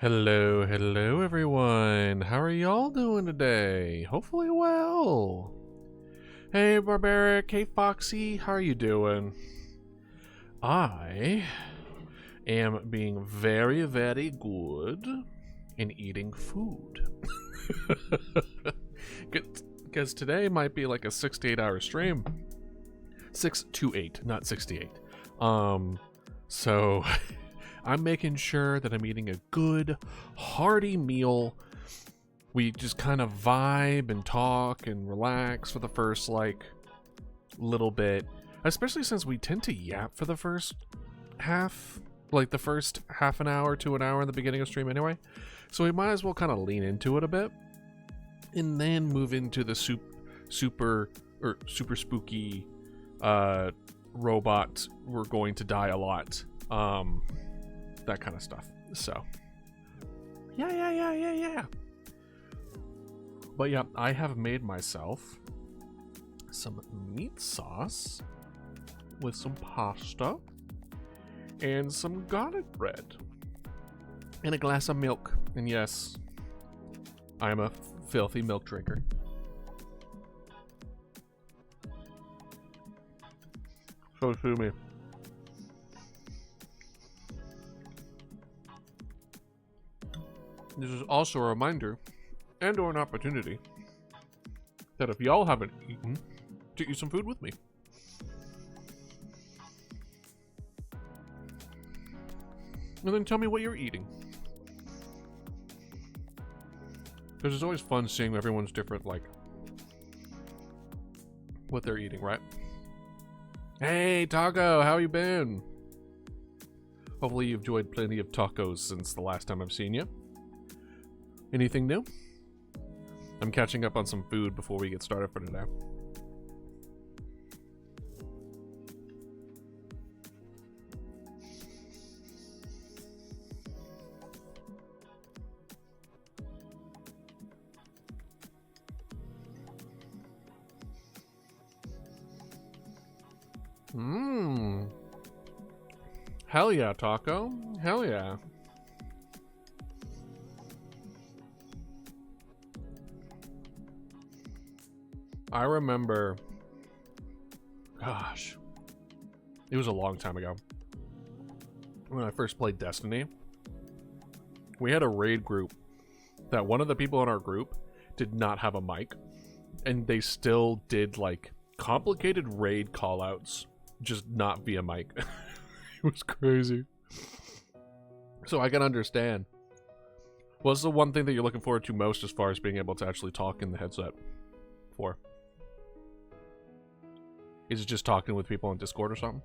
Hello everyone. How are y'all doing today? Hopefully well. Hey Barbaric, hey Foxy, how are you doing? I am being very, very good in eating food. Because today might be like a 6 to 8 hour stream. 6 to 8, not 68. So I'm making sure that I'm eating a good, hearty meal. We just kind of vibe and talk and relax for the first, little bit. Especially since we tend to yap for the first half, the first half an hour to an hour in the beginning of stream anyway. So we might as well kind of lean into it a bit. And then move into the super spooky robot, we're going to die a lot. That kind of stuff. So, yeah. But yeah, I have made myself some meat sauce with some pasta and some garlic bread and a glass of milk. And yes, I am a filthy milk drinker. So sue me. This is also a reminder and or an opportunity that if y'all haven't eaten, to eat some food with me. And then tell me what you're eating. Because it's always fun seeing everyone's different, what they're eating, right? Hey, Taco, how you been? Hopefully you've enjoyed plenty of tacos since the last time I've seen you. Anything new? I'm catching up on some food before we get started for today. Hell yeah, Taco. Hell yeah. I remember, gosh, it was a long time ago when I first played Destiny. We had a raid group that one of the people in our group did not have a mic, and they still did complicated raid callouts, just not via mic. It was crazy. So I can understand. What's the one thing that you're looking forward to most as far as being able to actually talk in the headset for? Is it just talking with people on Discord or something?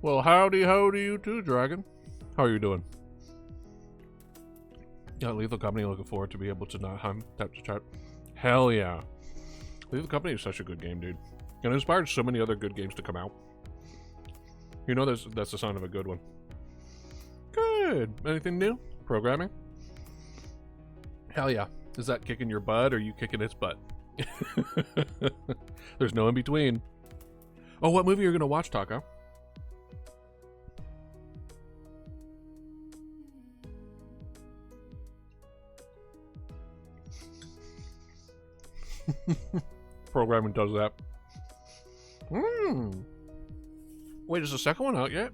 Well, howdy ho to you too, Dragon. How are you doing? Yeah, Lethal Company, looking forward to be able to not tap to chat. Hell yeah. Lethal Company is such a good game, dude. And it inspired so many other good games to come out. You know that's the sign of a good one. Good. Anything new? Programming? Hell yeah. Is that kicking your butt or you kicking its butt? There's no in between. Oh, what movie are you going to watch, Taco? Programming does that. Wait, is the second one out yet?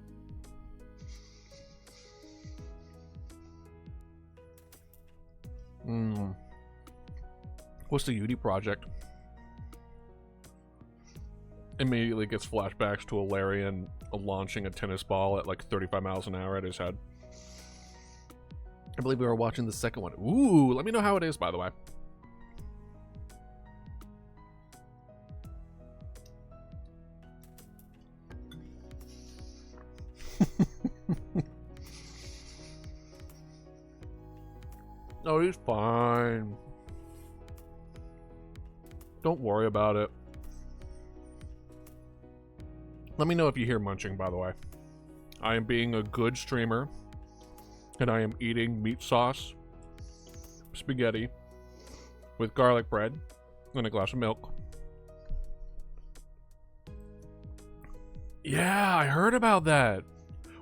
What's the Udi project? Immediately gets flashbacks to a Larian launching a tennis ball at 35 miles an hour at his head. I believe we were watching the second one. Ooh, let me know how it is, by the way. Oh, he's fine. Don't worry about it. Let me know if you hear munching, by the way. I am being a good streamer and I am eating meat sauce, spaghetti, with garlic bread, and a glass of milk. Yeah, I heard about that.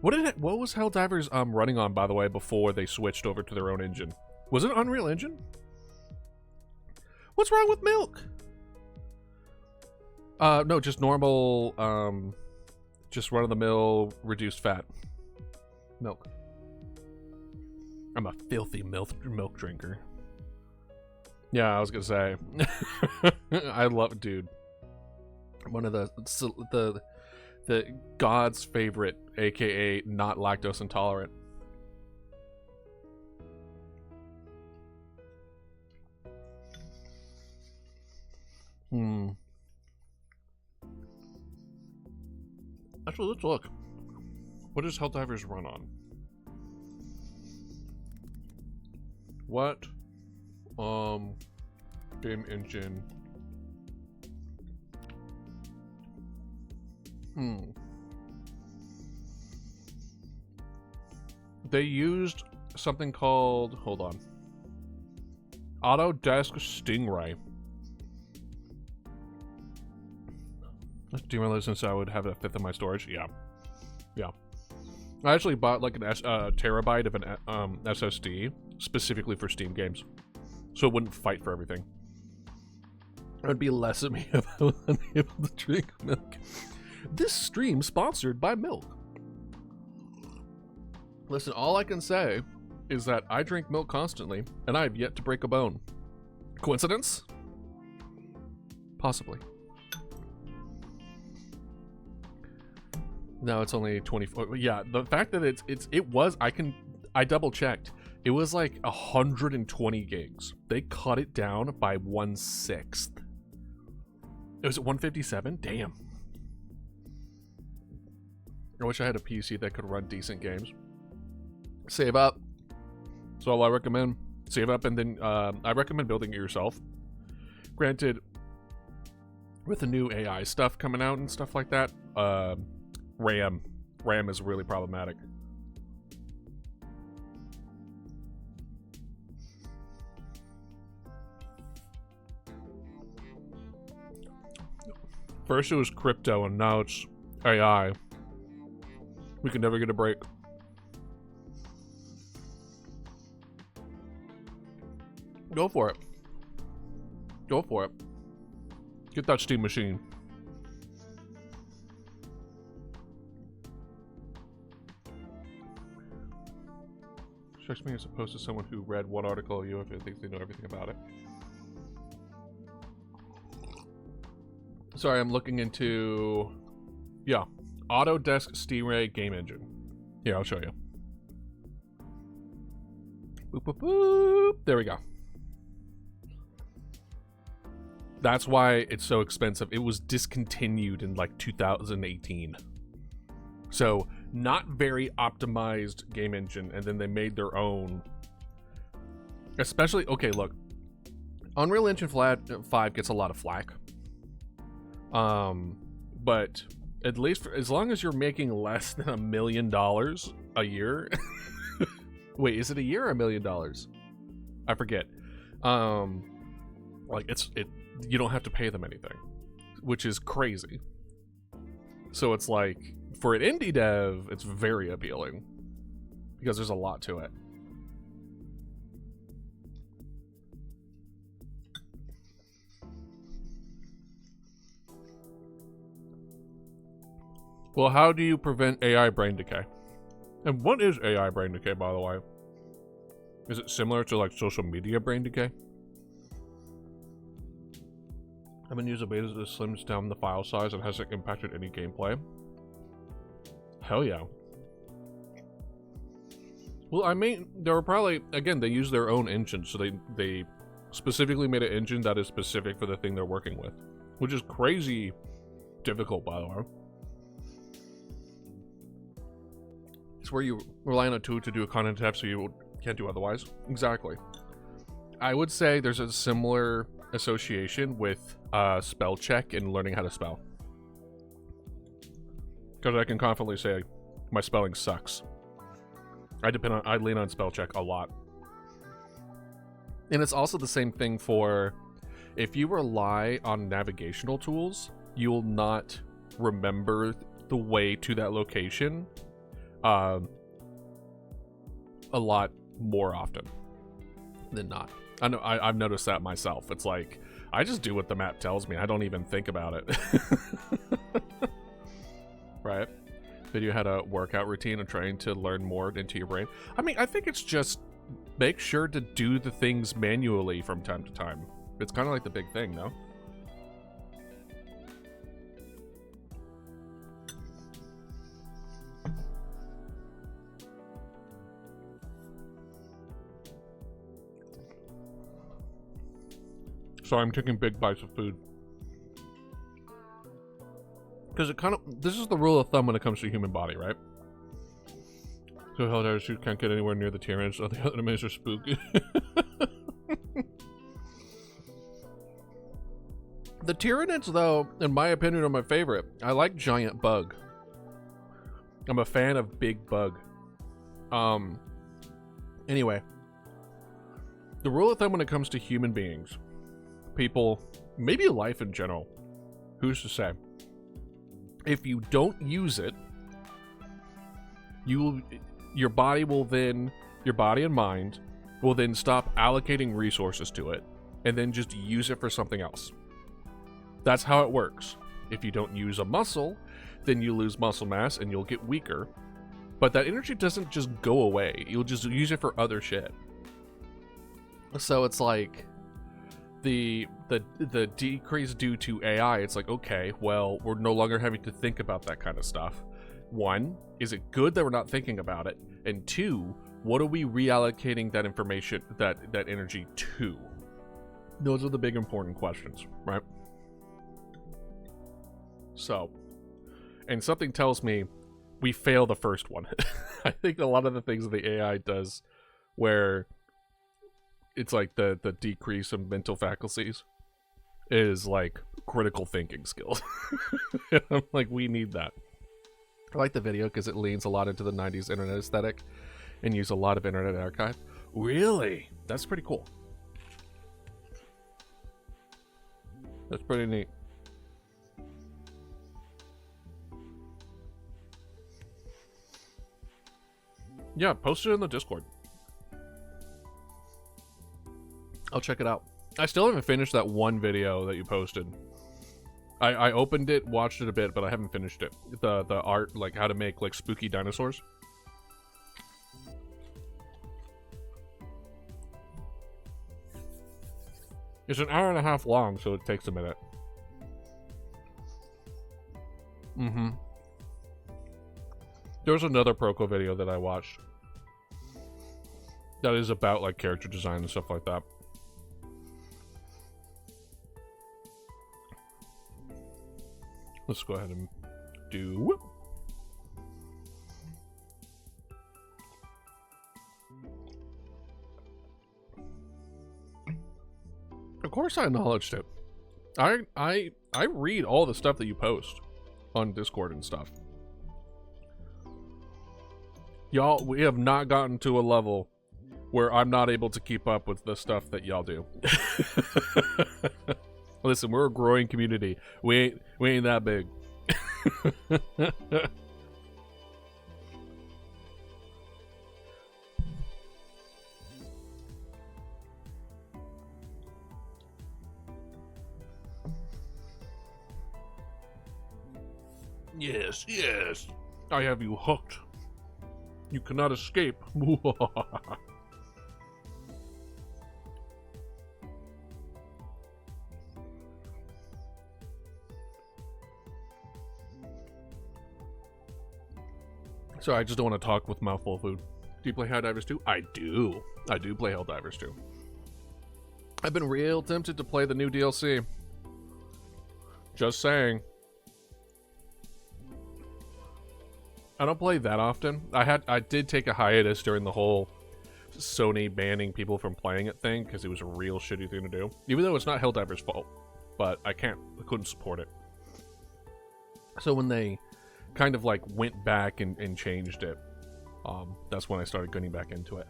What was Helldivers running on, by the way, before they switched over to their own engine? Was it Unreal Engine? What's wrong with milk? No, just normal, just run-of-the-mill, reduced fat milk. I'm a filthy milk drinker. Yeah, I was gonna say. I love it, dude. One of the God's favorite, aka not lactose intolerant. Actually, let's look. What does Helldivers run on? What game engine? They used something called, hold on, Autodesk Stingray. Do you realize since I would have a fifth of my storage? Yeah. I actually bought like an terabyte of an SSD specifically for Steam games, so it wouldn't fight for everything. It would be less of me if I was unable to drink milk. This stream sponsored by milk. Listen, all I can say is that I drink milk constantly, and I have yet to break a bone. Coincidence? Possibly. No, it's only 24. Yeah, the fact that I double checked. It was like 120 gigs. They cut it down by 1/6. It was at 157? Damn. I wish I had a PC that could run decent games. Save up. That's all I recommend. Save up, and then I recommend building it yourself. Granted, with the new AI stuff coming out and stuff like that, RAM is really problematic. First it was crypto, and now it's AI. We can never get a break. Go for it. Go for it. Get that Steam machine. Strikes me as opposed to someone who read one article of you if it thinks they know everything about it. Sorry, I'm looking into... Yeah. Autodesk Stingray game engine. Here, I'll show you. Boop, boop, boop. There we go. That's why it's so expensive. It was discontinued in like 2018. So, not very optimized game engine, and then they made their own. Especially, okay, look. Unreal Engine 5 gets a lot of flack. But at least as long as you're making less than $1 million a year. Wait, is it a year or $1 million? I forget. Like you don't have to pay them anything, which is crazy. So it's like, for an indie dev, it's very appealing because there's a lot to it. Well, how do you prevent AI brain decay? And what is AI brain decay, by the way? Is it similar to like social media brain decay? I've been using beta that slims down the file size and hasn't impacted any gameplay. Hell yeah. Well, I mean, there were probably, again, they use their own engine, so they specifically made an engine that is specific for the thing they're working with, which is crazy difficult, by the way. It's where you rely on a tool to do a content tab so you can't do otherwise. Exactly. I would say there's a similar association with spell check and learning how to spell. Because I can confidently say my spelling sucks. I lean on spell check a lot. And it's also the same thing for if you rely on navigational tools, you'll not remember the way to that location a lot more often than not. I know I've noticed that myself. It's like I just do what the map tells me. I don't even think about it. Right? Video had a workout routine and trying to learn more into your brain. I mean, I think it's just make sure to do the things manually from time to time. It's kind of like the big thing, no? So I'm taking big bites of food. Because this is the rule of thumb when it comes to the human body, right? So Helldivers who can't get anywhere near the Tyranids, so the other enemies are spooky. The Tyranids, though, in my opinion, are my favorite. I like giant bug. I'm a fan of big bug. Anyway. The rule of thumb when it comes to human beings, people, maybe life in general, who's to say? If you don't use it, your body and mind will then stop allocating resources to it and then just use it for something else. That's how it works. If you don't use a muscle, then you lose muscle mass and you'll get weaker. But that energy doesn't just go away. You'll just use it for other shit. So it's like the decrease due to AI, it's like, okay, well, we're no longer having to think about that kind of stuff. One, is it good that we're not thinking about it? And two, what are we reallocating that information, that energy to? Those are the big important questions, right? So, and something tells me we fail the first one. I think a lot of the things the AI does where it's like the decrease of mental faculties is like critical thinking skills. I'm like, we need that. I like the video because it leans a lot into the 90s internet aesthetic and use a lot of internet archive. Really? That's pretty cool. That's pretty neat. Yeah, post it in the Discord. I'll check it out. I still haven't finished that one video that you posted. I opened it, watched it a bit, but I haven't finished it. The art, like how to make like spooky dinosaurs. It's an hour and a half long, so it takes a minute. Mm-hmm. There was another Proco video that I watched that is about like character design and stuff like that. Let's go ahead and do. Of course I acknowledged it. I read all the stuff that you post on Discord and stuff. Y'all, we have not gotten to a level where I'm not able to keep up with the stuff that y'all do. Listen, we're a growing community. We ain't that big. Yes, yes. I have you hooked. You cannot escape. Sorry, I just don't want to talk with mouthful of food. Do you play Helldivers 2? I do. I do play Helldivers 2. I've been real tempted to play the new DLC. Just saying. I don't play that often. I did take a hiatus during the whole Sony banning people from playing it thing because it was a real shitty thing to do. Even though it's not Helldivers' fault. But I couldn't support it. So when they kind of like went back and changed it, That's when I started getting back into it.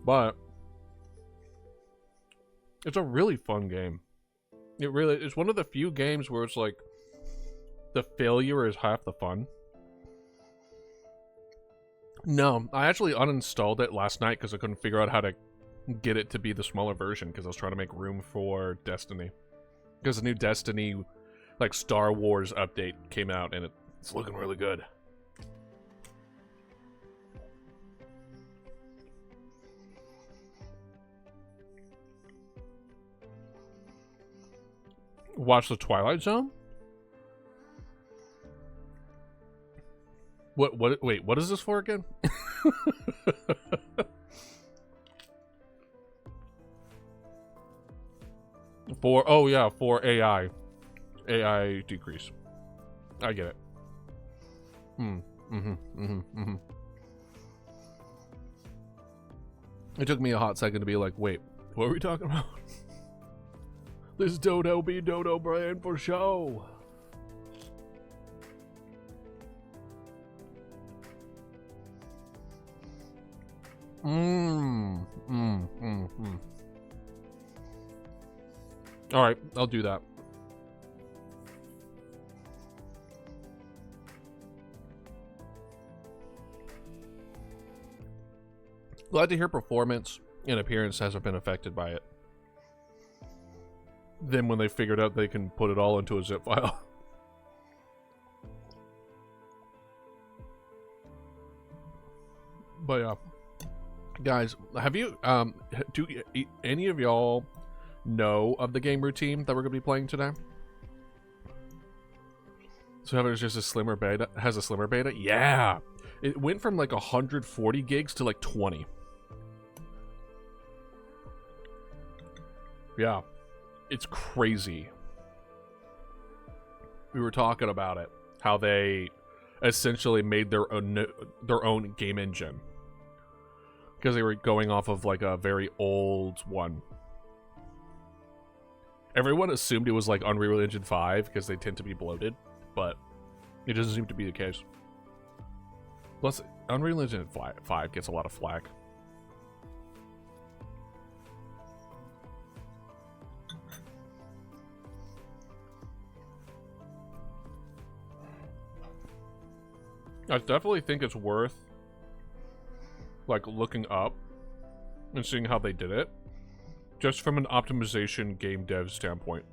But it's a really fun game. It's one of the few games where it's like the failure is half the fun. No, I actually uninstalled it last night because I couldn't figure out how to get it to be the smaller version because I was trying to make room for Destiny. Because the new Destiny, like, Star Wars update came out and it's looking really good. Watch the Twilight Zone? Wait, what is this for again? For AI decrease. I get it. It took me a hot second to be like, wait, what are we talking about? This Dodo be Dodo brand for show. Alright, I'll do that. Glad to hear performance and appearance hasn't been affected by it. Then when they figured out they can put it all into a zip file. But yeah. Guys, have you, do any of y'all know of the game routine that we're going to be playing today? So there's just a slimmer beta, has a slimmer beta? Yeah! It went from like 140 gigs to like 20. Yeah. It's crazy. We were talking about it. How they essentially made their own game engine. Because they were going off of like a very old one. Everyone assumed it was like Unreal Engine 5 because they tend to be bloated, but it doesn't seem to be the case. Plus, Unreal Engine 5 gets a lot of flack. I definitely think it's worth like looking up and seeing how they did it, just from an optimization game dev standpoint.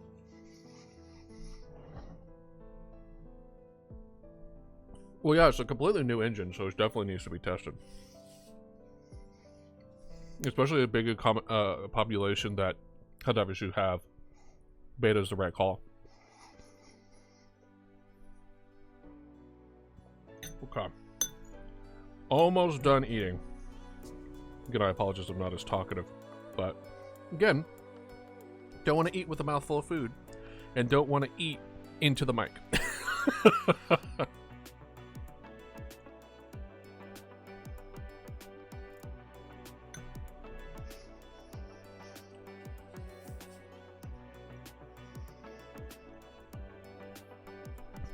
Well, yeah, it's a completely new engine, so it definitely needs to be tested. Especially a big population that obviously have beta's the right call. Okay. Almost done eating. Again, I apologize I'm not as talkative, but again, don't want to eat with a mouthful of food, and don't want to eat into the mic.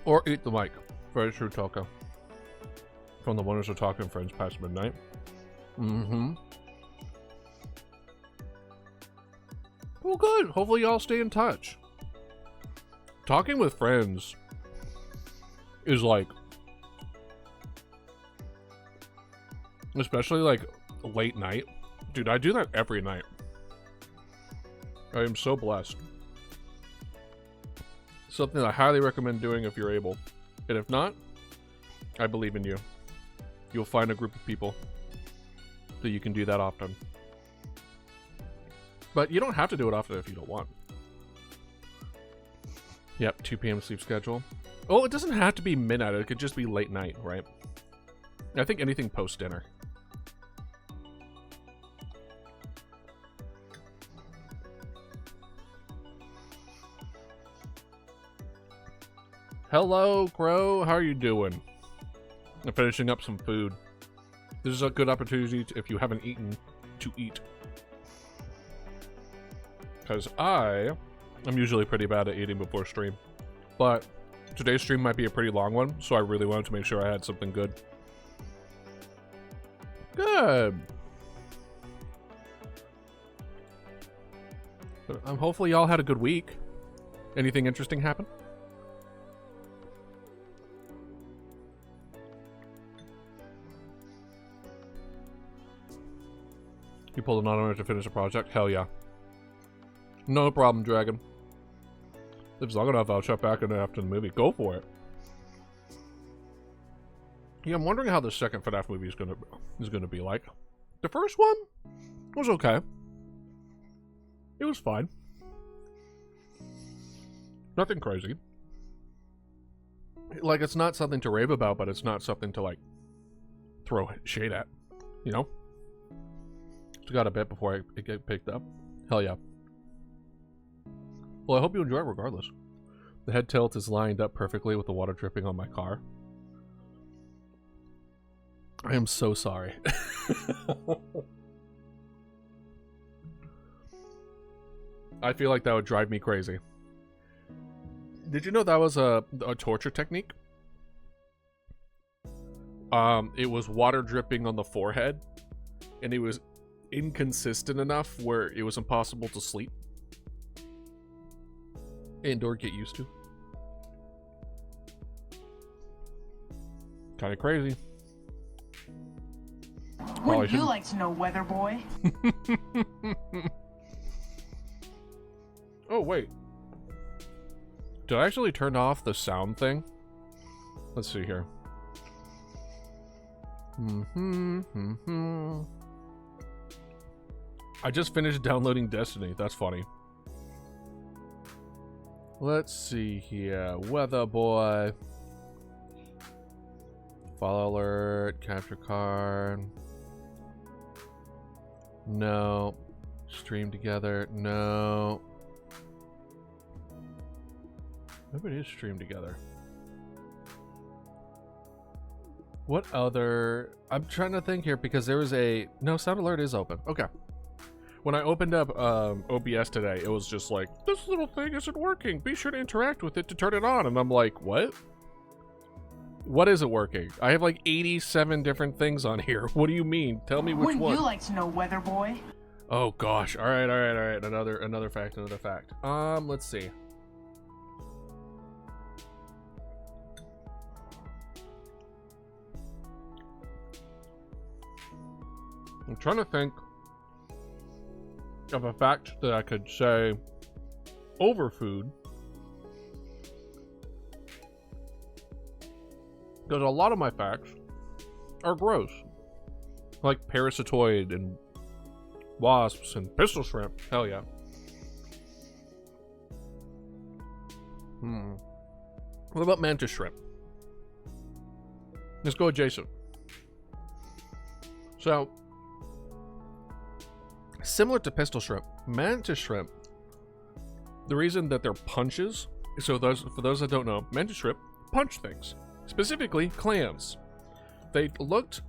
Or eat the mic. Very true, Toka. From the Wonders of Talking Friends past midnight. Mm-hmm. Well, good. Hopefully y'all stay in touch. Talking with friends is like... especially like late night. Dude, I do that every night. I am so blessed. Something I highly recommend doing if you're able. And if not, I believe in you. You'll find a group of people that you can do that often. But you don't have to do it often if you don't want. Yep, 2 p.m. sleep schedule. Oh, it doesn't have to be midnight. It could just be late night, right? I think anything post-dinner. Hello, Crow. How are you doing? I'm finishing up some food. This is a good opportunity if you haven't eaten to eat. Because I I'm usually pretty bad at eating before stream. But today's stream might be a pretty long one, so I really wanted to make sure I had something good. Good. Hopefully y'all had a good week. Anything interesting happen? You pulled an honor to finish a project? Hell yeah. No problem, Dragon. If it's long enough, I'll check back in after the movie. Go for it. Yeah, I'm wondering how the second FNAF movie is gonna be like. The first one was okay. It was fine. Nothing crazy. Like, it's not something to rave about, but it's not something to, like, throw shade at. You know? Just got a bit before it get picked up. Hell yeah. Well, I hope you enjoy it regardless. The head tilt is lined up perfectly with the water dripping on my car. I am so sorry. I feel like that would drive me crazy. Did you know that was a torture technique? It was water dripping on the forehead, and it was inconsistent enough where it was impossible to sleep and or get used to. Kind of crazy. Would you like to know, weather boy? Oh, wait. Did I actually turn off the sound thing? Let's see here. I just finished downloading Destiny. That's funny. Let's see here. Weather boy. Follow alert. Capture card. No. Stream together. No. Maybe it is stream together. What other... I'm trying to think here because there was a... No, sound alert is open. Okay. When I opened up OBS today, it was just like, this little thing isn't working. Be sure to interact with it to turn it on. And I'm like, what? What isn't working? I have like 87 different things on here. What do you mean? Tell me which one. Would you like to know, weather boy? Oh gosh. All right. Another fact. Let's see. I'm trying to think of a fact that I could say over food. Because a lot of my facts are gross. Like parasitoid and wasps and pistol shrimp. Hell yeah. What about mantis shrimp? Let's go adjacent. So, similar to pistol shrimp, mantis shrimp, the reason that they're punches, so for those that don't know, mantis shrimp punch things, specifically clams. They looked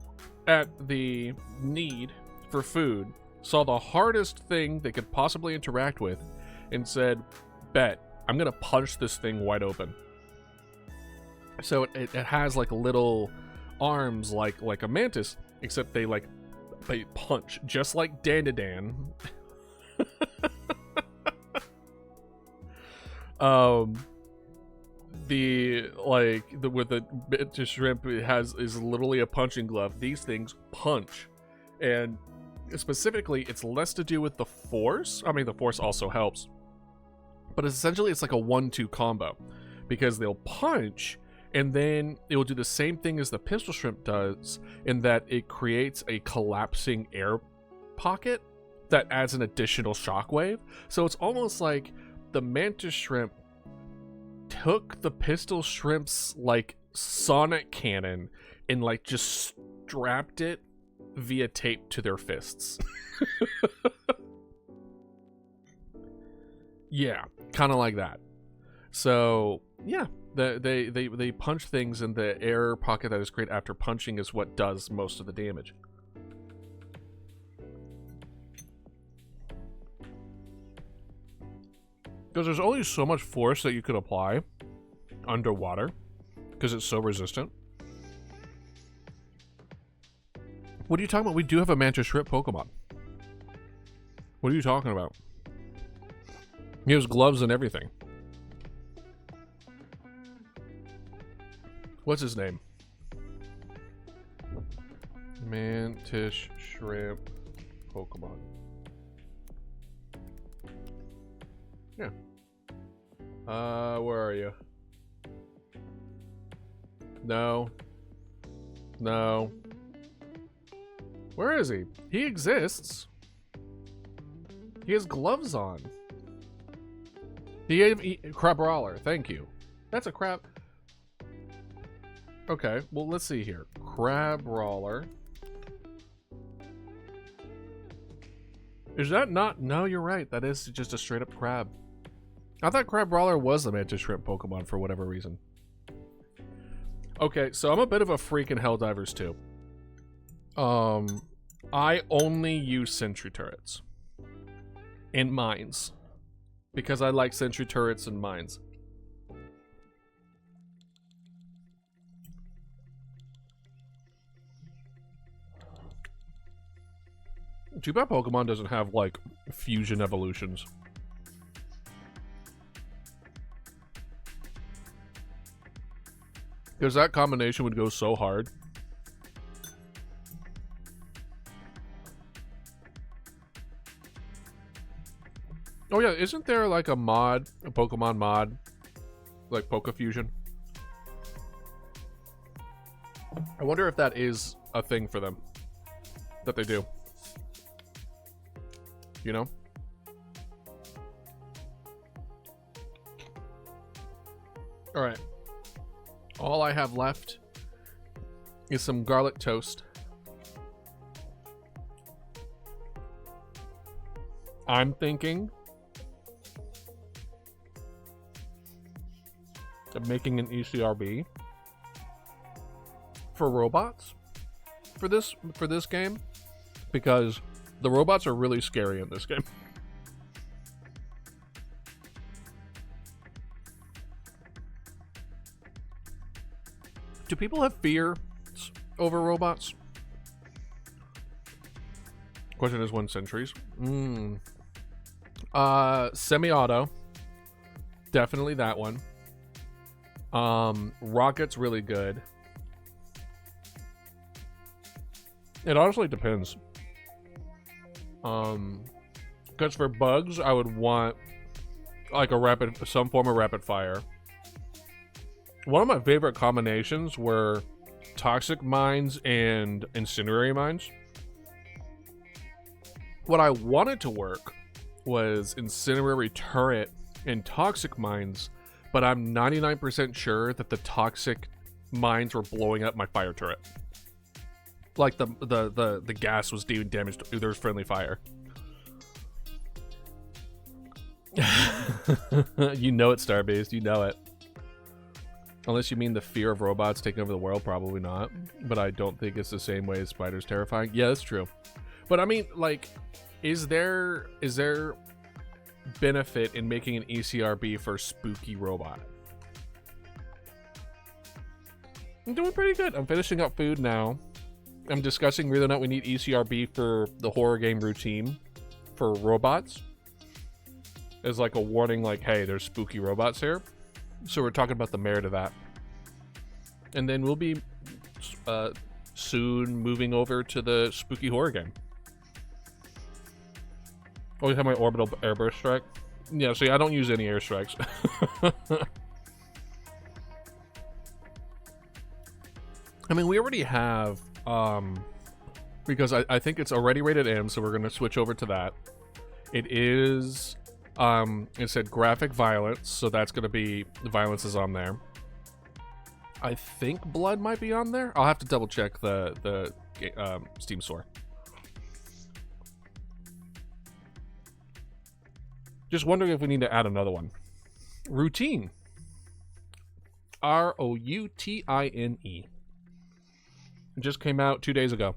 at the need for food, saw the hardest thing they could possibly interact with, and said, bet, I'm gonna punch this thing wide open. So it has like little arms like a mantis, except they punch, just like Dandadan. With the mantis shrimp, is literally a punching glove. These things punch, and specifically, it's less to do with the force. I mean, the force also helps, but essentially, it's like a 1-2 combo, because they'll punch. And then it will do the same thing as the pistol shrimp does, in that it creates a collapsing air pocket that adds an additional shockwave. So it's almost like the mantis shrimp took the pistol shrimp's like sonic cannon and like just strapped it via tape to their fists. Yeah, kind of like that. So yeah. They punch things, and the air pocket that is created after punching is what does most of the damage. Because there's only so much force that you could apply underwater. Because it's so resistant. What are you talking about? We do have a mantis shrimp Pokemon. What are you talking about? He has gloves and everything. What's his name? Mantis shrimp Pokemon. Yeah. Where are you? No. No. Where is he? He exists. He has gloves on. Crabrawler, thank you. That's a crab. Okay, well, let's see here. Crabrawler. Is that not? No, you're right. That is just a straight up crab. I thought Crabrawler was the mantis shrimp Pokemon for whatever reason. Okay, so I'm a bit of a freak in Helldivers too. I only use sentry turrets. And mines. Because I like sentry turrets and mines. Too bad Pokemon doesn't have, like, fusion evolutions. Because that combination would go so hard. Oh yeah, isn't there like a mod, a Pokemon mod, like Poke Fusion? I wonder if that is a thing for them, that they do. You know? Alright. All I have left is some garlic toast. I'm thinking of making an ECRB for robots for this game, because the robots are really scary in this game. Do people have fear over robots? Question is, when sentries? Semi-auto. Definitely that one. Rocket's really good. It honestly depends. Because for bugs, I would want like some form of rapid fire. One of my favorite combinations were toxic mines and incendiary mines. What I wanted to work was incendiary turret and toxic mines, but I'm 99% sure that the toxic mines were blowing up my fire turret. Like the gas was doing damage to, there was friendly fire. You know it, Starbase, you know it. Unless you mean the fear of robots taking over the world, probably not. But I don't think it's the same way as spiders terrifying. Yeah, that's true. But I mean, like, is there benefit in making an ECRB for spooky robot? I'm doing pretty good. I'm finishing up food now. I'm discussing whether or not we need ECRB for the horror game routine for robots. As like a warning, like, hey, there's spooky robots here. So we're talking about the merit of that. And then we'll be soon moving over to the spooky horror game. Always have my orbital airburst strike. Yeah, see, I don't use any airstrikes. I mean, we already have, because I think it's already rated M, so we're going to switch over to that. It is, it said graphic violence, so that's going to be, the violence is on there. I think blood might be on there. I'll have to double check the Steam store. Just wondering if we need to add another one. Routine. Routine. It just came out 2 days ago.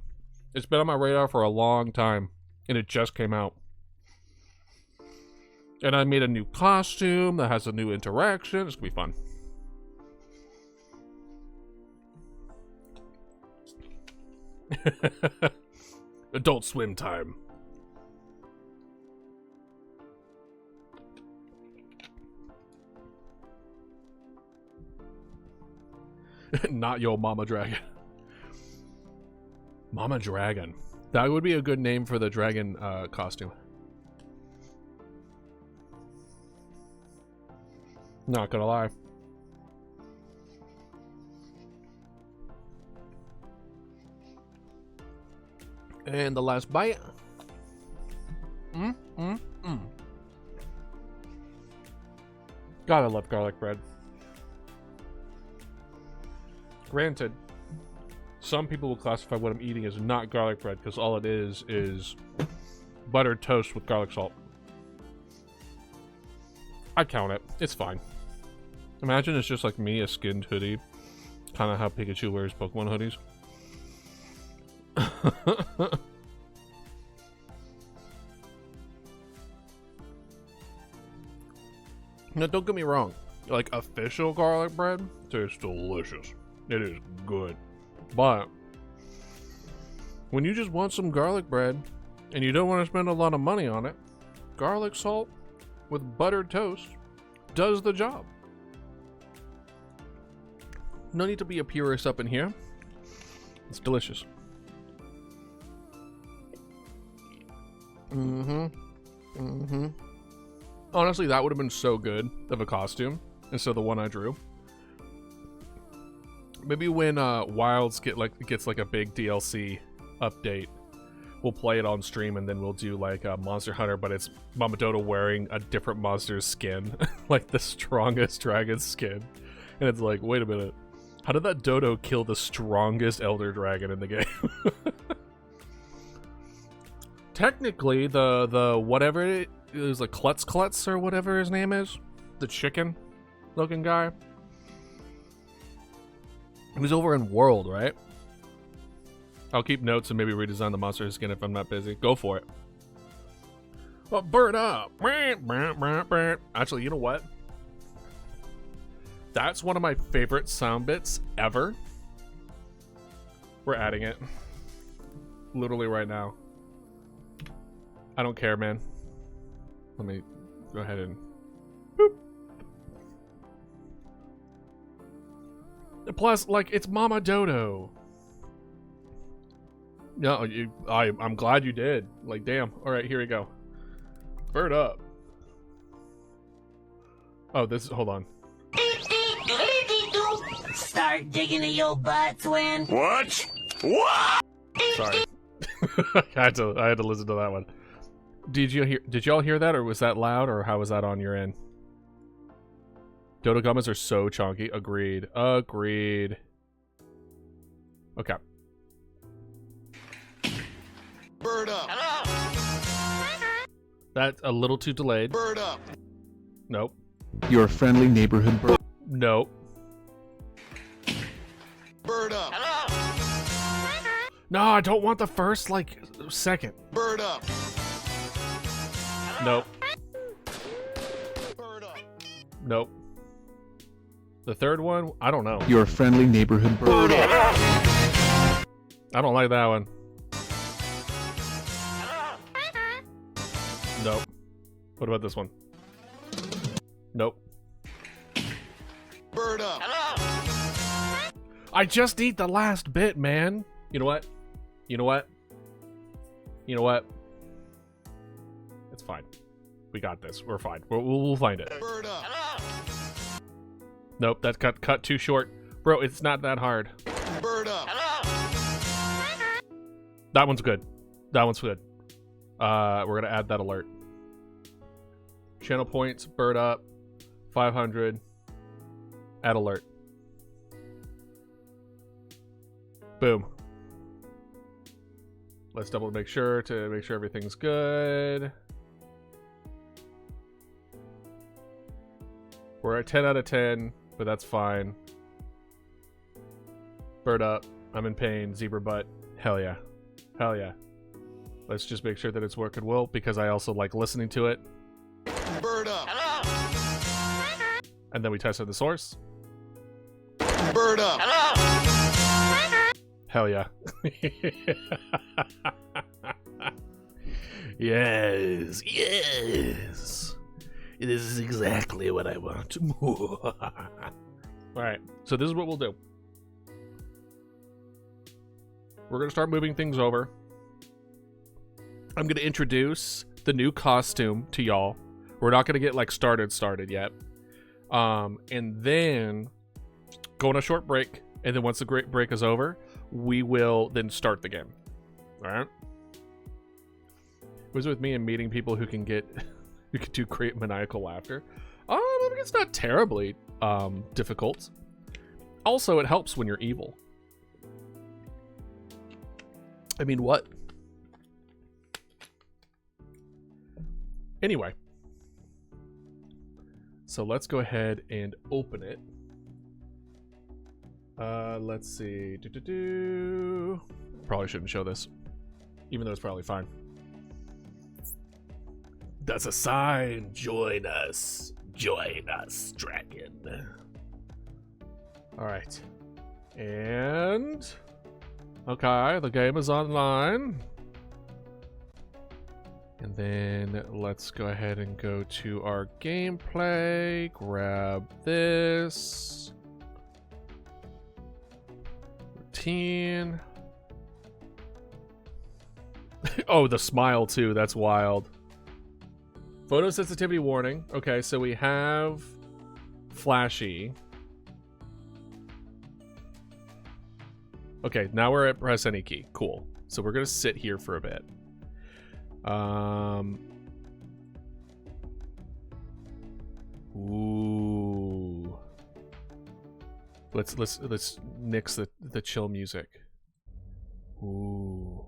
It's been on my radar for a long time, and it just came out. And I made a new costume that has a new interaction. It's gonna be fun. Adult Swim time. Not Yo Mama Dragon. Mama Dragon. That would be a good name for the dragon costume. Not gonna lie. And the last bite. God, I love garlic bread. Granted, some people will classify what I'm eating as not garlic bread because all it is buttered toast with garlic salt. I count it. It's fine. Imagine it's just like me, a skinned hoodie. Kind of how Pikachu wears Pokemon hoodies. Now, don't get me wrong. Like, official garlic bread tastes delicious. It is good. But when you just want some garlic bread and you don't want to spend a lot of money on it, garlic salt with buttered toast does the job. No need to be a purist up in here. It's delicious. Honestly, that would have been so good of a costume instead of the one I drew. Maybe when Wilds gets like a big DLC update, we'll play it on stream and then we'll do like a Monster Hunter, but it's Mama Dodo wearing a different monster's skin, like the strongest dragon skin. And it's like, wait a minute, how did that Dodo kill the strongest Elder Dragon in the game? Technically, the whatever it is, like Klutz or whatever his name is, the chicken-looking guy. He was over in World, right? I'll keep notes and maybe redesign the monster skin if I'm not busy. Go for it. Well, burn up. Actually, you know what? That's one of my favorite sound bits ever. We're adding it. Literally right now. I don't care, man. Let me go ahead and... Boop. Plus, like, it's Mama Dodo. No, I'm glad you did. Like, damn. All right, here we go. Bird up. Oh, this is... Hold on. Start digging in your butt, twin. What? What? Sorry. I had to listen to that one. Did y'all hear that, or was that loud, or how was that on your end? Dodo gummies are so chunky. Agreed. Okay. Bird up. That's a little too delayed. Bird up. Nope. Your friendly neighborhood bird. Nope. Bird up. No, I don't want the first, like, second. Bird up. Nope. Bird up. Nope. The third one, I don't know. Your friendly neighborhood bird. I don't like that one. Nope. What about this one? Nope. Bird up. I just need the last bit, man. You know what? You know what? You know what? It's fine. We got this. We're fine. We'll find it. Bird up. Nope, that cut too short. Bro, it's not that hard. Bird up. That one's good. That one's good. We're gonna add that alert. Channel points, bird up, 500. Add alert. Boom. Let's double make sure everything's good. We're at 10 out of 10, but that's fine. Bird up. I'm in pain. Zebra butt. Hell yeah. Hell yeah. Let's just make sure that it's working well, because I also like listening to it. Bird up. And then we tested the source. Bird up. Hell yeah. Yes, yes. This is exactly what I want. Alright, so this is what we'll do. We're going to start moving things over. I'm going to introduce the new costume to y'all. We're not going to get like started yet. And then go on a short break. And then once the great break is over, we will then start the game. Alright? It was with me and meeting people who can do great maniacal laughter. I think it's not terribly difficult. Also, it helps when you're evil. I mean, what? Anyway. So let's go ahead and open it. Let's see. Probably shouldn't show this. Even though it's probably fine. That's a sign. Join us. Join us, dragon. Alright. And... okay, the game is online. And then let's go ahead and go to our gameplay. Grab this. Routine. Oh, the smile too. That's wild. Photosensitivity warning. Okay, so we have flashy. Okay, now we're at press any key. Cool. So we're gonna sit here for a bit. Ooh. Let's nix the chill music. Ooh.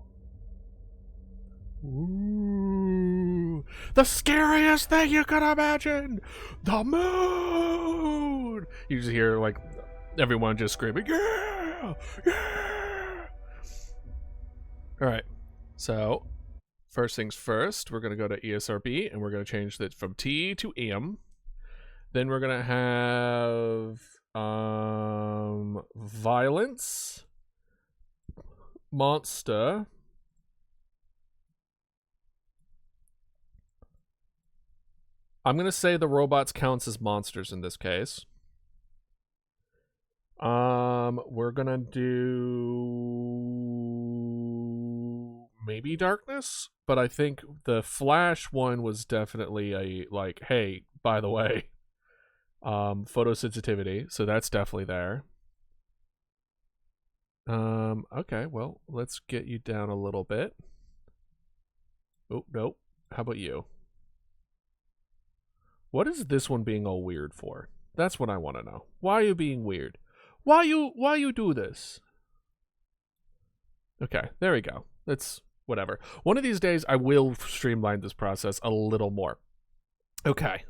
Ooh. The scariest thing you could imagine! The moon! You just hear like everyone just screaming, yeah! Yeah! Alright. So first things first, we're gonna go to ESRB and we're gonna change that from T to M. Then we're gonna have violence, monster, I'm gonna say the robots counts as monsters in this case. We're gonna do maybe darkness, but I think the flash one was definitely a like, hey, by the way, photosensitivity, so that's definitely there. Okay, well, let's get you down a little bit. Oh, nope. How about you? What is this one being all weird for? That's what I want to know. Why are you being weird? Why you do this? Okay, there we go. That's whatever. One of these days I will streamline this process a little more. Okay.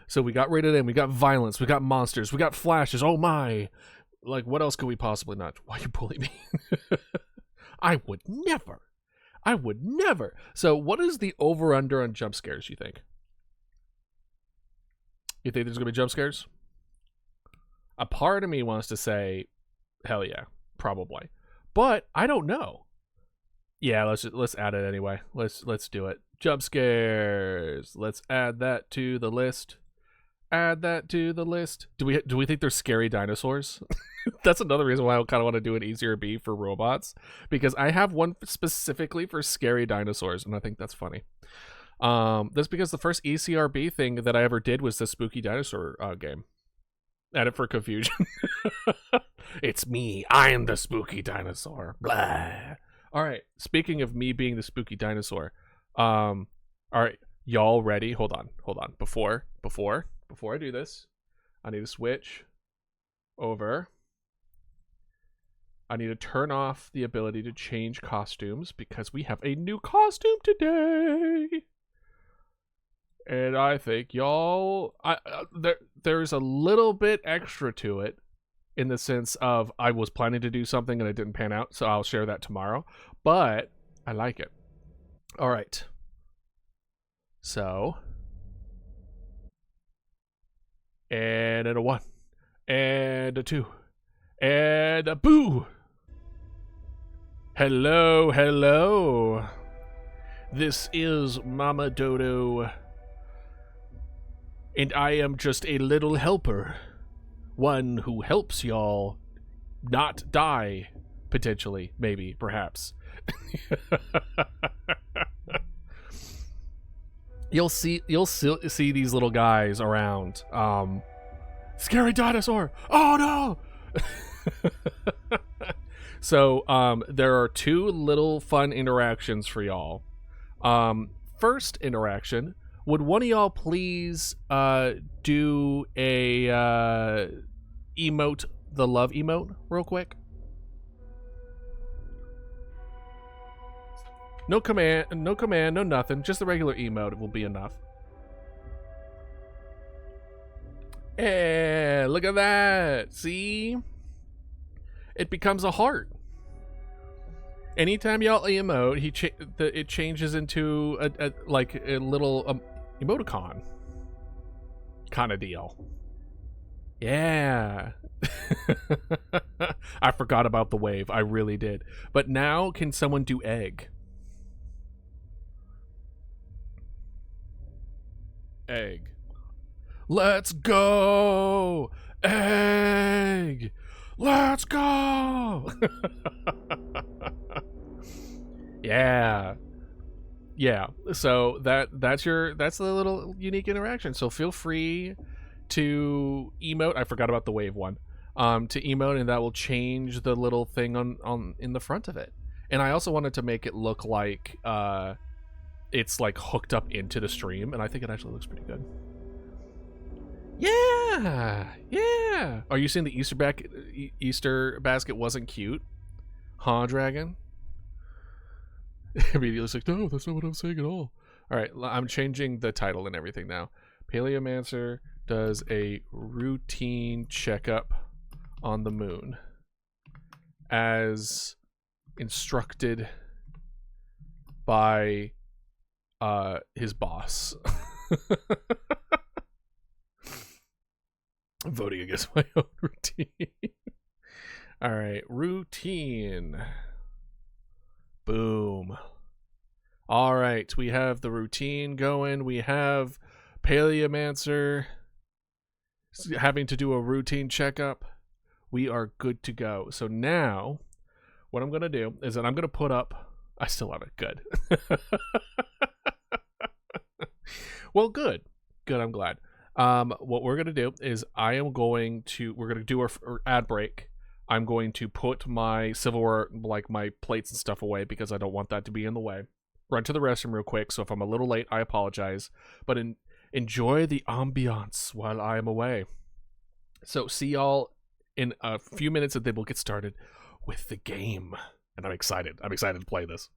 So we got rated M, we got violence, we got monsters, we got flashes. Oh my. Like, what else could we possibly not? Why you bully me? I would never. I would never. So what is the over-under on jump scares, you think? You think there's going to be jump scares? A part of me wants to say, hell yeah, probably. But I don't know. Yeah, let's add it anyway. Let's do it. Jump scares. Let's add that to the list. Add that to the list. Do we think they're scary dinosaurs? That's another reason why I kind of want to do an easier B for robots, because I have one specifically for scary dinosaurs, and I think that's funny. That's because the first ECRB thing that I ever did was the spooky dinosaur game. Add it for confusion. It's me. I am the spooky dinosaur. Blah. All right. Speaking of me being the spooky dinosaur, all right, y'all ready? Hold on. Before I do this, I need to switch over. I need to turn off the ability to change costumes because we have a new costume today. And I think y'all, there's a little bit extra to it in the sense of I was planning to do something and it didn't pan out, so I'll share that tomorrow. But I like it. All right. So and a 1, and a 2, and a boo. Hello, hello. This is Mama Dodo, and I am just a little helper. One who helps y'all not die, potentially, maybe, perhaps. You'll see these little guys around. Scary dinosaur! Oh no! So there are 2 little fun interactions for y'all. First interaction, would one of y'all please do a emote, the love emote, real quick? No command, no nothing. Just the regular emote will be enough. Hey, look at that. See? It becomes a heart. Anytime y'all emote, it changes into a little emoticon kind of deal. Yeah. I forgot about the wave. I really did. But now, can someone do egg? Egg. Let's go! Egg! Let's go! Yeah. Yeah. So that's the little unique interaction. So feel free to emote. I forgot about the wave one. To emote, and that will change the little thing on in the front of it. And I also wanted to make it look like it's like hooked up into the stream, and I think it actually looks pretty good. Yeah, yeah. Are you saying the Easter basket wasn't cute? Huh, Dragon? Immediately it's like, no, that's not what I'm saying at all. All right, I'm changing the title and everything now. Paleomancer does a routine checkup on the moon, as instructed by his boss. I'm voting against my own routine. All right, routine. Boom. All right, we have the routine going. We have Paleomancer having to do a routine checkup. We are good to go. So now, what I'm going to do is that I'm going to put up... I still have it. Good. Well, good. Good, I'm glad. What we're going to do is we're going to do our ad break. I'm going to put my silverware, like my plates and stuff away, because I don't want that to be in the way. Run to the restroom real quick, so if I'm a little late, I apologize. But enjoy the ambiance while I am away. So see y'all in a few minutes, and then we'll get started with the game. And I'm excited. I'm excited to play this.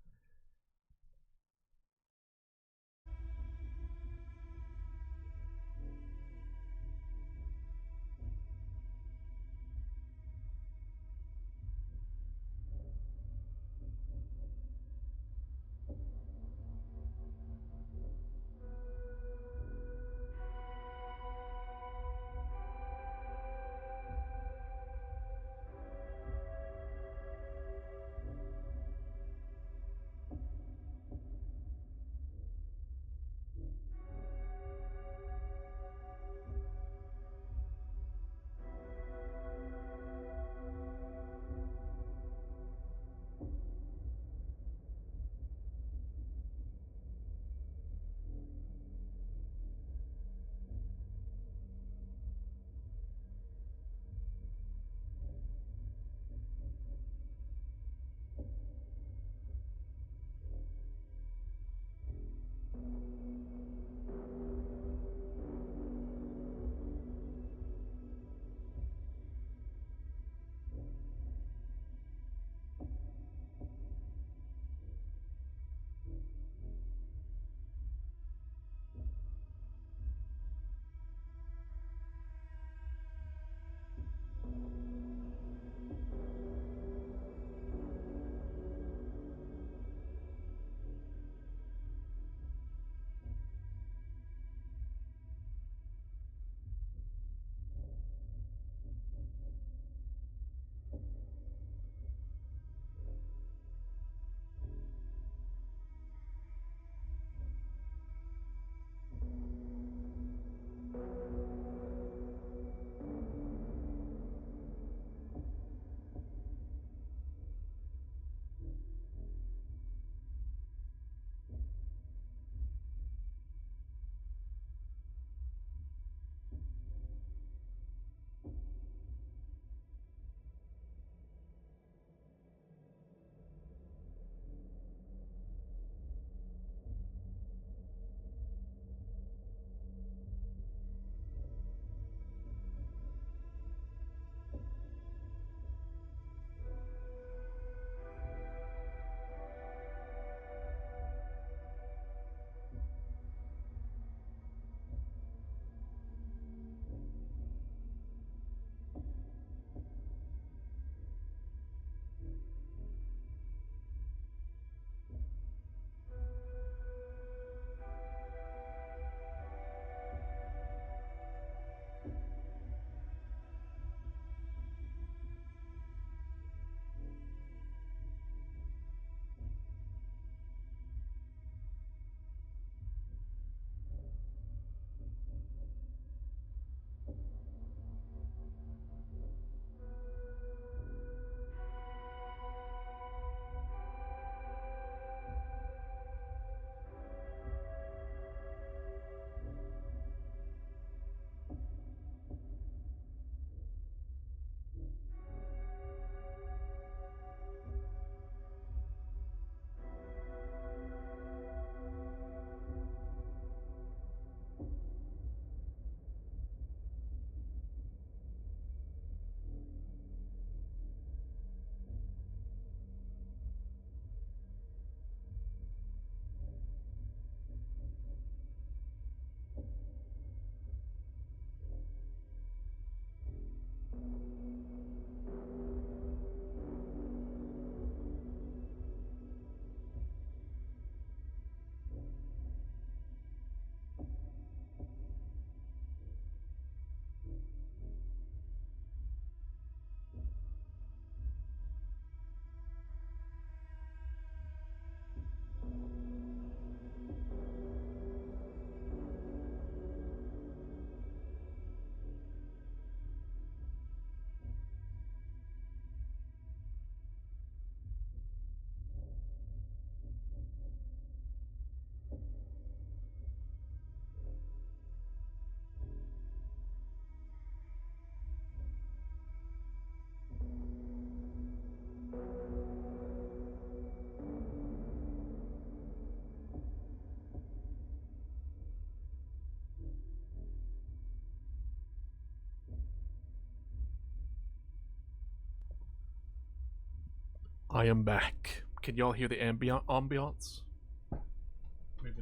I am back. Can y'all hear the ambiance? I'm going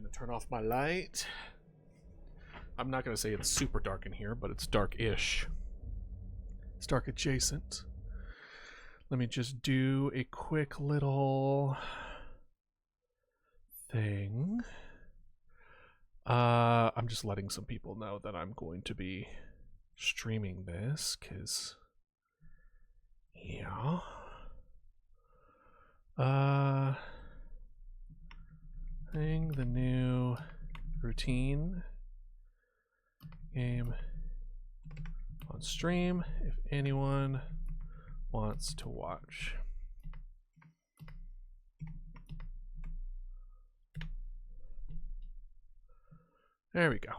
to turn off my light. I'm not going to say it's super dark in here, but it's dark-ish. It's dark adjacent. Let me just do a quick little thing. I'm just letting some people know that I'm going to be streaming this, because, yeah. Thing, the new routine game on stream if anyone wants to watch. There we go.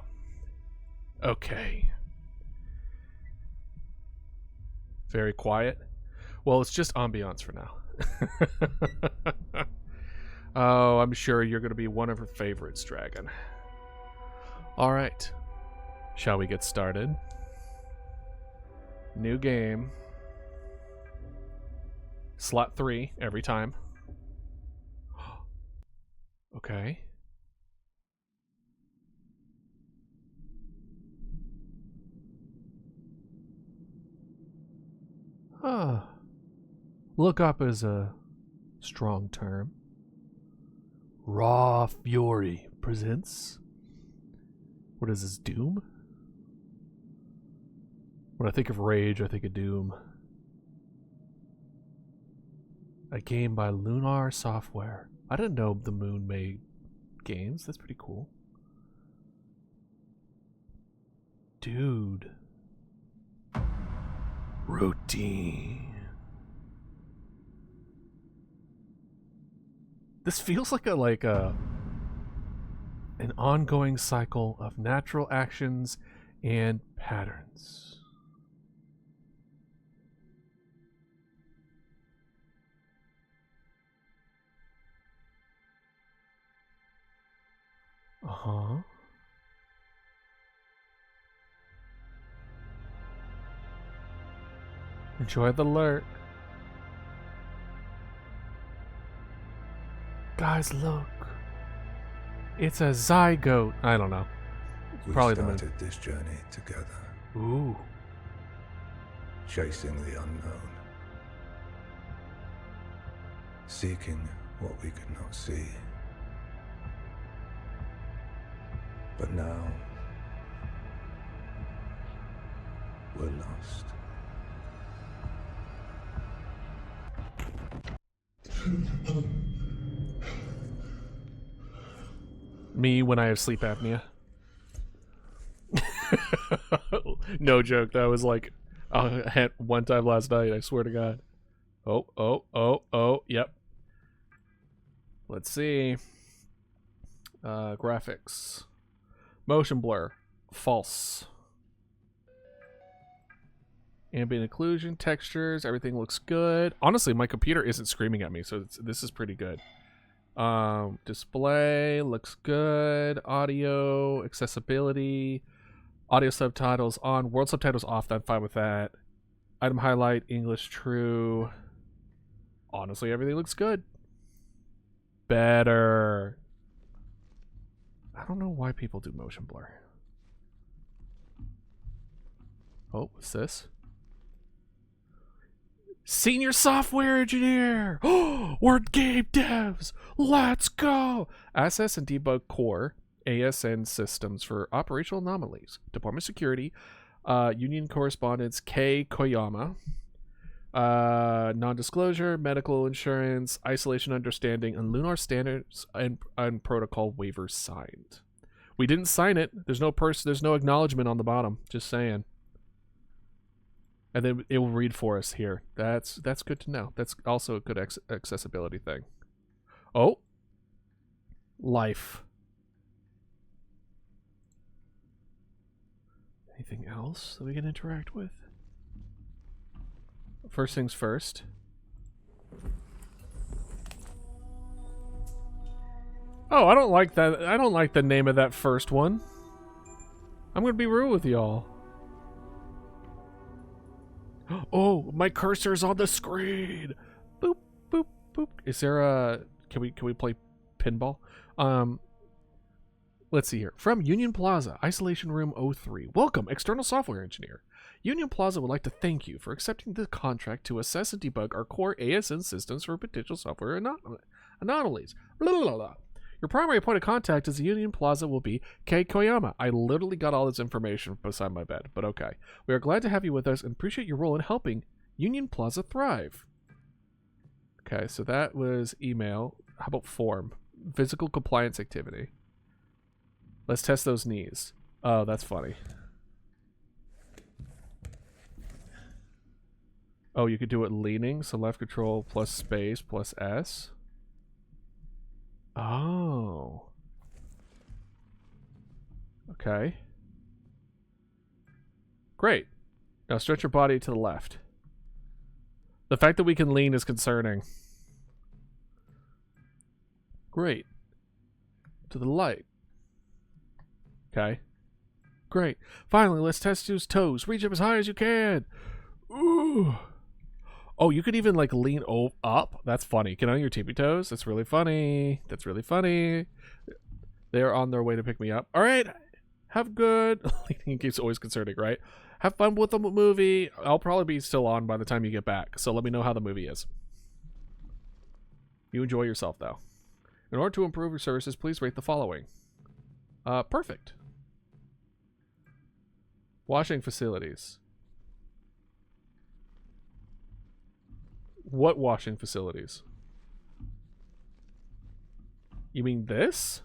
Okay. Very quiet. Well, it's just ambiance for now. Oh, I'm sure you're going to be one of her favorites, Dragon. All right. Shall we get started? New game. Slot 3 every time. Okay. Huh. Look up is a strong term. Raw Fury presents. What is this, Doom? When I think of Rage, I think of Doom. A game by Lunar Software. I didn't know the Moon made games. That's pretty cool. Dude. Routine. This feels like an ongoing cycle of natural actions and patterns. Uh-huh. Enjoy the lurk. Guys, look. It's a zygote. I don't know. We Probably started this journey together, Ooh. chasing the unknown, seeking what we could not see. But now, we're lost. Me when I have sleep apnea. No joke. That was like one time last night. I swear to God. Oh. Yep. Let's see. Graphics. Motion blur. False. Ambient occlusion, textures, everything looks good. Honestly, my computer isn't screaming at me, so this is pretty good. Display looks good. Audio, accessibility, audio subtitles on, world subtitles off. I'm fine with that. Item highlight, English true. Honestly, everything looks good. Better. I don't know why people do motion blur. Oh, what's this? Senior software engineer! We're game devs! Let's go! Access and debug core ASN systems for operational anomalies. Department security. Union correspondence K. Koyama. Non-disclosure, medical insurance, isolation understanding, and lunar standards and protocol waivers signed. We didn't sign it. There's no there's no acknowledgement on the bottom. Just saying. And then it will read for us here. That's good to know. That's also a good accessibility thing. Oh. Life. Anything else that we can interact with? First things first. Oh, I don't like that. I don't like the name of that first one. I'm going to be real with y'all. Oh, my cursor's on the screen. Boop, boop, Boop. Is there a... Can we play pinball? Let's see here. From Union Plaza, Isolation Room 03. Welcome, external software engineer. Union Plaza would like to thank you for accepting the contract to assess and debug our core ASN systems for potential software anomalies. Blah, blah, blah. Your primary point of contact as Union Plaza will be Kei Koyama. I literally got all this information beside my bed, but okay. We are glad to have you with us and appreciate your role in helping Union Plaza thrive. Okay, so that was email. How about form? Physical compliance activity. Let's test those knees. Oh, that's funny. Oh, you could do it leaning, so left control plus space plus S. Oh. Okay. Great. Now stretch your body to the left. The fact that we can lean is concerning. Great. To the light. Okay. Great. Finally, let's test his toes. Reach up as high as you can. Ooh. Oh, you could even like lean up. That's funny. Get on your tippy toes. That's really funny. That's really funny. They're on their way to pick me up. All right. Have good. Leaning keeps always concerning, right? Have fun with the movie. I'll probably be still on by the time you get back. So let me know how the movie is. You enjoy yourself, though. In order to improve your services, please rate the following. Perfect. Washing facilities. What washing facilities? You mean this?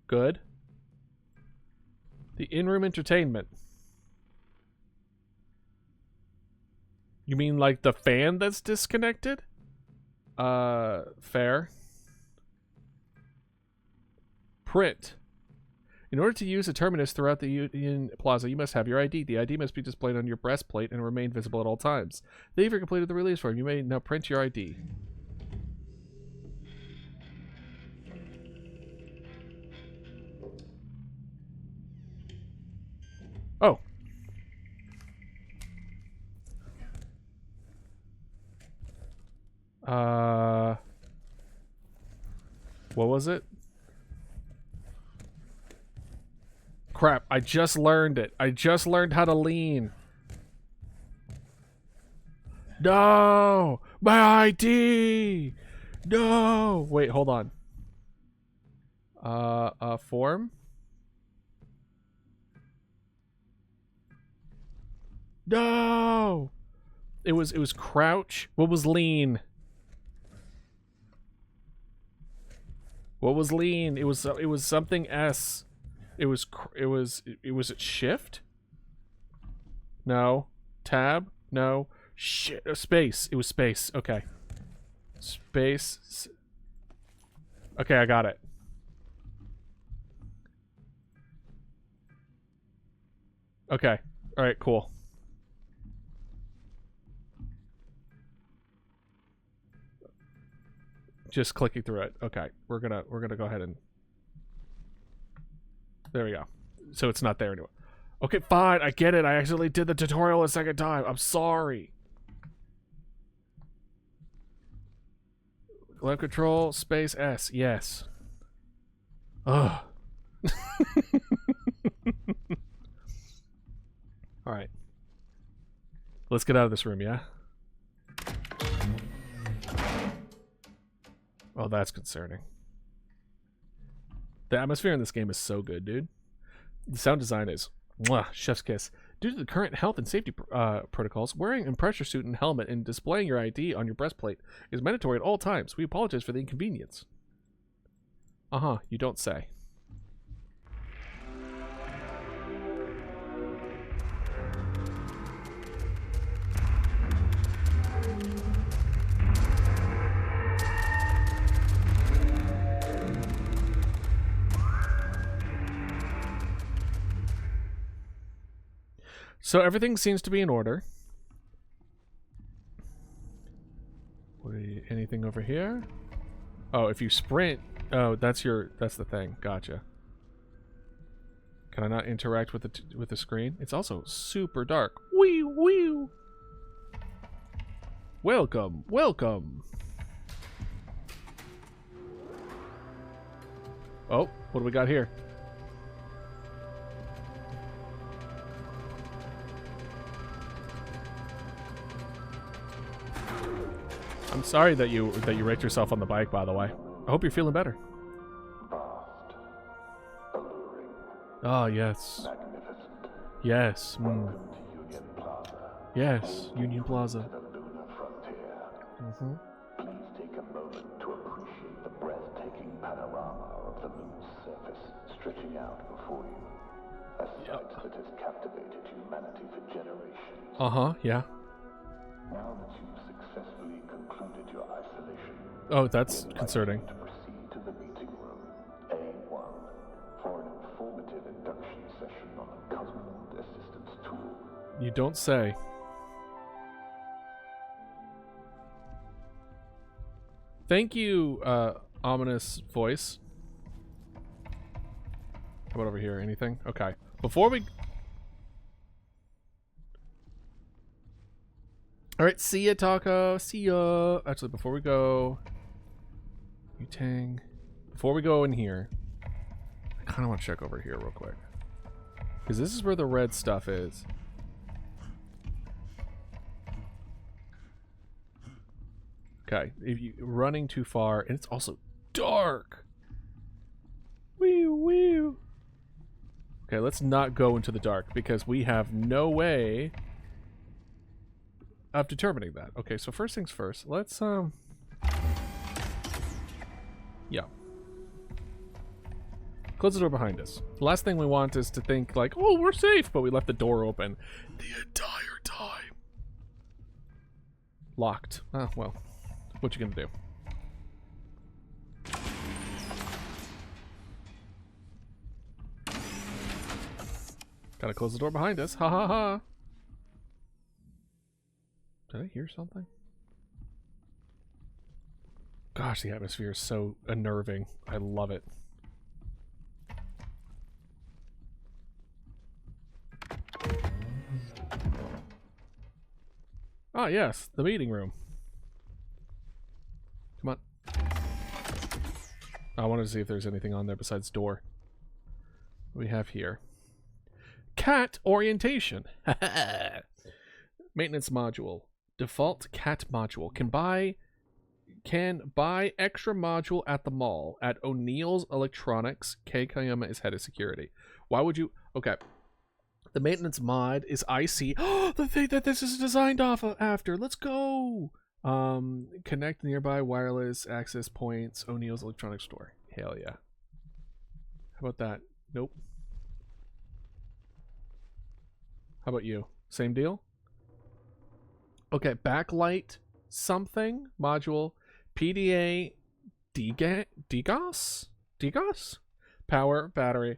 Good. The in-room entertainment. You mean like the fan that's disconnected? Fair. Print. In order to use a terminus throughout the Union Plaza, you must have your ID. The ID must be displayed on your breastplate and remain visible at all times. If you've completed the release form, you may now print your ID. Oh. What was it? Crap, I just learned it. I just learned how to lean. No! My ID! No! Wait, hold on. Form? No! It was crouch. What was lean? What was lean? It was something S. It was it shift? No. Tab? No. Shit. Space. It was space. Okay. Space. Okay, I got it. Okay. All right, cool. Just clicking through it. Okay. We're gonna go ahead and there we go. So it's not there anymore. Okay, fine. I get it. I accidentally did the tutorial a second time. I'm sorry. Left control, space S. Yes. Ugh. All right. Let's get out of this room, yeah? Oh, that's concerning. The atmosphere in this game is so good, dude. The sound design is mwah, chef's kiss. Due to the current health and safety protocols, wearing a pressure suit and helmet and displaying your ID on your breastplate is mandatory at all times. We apologize for the inconvenience. Uh-huh, you don't say. So everything seems to be in order. Anything over here? Oh, if you sprint, oh, that's the thing. Gotcha. Can I not interact with the screen? It's also super dark. Wee wee. Welcome, welcome. Oh, what do we got here? I'm sorry that you wrecked yourself on the bike, by the way. I hope you're feeling better. Oh, yes. Yes. Mm. Yes, Union Plaza. Mm-hmm. Please take a moment to appreciate the breathtaking panorama of the moon's surface stretching out before you. A sight that has captivated humanity for generations. Uh-huh, yeah. Now that you've successfully concluded your isolation, Oh, that's concerning. to proceed to the meeting room, A1, for an informative induction session on the Cosmonaut Assistance Tool. You don't say. Thank you, ominous voice. How about over here? Anything? Okay. Before we... Alright, see ya, Taco. See ya. Actually, before we go... Tang. Before we go in here, I kind of want to check over here real quick. Because this is where the red stuff is. Okay, if you running too far, and it's also dark. Wee wee. Okay, let's not go into the dark because we have no way of determining that. Okay, so first things first, let's yeah. Close the door behind us. The last thing we want is to think like, oh, we're safe, but we left the door open the entire time. Locked. Ah, well. What you gonna do? Gotta close the door behind us. Ha ha ha. Did I hear something? Gosh, the atmosphere is so unnerving. I love it. Ah, yes, the meeting room. Come on. I wanted to see if there's anything on there besides door. What do we have here? Cat orientation. Maintenance module. Default cat module. Can buy extra module at the mall at O'Neill's Electronics. K Kayama is head of security. Why would you? Okay. The maintenance mod is IC. Oh, the thing that this is designed off of after. Let's go. Connect nearby wireless access points. O'Neill's Electronics Store. Hell yeah. How about that? Nope. How about you? Same deal? Okay, backlight something module. PDA DGOS? Power, battery.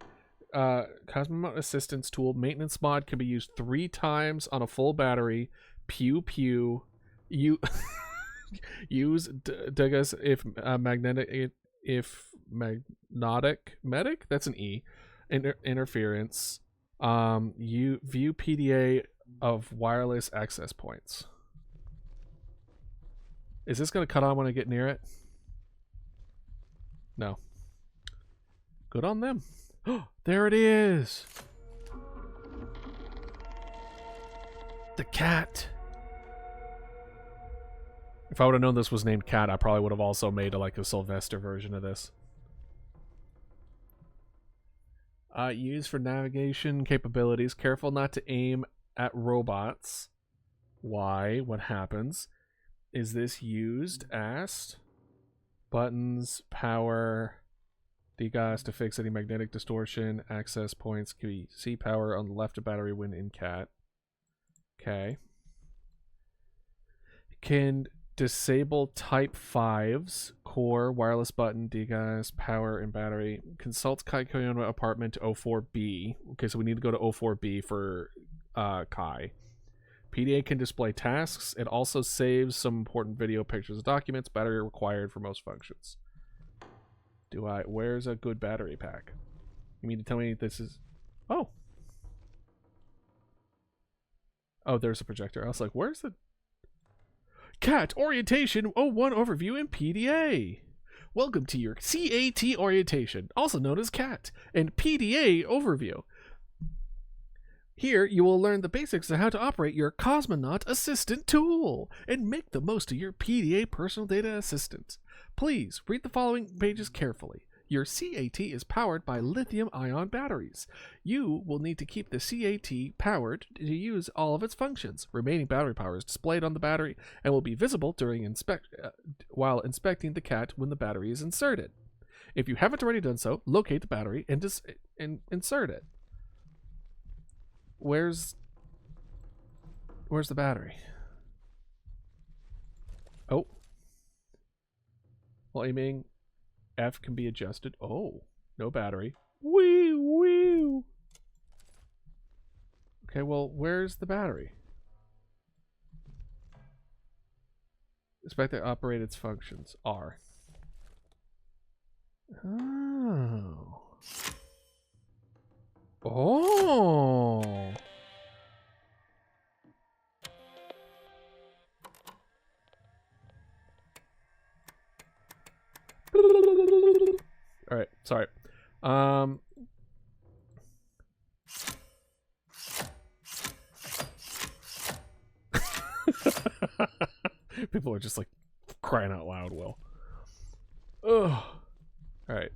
Cosmonaut Assistance Tool. Maintenance mod can be used 3 times on a full battery. Pew pew. You use DGOS if magnetic medic. That's an E. Interference. You view PDA of wireless access points. Is this going to cut on when I get near it? No. Good on them. There it is. The cat. If I would have known this was named Cat, I probably would have also made like a Sylvester version of this. Used for navigation capabilities. Careful not to aim at robots. Why? What happens? Is this used? Asked. Buttons, power, DGOS to fix any magnetic distortion, access points, see power on the left of battery when in cat. Okay. Can disable type 5s, core, wireless button, DGOS, power, and battery. Consult Kai Koyama apartment 04B. Okay, so we need to go to 04B for Kai. PDA can display tasks. It also saves some important video, pictures, and documents. Battery required for most functions. Where's a good battery pack? You mean to tell me this is... Oh. Oh, there's a projector. I was like, where's the... CAT Orientation 01 Overview in PDA. Welcome to your CAT Orientation, also known as CAT, and PDA Overview. Here, you will learn the basics of how to operate your Cosmonaut Assistant tool and make the most of your PDA Personal Data Assistant. Please read the following pages carefully. Your CAT is powered by lithium-ion batteries. You will need to keep the CAT powered to use all of its functions. Remaining battery power is displayed on the battery and will be visible during while inspecting the CAT when the battery is inserted. If you haven't already done so, locate the battery and insert it. Where's the battery? Oh. While aiming, F can be adjusted. Oh, no battery. Wee wee. Okay, well, where's the battery? Expect to operate its functions. R. Oh. Oh. All right, sorry. People are just like crying out loud, Will. Ugh. All right.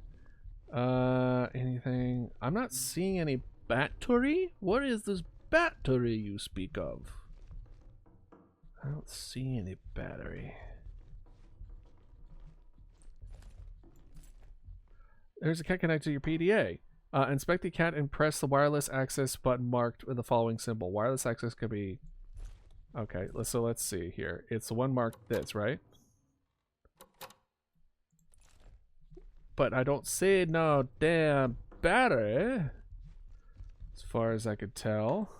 Anything? I'm not seeing any battery. What is this battery you speak of? I don't see any battery. There's a CAT connected to your PDA. Inspect the CAT and press the wireless access button marked with the following symbol. Wireless access could be... Okay, so let's see here. It's the one marked this, right? But I don't see no damn battery, as far as I could tell.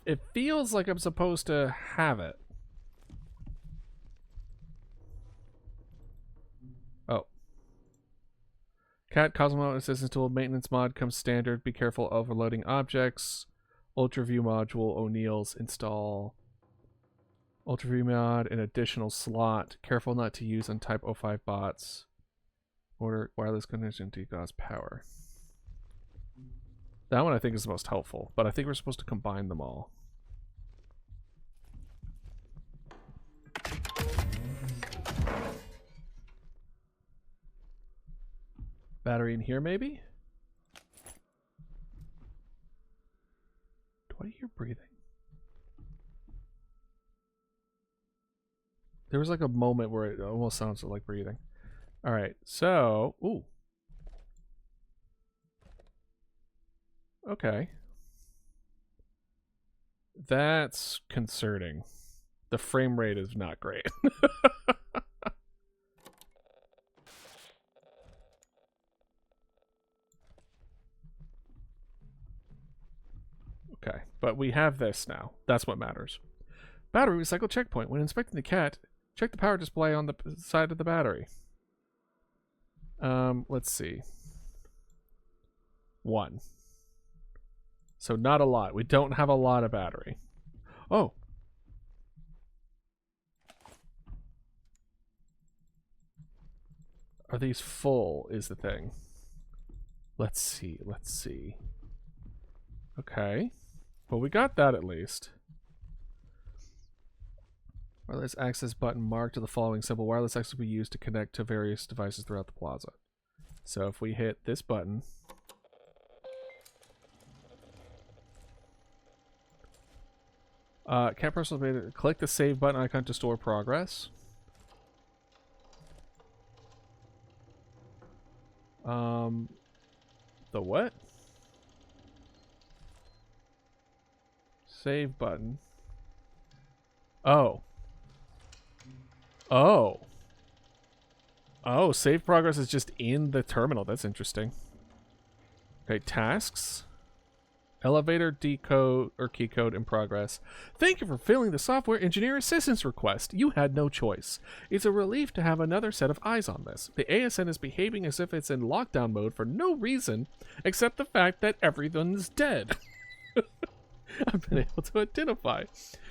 It feels like I'm supposed to have it. Oh. CAT Cosmonaut Assistance Tool Maintenance Mod comes standard. Be careful overloading objects. Ultraview module O'Neill's install. Ultraview mod, an additional slot. Careful not to use on Type 05 bots. Order wireless connection to cause power. That one I think is the most helpful, but I think we're supposed to combine them all. Battery in here, maybe? Do I hear breathing? There was like a moment where it almost sounds like breathing. All right, so... Ooh. Okay. That's concerning. The frame rate is not great. Okay, but we have this now. That's what matters. Battery recycle checkpoint. When inspecting the CAT, check the power display on the side of the battery. Let's see. 1. So not a lot. We don't have a lot of battery. Oh. Are these full is the thing. Let's see. Let's see. Okay. Well, we got that at least. Wireless access button marked to the following symbol. Wireless access will be used to connect to various devices throughout the plaza. So if we hit this button... CAT personal data. Click the save button icon to store progress. The what? Save button. Oh. Oh. Oh, save progress is just in the terminal. That's interesting. Okay, tasks. Elevator decode or key code in progress. Thank you for filling the software engineer assistance request. You had no choice. It's a relief to have another set of eyes on this. The ASN is behaving as if it's in lockdown mode for no reason except the fact that everyone's dead. I've been able to identify.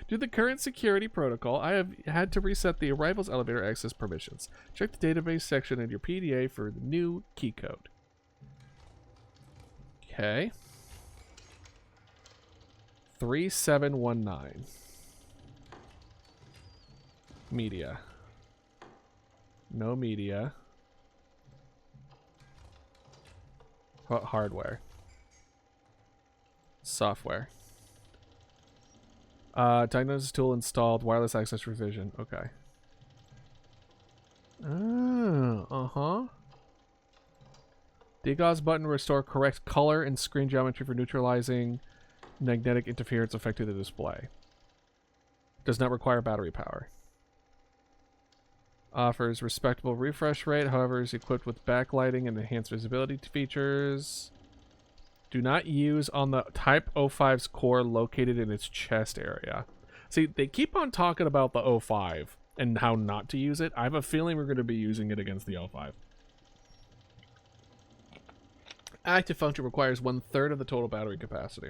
Due to the current security protocol, I have had to reset the arrival's elevator access permissions. Check the database section in your PDA for the new key code. Okay. 3719. Media. No media. What hardware? Software. Diagnosis tool installed. Wireless access revision. Okay. Uh-huh. Degauss button restore correct color and screen geometry for neutralizing magnetic interference affecting the display. Does not require battery power. Offers respectable refresh rate, however is equipped with backlighting and enhanced visibility features. Do not use on the Type 05's core located in its chest area. See, they keep on talking about the 05 and how not to use it. I have a feeling we're going to be using it against the 05. Active function requires 1/3 of the total battery capacity.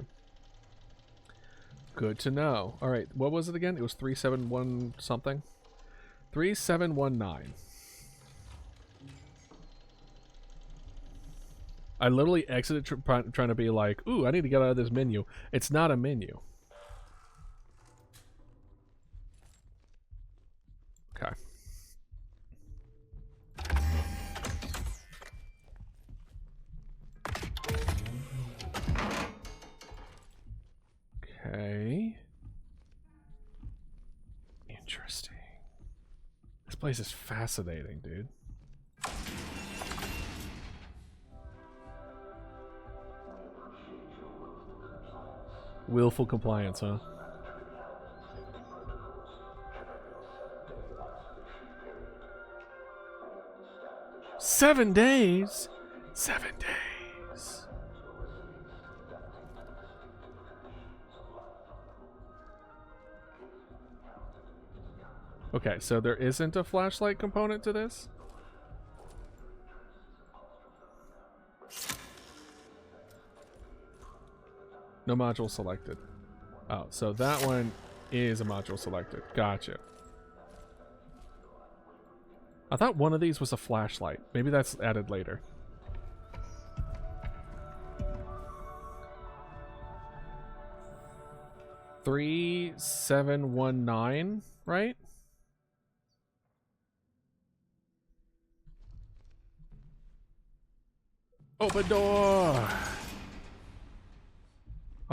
Good to know. Alright, what was it again? It was 371 something? 3719. I literally exited trying to be like, ooh, I need to get out of this menu. It's not a menu. Okay. Okay. Interesting. This place is fascinating, dude. Willful compliance, huh? Seven days? 7 days. Okay, so there isn't a flashlight component to this? No module selected. Oh, so that one is a module selected. Gotcha. I thought one of these was a flashlight. Maybe that's added later. $3719, right? Open door!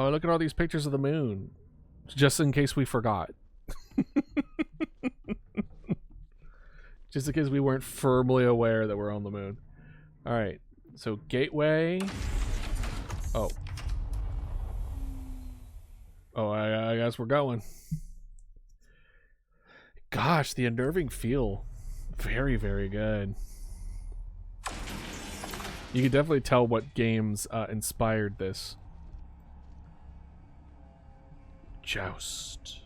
Oh, look at all these pictures of the moon. Just in case we forgot. Just in case we weren't firmly aware that we're on the moon. Alright, so gateway. Oh. Oh, I guess we're going. Gosh, the unnerving feel. Very, very good. You can definitely tell what games inspired this. Joust.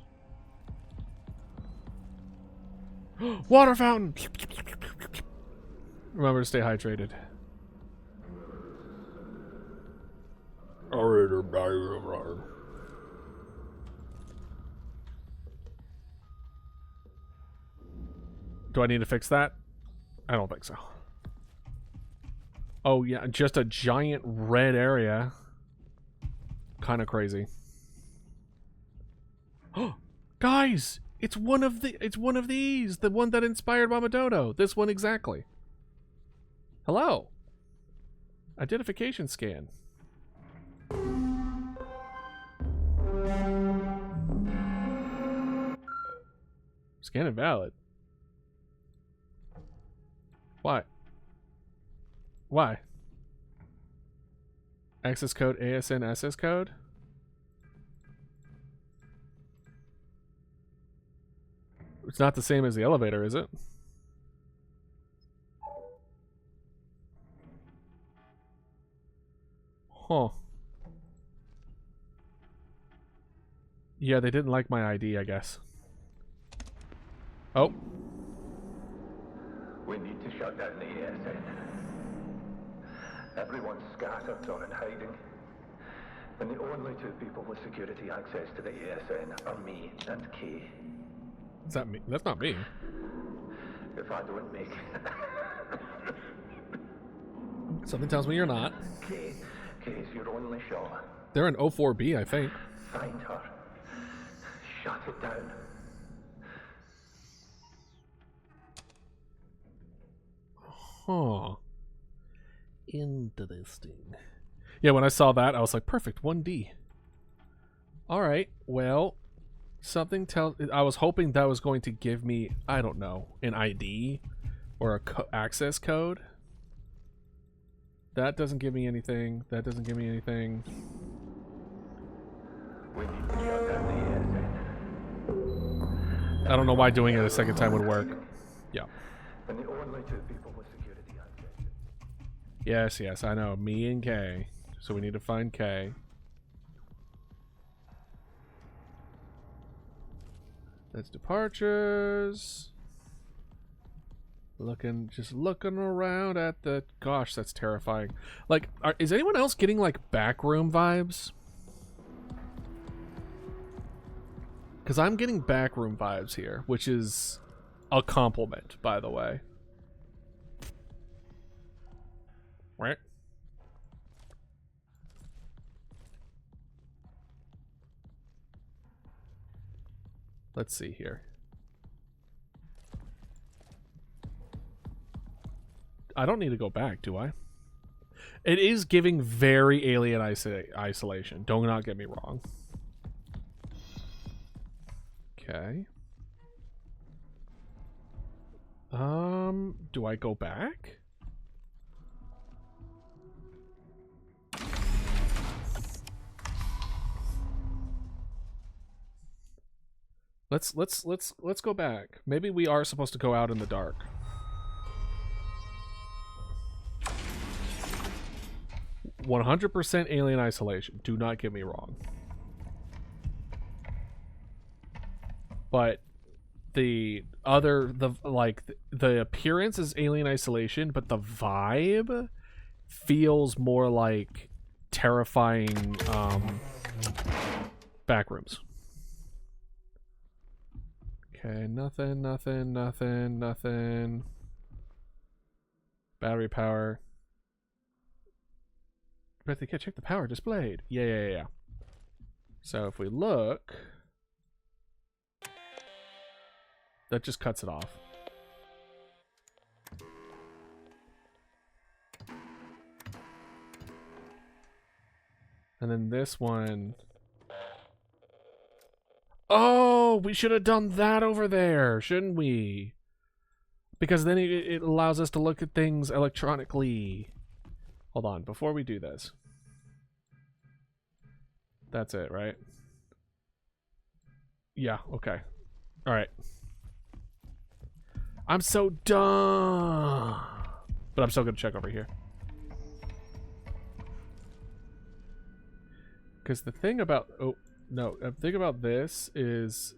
Water fountain! Remember to stay hydrated. Do I need to fix that? I don't think so. Oh yeah, just a giant red area. Kind of crazy. Oh, guys, it's one of these, the one that inspired Mamadono. This one exactly. Hello. Identification scan. Scan invalid. Why? Why? Access code ASN SS code? It's not the same as the elevator, is it? Huh. Yeah, they didn't like my ID, I guess. Oh. We need to shut down the ASN. Everyone's scattered or in hiding. And the only two people with security access to the ASN are me and Kay. Is that me? That's not me. If I don't make Something tells me you're not. Kay's your only shot. They're in 04B, I think. Find her. Shut it down. Huh. Interesting. Yeah, when I saw that, I was like, perfect, 1D. Alright, well, something tells... I was hoping that was going to give me, I don't know, an ID or a access code. That doesn't give me anything. That doesn't give me anything. We need to shut down the ASN. I don't know why doing it a second time would work. Yeah. And the only two people with security access. Yes, yes, I know. Me and Kay. So we need to find Kay. That's departures. Just looking around at the... Gosh, that's terrifying. Like, is anyone else getting, like, backroom vibes? Because I'm getting backroom vibes here, which is a compliment, by the way. Right? Let's see here. I don't need to go back, do I? It is giving very alien isolation. Do not get me wrong. Okay. Do I go back? Let's go back. Maybe we are supposed to go out in the dark. "100% alien isolation. Do not get me wrong. But the appearance is alien isolation, but the vibe feels more like terrifying backrooms. Okay, nothing. Battery power. But they can't check the power displayed. Yeah. So if we look, that just cuts it off. And then this one. Oh, we should have done that over there, shouldn't we? Because then it allows us to look at things electronically. Hold on, before we do this. That's it, right? Yeah, okay. Alright. I'm so dumb. But I'm still gonna check over here. Because the thing about... Oh, no. The thing about this is...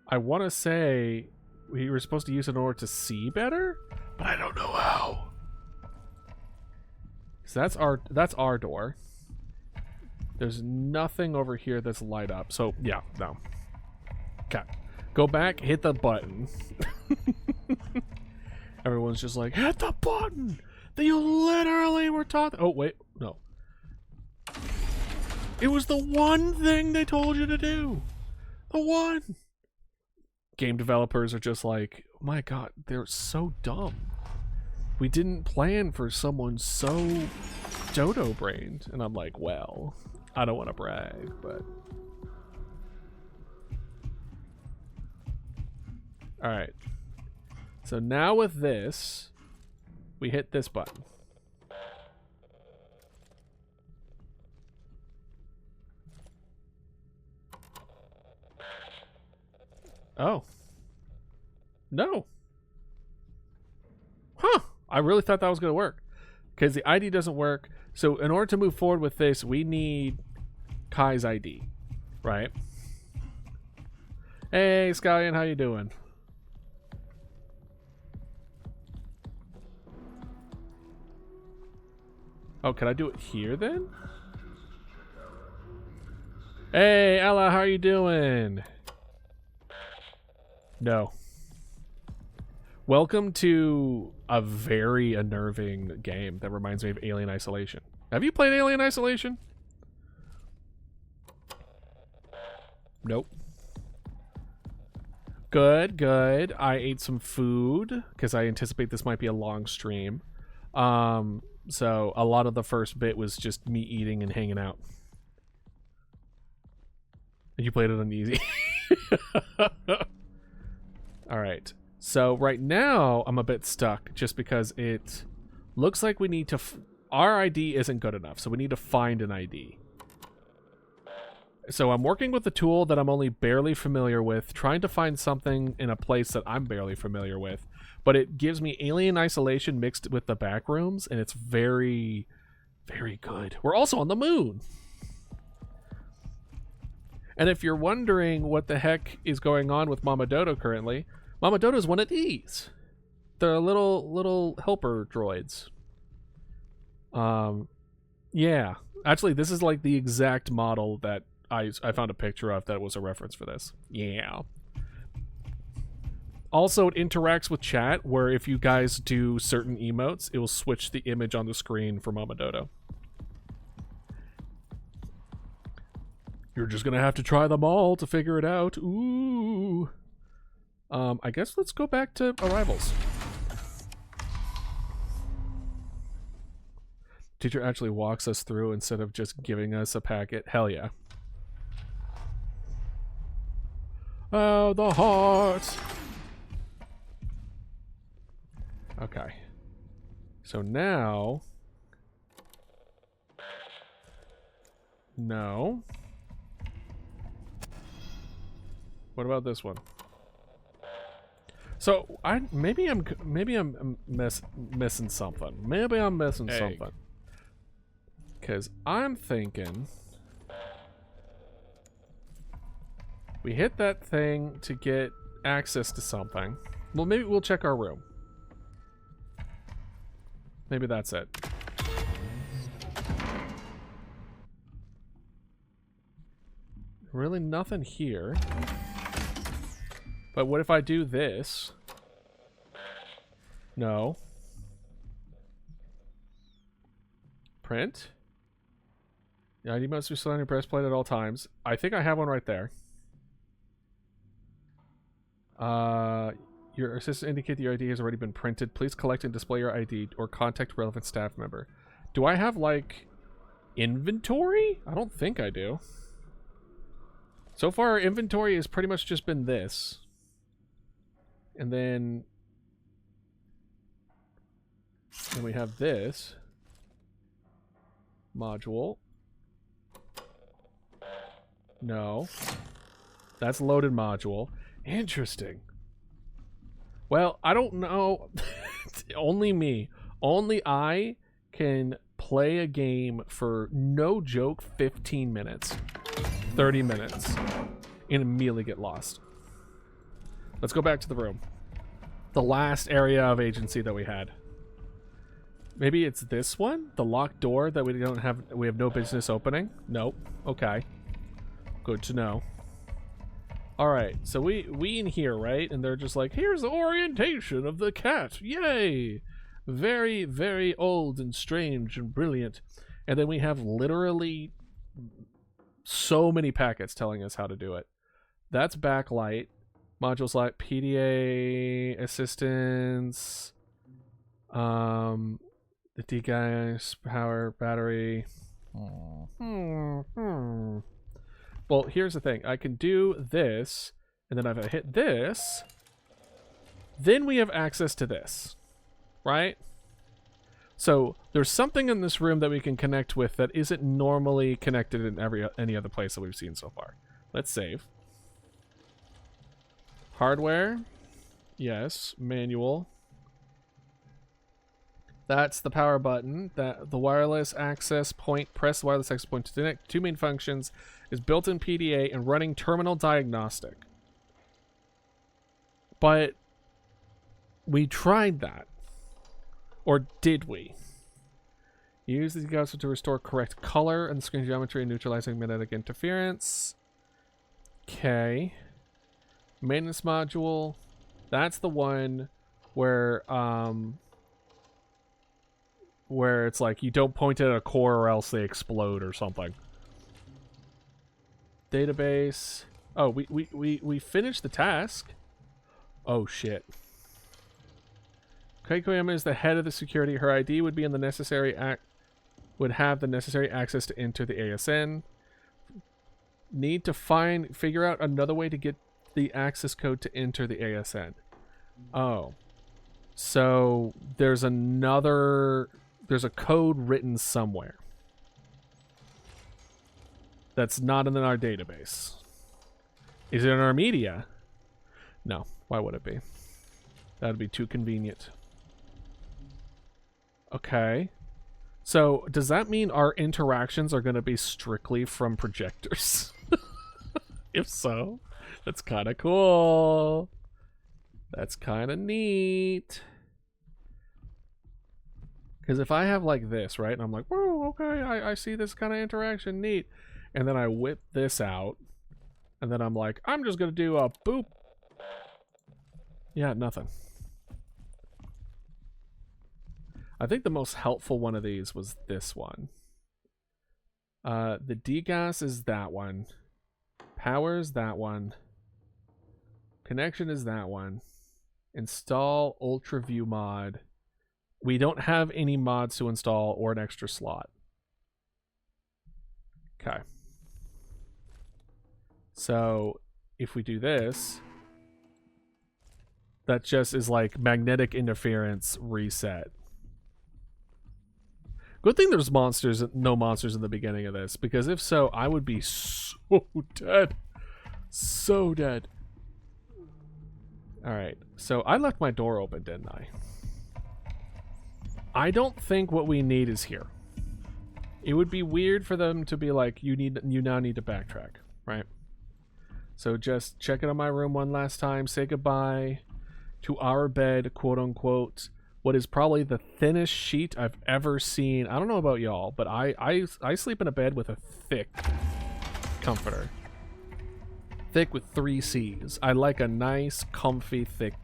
I want to say we were supposed to use it in order to see better? But I don't know how. So that's our door. There's nothing over here that's light up. So, yeah, no. Okay. Go back, hit the button. Everyone's just like, hit the button! That you literally were taught. Oh, wait. No. It was the one thing they told you to do. The one. Game developers are just like, oh my god, they're so dumb. We didn't plan for someone so dodo-brained. And I'm like, well, I don't want to brag, but... Alright. So now with this, we hit this button. Oh. No. Huh. I really thought that was going to work. Because the ID doesn't work. So in order to move forward with this, we need Kai's ID. Right? Hey, Scallion, how you doing? Oh, can I do it here then? Hey, Ella, how you doing? No. Welcome to a very unnerving game that reminds me of Alien Isolation. Have you played Alien Isolation? Nope. Good, good. I ate some food because I anticipate this might be a long stream. So a lot of the first bit was just me eating and hanging out. You played it on easy. All right. So right now I'm a bit stuck just because it looks like we need to... our ID isn't good enough, so we need to find an ID. So I'm working with a tool that I'm only barely familiar with, trying to find something in a place that I'm barely familiar with. But it gives me Alien Isolation mixed with the back rooms, and it's very, very good. We're also on the moon. And if you're wondering what the heck is going on with Mama Dodo currently, Mama Dodo's one of these. They're little helper droids. Yeah. Actually, this is like the exact model that I found a picture of that was a reference for this. Yeah. Also, it interacts with chat, where if you guys do certain emotes, it will switch the image on the screen for Mama Dodo. You're just gonna have to try them all to figure it out. Ooh. I guess let's go back to arrivals. Teacher actually walks us through instead of just giving us a packet. Hell yeah. Oh, the heart. Okay. So now... no. What about this one? So maybe I'm missing something. Maybe I'm missing something. Because I'm thinking we hit that thing to get access to something. Well, maybe we'll check our room. Maybe that's it. Really nothing here. But what if I do this? No. Print. The ID must be still on your breastplate at all times. I think I have one right there. Your assistant indicate that your ID has already been printed. Please collect and display your ID or contact relevant staff member. Do I have, like, inventory? I don't think I do. So far, our inventory has pretty much just been this. And then we have this module. No. That's loaded module. Interesting. Well, I don't know. Only me. Only I can play a game for, no joke, 15 minutes. 30 minutes. And immediately get lost. Let's go back to the room. The last area of agency that we had. Maybe it's this one? The locked door that we have no business opening? Nope. Okay. Good to know. Alright, so we in here, right? And they're just like, here's the orientation of the cat. Yay! Very, very old and strange and brilliant. And then we have literally so many packets telling us how to do it. That's backlight. Modules like PDA, assistance, the degas, power, battery. Well, here's the thing. I can do this, and then if I hit this, then we have access to this, right? So there's something in this room that we can connect with that isn't normally connected in any other place that we've seen so far. Let's save. Hardware. Yes. Manual. That's the power button. The wireless access point. Press the wireless access point to connect. Two main functions is built-in PDA and running terminal diagnostic. But we tried that. Or did we? Use these guys to restore correct color and screen geometry and neutralizing magnetic interference. Okay. Maintenance module. That's the one where it's like you don't point it at a core or else they explode or something. Database. Oh, we finished the task. Oh shit. Koyama is the head of the security. Her ID would be in the necessary would have the necessary access to enter the ASN. Need to figure out another way to get the access code to enter the ASN. Oh. So there's a code written somewhere that's not in our database. Is it in our media? No. Why would it be? That'd be too convenient. Okay. So, does that mean our interactions are going to be strictly from projectors? If so, that's kind of cool. That's kind of neat. Because if I have like this, right? And I'm like, whoa, okay, I see this kind of interaction, neat. And then I whip this out. And then I'm like, I'm just going to do a boop. Yeah, nothing. I think the most helpful one of these was this one. The degas is that one. Power is that one. Connection is that one. Install Ultra View mod. We don't have any mods to install or an extra slot. Okay. So, if we do this, that just is like magnetic interference reset. Good thing there's no monsters in the beginning of this, because if so, I would be so dead. So dead. Alright, so I left my door open, didn't I? I don't think what we need is here. It would be weird for them to be like, you now need to backtrack, right? So just check it on my room one last time, say goodbye to our bed, quote unquote. What is probably the thinnest sheet I've ever seen. I don't know about y'all, but I sleep in a bed with a thick comforter. Thick with 3 C's. I like a nice, comfy, thick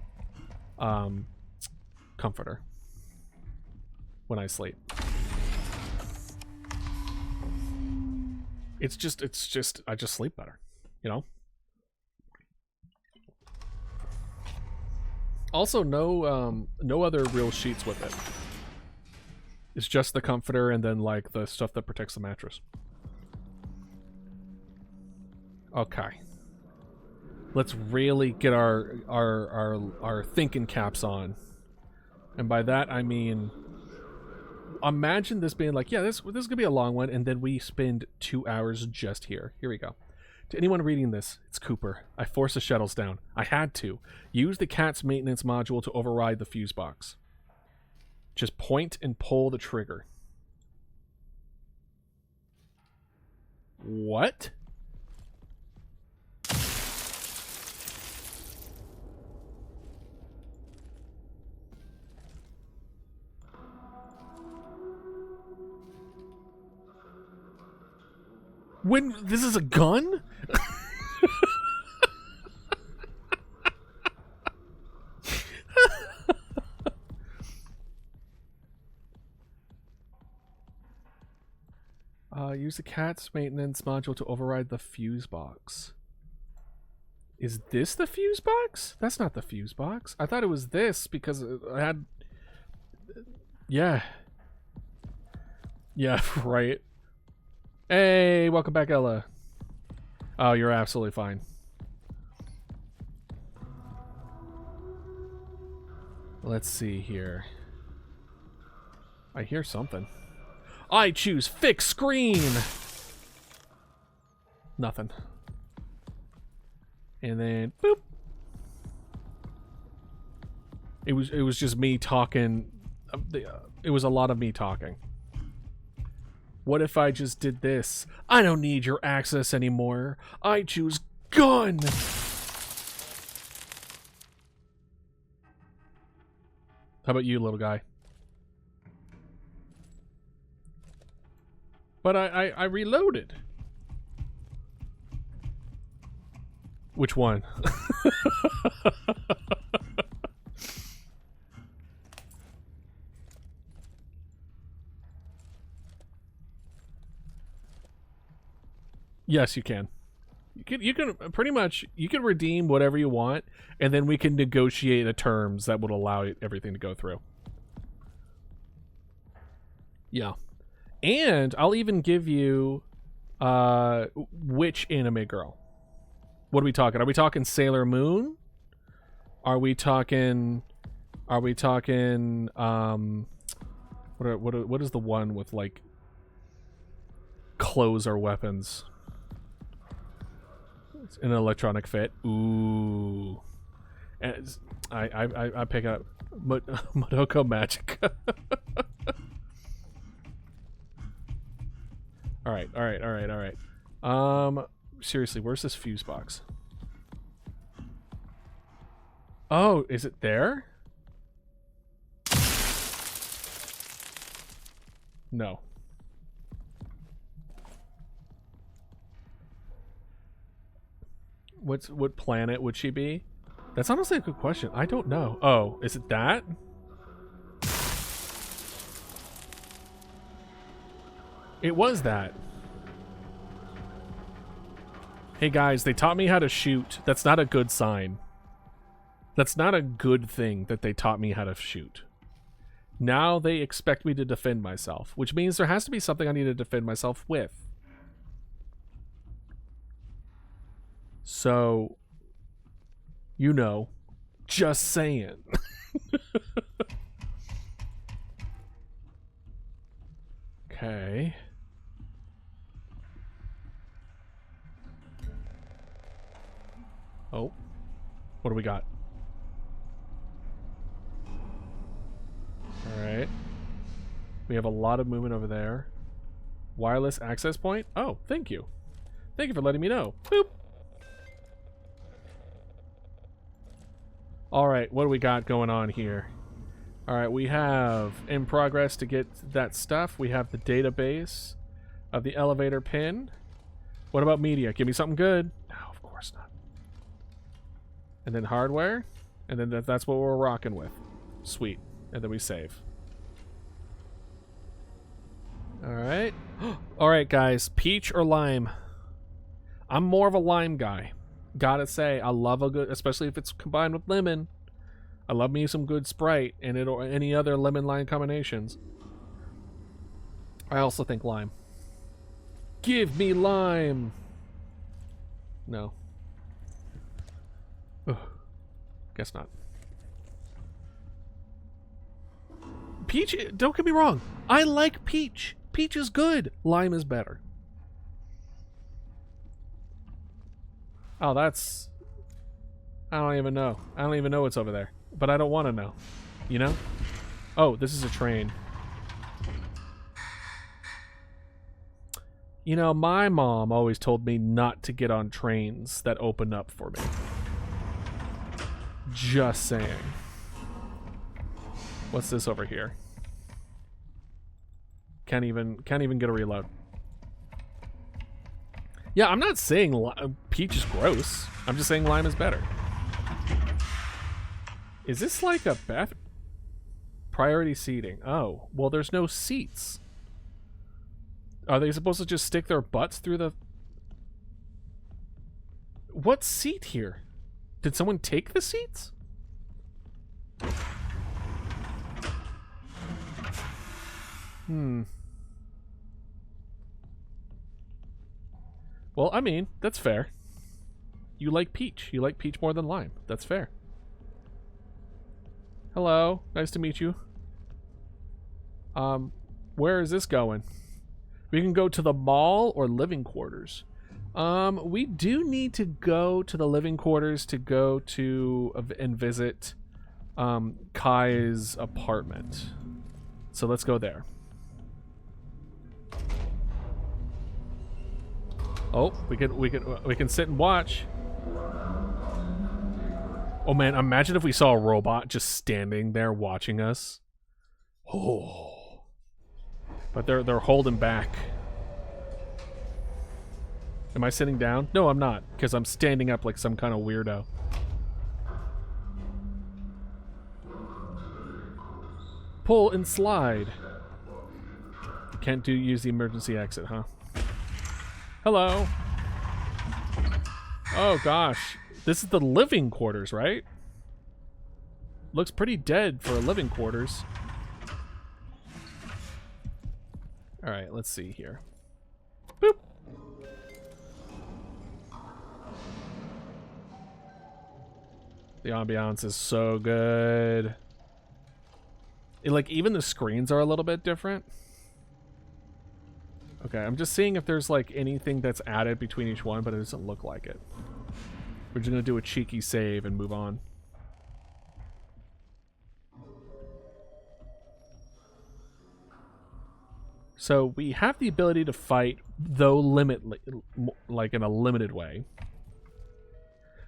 comforter when I sleep. It's just I just sleep better, you know? Also, no other real sheets with it. It's just the comforter and then like the stuff that protects the mattress. Okay. Let's really get our thinking caps on. And by that I mean, imagine this being like, yeah, this is gonna be a long one, and then we spend 2 hours just here. Here we go. To anyone reading this, it's Cooper. I forced the shuttles down. I had to. Use the cat's maintenance module to override the fuse box. Just point and pull the trigger. What? When this is a gun? Use the cat's maintenance module to override the fuse box. Is this the fuse box? That's not the fuse box. I thought it was this because I had... Yeah. Yeah, right. Hey, welcome back, Ella. Oh, you're absolutely fine. Let's see here. I hear something. I choose fix screen. Nothing. And then boop. It was just me talking. It was a lot of me talking. What if I just did this? I don't need your access anymore. I choose gun. How about you, little guy? But I reloaded. Which one? Yes, you can. You can pretty much, you can redeem whatever you want, and then we can negotiate the terms that would allow everything to go through. Yeah. And I'll even give you which anime girl. What are we talking? Are we talking Sailor Moon? Are we talking what is the one with like clothes or weapons? It's an electronic fit. Ooh. And I pick up Modoko Magica. All right. Seriously, where's this fuse box? Oh, is it there? No. What planet would she be? That's honestly a good question. I don't know. Oh, is it that? It was that. Hey guys, they taught me how to shoot. That's not a good sign. That's not a good thing that they taught me how to shoot. Now they expect me to defend myself, which means there has to be something I need to defend myself with. So, you know, just saying. Okay. Oh, what do we got? All right. We have a lot of movement over there. Wireless access point? Oh, thank you. Thank you for letting me know. Boop. All right, what do we got going on here? All right, we have in progress to get that stuff. We have the database of the elevator pin. What about media? Give me something good. No, of course not. And then hardware. And then that's what we're rocking with. Sweet. And then we save. All right. All right, guys. Peach or lime? I'm more of a lime guy. Gotta say, I love a good, especially if it's combined with lemon. I love me some good Sprite and any other lemon lime combinations. I also think lime. Give me lime. No. Ugh. Guess not. Peach, don't get me wrong. I like peach. Peach is good. Lime is better. Oh, that's... I don't even know. I don't even know what's over there. But I don't want to know. You know? Oh, this is a train. You know, my mom always told me not to get on trains that open up for me. Just saying. What's this over here? Can't even get a reload. Yeah, I'm not saying peach is gross. I'm just saying lime is better. Is this like a bath? Priority seating. Oh, well, there's no seats. Are they supposed to just stick their butts through the... What seat here? Did someone take the seats? Well, I mean, that's fair. You like peach. You like peach more than lime. That's fair. Hello. Nice to meet you. Where is this going? We can go to the mall or living quarters. We do need to go to the living quarters to go to and visit Kai's apartment. So let's go there. Oh, we can sit and watch. Oh man, imagine if we saw a robot just standing there watching us. Oh. But they're holding back. Am I sitting down? No, I'm not, because I'm standing up like some kind of weirdo. Pull and slide. Can't use the emergency exit, huh? Hello. Oh gosh. This is the living quarters, right? Looks pretty dead for a living quarters. Alright, let's see here. Boop. The ambiance is so good. Like, even the screens are a little bit different. Okay, I'm just seeing if there's, like, anything that's added between each one, but it doesn't look like it. We're just gonna do a cheeky save and move on. So, we have the ability to fight, though like in a limited way.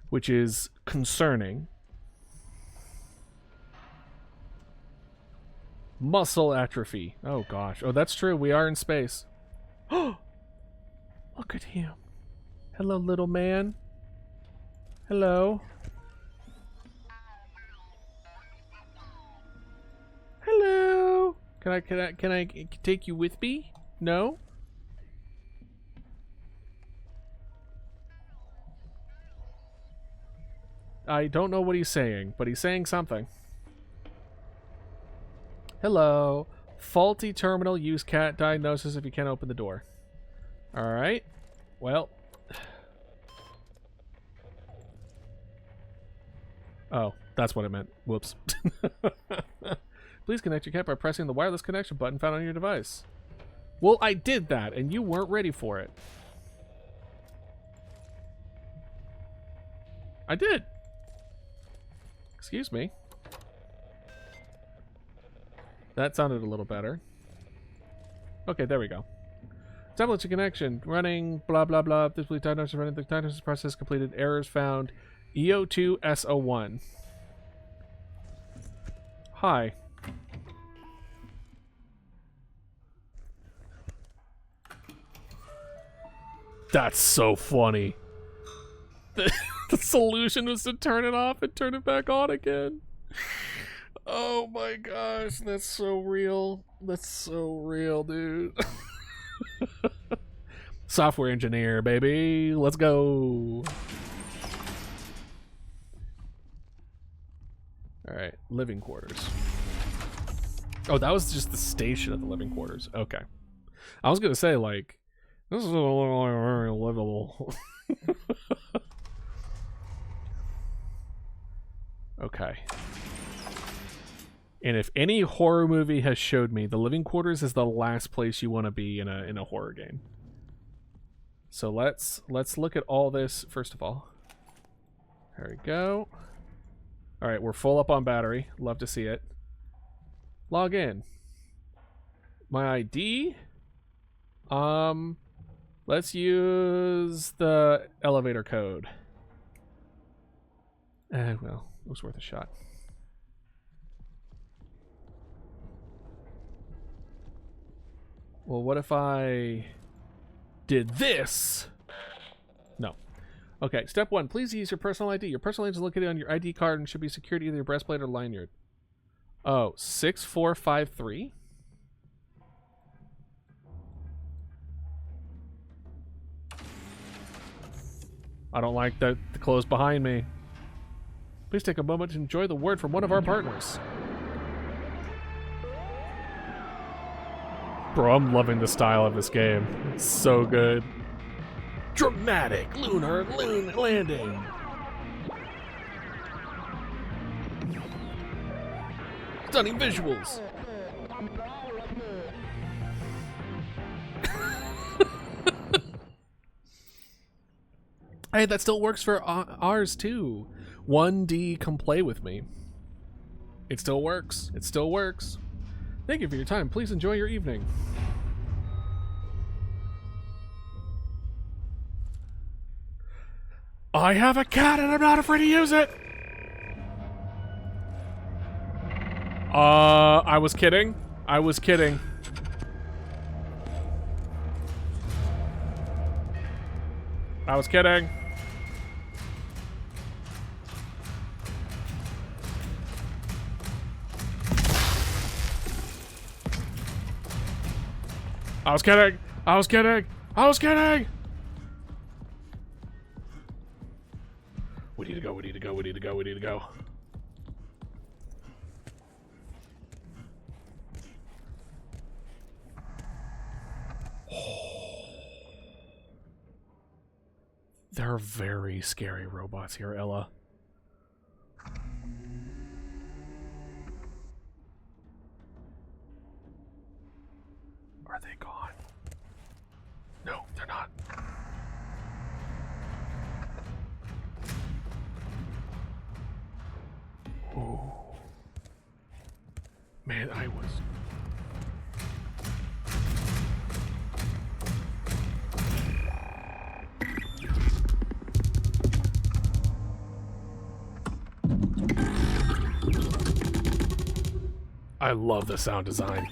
Which is concerning. Muscle atrophy. Oh gosh. Oh, that's true. We are in space. Oh, look at him. Hello, little man. Hello. Hello. Can I take you with me? No? I don't know what he's saying, but he's saying something. Hello. Faulty terminal. Use cat diagnosis if you can't open the door. Alright. Well. Oh, that's what it meant. Whoops. Please connect your cat by pressing the wireless connection button found on your device. Well, I did that, and you weren't ready for it. I did. Excuse me. That sounded a little better. Okay, there we go. Tablet connection. Running, blah, blah, blah. This diagnosis running. The diagnosis process completed. Errors found. EO2 SO1. Hi. That's so funny. The solution was to turn it off and turn it back on again. Oh my gosh, that's so real. That's so real, dude. Software engineer, baby. Let's go. Alright, living quarters. Oh, that was just the station of the living quarters. Okay. I was gonna say, like, this is very livable. Okay. And if any horror movie has showed me, the living quarters is the last place you want to be in a horror game. So let's look at all this first of all. There we go. All right, we're full up on battery. Love to see it. Log in. My ID. Let's use the elevator code. Well, it was worth a shot. Well, what if I did this? No. Okay, step 1. Please use your personal ID. Your personal ID is located on your ID card and should be secured to either your breastplate or lanyard. Oh, 6453? I don't like the clothes behind me. Please take a moment to enjoy the word from one of our partners. Bro, I'm loving the style of this game. It's so good. Dramatic lunar landing. Stunning visuals. Hey, that still works for ours too. 1D come play with me. It still works. It still works. Thank you for your time. Please enjoy your evening. I have a cat and I'm not afraid to use it. I was kidding. I was kidding. I was kidding. I was kidding. I was kidding. I was kidding. We need to go. We need to go. We need to go. We need to go. There are very scary robots here, Ella. Are they gone? No, they're not. Ooh. Man, I was... I love the sound design.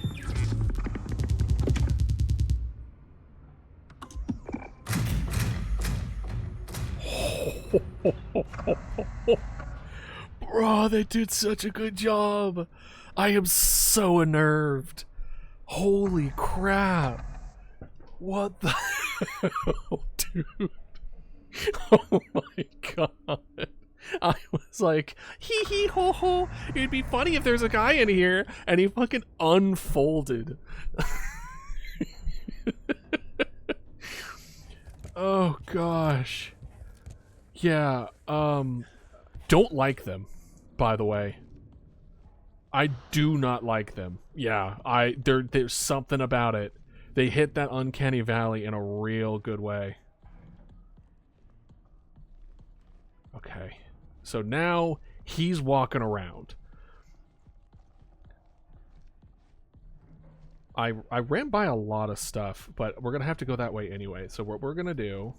Bro, they did such a good job. I am so unnerved. Holy crap. What the hell, dude? Oh my god. I was like, hee hee ho ho. It'd be funny if there's a guy in here, and he fucking unfolded. Oh gosh. Yeah, don't like them, by the way. I do not like them. Yeah, there's something about it. They hit that uncanny valley in a real good way. Okay. So now he's walking around. I ran by a lot of stuff, but we're going to have to go that way anyway. So what we're going to do...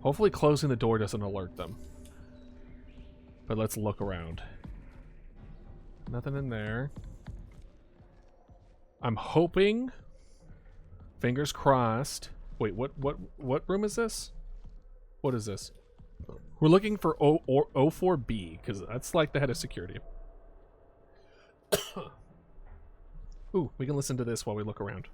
Hopefully closing the door doesn't alert them. But let's look around. Nothing in there. I'm hoping... Fingers crossed... Wait, what room is this? What is this? We're looking for O4B, because that's like the head of security. Ooh, we can listen to this while we look around.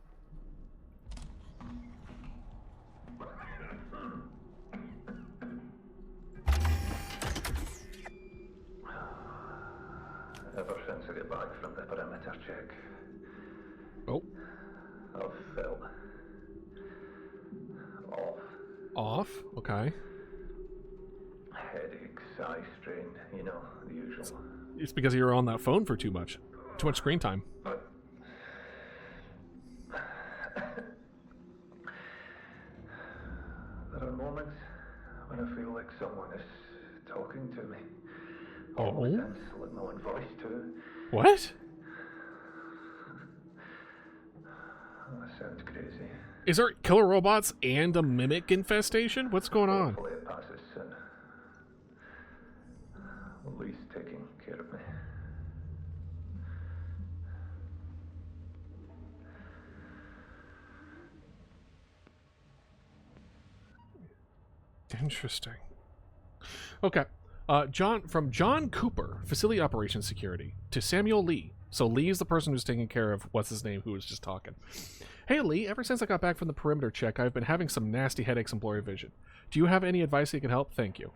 Ever since I get back from the perimeter check, Oh. I've felt Off? Okay. headaches, eye strain, you know, the usual. It's because you were on that phone for too much screen time. But there are moments when I feel like someone is talking to me. Almost sounds like my own voice too. What? That sounds crazy. Is there killer robots and a mimic infestation? What's going on? Hopefully it passes soon. At least taking care of me. Interesting. Okay. From John Cooper, Facility Operations Security, to Samuel Lee. So Lee is the person who's taking care of what's his name, who was just talking. Hey Lee, ever since I got back from the perimeter check, I've been having some nasty headaches and blurry vision. Do you have any advice that can help? Thank you.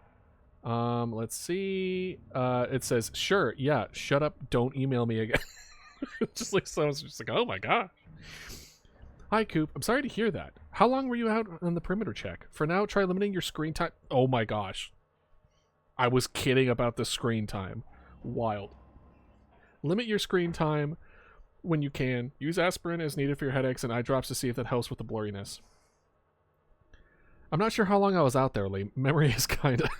Let's see. It says, sure, yeah, shut up, don't email me again. Just like someone's just like, oh my god. Hi Coop, I'm sorry to hear that. How long were you out on the perimeter check? For now, try limiting your screen time. Oh my gosh. I was kidding about the screen time. Wild. Limit your screen time when you can. Use aspirin as needed for your headaches and eye drops to see if that helps with the blurriness. I'm not sure how long I was out there, Lee. Memory is kind of...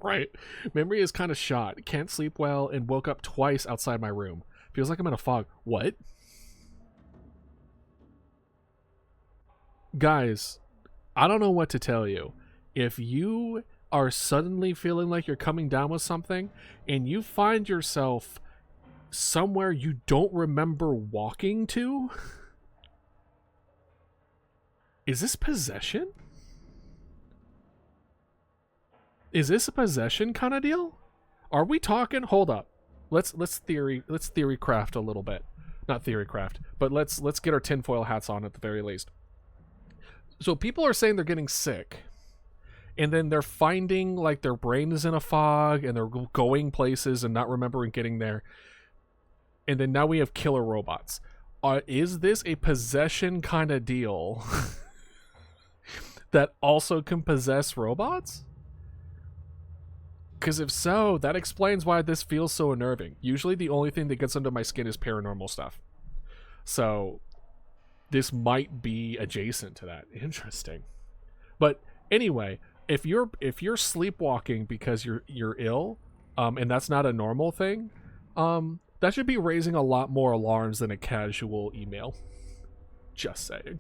right. Memory is kind of shot. Can't sleep well and woke up twice outside my room. Feels like I'm in a fog. What? Guys, I don't know what to tell you. If you are suddenly feeling like you're coming down with something and you find yourself somewhere you don't remember walking to? Is this possession? Is this a possession kind of deal? Are we talking? Hold up. Let's theory craft a little bit. Not theory craft, but let's get our tinfoil hats on at the very least. So people are saying they're getting sick, and then they're finding like their brain is in a fog, and they're going places and not remembering getting there. And then now we have killer robots. Is this a possession kind of deal that also can possess robots? Because if so, that explains why this feels so unnerving. Usually the only thing that gets under my skin is paranormal stuff. So this might be adjacent to that. Interesting. But anyway, if you're sleepwalking because you're ill, and that's not a normal thing, that should be raising a lot more alarms than a casual email. Just saying.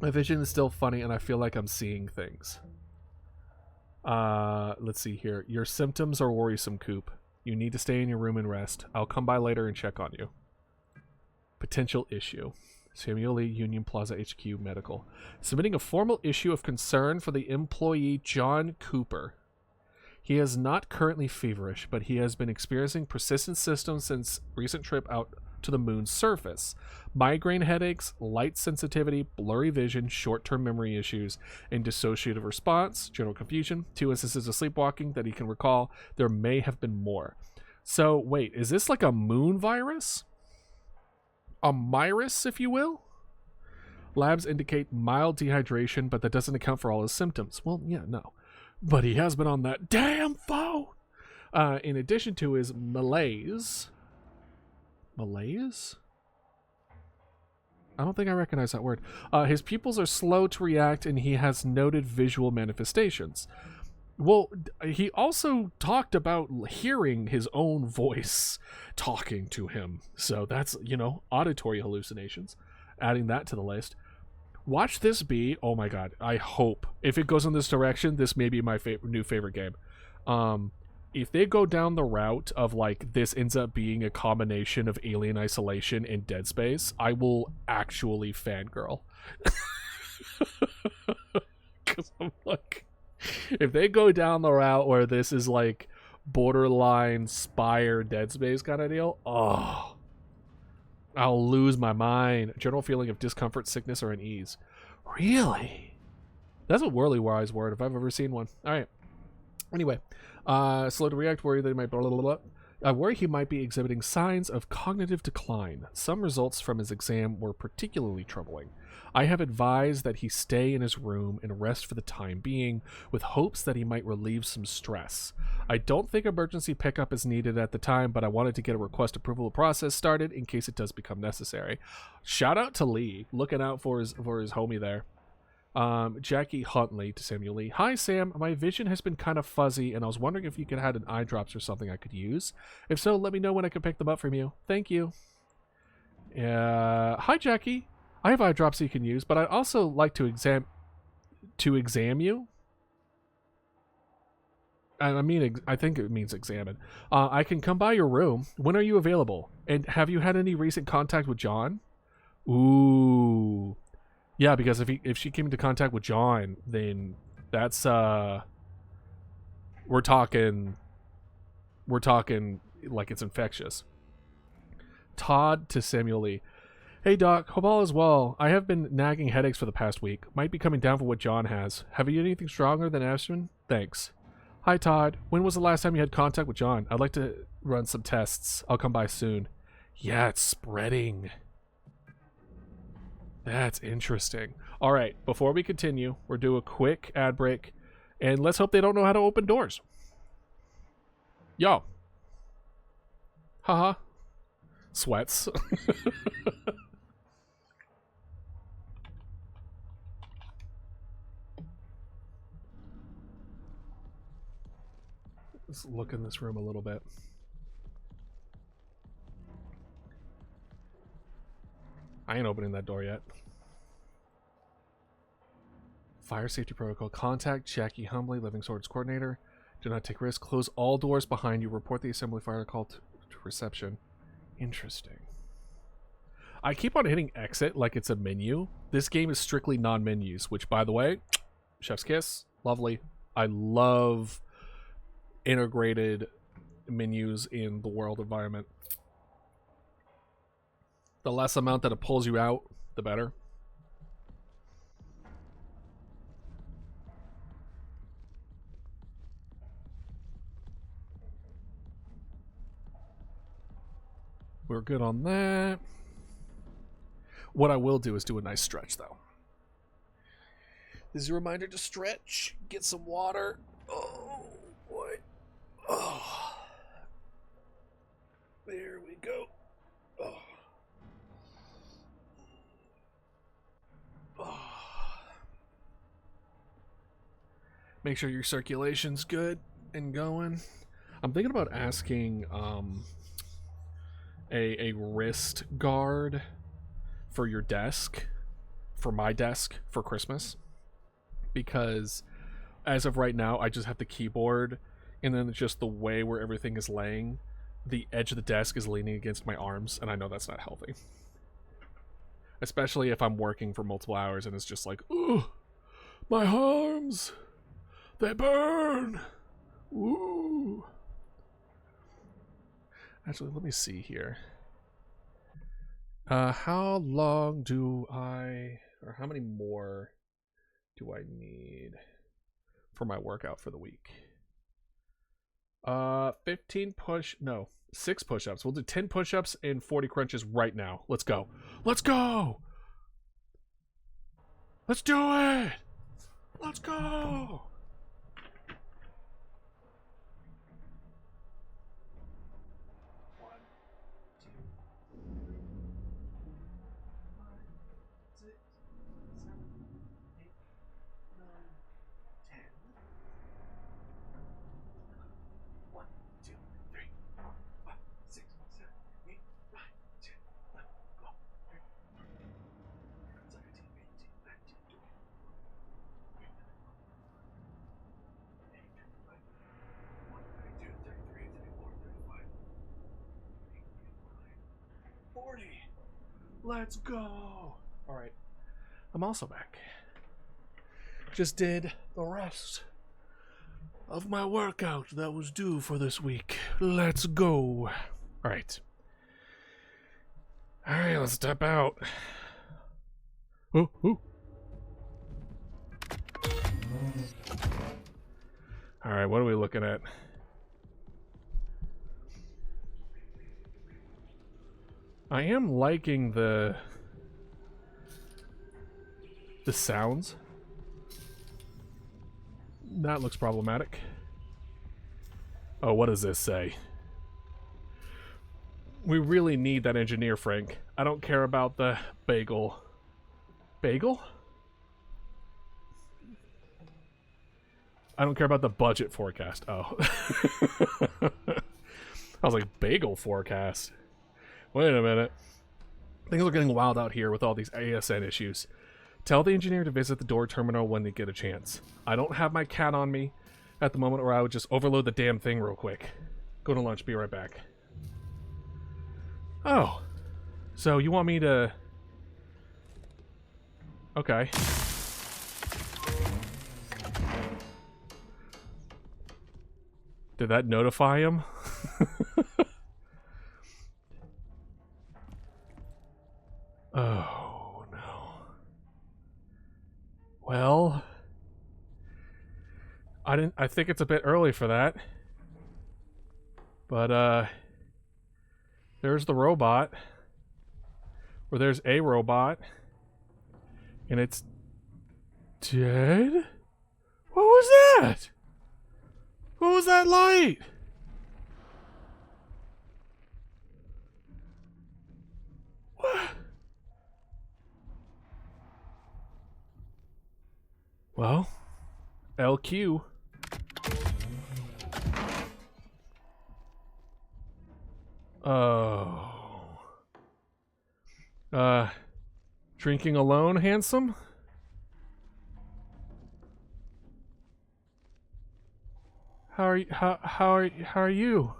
My vision is still funny and I feel like I'm seeing things. Let's see here. Your symptoms are worrisome, Coop. You need to stay in your room and rest. I'll come by later and check on you. Potential issue. Samuel Lee, Union Plaza HQ Medical. Submitting a formal issue of concern for the employee John Cooper. He is not currently feverish, but he has been experiencing persistent symptoms since recent trip out to the moon's surface. Migraine headaches, light sensitivity, blurry vision, short-term memory issues, and dissociative response, general confusion, 2 instances of sleepwalking that he can recall. There may have been more. So, wait, is this like a moon virus? A virus, if you will? Labs indicate mild dehydration, but that doesn't account for all his symptoms. Well, yeah, no. But he has been on that damn phone! In addition to his malaise... Malaise? I don't think I recognize that word. His pupils are slow to react, and he has noted visual manifestations. Well, he also talked about hearing his own voice talking to him. So that's, auditory hallucinations. Adding that to the list. Watch this be, oh my god, I hope, if it goes in this direction, this may be my new favorite game. If they go down the route of, like, this ends up being a combination of Alien Isolation and Dead Space, I will actually fangirl. Because I'm like, if they go down the route where this is, like, borderline Spire Dead Space kind of deal, oh... I'll lose my mind. A general feeling of discomfort, sickness, or unease. Really? That's a whirly wise word if I've ever seen one. All right. Anyway, slow to react, worry that he might blah, blah, blah, blah. I worry he might be exhibiting signs of cognitive decline. Some results from his exam were particularly troubling. I have advised that he stay in his room and rest for the time being, with hopes that he might relieve some stress. I don't think emergency pickup is needed at the time, but I wanted to get a request approval process started in case it does become necessary. Shout out to Lee, looking out for his homie there. Jackie Huntley to Samuel Lee. Hi, Sam. My vision has been kind of fuzzy, and I was wondering if you could have an eye drops or something I could use. If so, let me know when I can pick them up from you. Thank you. Hi, Jackie. I have eye drops you can use, but I'd also like to exam you. And I think it means examine. I can come by your room. When are you available? And have you had any recent contact with John? Ooh. Yeah, because if she came into contact with John, then that's we're talking like it's infectious. Todd to Samuel Lee. Hey Doc, hope all is well. I have been nagging headaches for the past week. Might be coming down for what John has. Have you anything stronger than aspirin? Thanks. Hi Todd. When was the last time you had contact with John? I'd like to run some tests. I'll come by soon. Yeah, it's spreading. That's interesting. All right, before we continue, we'll do a quick ad break, and let's hope they don't know how to open doors. Yo. Haha. Sweats. Let's look in this room a little bit. I ain't opening that door yet. Fire safety protocol. Contact Jackie Humbly, Living Swords Coordinator. Do not take risks. Close all doors behind you. Report the assembly fire call to reception. Interesting. I keep on hitting exit like it's a menu. This game is strictly non-menus, which, by the way, chef's kiss. Lovely. I love integrated menus in the world environment. The less amount that it pulls you out, the better. We're good on that. What I will do is do a nice stretch, though. This is a reminder to stretch. Get some water. Oh, boy. Oh. There we go. Oh. Oh. Make sure your circulation's good and going. I'm thinking about asking a wrist guard for your desk, for my desk, for Christmas, because as of right now I just have the keyboard, and then it's just the way where everything is laying, the edge of the desk is leaning against my arms, and I know that's not healthy, especially if I'm working for multiple hours and it's just like, ooh, my arms, they burn. Ooh. Actually, let me see here. How long do I, or how many more do I need for my workout for the week? 6 push-ups. We'll do 10 push-ups and 40 crunches right now. Let's go. Let's go! Let's do it! Let's go! Let's go. All right. I'm also back. Just did the rest of my workout that was due for this week. Let's go. All right. All right, let's step out. Oh, oh. All right, what are we looking at? I am liking the sounds. That looks problematic. Oh, what does this say? We really need that engineer, Frank. I don't care about the bagel. Bagel? I don't care about the budget forecast. Oh. I was like, bagel forecast? Wait a minute. Things are getting wild out here with all these ASN issues. Tell the engineer to visit the door terminal when they get a chance. I don't have my cat on me at the moment, or I would just overload the damn thing real quick. Go to lunch, be right back. Oh. So you want me to... Okay. Did that notify him? Oh, no. Well, I think it's a bit early for that. But, there's the robot. Or there's a robot. And it's dead? What was that? What was that light? What? Well, LQ. Oh. Drinking alone, handsome? How are you?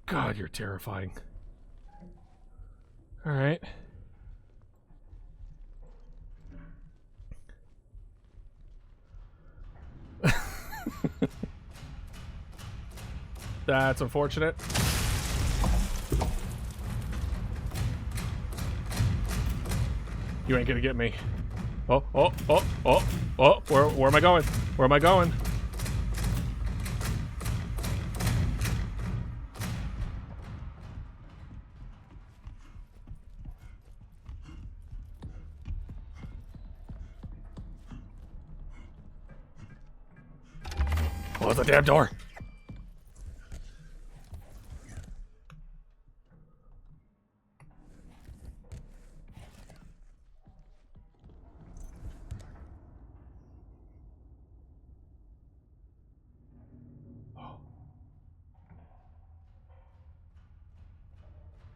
God, you're terrifying. All right. That's unfortunate. You ain't gonna get me. Oh, oh, oh, oh, oh, where am I going? Where am I going? Close the damn door.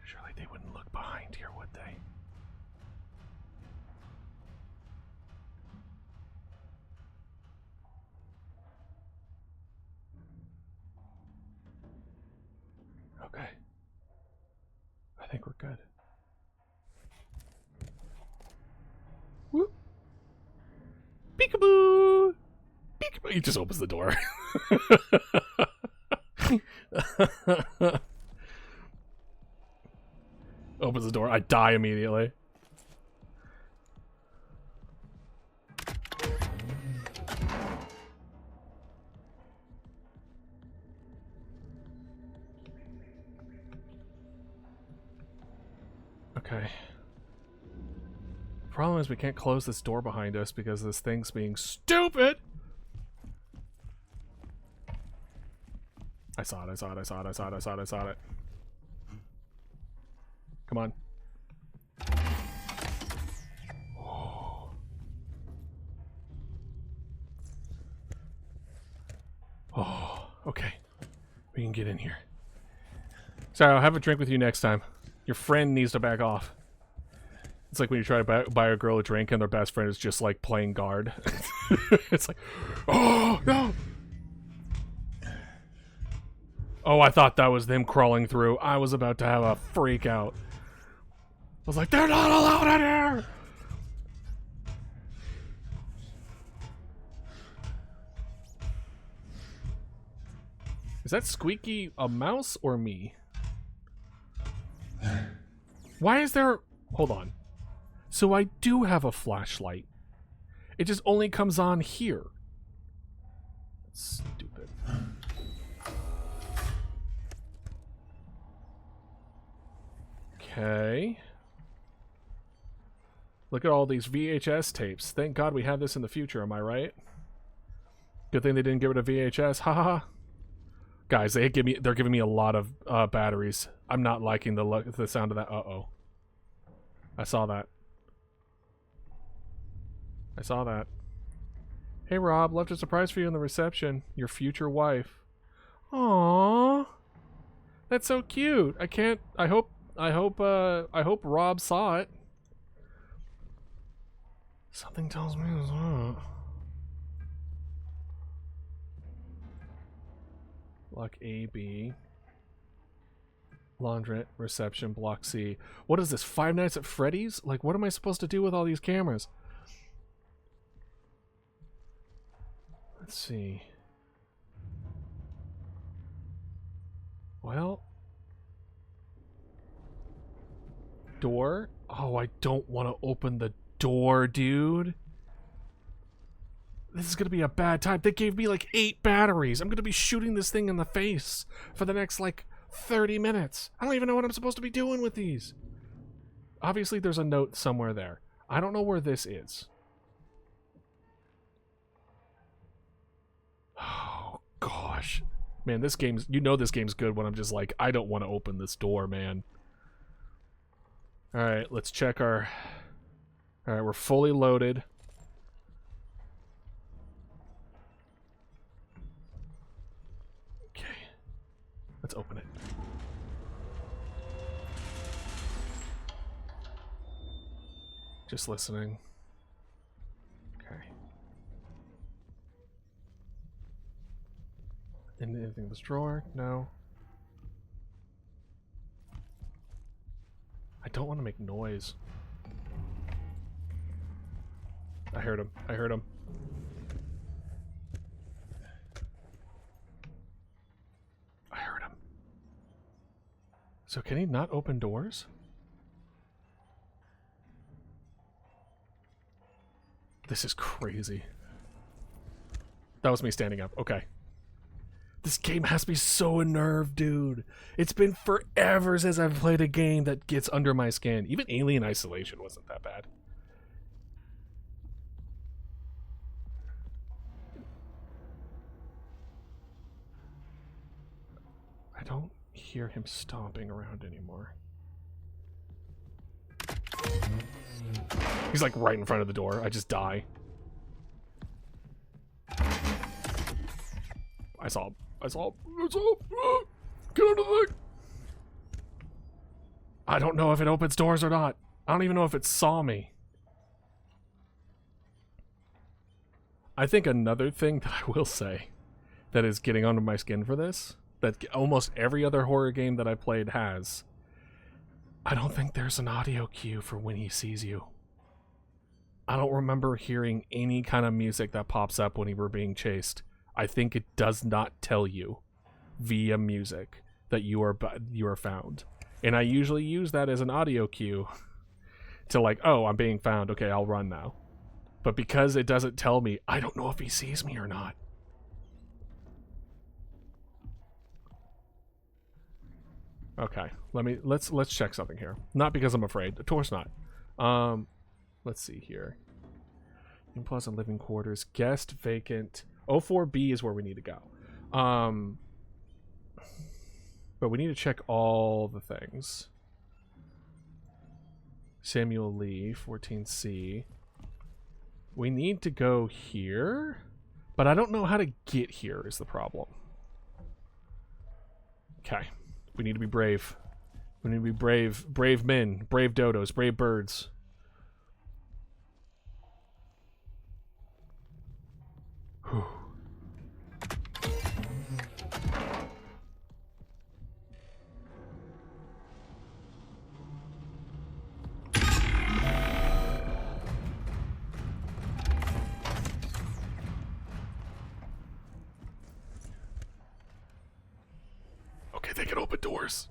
Surely they wouldn't look behind here, would they? Okay. I think we're good. Whoop. Peekaboo! Peekaboo! He just opens the door. Opens the door. I die immediately. Okay. Problem is we can't close this door behind us because this thing's being stupid! I saw it, I saw it, I saw it, I saw it, I saw it, I saw it. Come on. Oh, okay. We can get in here. Sorry, I'll have a drink with you next time. Your friend needs to back off. It's like when you try to buy a girl a drink and their best friend is just like playing guard. It's like, oh, no! Oh, I thought that was them crawling through. I was about to have a freak out. I was like, they're not allowed in here! Is that Squeaky a mouse or me? Why is there... Hold on. So I do have a flashlight. It just only comes on here. That's stupid. Okay. Look at all these VHS tapes. Thank God we have this in the future, am I right? Good thing they didn't get rid of VHS. Ha ha ha. Guys, they're giving me a lot of batteries. I'm not liking the sound of that. Uh-oh. I saw that. I saw that. Hey Rob, left a surprise for you in the reception. Your future wife. Aww. That's so cute. I hope Rob saw it. Something tells me it's not. Block A, B. Laundrette, reception, block C. What is this, Five Nights at Freddy's? Like, what am I supposed to do with all these cameras? Let's see. Well. Door? Oh, I don't want to open the door, dude. This is going to be a bad time. They gave me like 8 batteries. I'm going to be shooting this thing in the face for the next like 30 minutes. I don't even know what I'm supposed to be doing with these. Obviously, there's a note somewhere there. I don't know where this is. Oh, gosh. Man, this game's... You know this game's good when I'm just like, I don't want to open this door, man. Alright, let's check our... Alright, we're fully loaded. Okay. Let's open it. Just listening. Okay. Anything in this drawer? No. I don't want to make noise. I heard him. I heard him. I heard him. So can he not open doors? This is crazy. That was me standing up. Okay. This game has me so unnerved, dude. It's been forever since I've played a game that gets under my skin. Even Alien Isolation wasn't that bad. I don't hear him stomping around anymore. He's like right in front of the door. I just die. I saw him. I saw him. I saw him. Get under the thing. I don't know if it opens doors or not. I don't even know if it saw me. I think another thing that I will say that is getting under my skin for this, that almost every other horror game that I played has, I don't think there's an audio cue for when he sees you. I don't remember hearing any kind of music that pops up when you were being chased. I think it does not tell you via music that you are found. And I usually use that as an audio cue to like, oh, I'm being found. Okay, I'll run now. But because it doesn't tell me, I don't know if he sees me or not. Okay, let's check something here. Not because I'm afraid. Of course not. Let's see here. In Plaza living quarters, guest vacant. 04B is where we need to go. But we need to check all the things. Samuel Lee, 14C. We need to go here, but I don't know how to get here is the problem. Okay. We need to be brave. We need to be brave. Brave men. Brave dodos. Brave birds. Whew. Okay, they can open doors.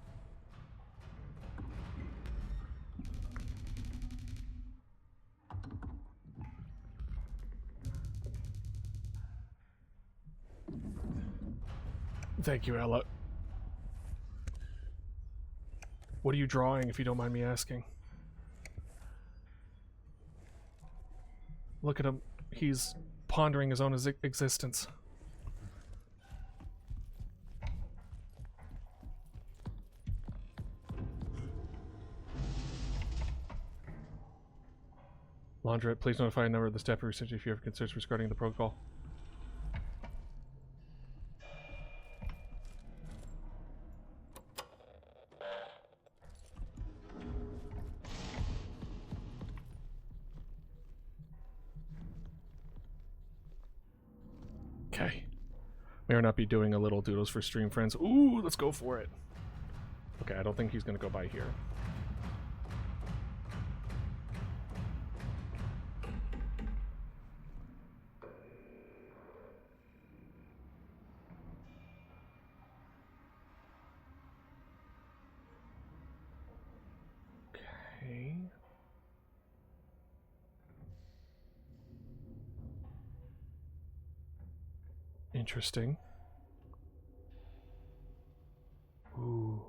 Thank you, Ella. What are you drawing, if you don't mind me asking? Look at him. He's pondering his own existence. Laundrette, please notify a number of the staff research if you have concerns regarding the protocol. Okay. May or not be doing a little doodles for stream friends. Ooh, let's go for it. Okay, I don't think he's gonna go by here. Interesting. Ooh.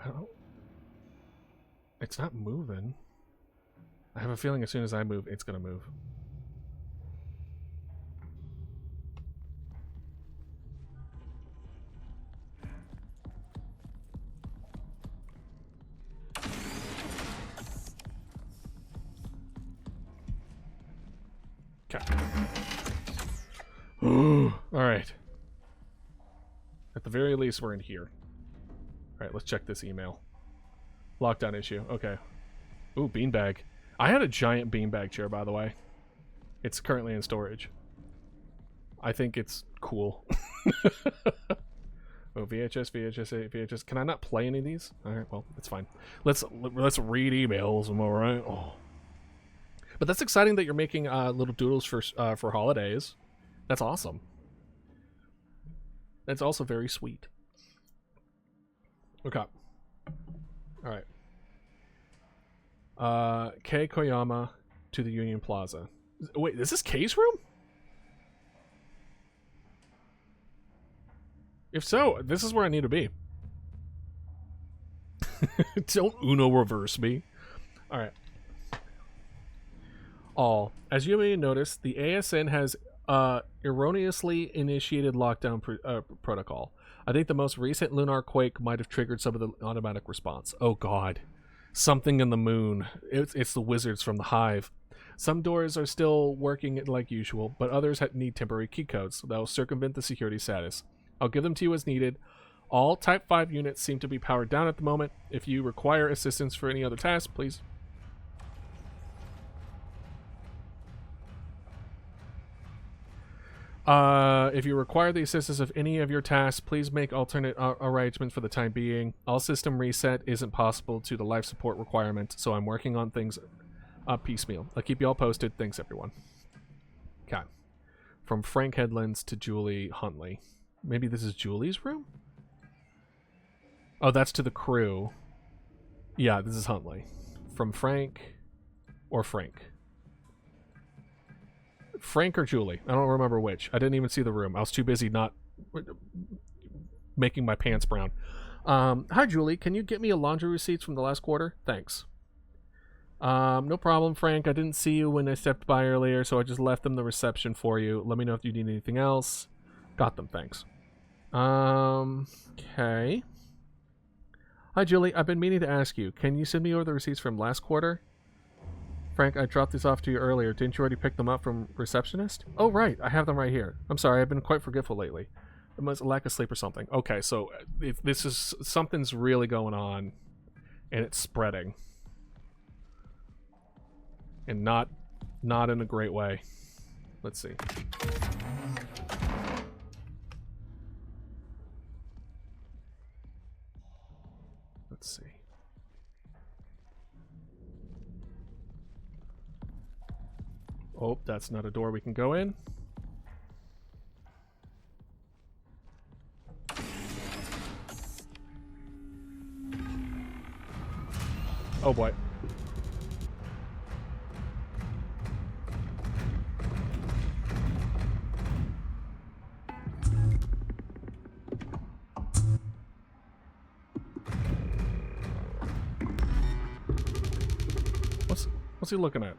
I don't... It's not moving. I have a feeling as soon as I move, it's gonna move. Okay. Alright. At the very least, we're in here. Alright, let's check this email. Lockdown issue. Okay. Ooh, beanbag. I had a giant beanbag chair, by the way. It's currently in storage. I think it's cool. Oh, VHS. Can I not play any of these? All right, well, it's fine. Let's read emails. Am I right? Oh, but that's exciting that you're making little doodles for holidays. That's awesome. That's also very sweet. Okay. All right. Kei Koyama to the Union Plaza. Wait, is this Kei's room? If so, this is where I need to be. Don't Uno reverse me. Alright. As you may notice, the ASN has erroneously initiated lockdown protocol. I think the most recent lunar quake might have triggered some of the automatic response. Oh god. Something in the moon. It's the wizards from the hive. Some doors are still working like usual, but others need temporary key codes that will circumvent the security status. I'll give them to you as needed. All Type 5 units seem to be powered down at the moment. If you require assistance for any other tasks, please. If you require the assistance of any of your tasks, please make alternate arrangements for the time being. All system reset isn't possible to the life support requirement, so I'm working on things piecemeal. I'll keep you all posted. Thanks, everyone. Okay. From Frank Headlands to Julie Huntley. Maybe this is Julie's room? Oh, that's to the crew. Yeah, this is Huntley. From Frank or Frank? Frank or Julie? I don't remember which. I didn't even see the room. I was too busy not making my pants brown. Hi, Julie. Can you get me a laundry receipts from the last quarter? Thanks. No problem, Frank. I didn't see you when I stepped by earlier, so I just left them the reception for you. Let me know if you need anything else. Got them, thanks. Okay. Hi, Julie. I've been meaning to ask you. Can you send me over the receipts from last quarter? Frank, I dropped these off to you earlier. Didn't you already pick them up from receptionist? Oh, right. I have them right here. I'm sorry. I've been quite forgetful lately. It must lack of sleep or something. Okay, so if this is something's really going on, and it's spreading, and not in a great way. Let's see. Let's see. Oh, that's not a door we can go in. Oh boy. What's he looking at?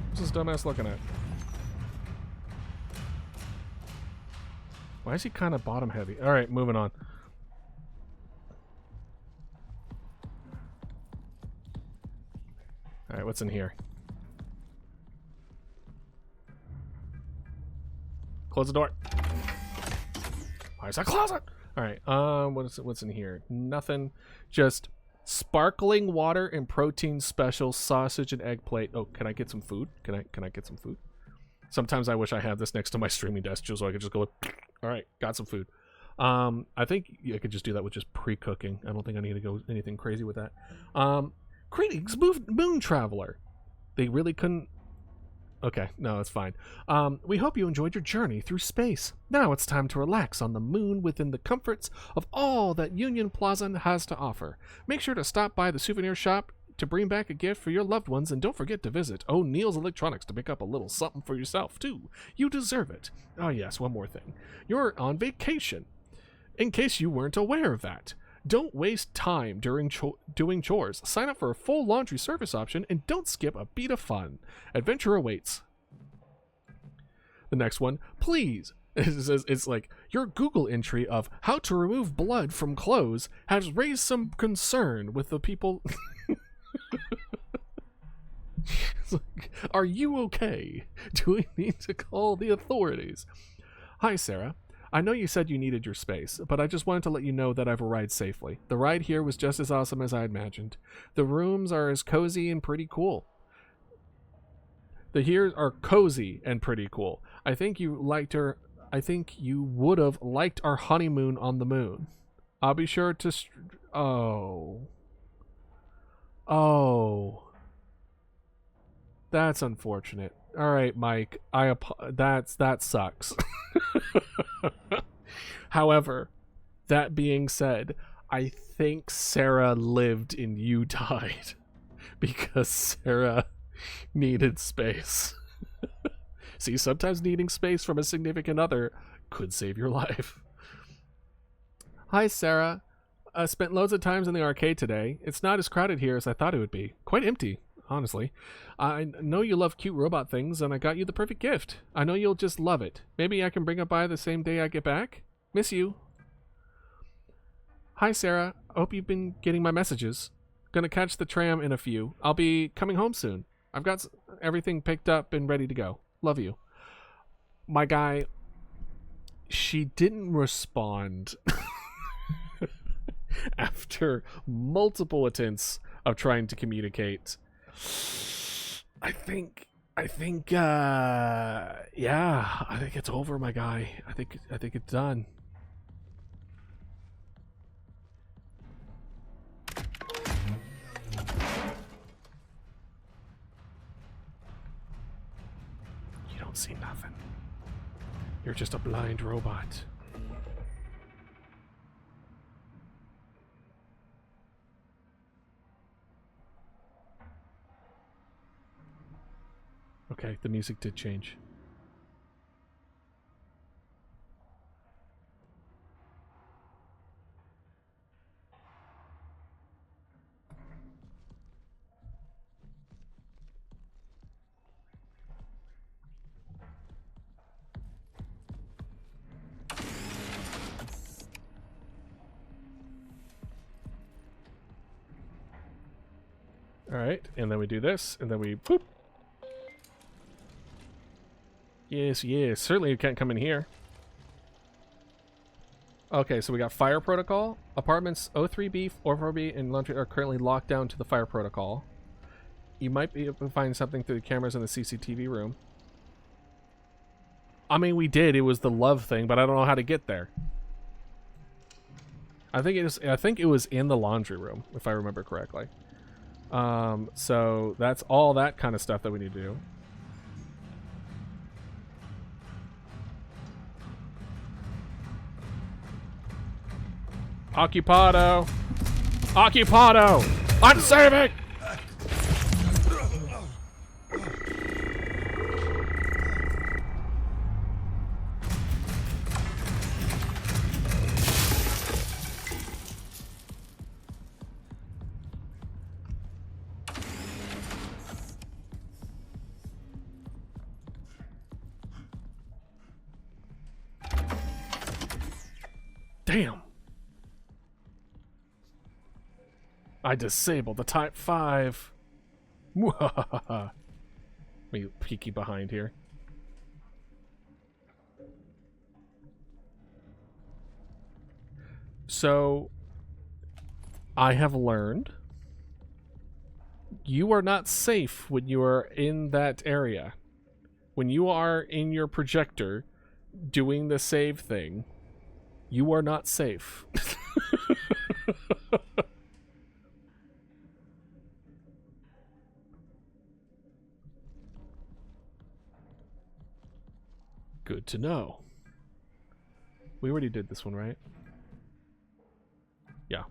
What's this dumbass looking at? Why is he kind of bottom heavy? Alright, moving on. Alright, what's in here? Close the door. Where's that closet? Alright, what's in here? Nothing. Just sparkling water and protein special sausage and egg plate. Oh, can I get some food? Can I get some food? Sometimes I wish I had this next to my streaming desk just so I could just go, alright, got some food. I think I could just do that with just pre-cooking. I don't think I need to go anything crazy with that. Greetings, Moon Traveler. They really couldn't... Okay, no, it's fine. We hope you enjoyed your journey through space. Now it's time to relax on the moon within the comforts of all that Union Plaza has to offer. Make sure to stop by the souvenir shop to bring back a gift for your loved ones, and don't forget to visit O'Neill's Electronics to pick up a little something for yourself, too. You deserve it. Oh yes, one more thing. You're on vacation. In case you weren't aware of that. Don't waste time during doing chores. Sign up for a full laundry service option and don't skip a beat of fun. Adventure awaits. The next one, please. It's like, your Google entry of how to remove blood from clothes has raised some concern with the people. It's like, are you okay? Do we need to call the authorities? Hi, Sarah. I know you said you needed your space, but I just wanted to let you know that I've arrived safely. The ride here was just as awesome as I imagined. The rooms are as cozy and pretty cool. The here are cozy and pretty cool. I think you would have liked our honeymoon on the moon. I'll be sure to oh. That's unfortunate. All right, Mike. That sucks. However, that being said, I think Sarah lived and you died because Sarah needed space. See, sometimes needing space from a significant other could save your life. Hi, Sarah. I spent loads of times in the arcade today. It's not as crowded here as I thought it would be. Quite empty, honestly. I know you love cute robot things, and I got you the perfect gift. I know you'll just love it. Maybe I can bring it by the same day I get back? Miss you. Hi, Sarah. Hope you've been getting my messages. Gonna catch the tram in a few. I'll be coming home soon. I've got everything picked up and ready to go. Love you. My guy, she didn't respond after multiple attempts of trying to communicate. I think yeah, I think it's over, my guy. I think it's done. You don't see nothing. You're just a blind robot. Okay, the music did change. Alright, and then we do this, and then we poop. Yes, certainly you can't come in here. Okay, so we got fire protocol. Apartments 03B, 44B, and laundry are currently locked down to the fire protocol. You might be able to find something through the cameras in the CCTV room. I mean, we did. It was the love thing, but I don't know how to get there. I think it was in the laundry room, if I remember correctly. So that's all that kind of stuff that we need to do. Occupado! Occupado! Unserving! Damn! I disabled the Type 5. Let me peeky behind here. So, I have learned you are not safe when you are in that area. When you are in your projector doing the save thing, you are not safe. Good to know. We already did this one, right? Yeah.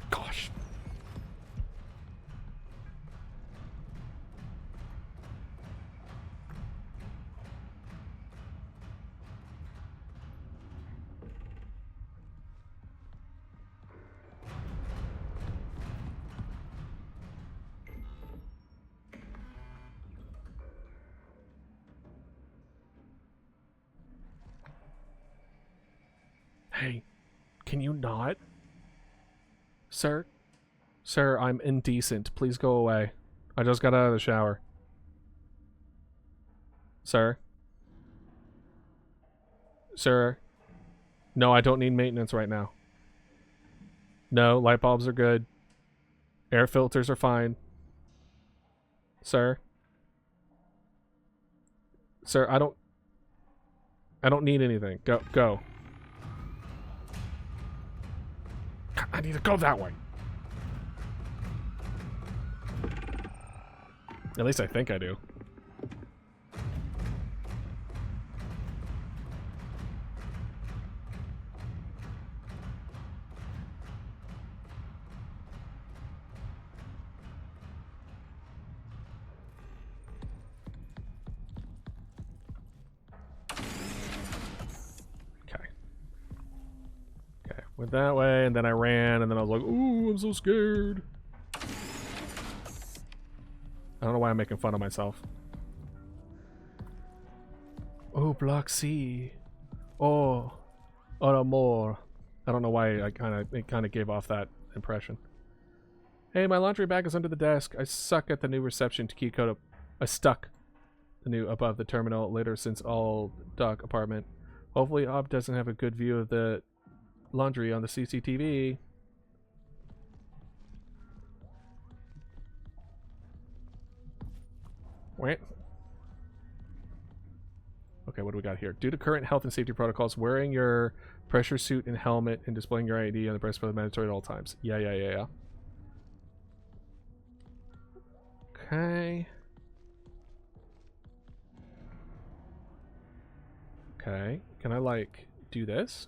Gosh. Hey, can you not? Sir? Sir, I'm indecent. Please go away. I just got out of the shower. Sir? Sir. No, I don't need maintenance right now. No, light bulbs are good. Air filters are fine. Sir. Sir, I don't need anything. Go. I need to go that way. At least I think I do. Went that way, and then I ran, and then I was like, ooh, I'm so scared. I don't know why I'm making fun of myself. Oh, Block C. Oh, amor. I don't know why it kind of gave off that impression. Hey, my laundry bag is under the desk. I suck at the new reception to key code up. I stuck the new above the terminal later since all dock apartment. Hopefully Ob doesn't have a good view of the laundry on the CCTV. Wait. Okay, what do we got here? Due to current health and safety protocols, wearing your pressure suit and helmet and displaying your ID on the breastplate is mandatory at all times. Yeah. Okay. Okay. Can I, like, do this?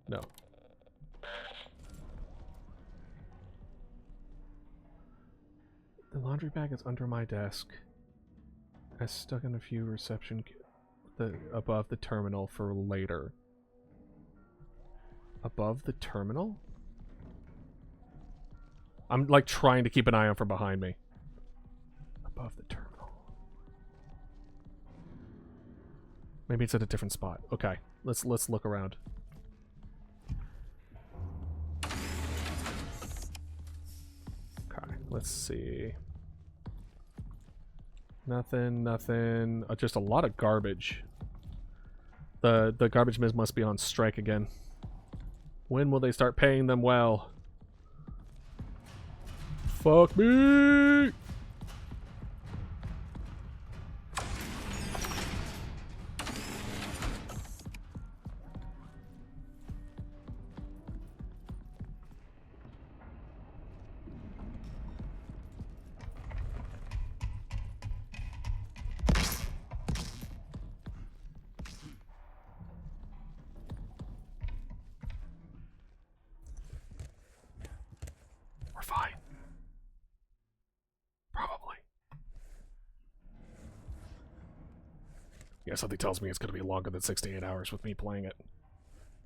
No. The laundry bag is under my desk. I stuck in a few reception above the terminal for later. Above the terminal? I'm like trying to keep an eye on from behind me. Above the terminal. Maybe it's at a different spot. Okay, let's look around. Okay, let's see. Nothing. Just a lot of garbage. The garbage men must be on strike again. When will they start paying them well? Fuck me! Yeah, something tells me it's going to be longer than 6 to 8 hours with me playing it.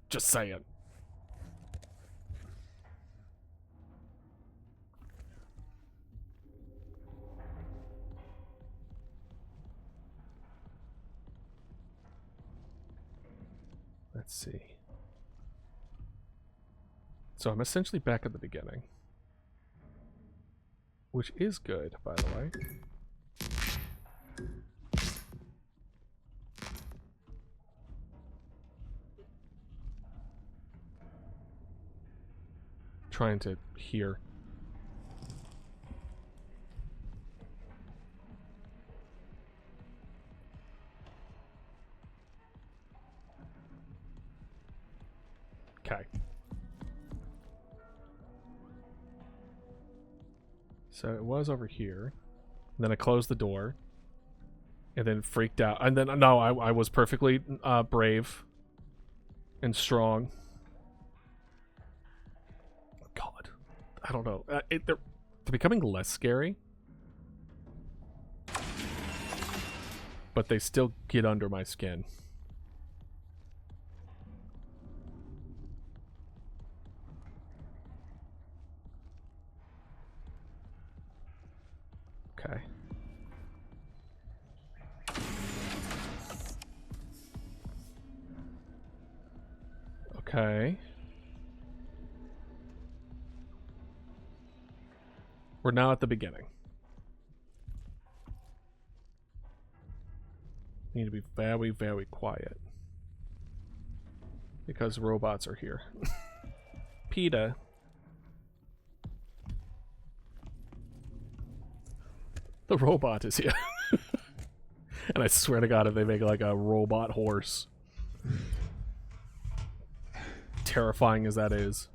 Just saying. Let's see. So I'm essentially back at the beginning. Which is good, by the way. Trying to hear. Okay. So it was over here. And then I closed the door. And then freaked out. And then, no, I was perfectly brave and strong. God. I don't know. They're becoming less scary. But they still get under my skin. Okay. Okay. We're now at the beginning. Need to be very, very quiet. Because robots are here. PETA. The robot is here. And I swear to God, if they make like a robot horse, terrifying as that is.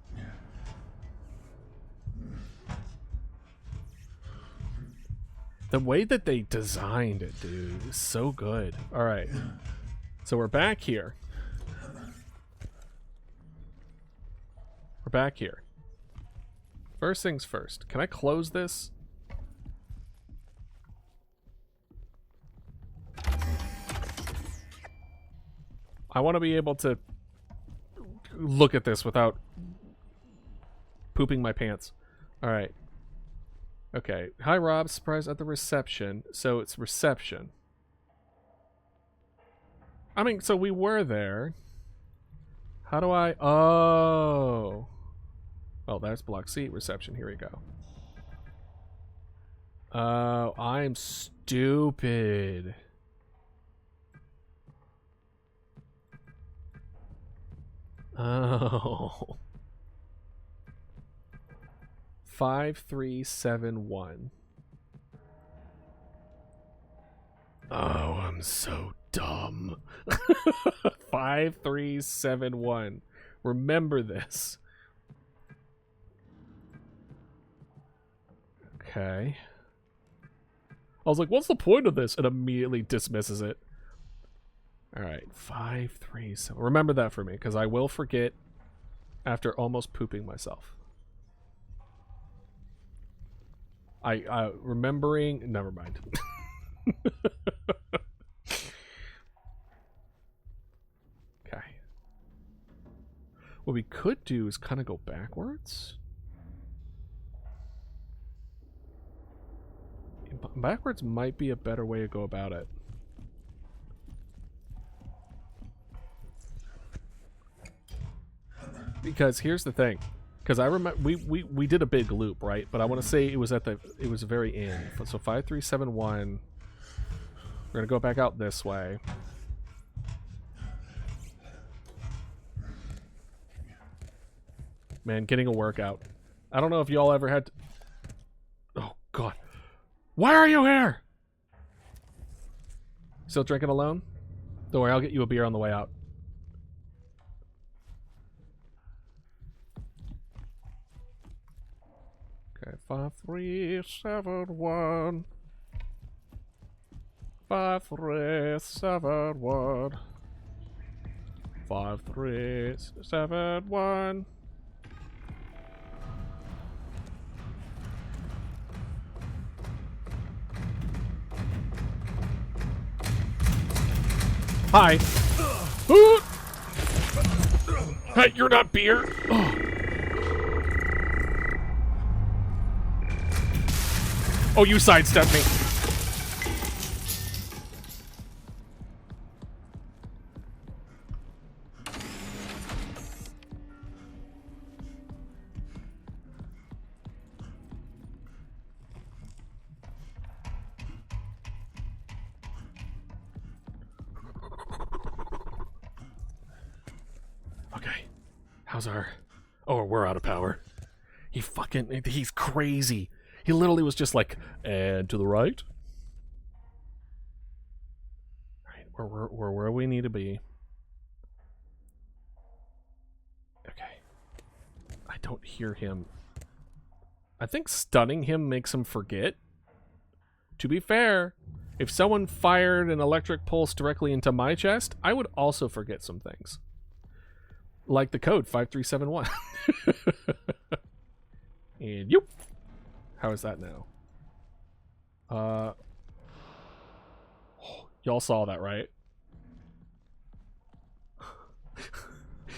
The way that they designed it, dude, is so good. Alright. So we're back here. We're back here. First things first. Can I close this? I want to be able to look at this without pooping my pants. Alright. Okay. Hi, Rob. Surprise at the reception. So it's reception. I mean, so we were there. How do I... Oh. Oh, that's block C. Reception. Here we go. Oh, I'm stupid. Oh. 5371. Oh, I'm so dumb. 5371. Remember this. Okay. I was like, what's the point of this? And immediately dismisses it. Alright, 537. Remember that for me, because I will forget after almost pooping myself. Remembering... Never mind. Okay. What we could do is kind of go backwards. Backwards might be a better way to go about it. Because here's the thing. Because I remember we did a big loop, right? But I want to say it was at the very end. So 5371. We're gonna go back out this way. Man, getting a workout. I don't know if y'all ever had to... Oh God. Why are you here? Still drinking alone? Don't worry, I'll get you a beer on the way out. Okay, 5371. 5371. 5371. Hi. Hey, you're not beer. Oh, you sidestepped me. Okay. How's our... Oh, we're out of power. He's crazy. He literally was just like, and to the right. Alright, we're where we need to be. Okay. I don't hear him. I think stunning him makes him forget. To be fair, if someone fired an electric pulse directly into my chest, I would also forget some things. Like the code 5371. And you. How is that now? Y'all saw that, right?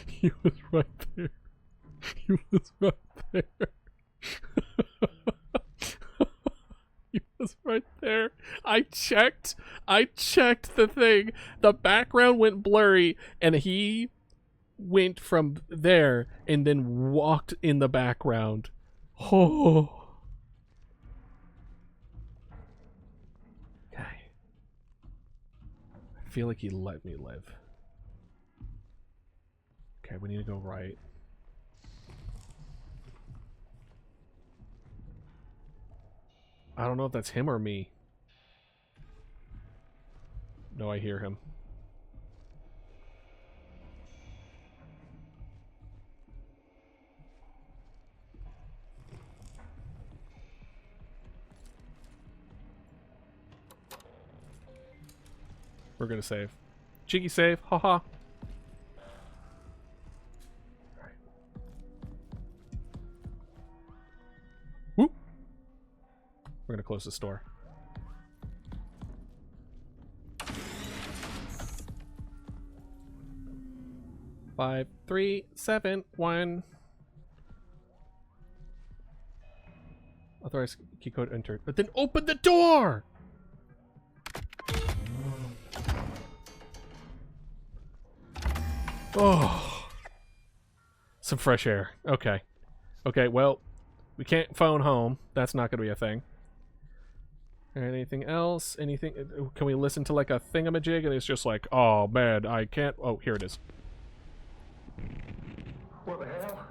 He was right there. He was right there. He was right there. I checked the thing. The background went blurry, and he went from there and then walked in the background. Oh. feel like he let me live. Okay, we need to go right. I don't know if that's him or me. No, I hear him. We're gonna save. Cheeky save, haha. Alright. Whoop! We're gonna close this door. Five, 3, 7, 1. Authorized key code entered. But then open the door! Oh, some fresh air. Okay. Okay, well, we can't phone home. That's not going to be a thing. Anything else? Anything? Can we listen to like a thingamajig? And it's just like, oh man, I can't. Oh, here it is. What the hell?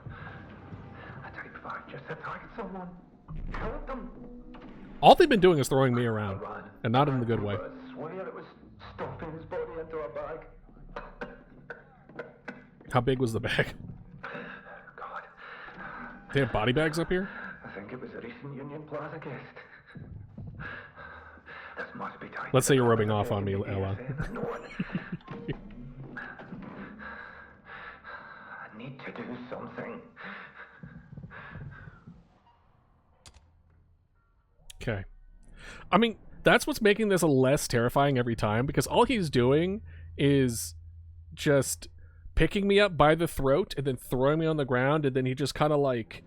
A type 5 just attacked someone. Killed them. All they've been doing is throwing me around, and not in the good way. I swear it was stuffing his body into a bag. How big was the bag? God. They have body bags up here? I think it was a recent Union Plaza guest. This must be tied. Let's say you're rubbing off on me, Ella. I need to do something. Okay. I mean, that's what's making this less terrifying every time, because all he's doing is just picking me up by the throat and then throwing me on the ground, and then he just kind of like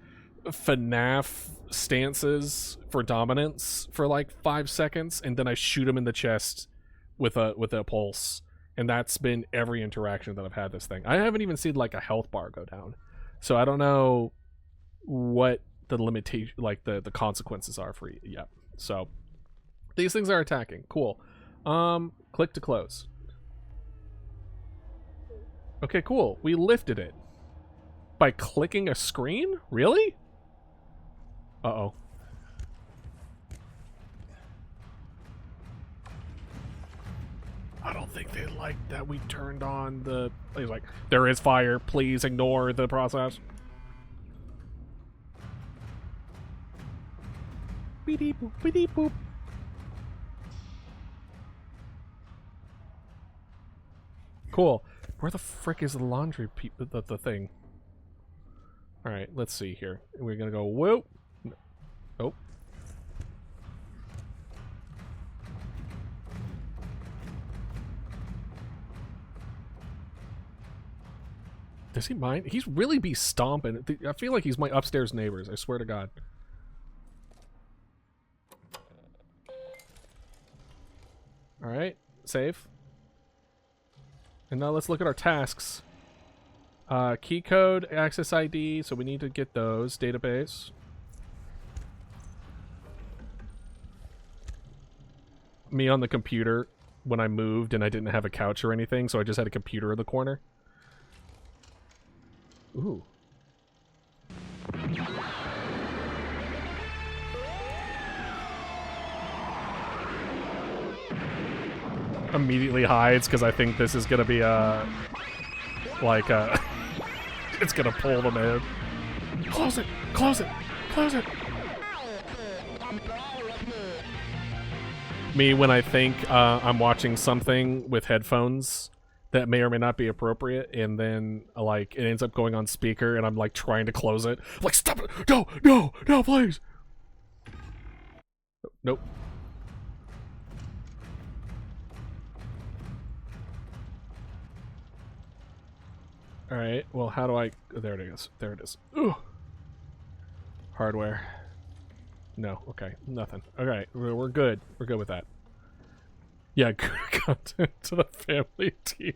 FNAF stances for dominance for like 5 seconds, and then I shoot him in the chest with a pulse. And that's been every interaction that I've had this thing. I haven't even seen like a health bar go down, so I don't know what the limitation, like the consequences are for yet. So these things are attacking. Cool. Click to close. Okay, cool. We lifted it by clicking a screen? Really? Uh-oh. I don't think they like that we turned on the... He's like, there is fire. Please ignore the process. Beep boop, beep boop. Cool. Where the frick is the laundry the thing? Alright, let's see here. We're gonna go, whoop. Oh. Does he mind? He's really be stomping. I feel like he's my upstairs neighbors. I swear to God. Alright, save. And now let's look at our tasks. Key code, access ID, so we need to get those. Database. Me on the computer when I moved and I didn't have a couch or anything, so I just had a computer in the corner. Ooh. Immediately hides because I think this is gonna be like it's gonna pull them in. Close it! Close it! Close it! Me when I think I'm watching something with headphones that may or may not be appropriate, and then like it ends up going on speaker, and I'm like trying to close it. I'm like, stop it! No! No! No! Please! Nope. Alright, well, how do I... There it is. There it is. Ooh. Hardware. No, okay. Nothing. Alright, we're good. We're good with that. Yeah, content to the family TV.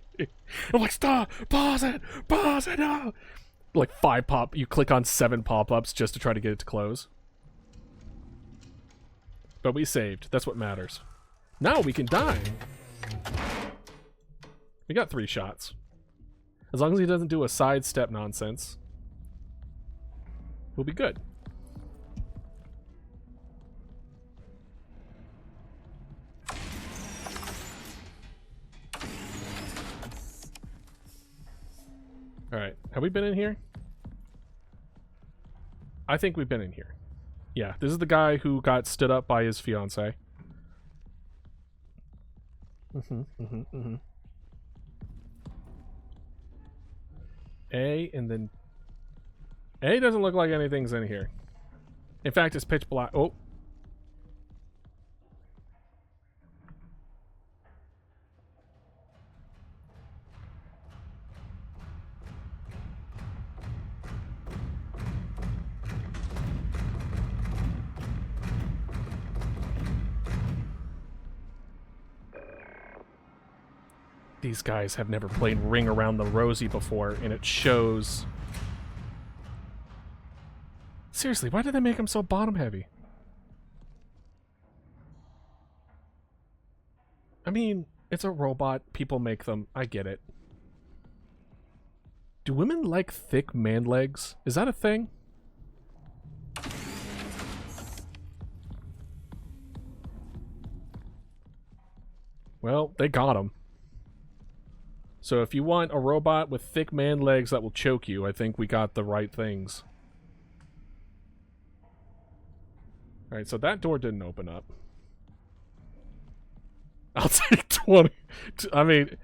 I'm like, stop! Pause it! Pause it! No! Like 5 pop... You click on 7 pop-ups just to try to get it to close. But we saved. That's what matters. Now we can die. We got 3 shots. As long as he doesn't do a sidestep nonsense, we'll be good. Alright, have we been in here? I think we've been in here. Yeah, this is the guy who got stood up by his fiance. A, and then... A doesn't look like anything's in here. In fact, it's pitch black. Oh. These guys have never played Ring Around the Rosie before, and it shows. Seriously, why did they make him so bottom heavy? I mean, it's a robot. People make them. I get it. Do women like thick man legs? Is that a thing? Well, they got him. So if you want a robot with thick man legs that will choke you, I think we got the right things. Alright, so that door didn't open up. I'll take 20. I mean,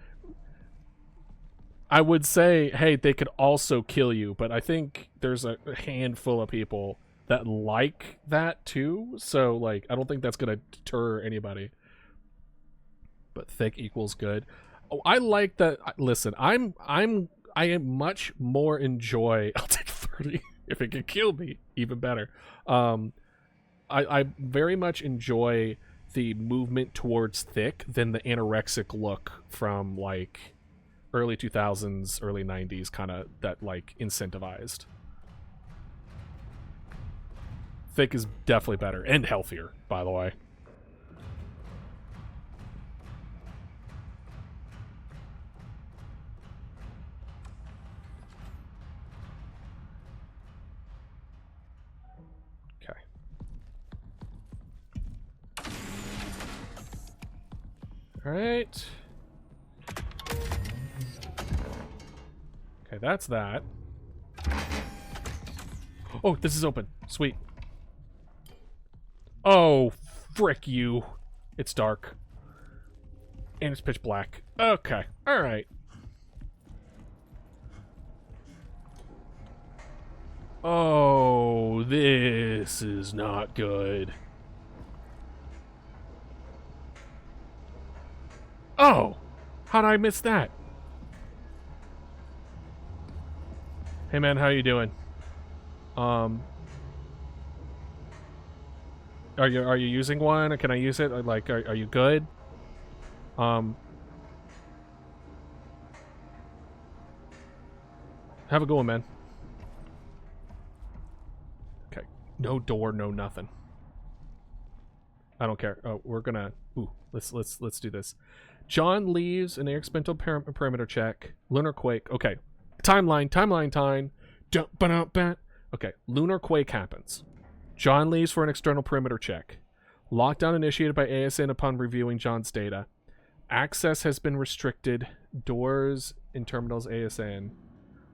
I would say, hey, they could also kill you, but I think there's a handful of people that like that too. So, like, I don't think that's going to deter anybody. But thick equals good. Oh, I like that. Listen, I am much more enjoy. I'll take 30 if it can kill me, even better. I very much enjoy the movement towards thick than the anorexic look from like early 2000s, early 90s, kind of that like incentivized. Thick is definitely better and healthier, by the way. Alright. Okay, that's that. Oh, this is open. Sweet. Oh, frick you. It's dark. And it's pitch black. Okay, alright. Oh, this is not good. Oh! How'd I miss that? Hey man, how you doing? Are you using one? Or can I use it? Like, are you good? Have a good one, man. Okay. No door, no nothing. I don't care. Oh, we're gonna. Ooh, let's do this. John leaves an experimental perimeter check. Lunar quake. Okay. Timeline. Okay. Lunar quake happens. John leaves for an external perimeter check. Lockdown initiated by ASN upon reviewing John's data. Access has been restricted. Doors in terminals ASN.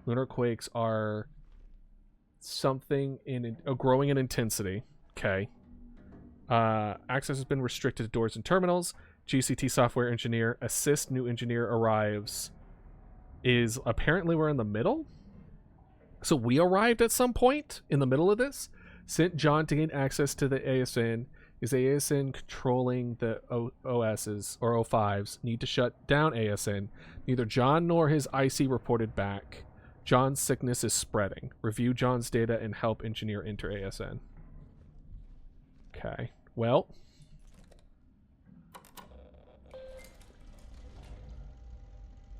Lunar quakes are something in growing in intensity. Okay. Access has been restricted to doors and terminals. GCT software engineer, assist new engineer arrives. Is apparently we're in the middle? So we arrived at some point in the middle of this? Sent John to gain access to the ASN. Is ASN controlling the OSs or O5s? Need to shut down ASN. Neither John nor his IC reported back. John's sickness is spreading. Review John's data and help engineer enter ASN. Okay. Well.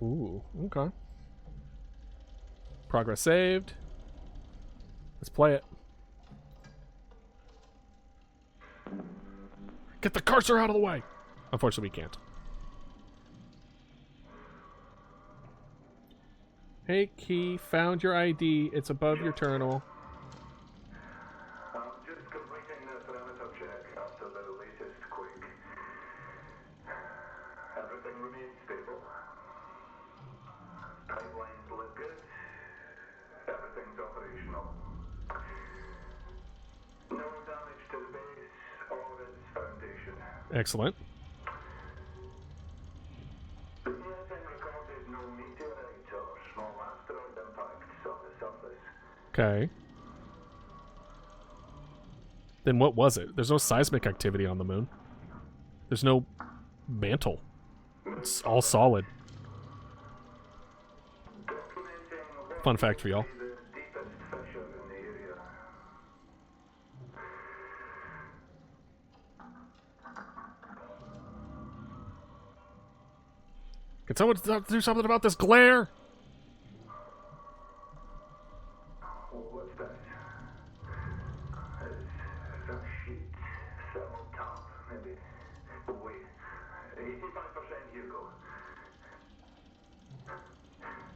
Ooh, okay. Progress saved. Let's play it. Get the cursor out of the way! Unfortunately, we can't. Hey, Key, found your ID. It's above your terminal. I'm just completing the parameter check after the latest quake. Everything remains stable. Pipelines look good. Everything's operational. No damage to the base or its foundation. Excellent. The ESN recorded no meteorite or small asteroid impacts on the surface. Okay. Then what was it? There's no seismic activity on the moon. There's no mantle. It's all solid. Fun fact for y'all. The deepest fissure in the area. Can someone do something about this glare? What's that? It's a sheet. Thermal cap, maybe. Oh, wait. 85% Hugo.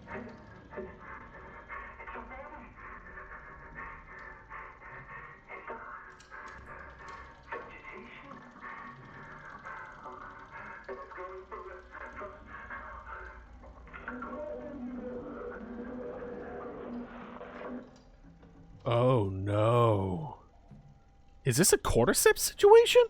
It's a body. It's a vegetation. It's going from Oh no. Is this a cordyceps situation?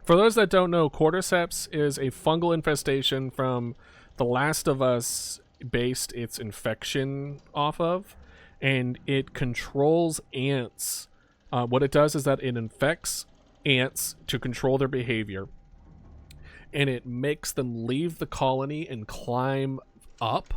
For those that don't know, cordyceps is a fungal infestation from The Last of Us based its infection off of, and it controls ants. What it does is that it infects ants to control their behavior, and it makes them leave the colony and climb up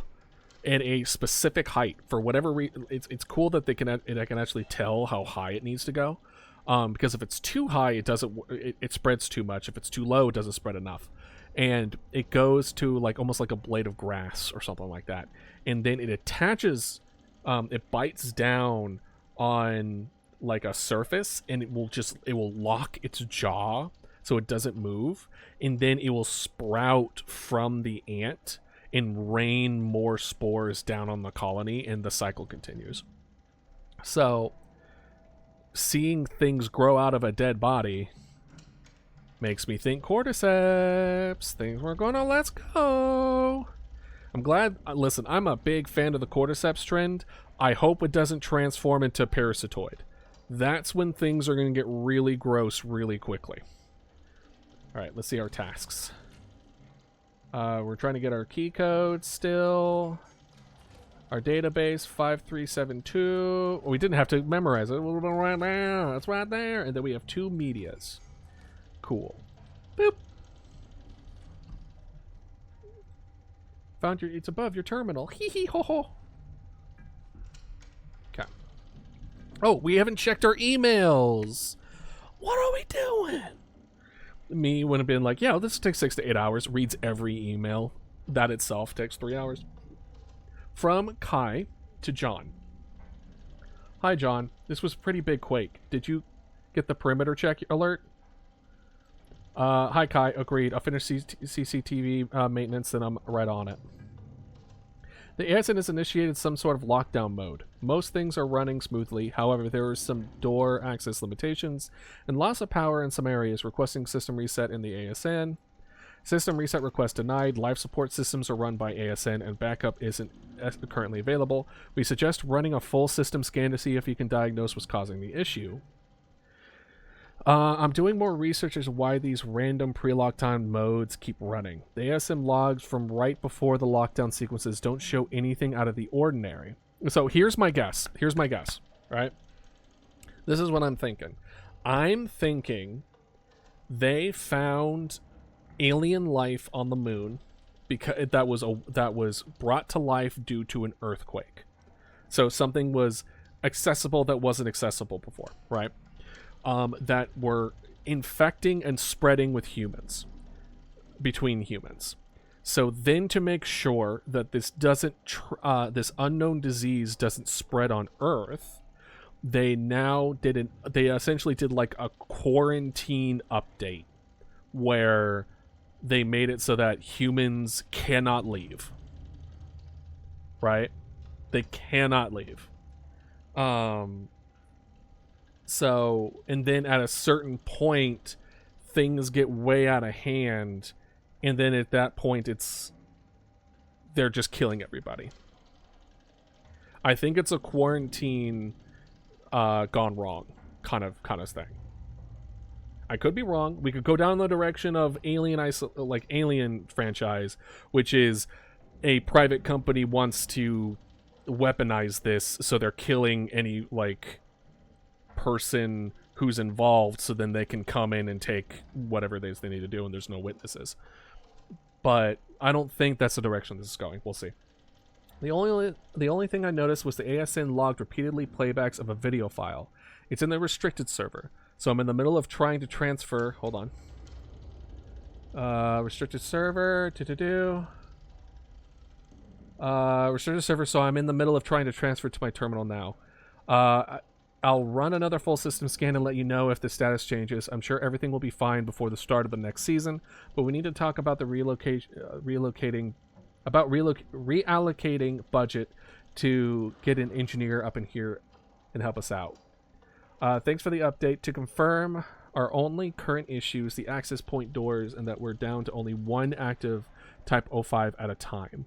at a specific height for whatever reason. It's cool that it can actually tell how high it needs to go, because if it's too high, it spreads too much. If it's too low, it doesn't spread enough, and it goes to like almost like a blade of grass or something like that, and then it attaches, it bites down on like a surface, and it will lock its jaw so it doesn't move, and then it will sprout from the ant and rain more spores down on the colony, and the cycle continues. So, seeing things grow out of a dead body makes me think cordyceps. Things were going on. Let's go. I'm glad. Listen, I'm a big fan of the cordyceps trend. I hope it doesn't transform into parasitoid. That's when things are going to get really gross really quickly. All right, let's see our tasks. We're trying to get our key code still. Our database, 5372. We didn't have to memorize it. Right there. It's right there. And then we have 2 medias. Cool. Boop. Found your... It's above your terminal. Hee hee ho ho. Okay. Oh, we haven't checked our emails. What are we doing? Me would have been like, yeah, this takes 6 to 8 hours. Reads every email. That itself takes 3 hours. From Kai to John. Hi, John. This was a pretty big quake. Did you get the perimeter check alert? Hi, Kai. Agreed. I'll finish CCTV maintenance, then I'm right on it. The ASN has initiated some sort of lockdown mode. Most things are running smoothly. However, there are some door access limitations and loss of power in some areas, requesting system reset in the ASN. System reset request denied. Life support systems are run by ASN and backup isn't currently available. We suggest running a full system scan to see if you can diagnose what's causing the issue. I'm doing more research as to why these random pre-lockdown modes keep running. The ASM logs from right before the lockdown sequences don't show anything out of the ordinary. So here's my guess. Right? This is what I'm thinking. I'm thinking they found alien life on the moon because that was brought to life due to an earthquake. So something was accessible that wasn't accessible before, right? That were infecting and spreading with humans, between humans. So then, to make sure that this doesn't, this unknown disease doesn't spread on Earth, they essentially did like a quarantine update where they made it so that humans cannot leave. right? They cannot leave. So, and then at a certain point, things get way out of hand, and then at that point, they're just killing everybody. I think it's a quarantine gone wrong kind of thing. I could be wrong. We could go down the direction of Alien franchise, which is a private company wants to weaponize this, so they're killing any person who's involved, so then they can come in and take whatever it is they need to do, and there's no witnesses. But I don't think that's the direction this is going. We'll see. The only thing I noticed was the ASN logged repeatedly playbacks of a video file. It's in the restricted server, so I'm in the middle of trying to transfer. Hold on. Restricted server. Restricted server. So I'm in the middle of trying to transfer to my terminal now. I'll run another full system scan and let you know if the status changes. I'm sure everything will be fine before the start of the next season, but we need to talk about the reallocating budget to get an engineer up in here and help us out. Thanks for the update. To confirm, our only current issue is the access point doors, and that we're down to only one active Type 05 at a time.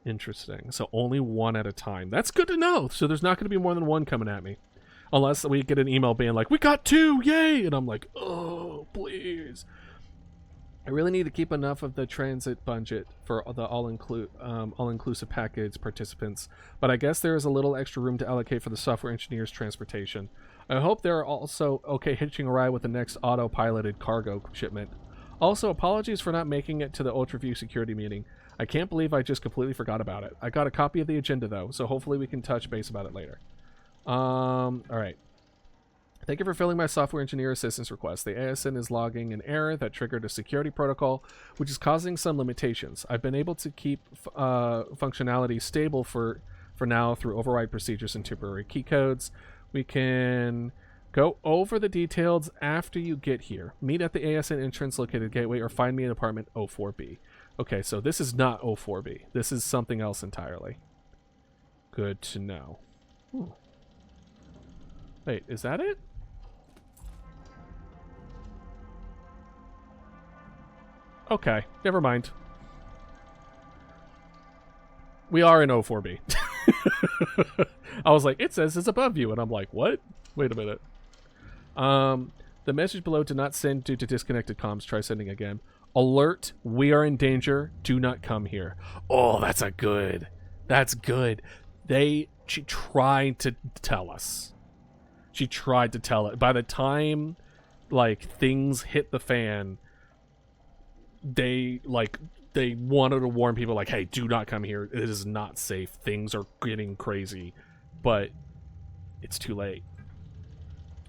Interesting. So only one at a time. That's good to know. So there's not going to be more than one coming at me. Unless we get an email being like, we got 2, yay! And I'm like, oh, please. I really need to keep enough of the transit budget for the all-inclusive package participants, but I guess there is a little extra room to allocate for the software engineers' transportation. I hope they're also okay hitching a ride with the next auto-piloted cargo shipment. Also, apologies for not making it to the Ultraview security meeting. I can't believe I just completely forgot about it. I got a copy of the agenda, though, so hopefully we can touch base about it later. Alright. Thank you for filling my software engineer assistance request. The ASN is logging an error that triggered a security protocol, which is causing some limitations. I've been able to keep functionality stable for now through override procedures and temporary key codes. We can go over the details after you get here. Meet at the ASN entrance located gateway or find me in apartment 04B. Okay, so this is not 04B. This is something else entirely. Good to know. Ooh. Wait, is that it? Okay, never mind. We are in 04B. I was like, it says it's above you, and I'm like, what? Wait a minute. The message below did not send due to disconnected comms. Try sending again. Alert, we are in danger. Do not come here. Oh, that's good. That's good. She tried to tell us. She tried to tell it. By the time, things hit the fan, they wanted to warn people, hey, do not come here. It is not safe. Things are getting crazy. But it's too late.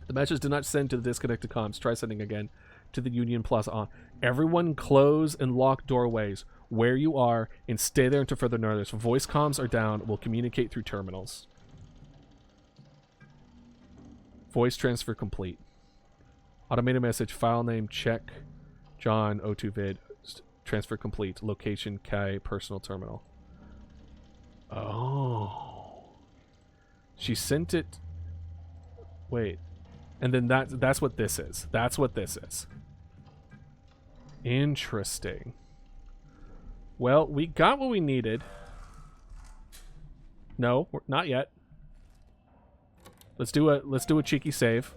The message did not send to the disconnected comms. Try sending again to the Union Plaza on. Everyone close and lock doorways where you are and stay there until further notice. Voice comms are down. We'll communicate through terminals. Voice transfer complete. Automated message. File name check. John O2 vid. Transfer complete. Location Kai personal terminal. Oh. She sent it. Wait. And then that's what this is. That's what this is. Interesting. Well, we got what we needed. No, not yet. Let's do a cheeky save.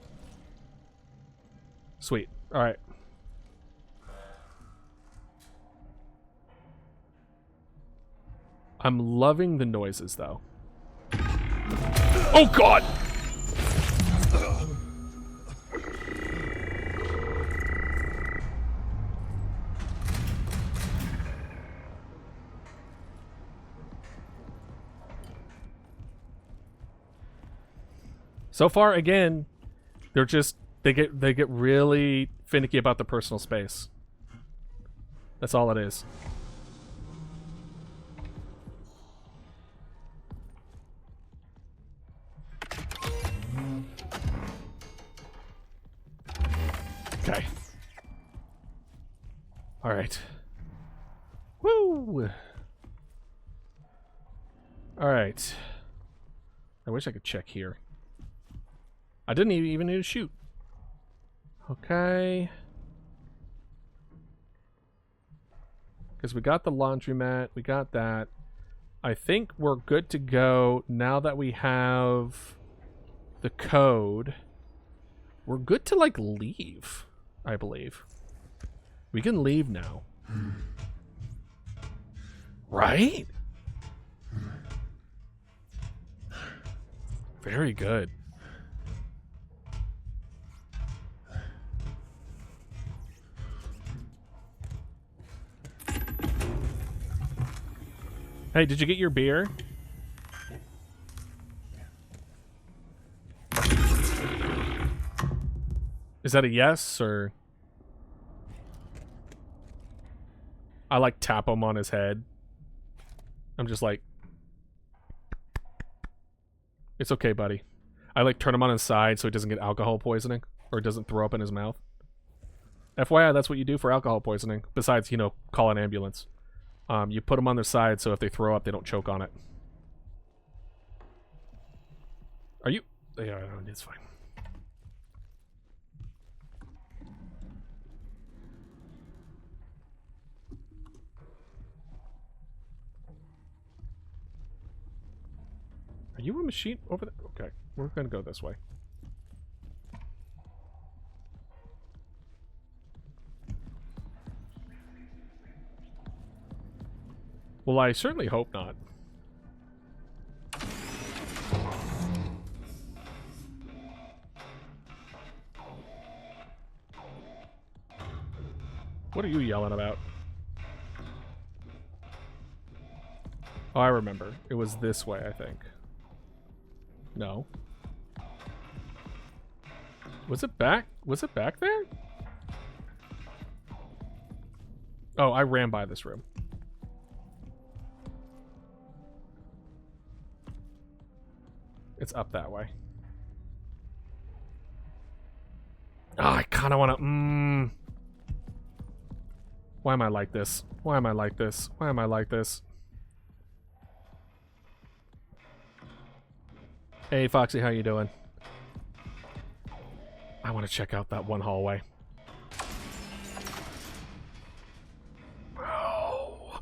Sweet. All right. I'm loving the noises though. Oh God! So far, again, they get really finicky about the personal space. That's all it is. Okay. All right. Woo! Alright. I wish I could check here. I didn't even need to shoot. Okay. Because we got the laundromat. We got that. I think we're good to go now that we have the code. We're good to, like, leave, I believe. We can leave now. Right? Very good. Hey, did you get your beer? Is that a yes, or... I, like, tap him on his head. I'm just like... It's okay, buddy. I, like, turn him on his side so he doesn't get alcohol poisoning, or doesn't throw up in his mouth. FYI, that's what you do for alcohol poisoning, besides, you know, call an ambulance. You put them on their side so if they throw up, they don't choke on it. Are you... Yeah, it's fine. Are you a machine over there? Okay, we're gonna go this way. Well, I certainly hope not. What are you yelling about? Oh, I remember. It was this way, I think. No. Was it back? Was it back there? Oh, I ran by this room. It's up that way. Oh, I kind of want to... Why am I like this? Why am I like this? Why am I like this? Hey, Foxy, how you doing? I want to check out that one hallway. Oh.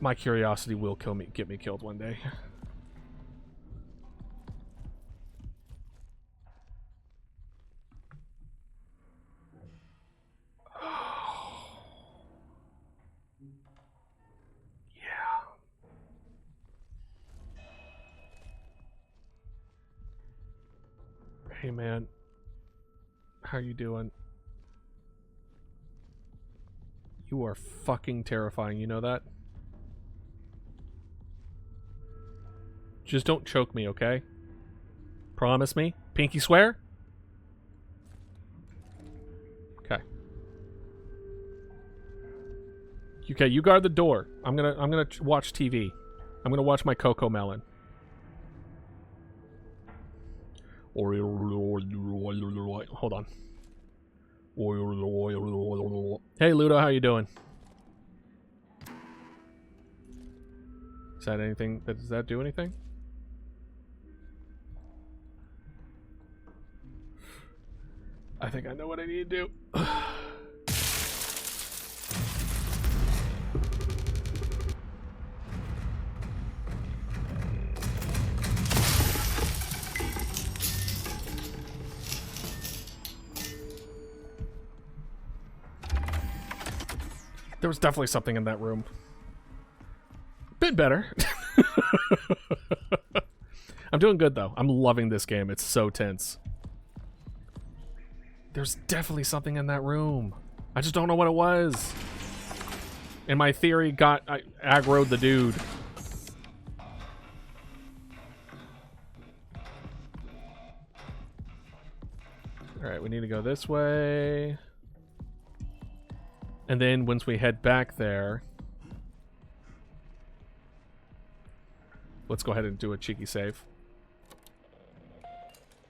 My curiosity will kill me, get me killed one day. Hey man, how you doing? You are fucking terrifying, you know that? Just don't choke me, okay? Promise me? Pinky swear? Okay. Okay, you guard the door. I'm gonna watch TV. I'm gonna watch my Coco Melon. Hold on. Hey Ludo, how you doing? Is that anything? Does that do anything? I think I know what I need to do. There was definitely something in that room. Bit better. I'm doing good though. I'm loving this game. It's so tense. There's definitely something in that room. I just don't know what it was. And my theory I aggroed the dude. Alright, we need to go this way. And then once we head back there, let's go ahead and do a cheeky save.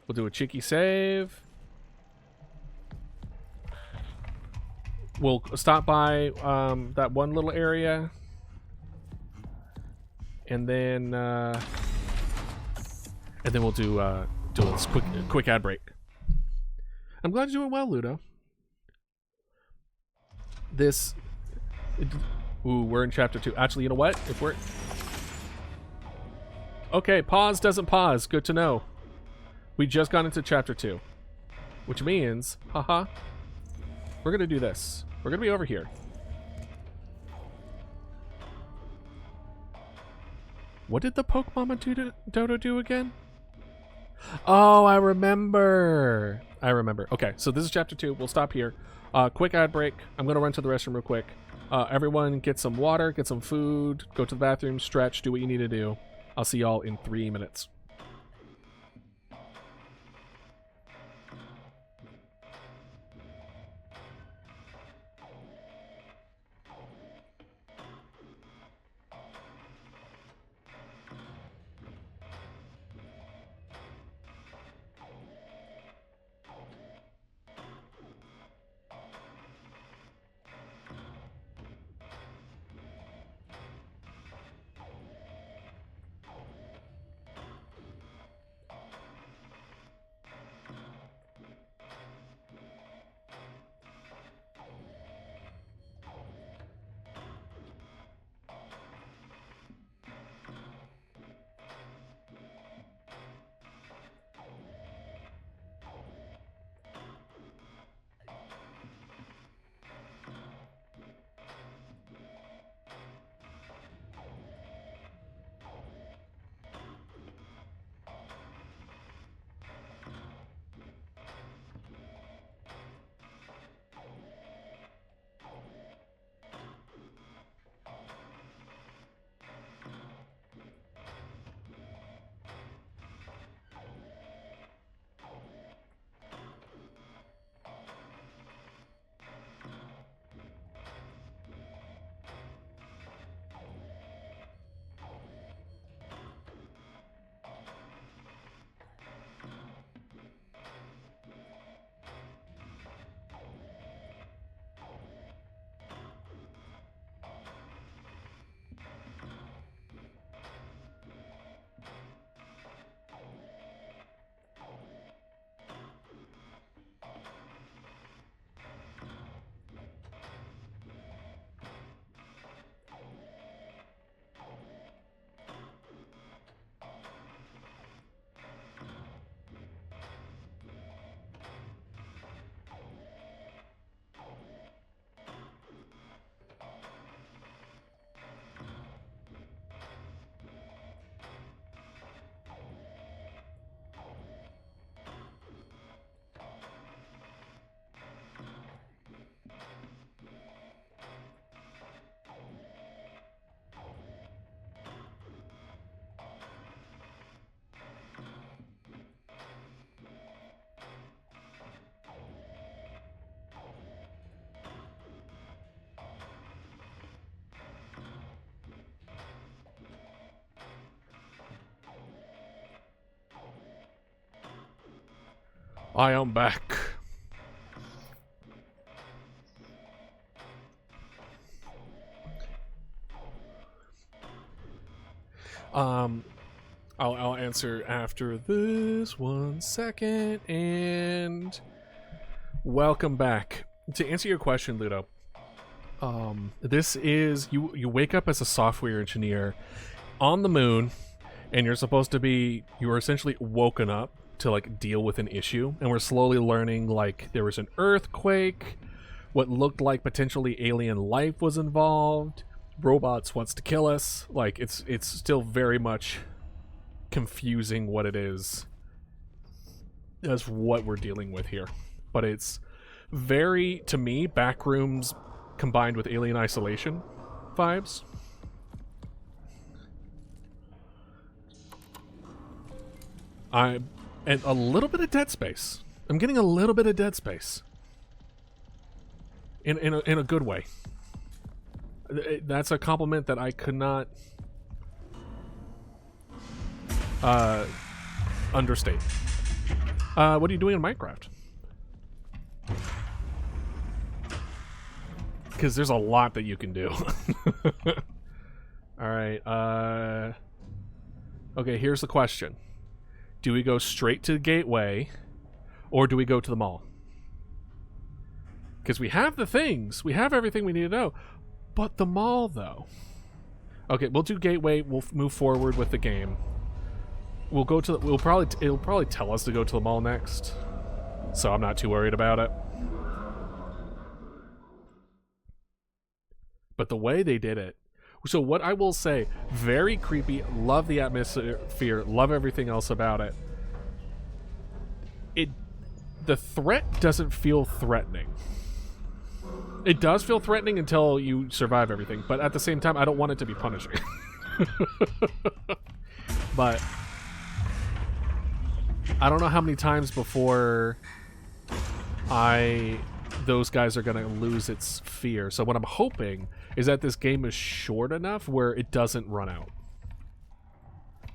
We'll do a cheeky save. We'll stop by that one little area. and then we'll do this quick ad break. I'm glad you're doing well, Ludo. Ooh, we're in chapter 2. Actually, you know what? If we're okay, pause doesn't pause. Good to know. We just got into chapter 2, which means, haha, we're gonna do this. We're gonna be over here. What did the Poke Mama Dodo do again? Oh, I remember. Okay, so this is chapter 2. We'll stop here. Quick ad break. I'm gonna run to the restroom real quick. Everyone get some water, get some food, go to the bathroom, stretch, do what you need to do. I'll see y'all in 3 minutes. I am back. I'll answer after this 1 second, and welcome back. To answer your question, Ludo, this is you wake up as a software engineer on the moon, and you're essentially woken up to like deal with an issue, and we're slowly learning like there was an earthquake, what looked like potentially alien life was involved, robots wants to kill us. Like it's still very much confusing what it is as what we're dealing with here, but it's very, to me, Backrooms combined with Alien Isolation vibes. And a little bit of Dead Space. I'm getting a little bit of Dead Space. In a good way. That's a compliment that I could not understate. What are you doing in Minecraft? Because there's a lot that you can do. Alright, okay, here's the question. Do we go straight to the gateway, or do we go to the mall? Because we have the things. We have everything we need to know. But the mall, though. Okay, we'll do gateway. We'll move forward with the game. We'll go to the... It'll probably tell us to go to the mall next. So I'm not too worried about it. But the way they did it... So what I will say, very creepy, love the atmosphere, love everything else about it. The threat doesn't feel threatening. It does feel threatening until you survive everything, but at the same time, I don't want it to be punishing. But I don't know how many times before those guys are gonna lose its fear. So what I'm hoping is that this game is short enough where it doesn't run out.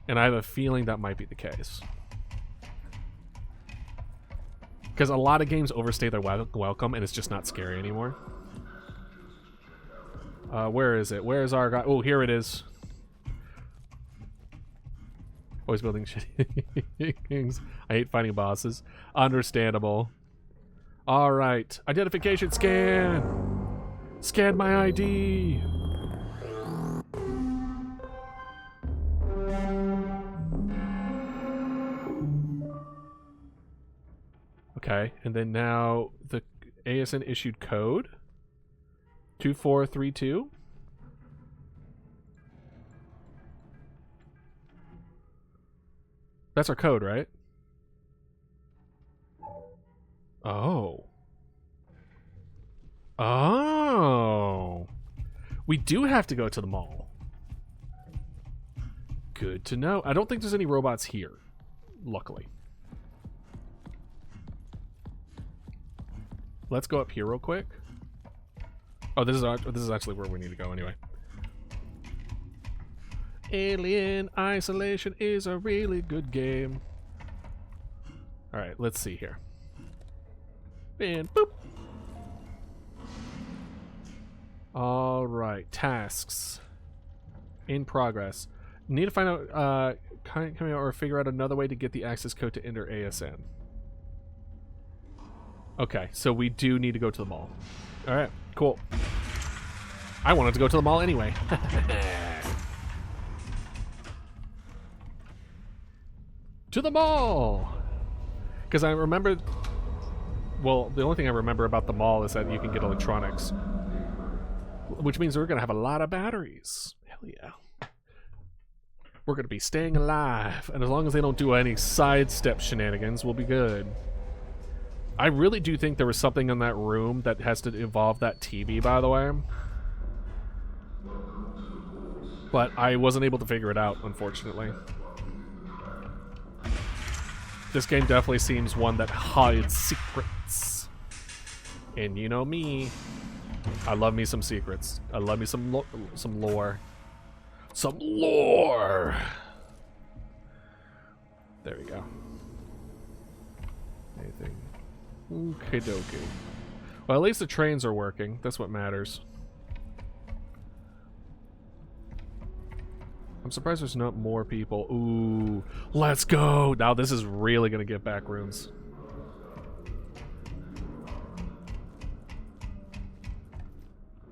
And I have a feeling that might be the case. Because a lot of games overstay their welcome and it's just not scary anymore. Where is it? Where is our guy? Oh, here it is. Always building shitty things. I hate fighting bosses. Understandable. Alright. Identification scan! Scan my ID! Okay, and then now the ASN issued code 2432. That's our code, right? Oh. Oh. We do have to go to the mall. Good to know. I don't think there's any robots here, luckily. Let's go up here real quick. Oh, this is actually where we need to go anyway. Alien Isolation is a really good game. Alright, let's see here. And boop. Alright, tasks. In progress. Need to find out, coming out or figure out another way to get the access code to enter ASN. Okay, so we do need to go to the mall. Alright, cool. I wanted to go to the mall anyway. To the mall! Because I remember... Well, the only thing I remember about the mall is that you can get electronics. Which means we're going to have a lot of batteries. Hell yeah. We're going to be staying alive. And as long as they don't do any sidestep shenanigans, we'll be good. I really do think there was something in that room that has to involve that TV, by the way. But I wasn't able to figure it out, unfortunately. This game definitely seems one that hides secrets. And you know me. I love me some secrets. I love me some lore. Some lore! There we go. Anything? Okie dokie. Well, at least the trains are working. That's what matters. I'm surprised there's not more people. Ooh, let's go! Now this is really gonna get back rooms.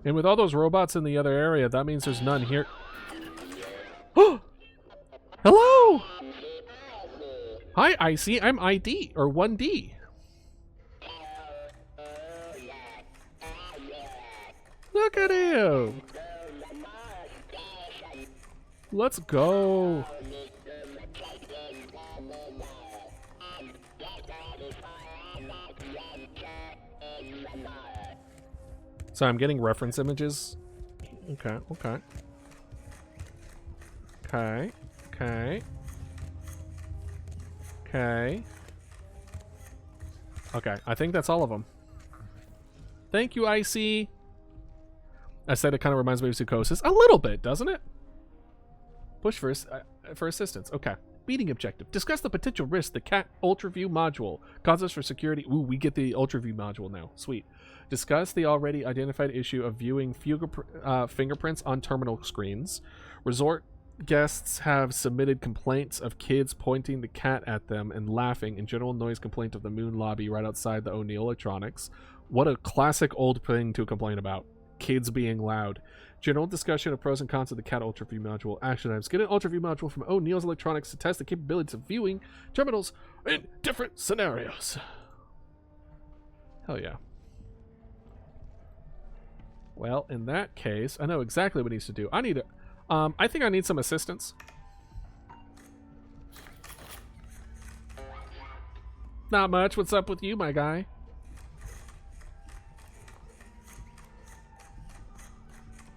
And with all those robots in the other area, that means there's none here. Oh! Hello! Hi, Icy. I'm ID, or 1D. Look at him! Let's go! So I'm getting reference images. Okay, okay. Okay, okay. Okay. Okay, I think that's all of them. Thank you, Icy. I said it kind of reminds me of Psychosis. A little bit, doesn't it? Push for assistance. Okay. Meeting objective. Discuss the potential risks the cat ultraview module causes for security. Ooh, we get the ultraview module now. Sweet. Discuss the already identified issue of viewing fingerprints on terminal screens. Resort guests have submitted complaints of kids pointing the cat at them and laughing, and general noise complaint of the moon lobby right outside the O'Neill Electronics. What a classic old thing to complain about. Kids being loud. General discussion of pros and cons of the cat ultraview module. Action items. Get an ultraview module from O'Neill's Electronics to test the capabilities of viewing terminals in different scenarios. Hell yeah. Well, in that case, I know exactly what he needs to do. I need I think I need some assistance. Not much. What's up with you, my guy?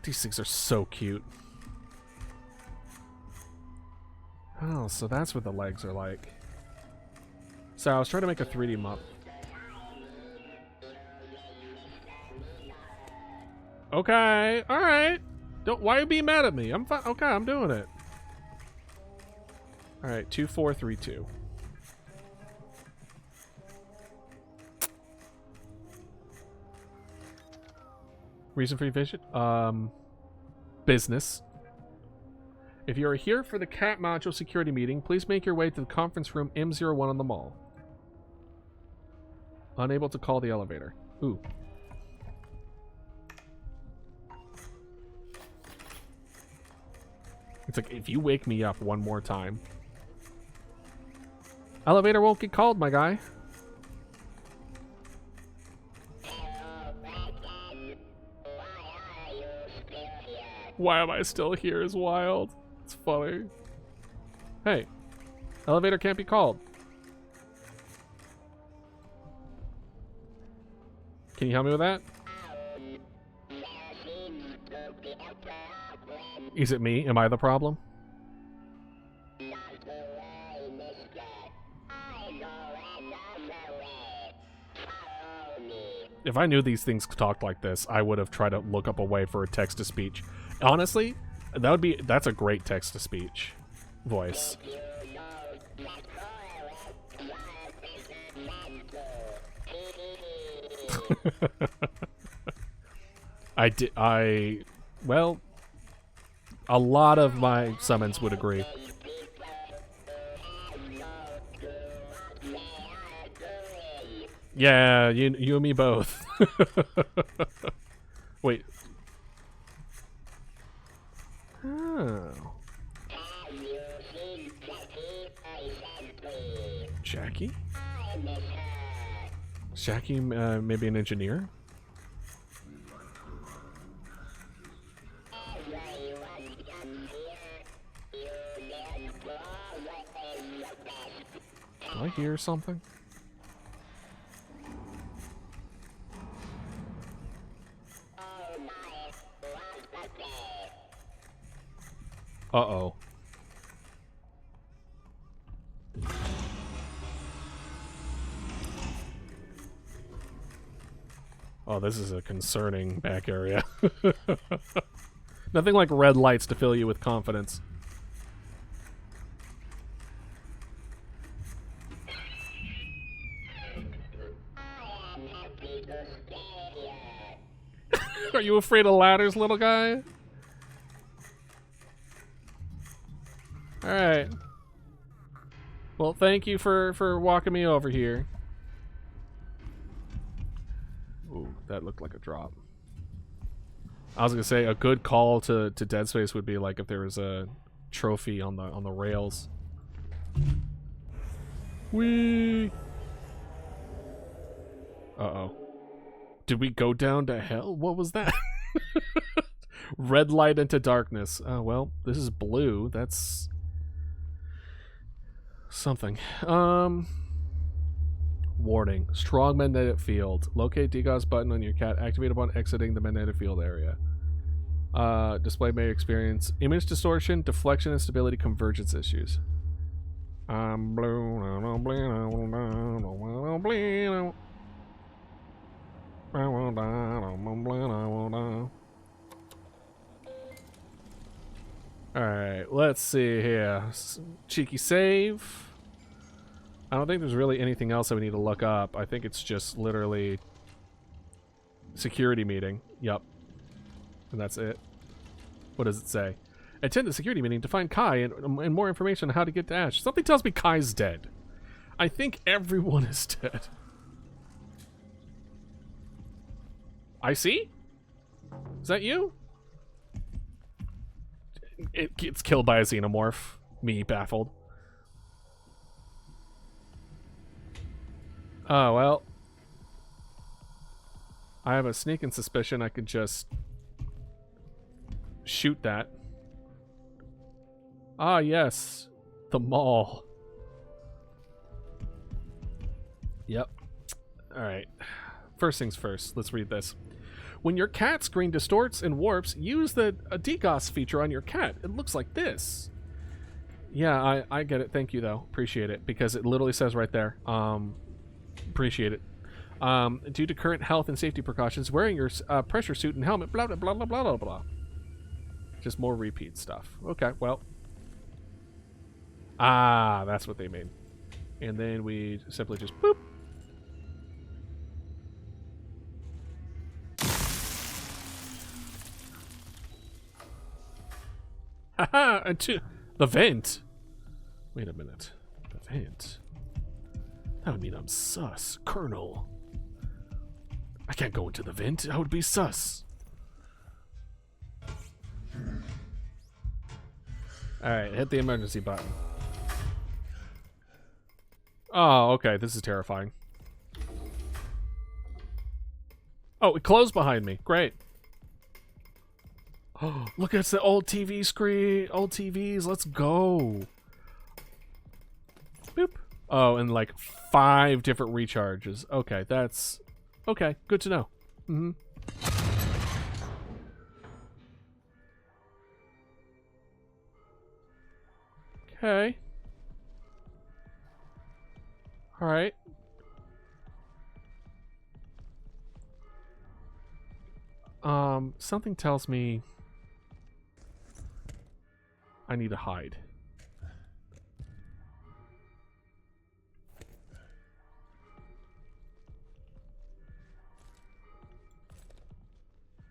These things are so cute. Oh, so that's what the legs are like. So I was trying to make a 3D model. Okay, alright. Why are you being mad at me? I'm fine. Okay, I'm doing it. Alright, 2432. Reason for your visit? Business. If you are here for the cat module security meeting, please make your way to the conference room M01 on the mall. Unable to call the elevator. Ooh. It's like, if you wake me up one more time. Elevator won't get called, my guy. Why am I still here is wild. It's funny. Hey. Elevator can't be called. Can you help me with that? Is it me? Am I the problem? If I knew these things talked like this, I would have tried to look up a way for a text-to-speech. Honestly, that's a great text-to-speech voice. Well, a lot of my summons would agree. Yeah, you and me both. Wait. Oh. Jackie? Is Jackie maybe an engineer? Do I hear something? Uh-oh. Oh, this is a concerning back area. Nothing like red lights to fill you with confidence. Are you afraid of ladders, little guy? Alright. Well, thank you for walking me over here. Ooh, that looked like a drop. I was gonna say a good call to Dead Space would be like if there was a trophy on the rails. Whee! Uh-oh. Did we go down to hell? What was that? Red light into darkness. Oh, well, this is blue. That's something. Warning. Strong magnetic field. Locate DGOS button on your cat. Activate upon exiting the magnetic field area. Display may experience image distortion, deflection, and stability convergence issues. Alright, let's see here. Cheeky save. I don't think there's really anything else that we need to look up. I think it's just literally security meeting. Yup. And that's it. What does it say? Attend the security meeting to find Kai and more information on how to get to Ash. Something tells me Kai's dead. I think everyone is dead. I see? Is that you? It gets killed by a xenomorph. Me baffled. Oh, well. I have a sneaking suspicion I could just shoot that. Ah, yes. The mall. Yep. Alright. First things first. Let's read this. When your cat screen distorts and warps, use the DGOS feature on your cat. It looks like this. Yeah, I get it. Thank you, though. Appreciate it. Because it literally says right there. Appreciate it. Due to current health and safety precautions, wearing your pressure suit and helmet, blah, blah, blah, blah, blah, blah, blah. Just more repeat stuff. Okay, well. Ah, that's what they mean. And then we simply just boop. Haha, and the vent. Wait a minute. The vent. That would mean I'm sus. Colonel. I can't go into the vent. I would be sus. Alright, hit the emergency button. Oh, okay. This is terrifying. Oh, it closed behind me. Great. Oh, look, it's the old TV screen. Old TVs. Let's go. Boop. Oh, and like 5 different recharges. Okay, that's... Okay, good to know. Mm-hmm. Okay. Alright. Something tells me I need to hide.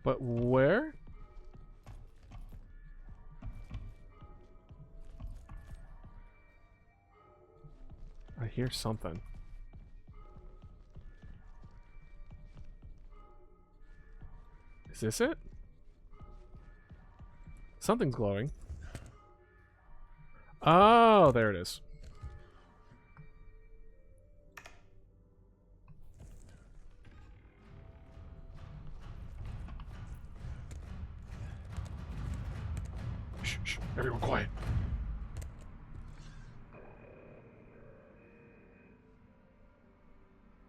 But where? I hear something. Is this it? Something's glowing. Oh, there it is. Shh, shh, everyone quiet.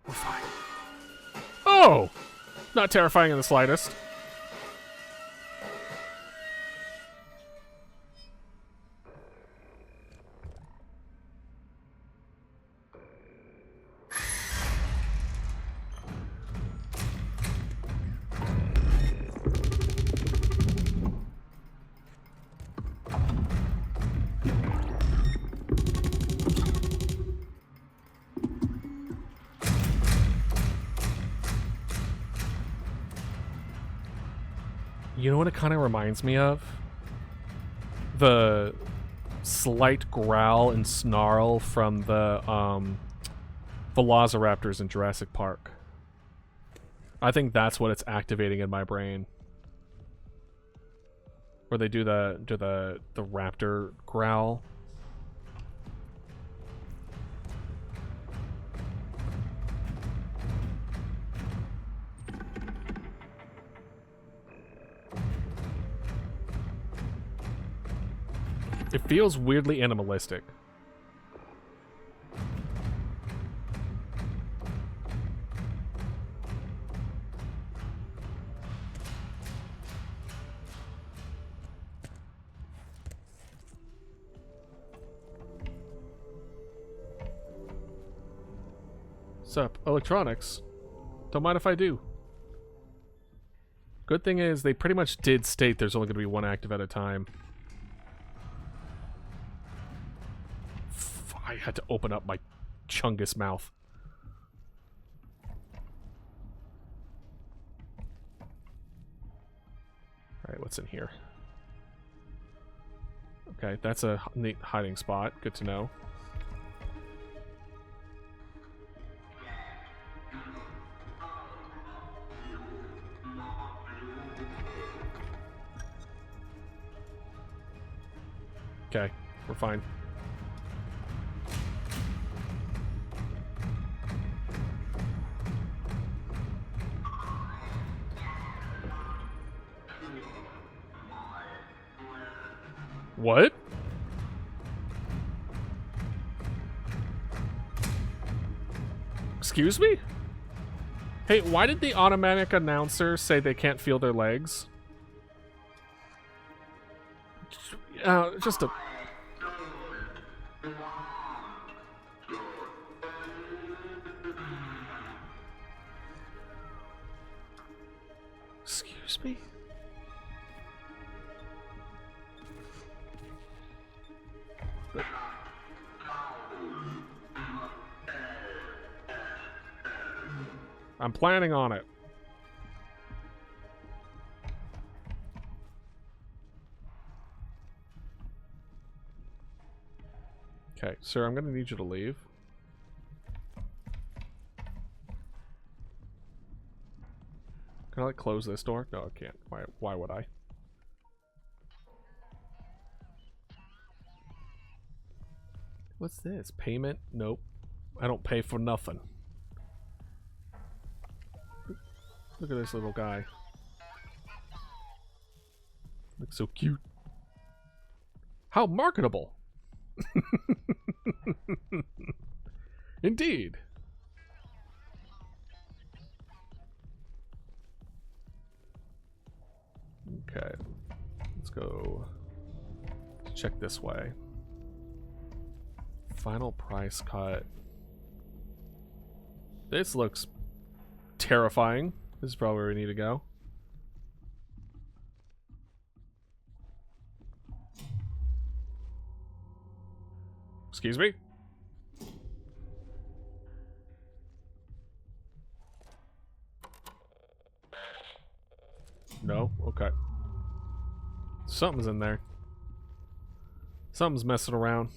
We're fine. Oh! Not terrifying in the slightest. You know what it kind of reminds me of? The slight growl and snarl from the velociraptors in Jurassic Park. I think that's what it's activating in my brain. Where they do the raptor growl. It feels weirdly animalistic. Sup, electronics? Don't mind if I do. Good thing is they pretty much did state there's only going to be one active at a time. I had to open up my chungus mouth. Alright, what's in here? Okay, that's a neat hiding spot. Good to know. Okay, we're fine. What? Excuse me? Hey, why did the automatic announcer say they can't feel their legs? Just a... Excuse me? I'm planning on it. Okay, sir, I'm gonna need you to leave. Can I, like, close this door? No, I can't. Why would I? What's this? Payment? Nope. I don't pay for nothing. Look at this little guy. Looks so cute. How marketable! Indeed. Okay. Let's go check this way. Final price cut. This looks terrifying. This is probably where we need to go. Excuse me? No? Okay. Something's in there. Something's messing around.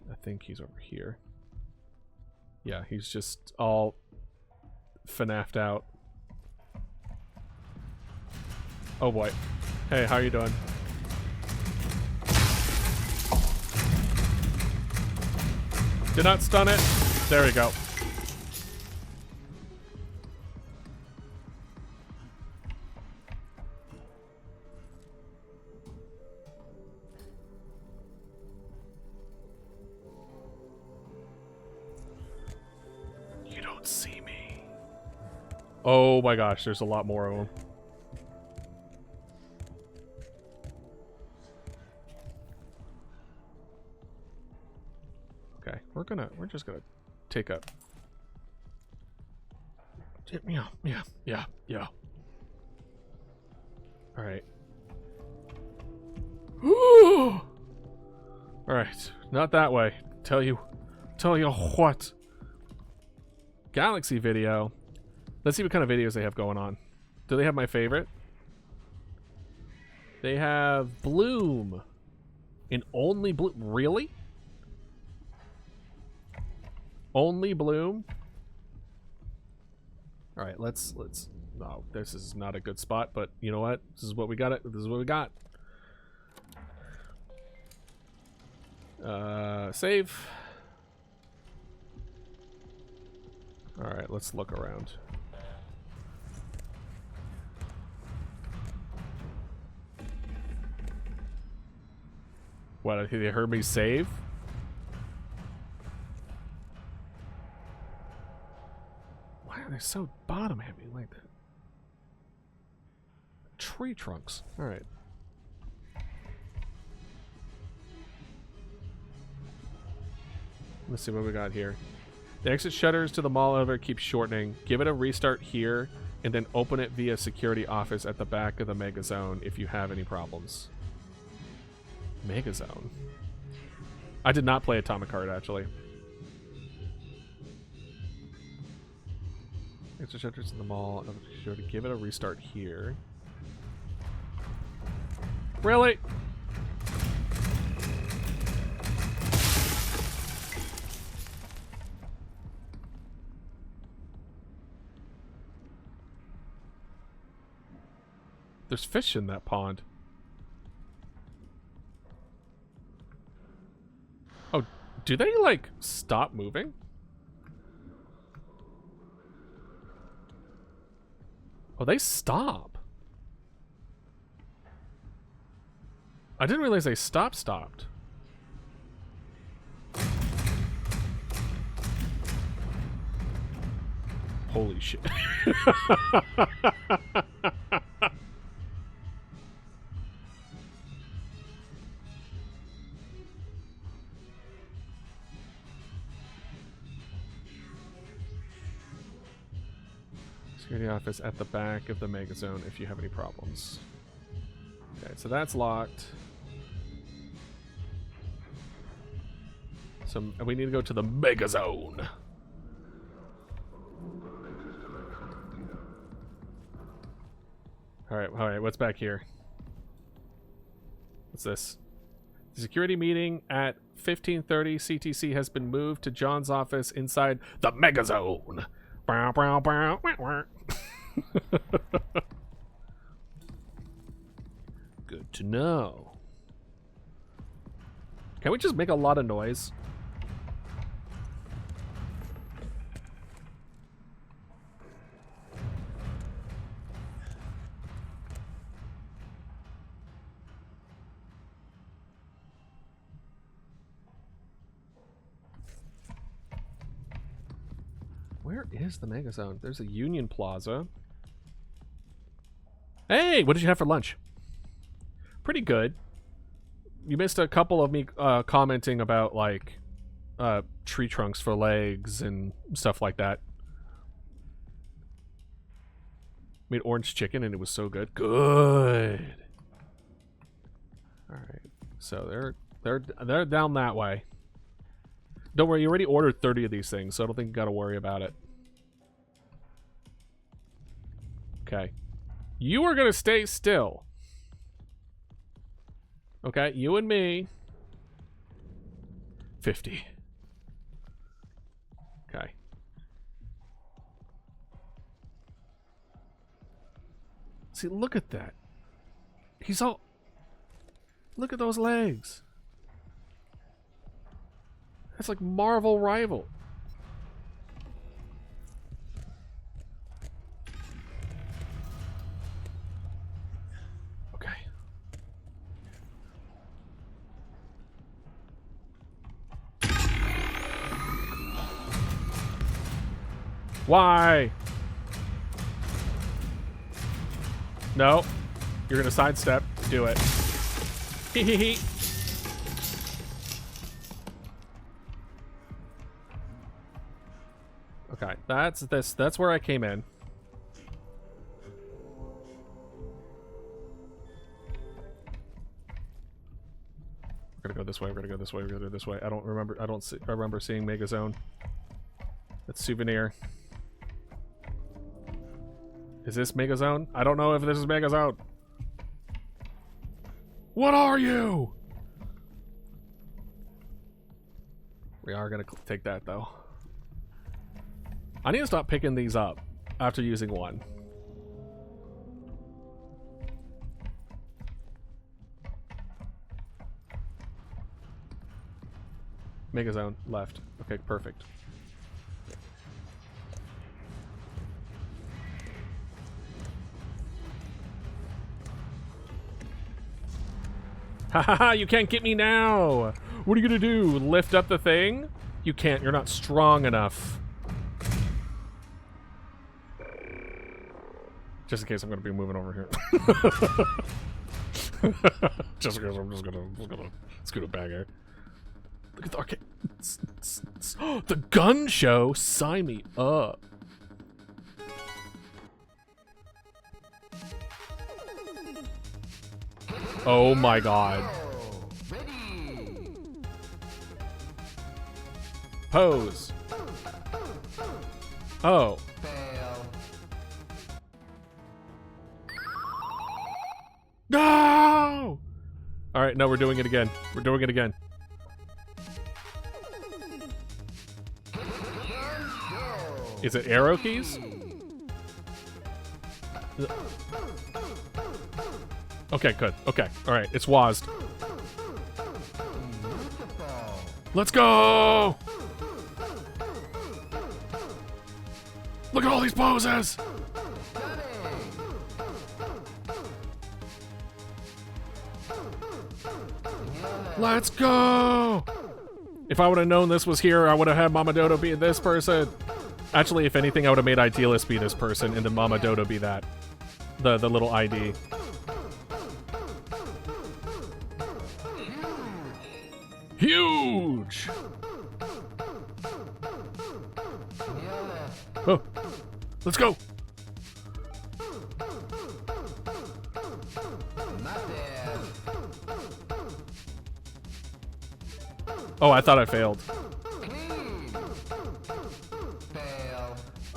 I think he's over here. Yeah, he's just all FNAF'd out. Oh boy. Hey, how you doing? Did not stun it. There we go. See me. Oh my gosh, there's a lot more of them. Okay, we're just gonna take a... Yeah. Alright. Alright, not that way. Tell you what. Galaxy video. Let's see what kind of videos they have going on. Do they have my favorite? They have Bloom. In only Bloom. Really? Only Bloom? Alright, let's no, this is not a good spot, but you know what? This is what we got. This is what we got. Save. Alright, let's look around. What, they heard me save? Why are they so bottom heavy like that? Tree trunks. Alright. Let's see what we got here. The exit shutters to the mall elevator keep shortening. Give it a restart here and then open it via security office at the back of the Mega Zone if you have any problems. Mega Zone? I did not play Atomic Heart, actually. Extra shelters in the mall. I'm sure to give it a restart here. Really? There's fish in that pond. Oh, do they, like, stop moving? Oh, they stop. I didn't realize they stopped. Holy shit. Security office at the back of the Mega Zone if you have any problems. Okay, so that's locked. So we need to go to the Mega Zone. All right, what's back here? What's this? The security meeting at 15:30 CTC has been moved to John's office inside the Mega Zone. Bow, bow, bow, wah, wah. Good to know. Can we just make a lot of noise? Where is the Mega Zone? There's a Union Plaza. Hey, what did you have for lunch? Pretty good. You missed a couple of me commenting about, like, tree trunks for legs and stuff like that. Made orange chicken and it was so good. Good. All right. So they're down that way. Don't worry, you already ordered 30 of these things, so I don't think you got to worry about it. Okay. You are going to stay still. Okay, you and me. 50. Okay. See, look at that. He's all... Look at those legs. That's like Marvel Rival. Okay. Why? No. You're gonna sidestep. Do it. Hee hee hee. Okay, that's where I came in. We're gonna go this way, we're gonna go this way, we're gonna go this way. I remember seeing Mega Zone. That's souvenir. Is this Mega Zone? I don't know if this is Mega Zone. What are you? We are gonna take that though. I need to stop picking these up after using one. Mega Zone, left. Okay, perfect. Ha ha ha, you can't get me now! What are you gonna do? Lift up the thing? You can't, you're not strong enough. Just in case I'm gonna be moving over here. Just in case I'm just gonna scoot it back here. Look at the arcade. The gun show? Sign me up. Oh my god. Pose. Oh. No! Alright, no, we're doing it again. We're doing it again. Is it arrow keys? Okay, good. Okay, alright, it's WASD. Let's go! Look at all these poses! Let's go! If I would have known this was here, I would have had Mama Dodo be this person. Actually, if anything, I would have made Idealist be this person and then Mama Dodo be that. The little ID. Huge! Oh, let's go! Oh, I thought I failed.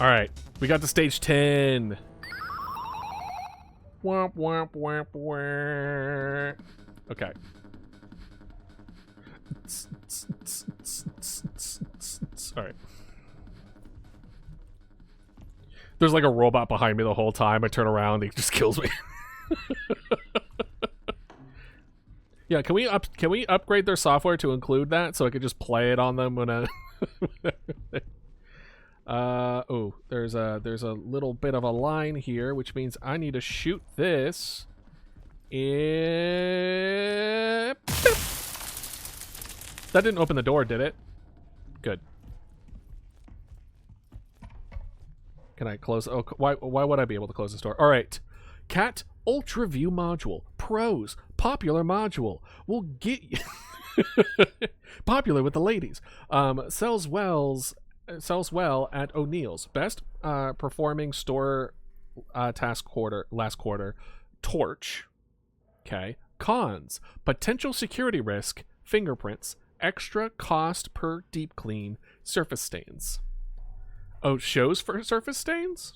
Alright, we got to stage 10. Womp, womp, womp, womp. Okay. Alright. There's like a robot behind me the whole time. I turn around, he just kills me. Yeah, can we upgrade their software to include that so I could just play it on them when I oh, there's a little bit of a line here, which means I need to shoot this. That didn't open the door, did it? Good. Can I close? Oh, why would I be able to close this door? All right. Cat Ultra View module. Pros. Popular module. We'll get you popular with the ladies. Sells well at O'Neill's. Best performing store last quarter. Torch. Okay. Cons. Potential security risk. Fingerprints. Extra cost per deep clean. Surface stains. Oh, shows for surface stains?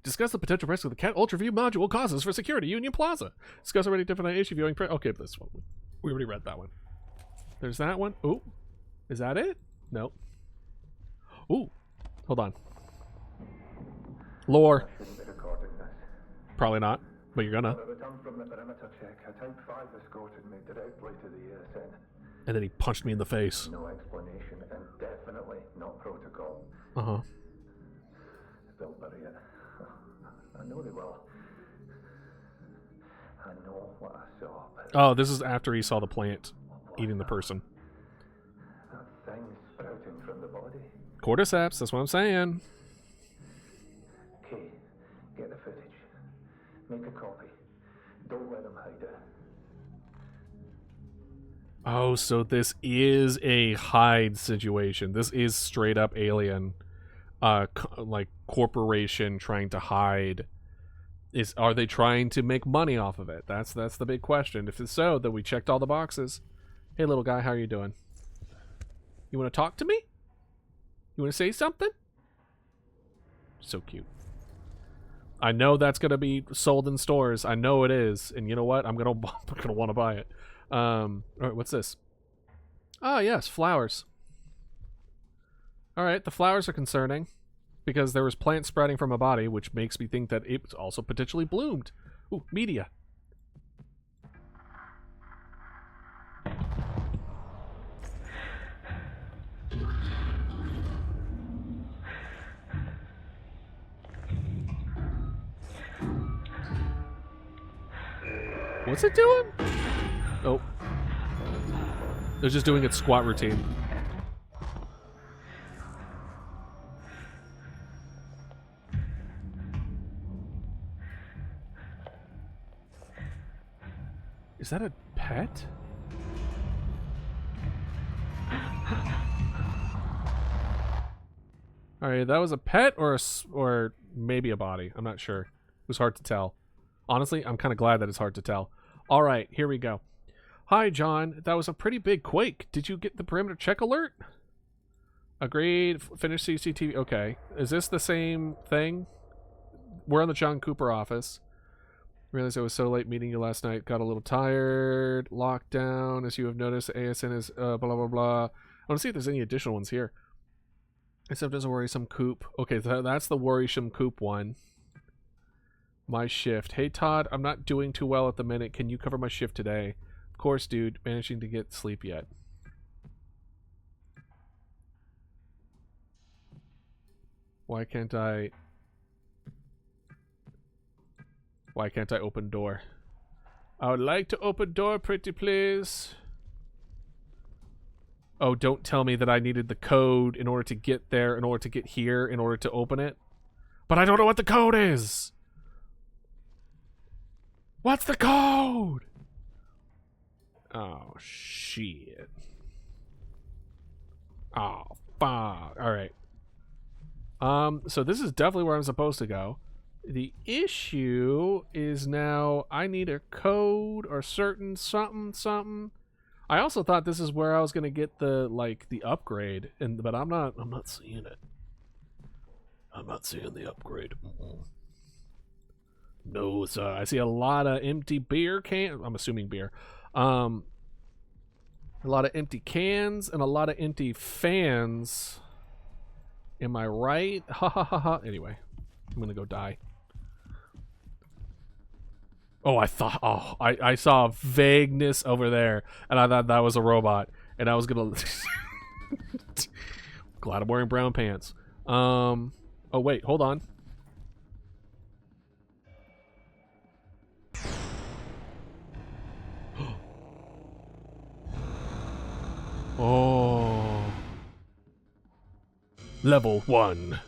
Discuss the potential risk of the Cat Ultra View module causes for security, Union Plaza. Discuss already different issue viewing. Okay, this one. We already read that one. There's that one. Ooh. Is that it? No. Ooh. Hold on. Lore. Probably not, but you're gonna. And then he punched me in the face. No explanation and definitely not protocol. Uh-huh. They'll bury it. I know they will. I know what I saw. Oh, this is after he saw the plant eating the person. That thing sprouting from the body. Cordyceps, that's what I'm saying. Okay, get the footage. Make a copy. Don't let them hide it. Oh, so this is a hide situation. This is straight up alien, like corporation trying to hide. Are they trying to make money off of it? That's the big question. If it's so, then we checked all the boxes. Hey, little guy, how are you doing? You want to talk to me? You want to say something? So cute. I know that's gonna be sold in stores. I know it is, and you know what? I'm gonna want to buy it. All right, what's this? Ah, yes, flowers. All right, the flowers are concerning because there was plant sprouting from a body, which makes me think that it also potentially bloomed. Ooh, media. What's it doing? Oh. They're just doing its squat routine. Is that a pet? Alright, that was a pet or maybe a body. I'm not sure. It was hard to tell. Honestly, I'm kind of glad that it's hard to tell. All right, here we go. Hi, John. That was a pretty big quake. Did you get the perimeter check alert? Agreed. Finish CCTV. Okay. Is this the same thing? We're in the John Cooper office. Realized I was so late meeting you last night. Got a little tired. Lockdown. As you have noticed, ASN is blah, blah, blah. I want to see if there's any additional ones here. Except as a worrisome coop. Okay, that's the worrisome coop one. My shift. Hey, Todd, I'm not doing too well at the minute. Can you cover my shift today? Of course, dude. Managing to get sleep yet. Why can't I open door? I would like to open door, pretty please. Oh, don't tell me that I needed the code in order to get there, in order to get here, in order to open it. But I don't know what the code is! What's the code? Oh, shit. Oh, fuck. Alright. So this is definitely where I'm supposed to go. The issue is now I need a code or certain something. I also thought this is where I was gonna get the the upgrade, but I'm not seeing it. I'm not seeing the upgrade. No, sir. I see a lot of empty beer cans. I'm assuming beer. A lot of empty cans and a lot of empty fans. Am I right? Ha ha ha ha. Anyway, I'm gonna go die. Oh, I saw vagueness over there, and I thought that was a robot, and I was gonna. Glad I'm wearing brown pants. Oh wait, hold on. Oh. Level 1.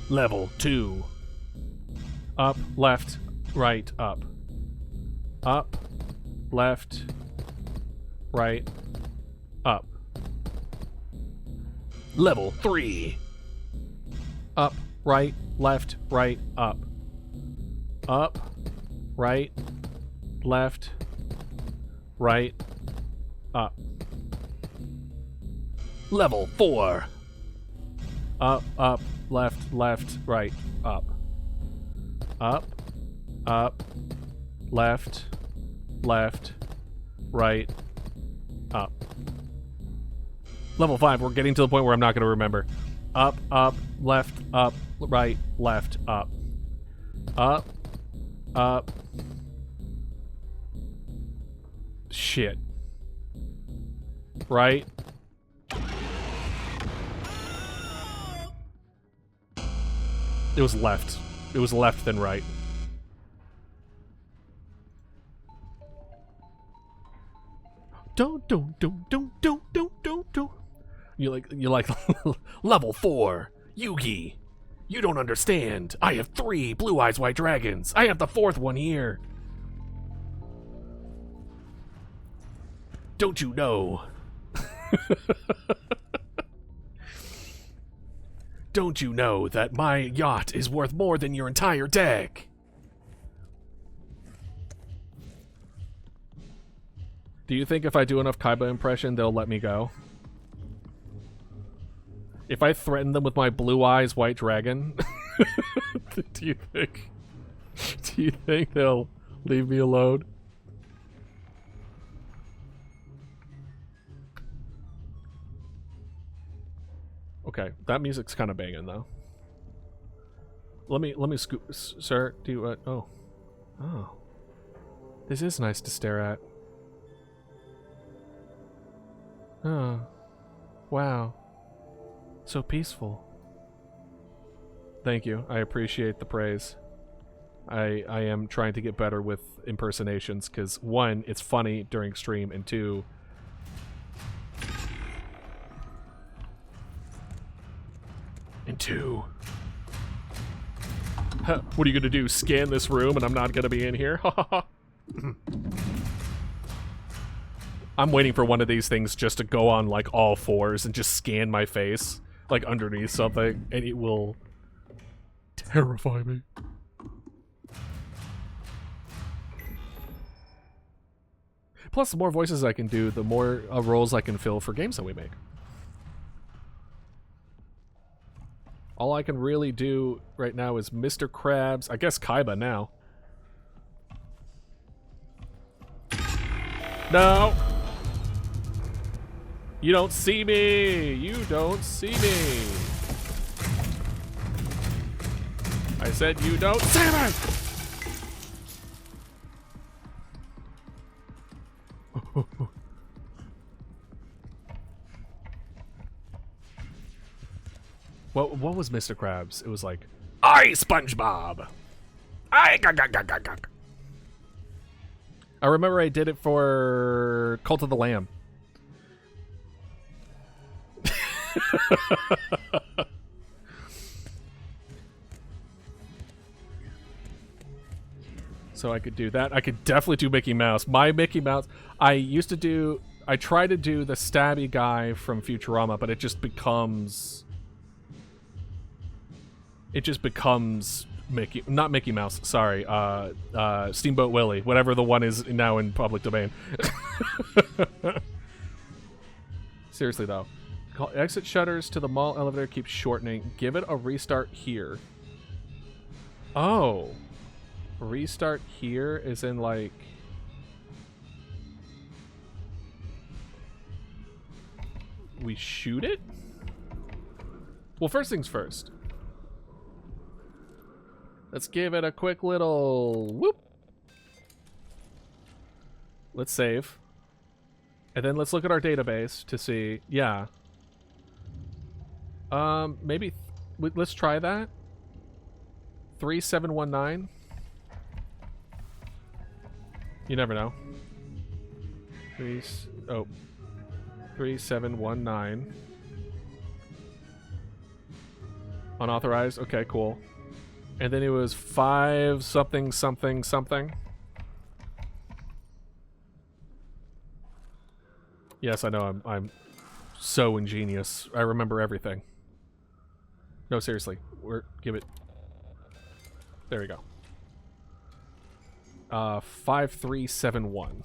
Level 2. Up, left, right, up. Up, left, right, up. Level 3. Up, right, left, right, up. Up, right, left, right, up. Level 4. Up, left, left, right, up. Up, left, left, right, up. Level 5, we're getting to the point where I'm not going to remember. Up, left, right, left, up. Up. Shit. Right. It was left. It was left then right. Don't. You like level 4. Yugi. You don't understand. I have 3 blue eyes white dragons. I have the 4th one here. Don't you know? Don't you know that my yacht is worth more than your entire deck? Do you think if I do enough Kaiba impression, they'll let me go? If I threaten them with my blue eyes white dragon, do you think they'll leave me alone? Okay, that music's kind of banging though. Let me scoop, sir. Do you? Oh, this is nice to stare at. Oh, wow, so peaceful. Thank you. I appreciate the praise. I am trying to get better with impersonations because 1, it's funny during stream, and 2. Huh, what are you gonna do? Scan this room and I'm not gonna be in here? I'm waiting for one of these things just to go on like all fours and just scan my face like underneath something, and it will terrify me. Plus, the more voices I can do, the more roles I can fill for games that we make. All I can really do right now is Mr. Krabs. I guess Kaiba now. No! You don't see me! You don't see me! I said you don't see me! What was Mr. Krabs? It was like, I SpongeBob! I gag. I remember I did it for Cult of the Lamb. So I could do that. I could definitely do Mickey Mouse. My Mickey Mouse, I tried to do the stabby guy from Futurama, but it just becomes Mickey, not Mickey Mouse, sorry, Steamboat Willie, whatever the one is now in public domain. Seriously though, exit shutters to the mall elevator keeps shortening. Give it a restart here. Oh, restart here is in like, we shoot it? Well, first things first. Let's give it a quick little whoop. Let's save. And then let's look at our database to see, yeah. Maybe, let's try that. 3719. You never know. 3719. Unauthorized. Okay, cool. And then it was 5 something something something. Yes, I know. I'm so ingenious. I remember everything. No, seriously. Give it. There we go. 5371.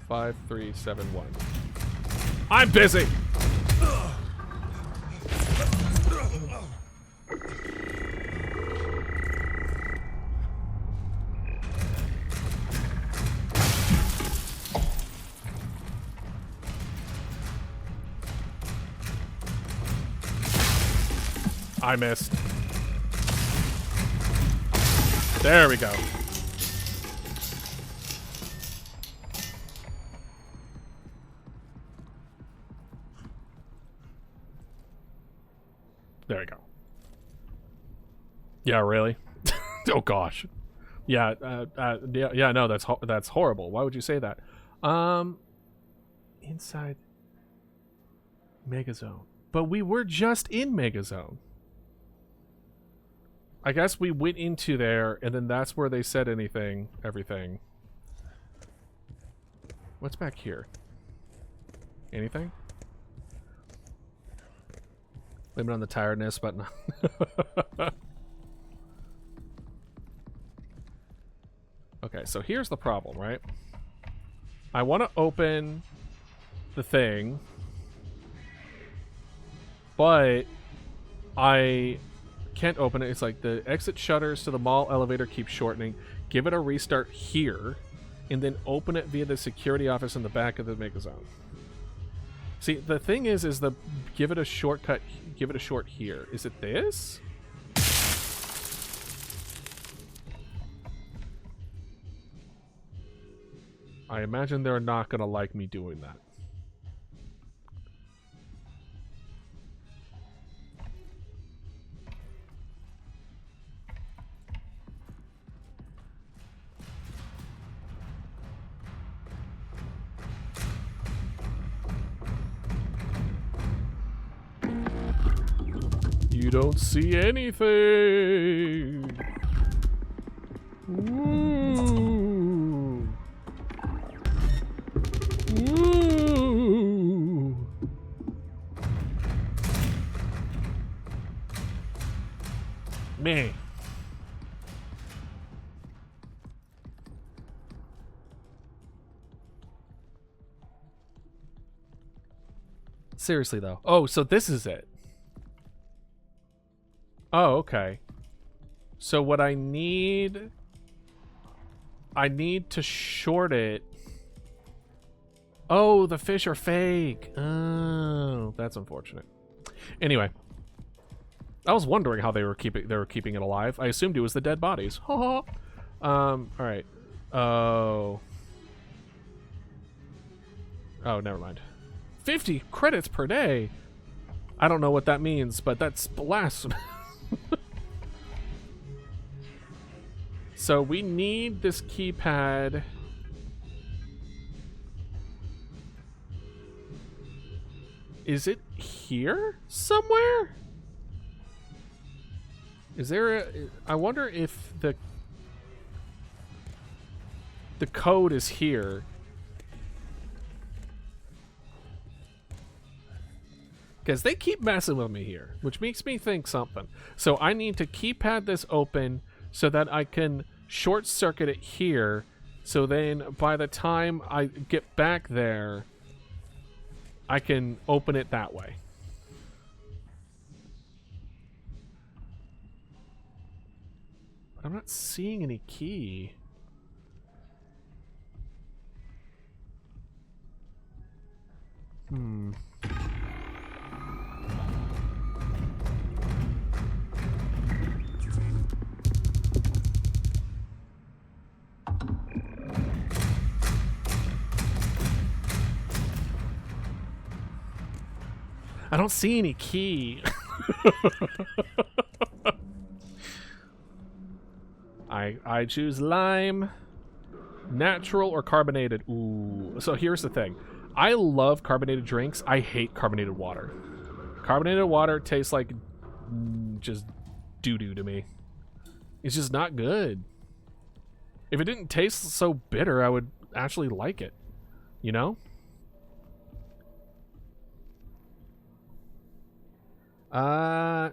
5371. I'm busy. I missed. There we go. There we go. Yeah, really? Oh gosh. Yeah, yeah, no, that's horrible. Why would you say that? Inside Megazone. But we were just in Megazone. I guess we went into there, and then that's where they said everything. What's back here? Anything? Blame it on the tiredness, but no. Okay, so here's the problem, right? I want to open the thing, but I can't open it. It's like the exit shutters to the mall elevator keep shortening. Give it a restart here, and then open it via the security office in the back of the Megazone. See, the thing is the give it a shortcut, give it a short here. Is it this? I imagine they're not gonna like me doing that. You don't see anything. Ooh. Me. Seriously though. Oh, so this is it. Oh, okay. So what I need to short it. Oh, the fish are fake. Oh, that's unfortunate. Anyway, I was wondering how they were keeping it alive. I assumed it was the dead bodies. All right. Oh, never mind. 50 credits per day. I don't know what that means, but that's blasphemous. So we need this keypad. Is it here somewhere? Is there a... I wonder if the code is here. Because they keep messing with me here, which makes me think something. So I need to keypad this open so that I can short circuit it here. So then by the time I get back there, I can open it that way. But I'm not seeing any key. I don't see any key. I choose lime, natural or carbonated. Ooh. So here's the thing. I love carbonated drinks. I hate carbonated water. Carbonated water tastes like just doo-doo to me. It's just not good. If it didn't taste so bitter, I would actually like it. You know?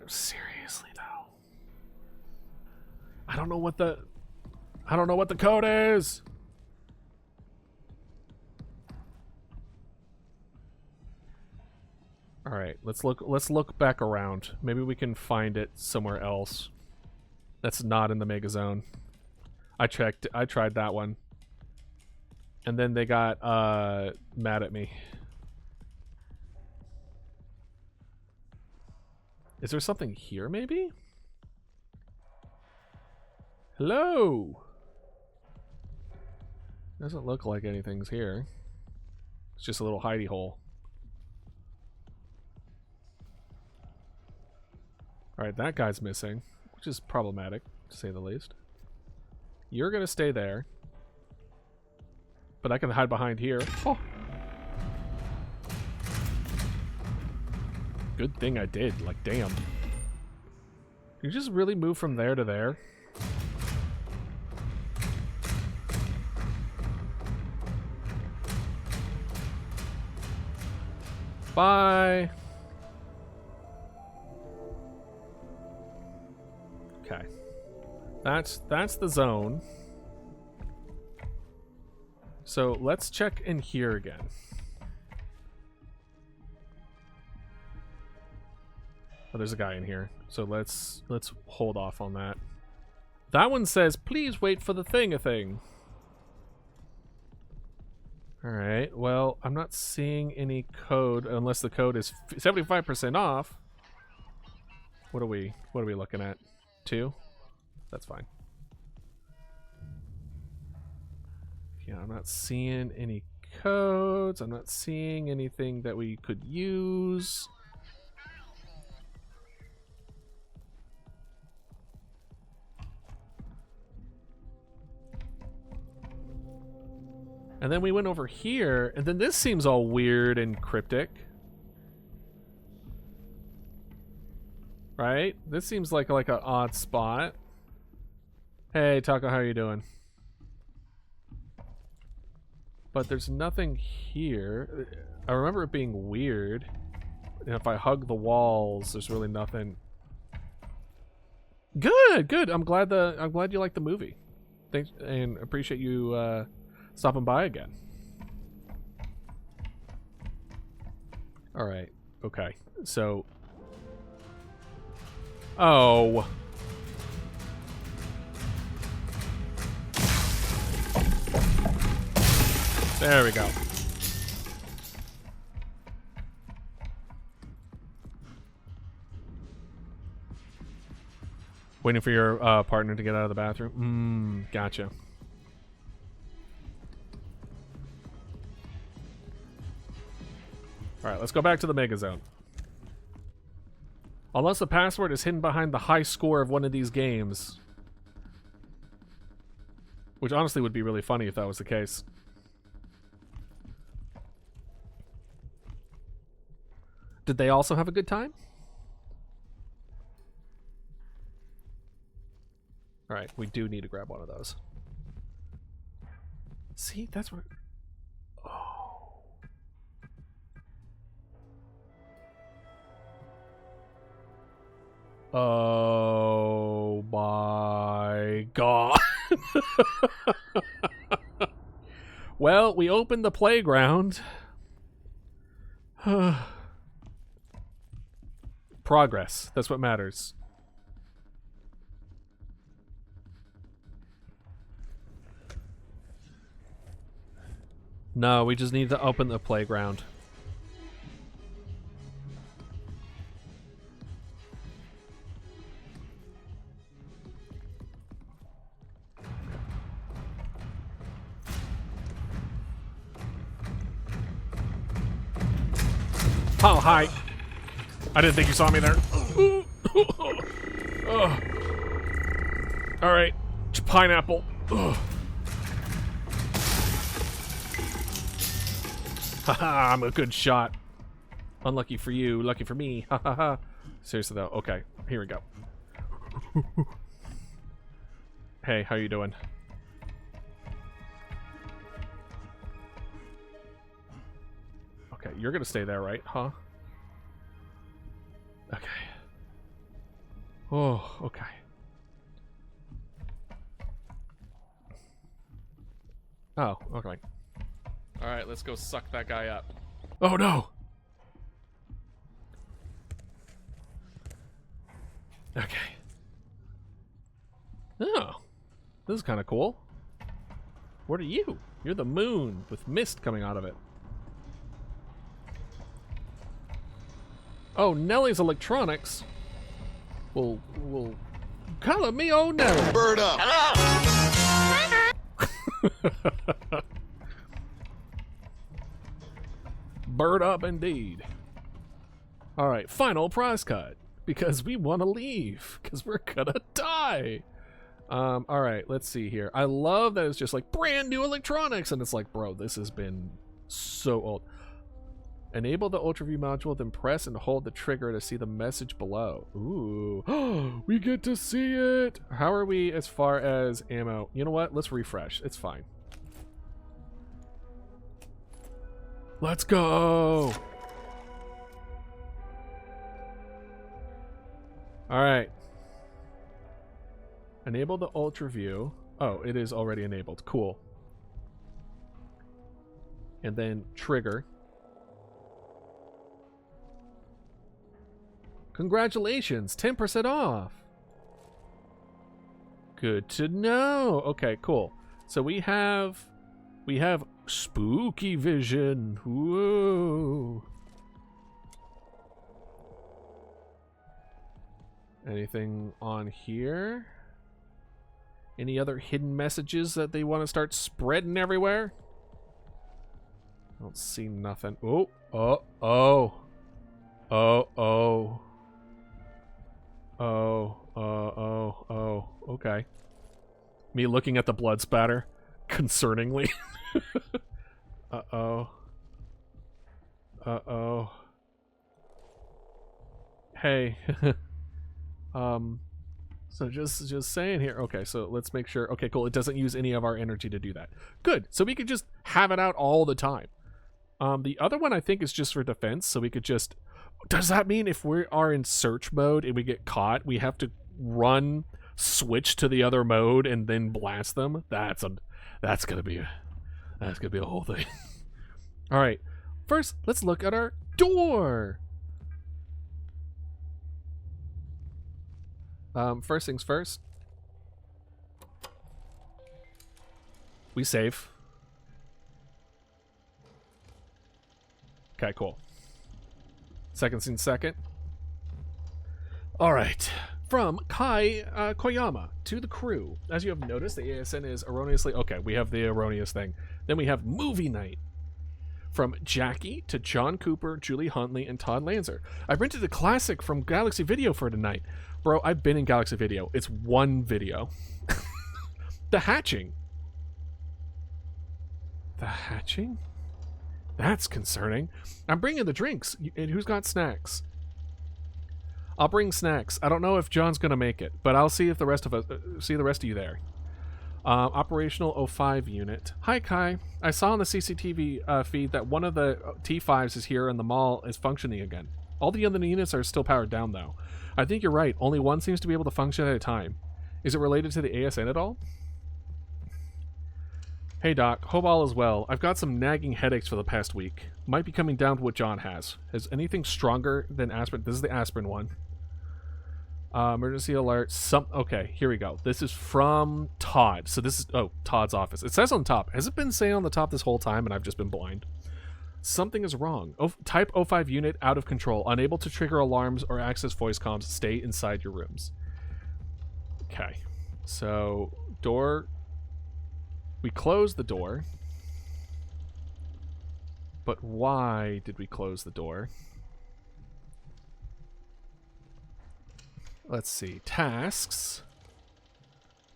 Seriously though. I don't know what the code is. All right, let's look back around. Maybe we can find it somewhere else. That's not in the Mega Zone. I tried that one. And then they got mad at me. Is there something here, maybe? Hello? Doesn't look like anything's here. It's just a little hidey hole. Alright, that guy's missing, which is problematic, to say the least. You're gonna stay there. But I can hide behind here. Oh. Good thing I did, like damn. Can you just really move from there to there? Bye. Okay. That's the zone. So let's check in here again. Oh, there's a guy in here. So let's hold off on that. That one says, please wait for the thing. Alright, well, I'm not seeing any code unless the code is 75% off. What are we looking at? 2? That's fine. Yeah, I'm not seeing any codes. I'm not seeing anything that we could use. And then we went over here, and then this seems all weird and cryptic. Right? This seems like an odd spot. Hey, Taco, how are you doing? But there's nothing here. I remember it being weird. And if I hug the walls, there's really nothing. Good. I'm glad you liked the movie. Thanks, and appreciate you stopping by again. All right. Okay. So. Oh. There we go. Waiting for your partner to get out of the bathroom? Gotcha. Alright, let's go back to the Mega Zone. Unless the password is hidden behind the high score of one of these games. Which honestly would be really funny if that was the case. Did they also have a good time? Alright, we do need to grab one of those. See, that's what... Oh my god. Well, we opened the playground. Progress. That's what matters. No, we just need to open the playground. Oh, hi. I didn't think you saw me there. All right, pineapple. Haha, I'm a good shot. Unlucky for you, lucky for me. Ha ha ha. Seriously though, okay, here we go. Hey, how you doing? Okay, you're gonna stay there, right? Huh? Okay. Oh, okay. Oh, okay. Alright, let's go suck that guy up. Oh no! Okay. Oh. This is kind of cool. What are you? You're the moon with mist coming out of it. Oh, Nellie's electronics. Well, color me old Nellie. Bird up. Bird up indeed. All right, final prize cut because we want to leave because we're gonna die. All right, let's see here. I love that it's just like brand new electronics, and it's like, bro, this has been so old. Enable the ultraview module, then press and hold the trigger to see the message below. Ooh, we get to see it. How are we as far as ammo? You know what? Let's refresh. It's fine. Let's go. All right. Enable the ultra view. Oh, it is already enabled. Cool. And then trigger. Congratulations, 10% off. Good to know. Okay, cool. So we have spooky vision. Whoa. Anything on here? Any other hidden messages that they want to start spreading everywhere? I don't see nothing. Oh, oh, oh. Oh, oh. Oh, okay. Me looking at the blood spatter concerningly. Uh-oh. Uh-oh. Hey. So just saying here. Okay, so let's make sure. Okay, cool. It doesn't use any of our energy to do that. Good. So we could just have it out all the time. The other one I think is just for defense, so we could just... Does that mean if we are in search mode and we get caught, we have to run, switch to the other mode, and then blast them. That's gonna be a whole thing. All right, first let's look at our door. First things first. We save. Okay, cool. Second scene second. All right. From Kai Koyama to the crew. As you have noticed, the ASN is erroneously... Okay, we have the erroneous thing. Then we have movie night. From Jackie to John Cooper, Julie Huntley, and Todd Lanzer. I rented a classic from Galaxy Video for tonight. Bro, I've been in Galaxy Video. It's one video. The hatching. The hatching? That's concerning. I'm bringing the drinks. And who's got snacks? I'll bring snacks. I don't know if John's gonna make it, but I'll see if the rest of us see the rest of you there. Operational 05 unit. Hi Kai. I saw on the CCTV feed that one of the T5s is here and the mall is functioning again. All the other units are still powered down though. I think you're right. Only one seems to be able to function at a time. Is it related to the ASN at all? Hey Doc, hope all is well. I've got some nagging headaches for the past week. Might be coming down to what John has. Has anything stronger than aspirin? This is the aspirin one. Emergency alert. Okay, here we go. This is from Todd. So this is Todd's office. It says on top. Has it been saying on the top this whole time and I've just been blind? Something is wrong. Type 05 unit out of control. Unable to trigger alarms or access voice comms. Stay inside your rooms. Okay. So door. We closed the door. But why did we close the door? Let's see. Tasks.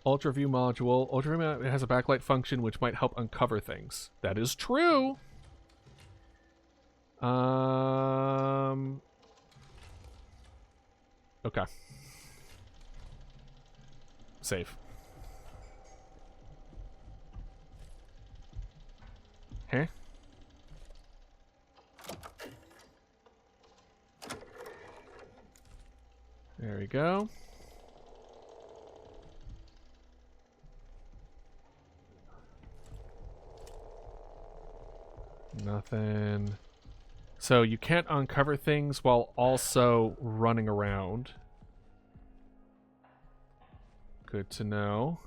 Ultra view module. Ultra view has a backlight function which might help uncover things. That is true. Okay. Save. Huh? There we go. Nothing. So you can't uncover things while also running around. Good to know.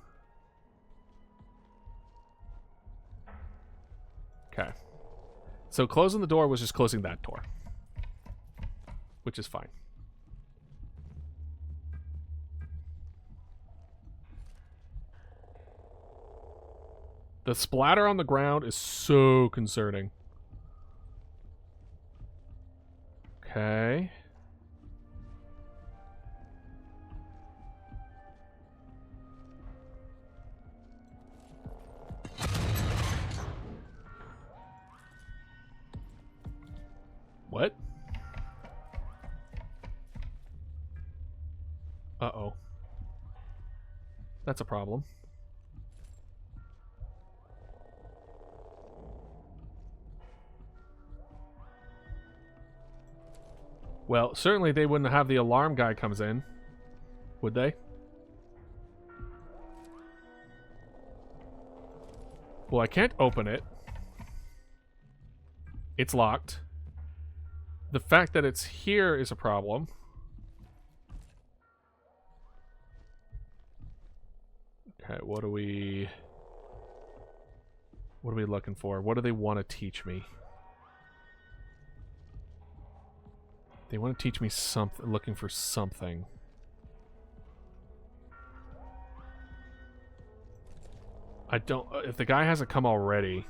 Okay. So closing the door was just closing that door. Which is fine. The splatter on the ground is so concerning. Okay. What? Uh-oh. That's a problem. Well, certainly they wouldn't have the alarm guy comes in. Would they? Well, I can't open it. It's locked. The fact that it's here is a problem. Okay, what are we looking for? What do they want to teach me? They want to teach me something, looking for something. I don't, if the guy hasn't come already,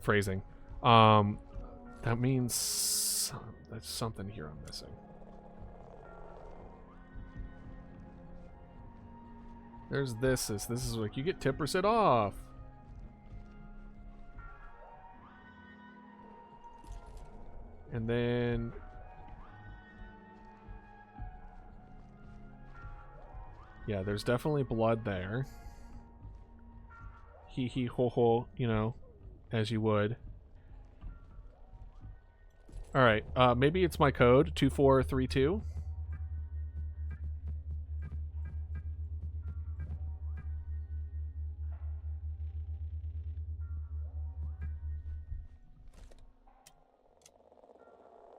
phrasing, that means there's something here I'm missing. There's this is like, you get 10% off. And then yeah, there's definitely blood there. Hee hee ho ho, you know, as you would. Alright, maybe it's my code, 2432.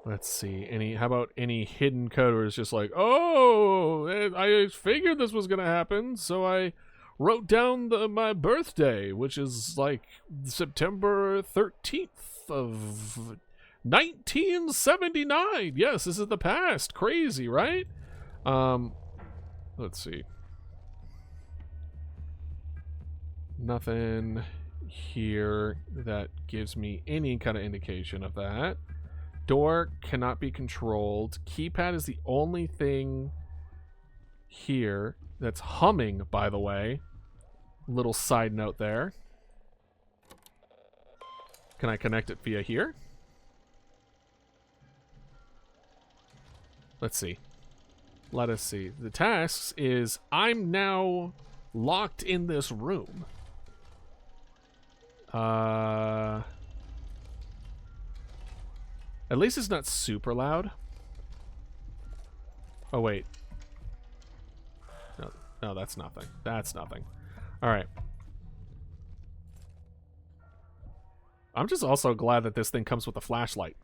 Let's see. How about any hidden code where it's just like, oh, I figured this was gonna happen, so I wrote down my birthday, which is like September 13th of 1979. Yes, this is the past. Crazy, right? Let's see. Nothing here that gives me any kind of indication of that. Door cannot be controlled. Keypad is the only thing here that's humming, by the way. Little side note there. Can I connect it via here? Let's see. Let us see. The tasks is I'm now locked in this room. At least it's not super loud. Oh, wait. No, that's nothing. That's nothing. All right. I'm just also glad that this thing comes with a flashlight.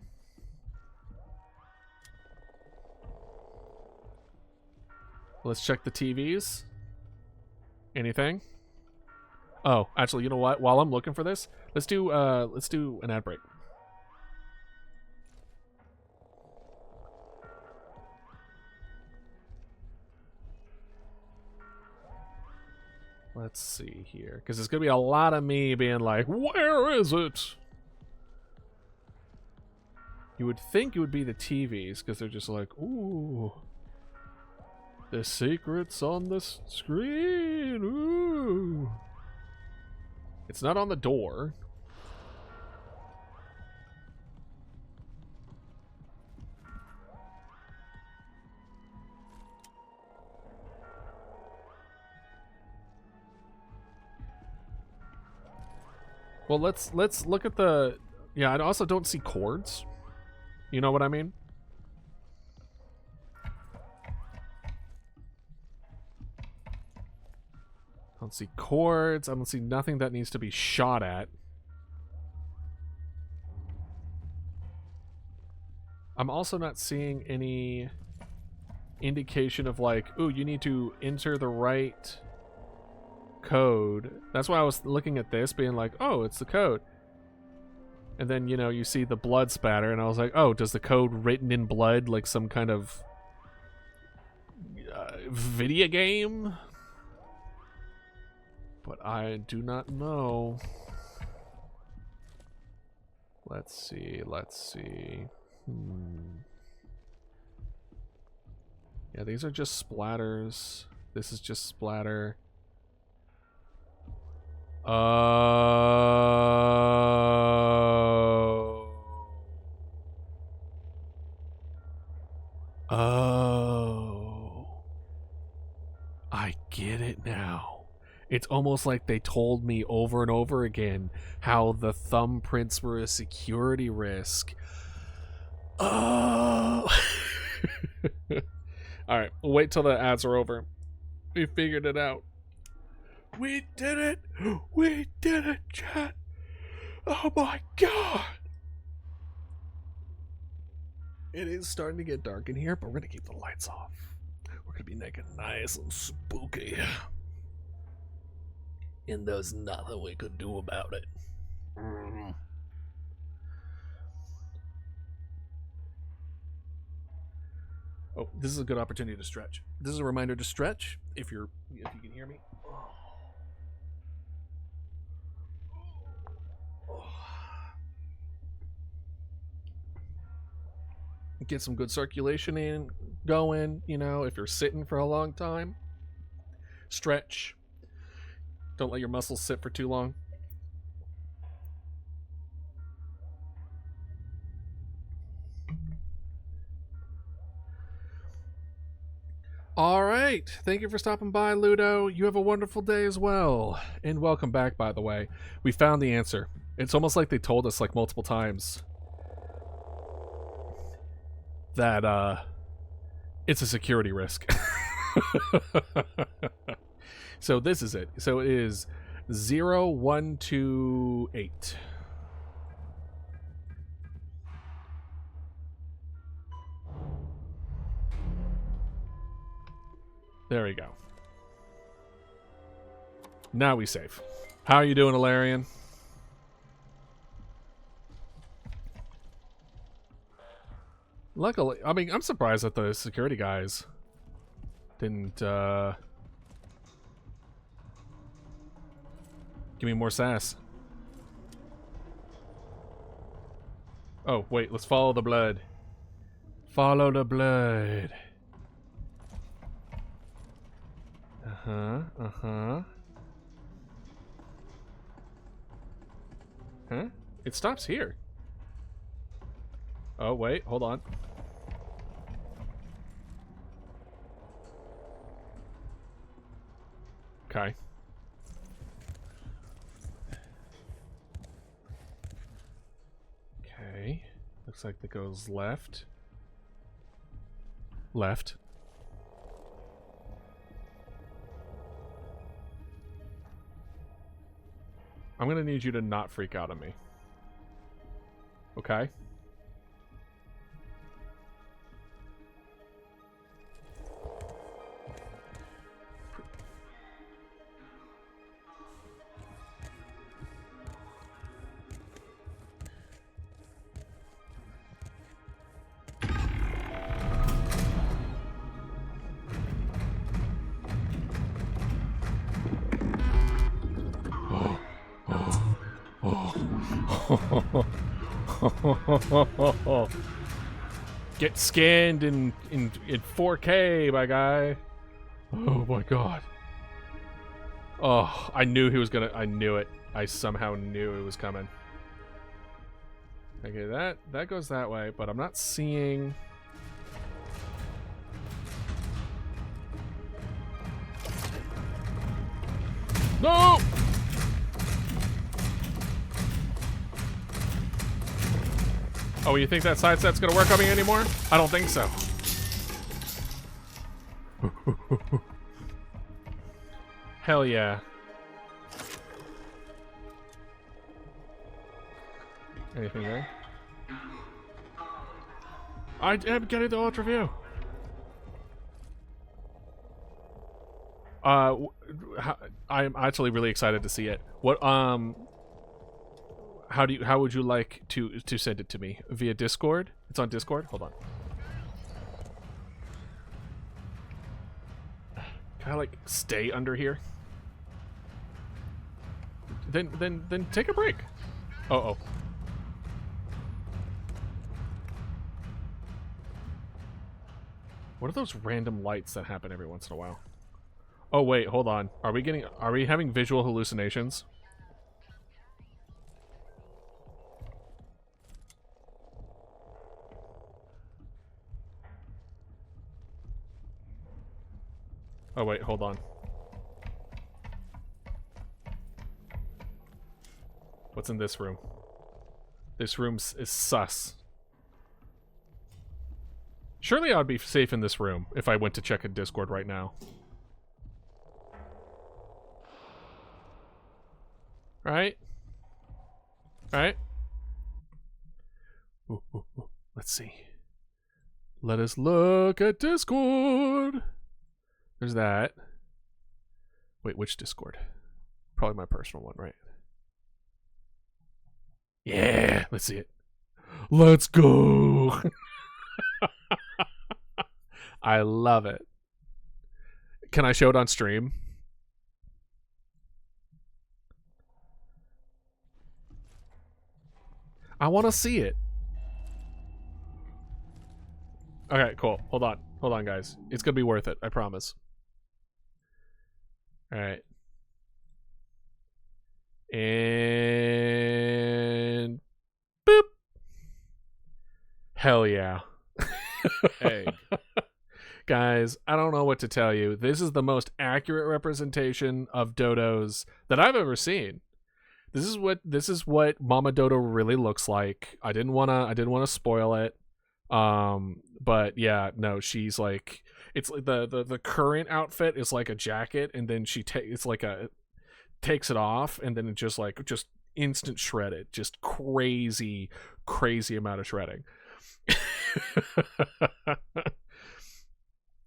Let's check the TVs. Anything? Oh, actually, you know what? While I'm looking for this, let's do an ad break. Let's see here, because there's gonna be a lot of me being like, "Where is it?" You would think it would be the TVs, because they're just like, "Ooh, the secret's on the screen." Ooh, it's not on the door. Well, let's look at the... Yeah, I also don't see chords. You know what I mean? I don't see chords. I don't see nothing that needs to be shot at. I'm also not seeing any indication of like, ooh, you need to enter the right code. That's why I was looking at this being like, oh, it's the code. And then, you know, you see the blood spatter and I was like, oh, does the code written in blood like some kind of video game? But I do not know. Let's see. Yeah, these are just splatters. This is just splatter. Oh. I get it now. It's almost like they told me over and over again how the thumbprints were a security risk. Oh. Alright, we'll wait till the ads are over. We figured it out. We did it! We did it, chat! Oh my god! It is starting to get dark in here, but we're gonna keep the lights off. We're gonna be naked, nice and spooky. And there's nothing we could do about it. Oh, this is a good opportunity to stretch. This is a reminder to stretch if you can hear me. Get some good circulation going, you know, if you're sitting for a long time. Stretch. Don't let your muscles sit for too long. All right. Thank you for stopping by, Ludo. You have a wonderful day as well. And welcome back, by the way. We found the answer. It's almost like they told us like multiple times that it's a security risk. So this is it. So it is 0128. There we go. Now we save. How are you doing, Ilarion? Luckily, I mean, I'm surprised that the security guys didn't give me more sass. Oh, wait, let's follow the blood. Follow the blood. Uh-huh. Huh? It stops here. Oh, wait, hold on. Okay. Okay. Looks like that goes left. Left. I'm gonna need you to not freak out on me. Okay? Get scanned in 4K, my guy. Oh my god. Oh, I knew he was gonna. I knew it. I somehow knew it was coming. Okay, that goes that way, but I'm not seeing. No! Oh, you think that sideset's gonna work on me anymore? I don't think so. Hell yeah. Anything there? I am getting the ultra view. I'm actually really excited to see it. What how would you like to send it to me? Via Discord? It's on Discord? Hold on. Can I like stay under here? Then take a break. Oh. What are those random lights that happen every once in a while? Oh wait, hold on. Are we having visual hallucinations? Oh wait, hold on. What's in this room? This room is sus. Surely I would be safe in this room if I went to check a Discord right now. Right? Right? Ooh. Let's see. Let us look at Discord. There's that. Wait, which Discord? Probably my personal one, right? Yeah, let's see it. Let's go. I love it. Can I show it on stream? I want to see it. Okay, cool. Hold on, guys. It's gonna be worth it. I promise. All right. And boop. Hell yeah. Egg. Guys, I don't know what to tell you. This is the most accurate representation of dodos that I've ever seen. This is what Mama Dodo really looks like. I didn't wanna spoil it. But yeah, no, she's like, it's like the current outfit is like a jacket, and then takes it off, and then it just instant shredded, just crazy amount of shredding.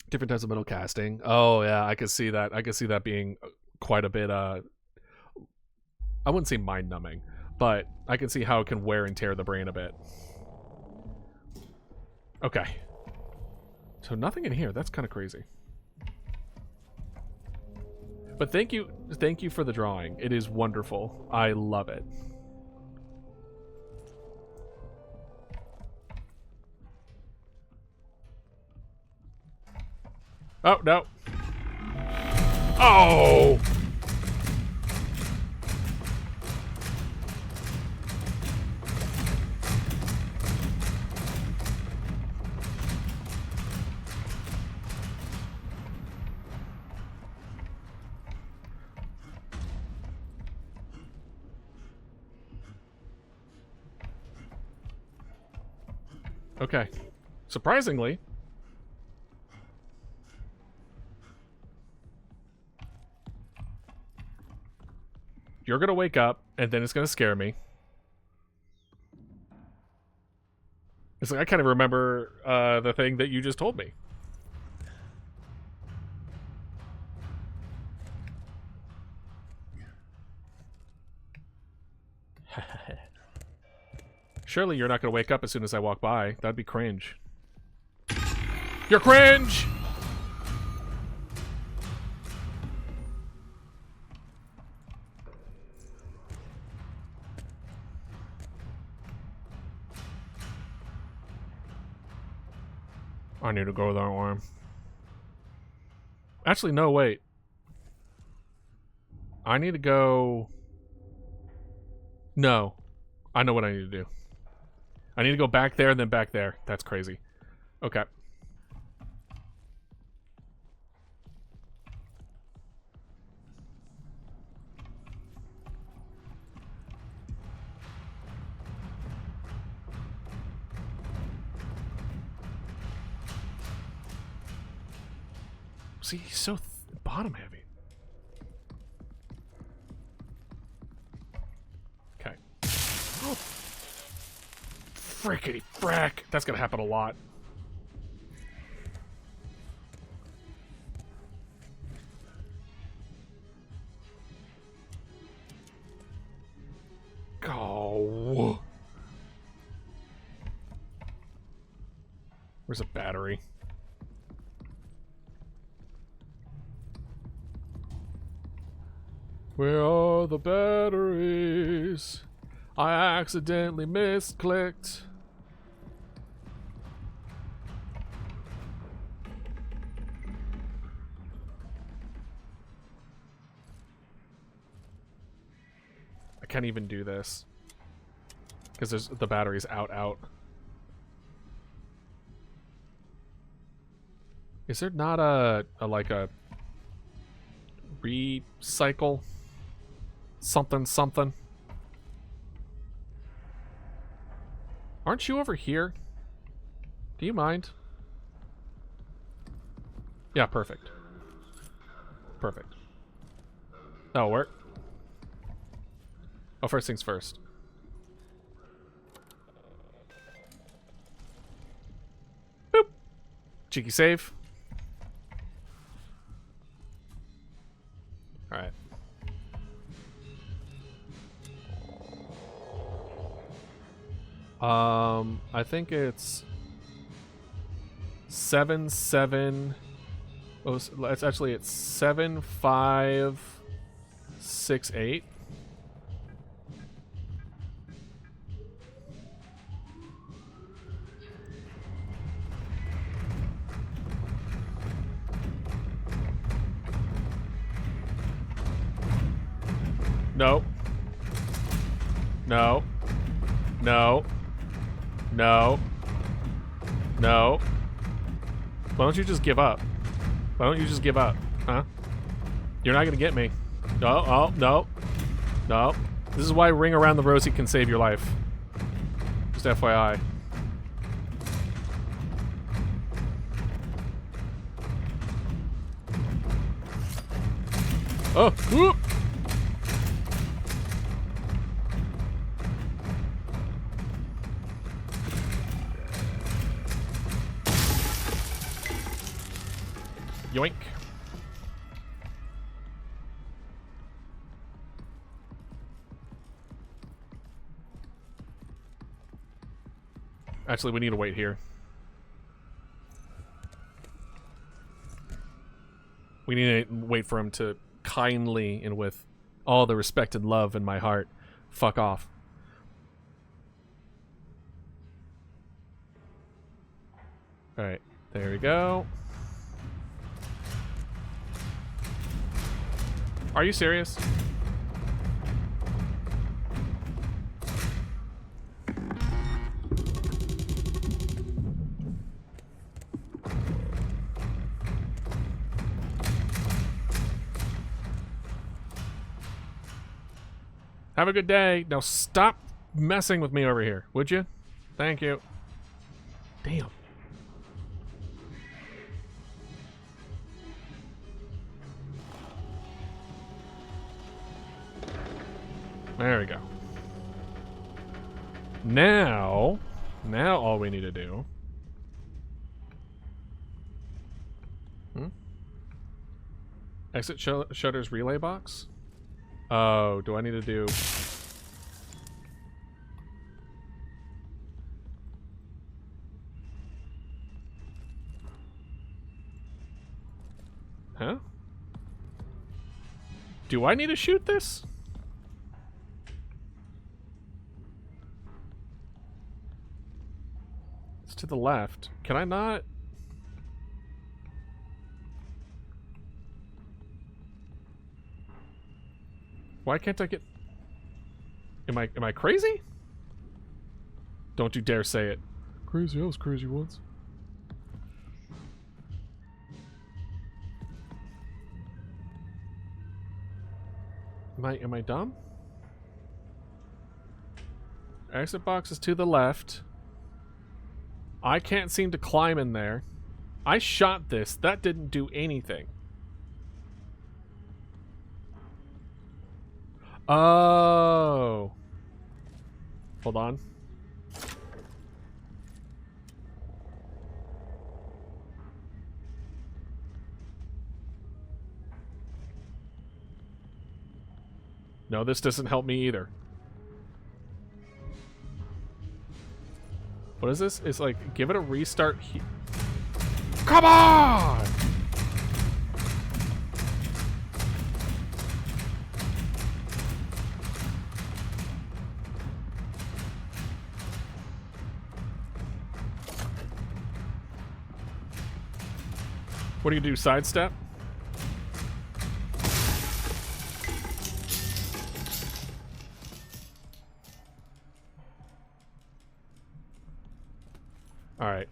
Different types of metal casting. Oh yeah, I could see that. I could see that being quite a bit. I wouldn't say mind numbing, but I can see how it can wear and tear the brain a bit. Okay. So nothing in here. That's kind of crazy. But thank you for the drawing. It is wonderful. I love it. Oh, no. Oh! Okay. Surprisingly, you're gonna wake up, and then it's gonna scare me. It's like I kind of remember the thing that you just told me. Surely you're not gonna wake up as soon as I walk by. That'd be cringe. You're cringe! I need to go that way. Actually, no, wait. I need to go... No. I know what I need to do. I need to go back there and then back there. That's crazy. Okay. See, he's so bottom heavy. Okay. Oh. Frickety frack. That's gonna happen a lot. Oh. Where's a battery? Where are the batteries? I accidentally misclicked. I can't even do this because there's the battery's out. Is there not a like a recycle something? Aren't you over here? Do you mind? Yeah, perfect. Perfect. That'll work. Oh, first things first. Boop. Cheeky save. Alright. I think it's 7-7. Oh, it's actually it's 7-5-6-8. No. No. No. No. No. Why don't you just give up? Why don't you just give up? Huh? You're not gonna get me. No, oh, no. No. This is why Ring Around the Rosie can save your life. Just FYI. Oh, whoop! Actually, we need to wait here. We need to wait for him to kindly and with all the respect and love in my heart fuck off. Alright, there we go. Are you serious? Have a good day. Now stop messing with me over here, would you? Thank you. Damn. There we go. Now all we need to do. Exit Shutter's relay box? Oh, do I need to do... Huh? Do I need to shoot this? It's to the left. Can I not? Why can't I get... Am I crazy? Don't you dare say it. Crazy, I was crazy once. Am I dumb? Exit box is to the left. I can't seem to climb in there. I shot this. That didn't do anything. Oh. Hold on. No, this doesn't help me either. What is this? It's like, give it a restart. Come on! What do you do, sidestep? Alright.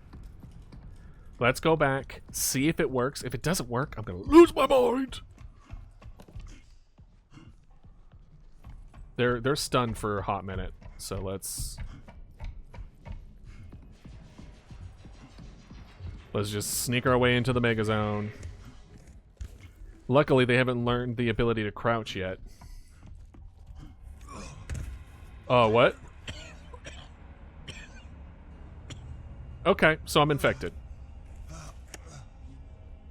Let's go back, see if it works. If it doesn't work, I'm gonna lose my mind! They're stunned for a hot minute, so let's just sneak our way into the Mega Zone. Luckily, they haven't learned the ability to crouch yet. Oh, what? Okay, so I'm infected.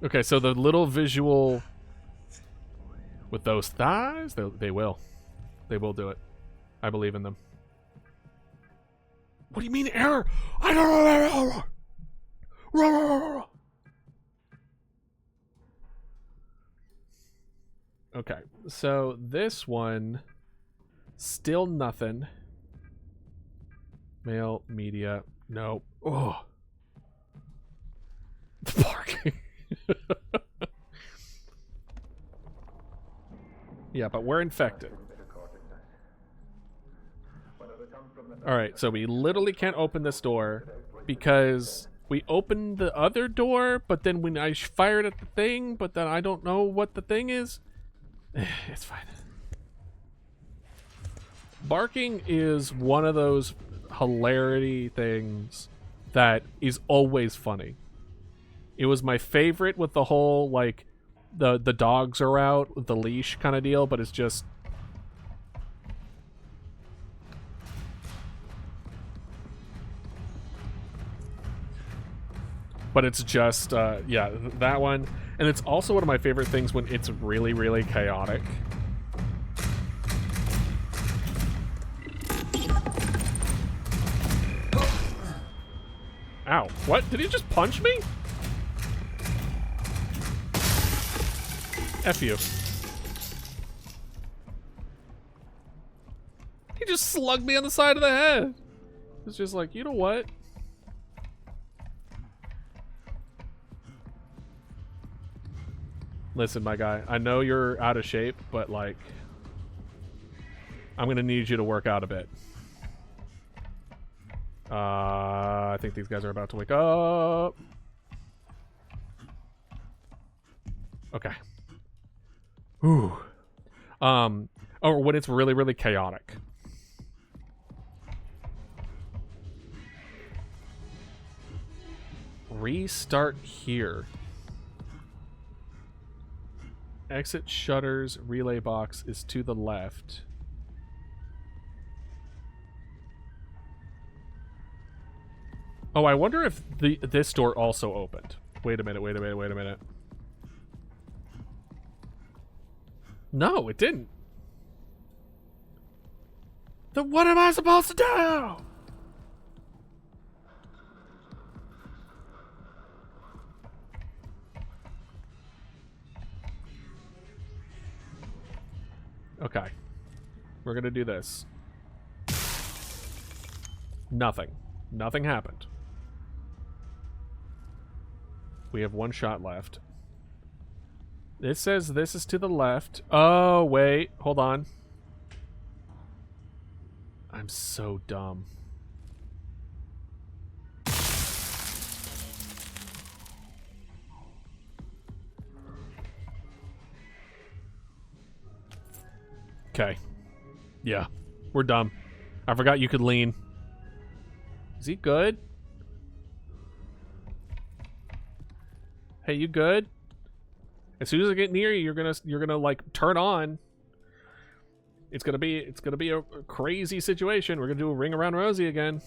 Okay, so the little visual with those thighs, they will. They will do it. I believe in them. What do you mean error? I don't know error. Okay, so this one, still nothing. Mail, media, no. Oh, the parking. Yeah, but we're infected. Alright, so we literally can't open this door because we opened the other door, but then when I fired at the thing, but then I don't know what the thing is. It's fine. Barking is one of those hilarity things that is always funny. It was my favorite with the whole, like, the dogs are out with the leash kind of deal, but it's just... But it's just, yeah, that one. And it's also one of my favorite things when it's really, really chaotic. Ow. What? Did he just punch me? F you. He just slugged me on the side of the head. It's just like, you know what? Listen, my guy, I know you're out of shape, but like, I'm gonna need you to work out a bit. I think these guys are about to wake up. Okay. Ooh. Or when it's really, really chaotic. Restart here. Exit shutters, relay box is to the left. Oh, I wonder if this door also opened. Wait a minute, wait a minute, wait a minute. No, it didn't. Then what am I supposed to do? Okay. We're gonna do this. Nothing. Nothing happened. We have one shot left. It says this is to the left. Oh, wait. Hold on. I'm so dumb. Okay. Yeah. We're dumb. I forgot you could lean. Is he good? Hey, you good? As soon as I get near you, you're gonna like turn on. It's gonna be a crazy situation. We're gonna do a ring around Rosie again.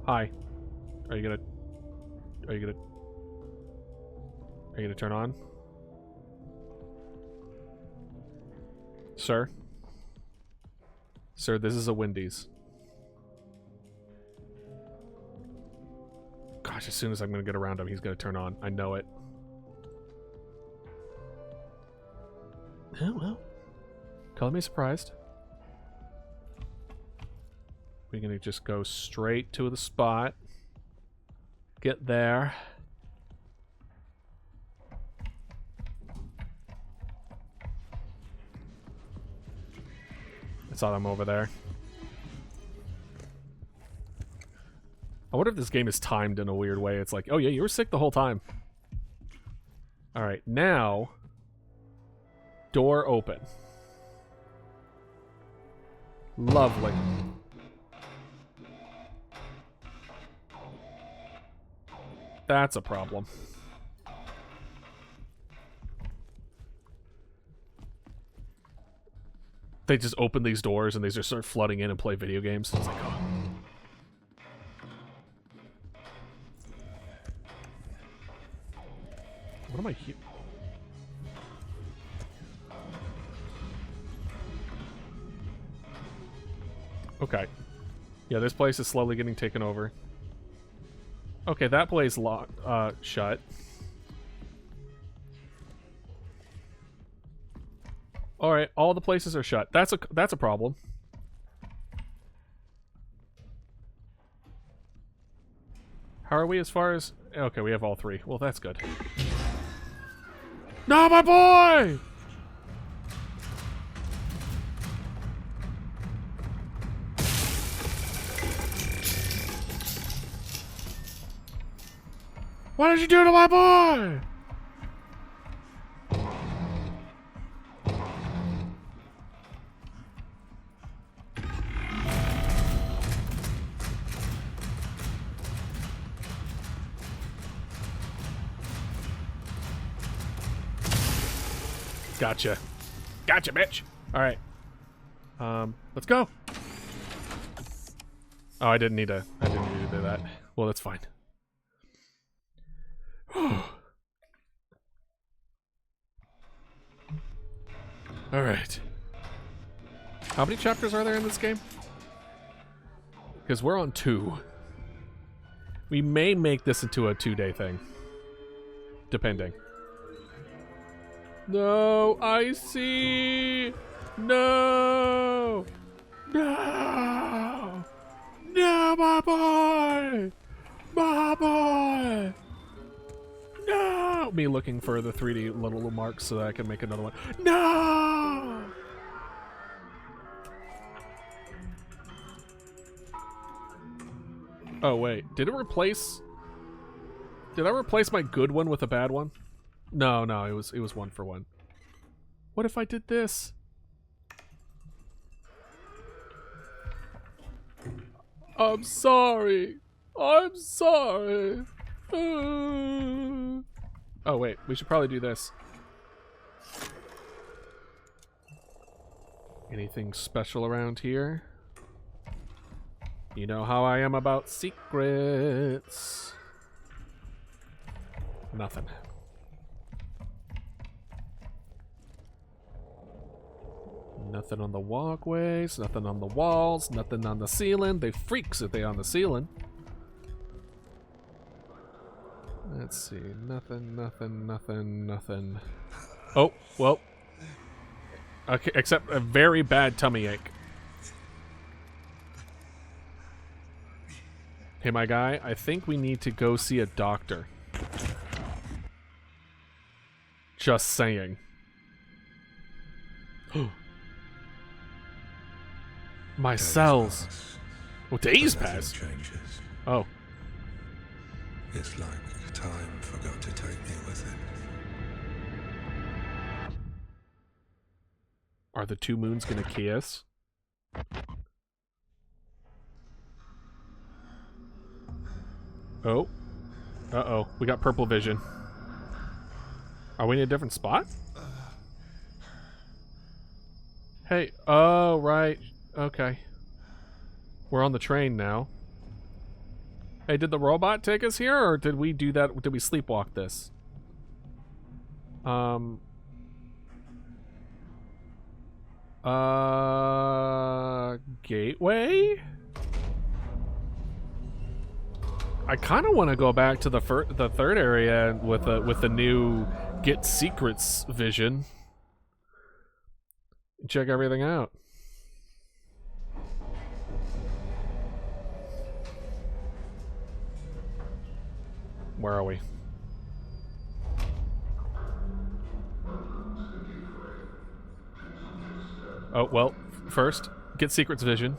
Hi. Are you gonna turn on? Sir? Sir, this is a Wendy's. Gosh, as soon as I'm gonna get around him, he's gonna turn on. I know it. Oh, well. Color me surprised. We're gonna just go straight to the spot. Get there. I saw them over there. I wonder if this game is timed in a weird way. It's like, oh yeah, you were sick the whole time. Alright, now... door open. Lovely. That's a problem. They just open these doors and they just start flooding in and play video games. It's like, oh. What am I here? Okay. Yeah, this place is slowly getting taken over. Okay, that place locked, shut. Alright, all the places are shut. That's a problem. How are we as far as... Okay, we have all three. Well, that's good. No, my boy! What did you do to my boy? Gotcha. Gotcha, bitch. All right. Let's go. Oh, I didn't need to do that. Well, that's fine. All right. How many chapters are there in this game? Because we're on 2. We may make this into a 2-day thing. Depending. No, I see. No. No. No, my boy. My boy. No. Me looking for the 3D little marks so that I can make another one. No. Oh wait, did I replace my good one with a bad one? No, it was 1 for 1. What if I did this? I'm sorry. I'm sorry. Oh wait, we should probably do this. Anything special around here? You know how I am about secrets. Nothing. Nothing on the walkways, nothing on the walls, nothing on the ceiling. They freaks if they on the ceiling. Let's see. Nothing. Oh, well. Okay, except a very bad tummy ache. Hey, my guy, I think we need to go see a doctor. Just saying. My cells. Oh, days pass. Changes. Oh. It's like time forgot to take me with it. Are the 2 moons gonna kiss? Oh. Uh-oh. We got purple vision. Are we in a different spot? Hey. Oh, right. Okay. We're on the train now. Hey, did the robot take us here, or did we do that? Did we sleepwalk this? Gateway? I kind of want to go back to the third area with the new get secrets vision. Check everything out. Where are we? Oh, well, first, get secrets vision.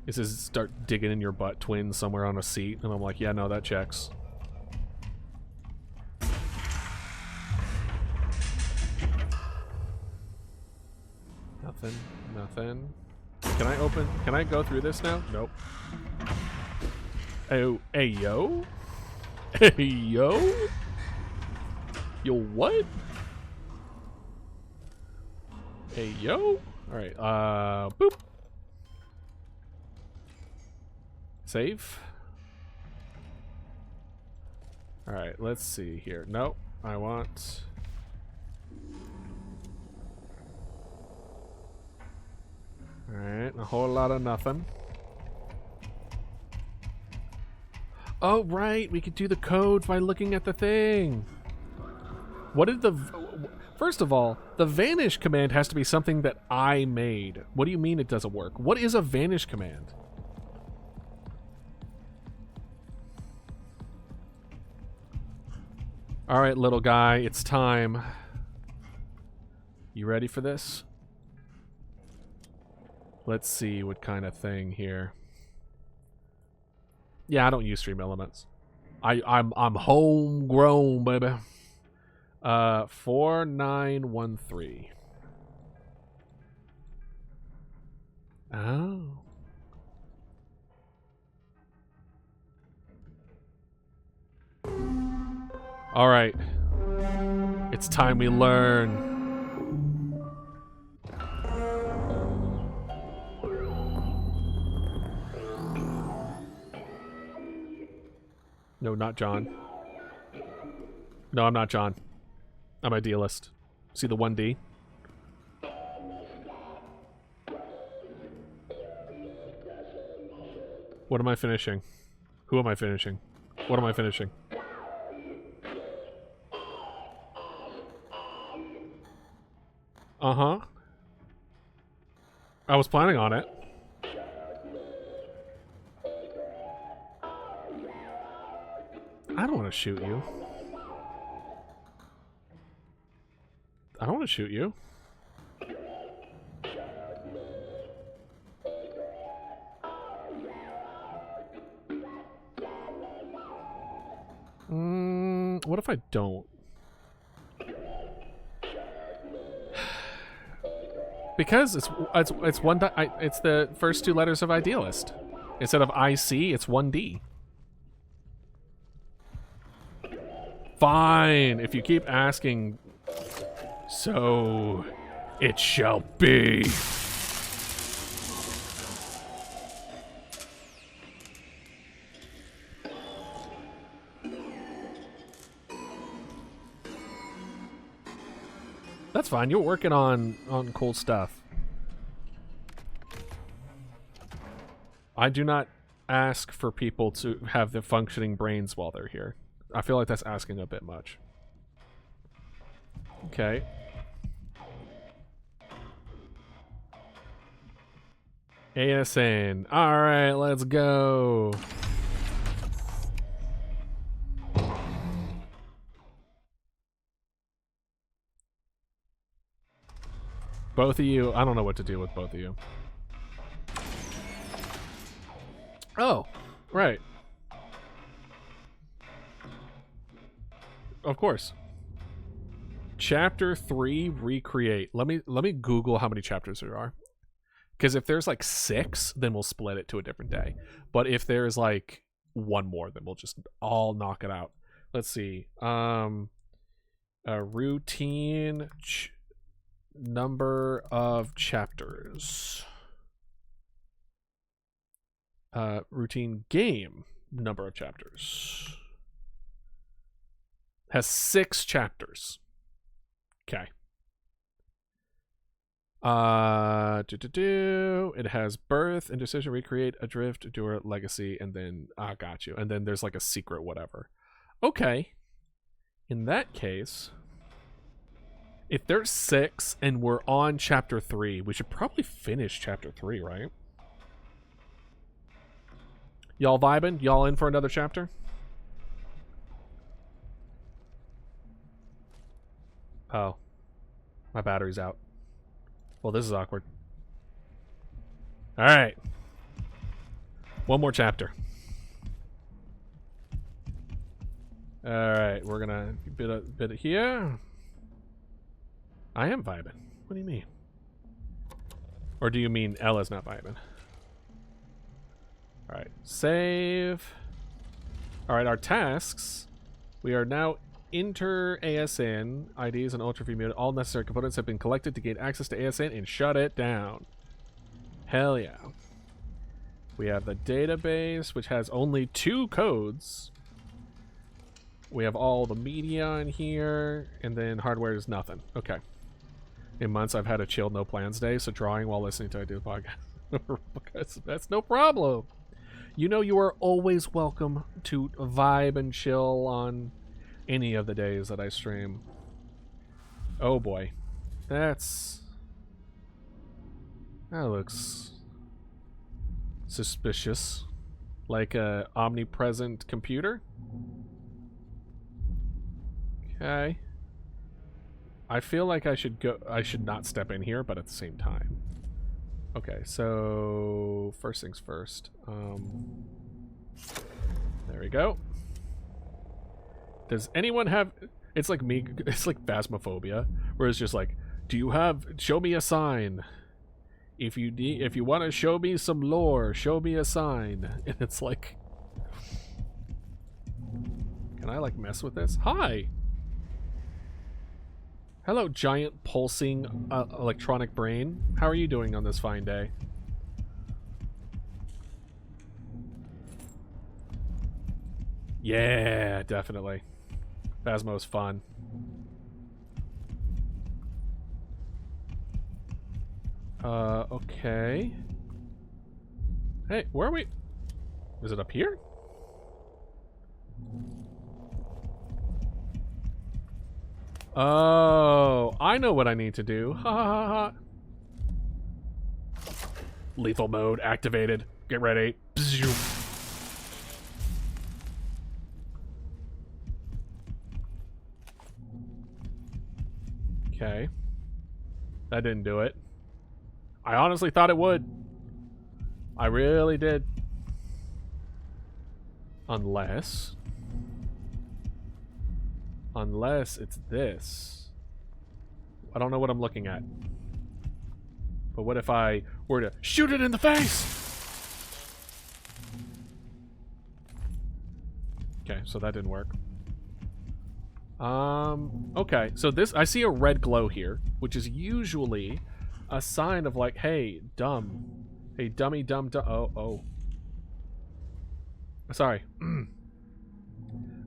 This is start digging in your butt, twin, somewhere on a seat, and I'm like, yeah, no, that checks. Nothing. Can I go through this now? Nope. Oh, hey, yo? Hey, yo? Yo, what? Hey, yo? Alright, boop. Save. Alright, let's see here. Nope, I want... Alright, a whole lot of nothing. Oh, right, we could do the code by looking at the thing. What did the... First of all, the vanish command has to be something that I made. What do you mean it doesn't work? What is a vanish command? Alright, little guy, it's time. You ready for this? Let's see what kind of thing here. Yeah, I don't use stream elements. I'm homegrown, baby. 4913. Oh. All right. It's time we learn. No, not John. No, I'm not John. I'm idealist. See the 1D? What am I finishing? Who am I finishing? What am I finishing? Uh-huh. I was planning on it. I don't want to shoot you. I don't want to shoot you. What if I don't? Because it's it's the first two letters of idealist. Instead of IC, it's 1D. Fine, if you keep asking, so it shall be. That's fine. You're working on cool stuff. I do not ask for people to have the functioning brains while they're here. I feel like that's asking a bit much. Okay. ASN. All right, let's go. Both of you, I don't know what to do with both of you. Oh, right. Of course. Chapter 3, recreate. Let me Google how many chapters there are. Because if there's like 6, then we'll split it to a different day. But if there's like 1 more, then we'll just all knock it out. Let's see. Routine number of chapters. Routine game number of chapters. Has 6 chapters. Okay. It has birth, indecision, recreate, adrift, endure, legacy, and then got you. And then there's like a secret whatever. Okay. In that case, if there's 6 and we're on chapter 3, we should probably finish chapter 3, right? Y'all vibing? Y'all in for another chapter? Oh. My battery's out. Well, this is awkward. Alright. 1 more chapter. Alright, we're gonna bit of here. I am vibing. What do you mean? Or do you mean Ella's not vibing? Alright, save. Alright, our tasks. We are now enter ASN. IDs and Ultra V muted. All necessary components have been collected to gain access to ASN and shut it down. Hell yeah. We have the database, which has only 2 codes. We have all the media in here, and then hardware is nothing. Okay. In months, I've had a chill, no plans day, so drawing while listening to I do the podcast. That's no problem. You know you are always welcome to vibe and chill on any of the days that I stream. Oh boy. That looks suspicious. Like a omnipresent computer. Okay. I feel like I should not step in here, but at the same time. Okay, so first things first. There we go. Does anyone have... It's like me, it's like Phasmophobia, where it's just like, do you have... Show me a sign. If you want to show me some lore, show me a sign. And it's like... Can I like mess with this? Hi! Hello, giant pulsing electronic brain. How are you doing on this fine day? Yeah, definitely. Phasmo's fun. Okay. Hey, where are we? Is it up here? Oh, I know what I need to do. Ha ha ha ha. Lethal mode activated. Get ready. Okay. That didn't do it. I honestly thought it would. I really did. Unless it's this. I don't know what I'm looking at. But what if I were to shoot it in the face? Okay, so that didn't work. Okay, so this, I see a red glow here, which is usually a sign of like, hey, dumb. Hey, dummy, dumb, oh. Sorry.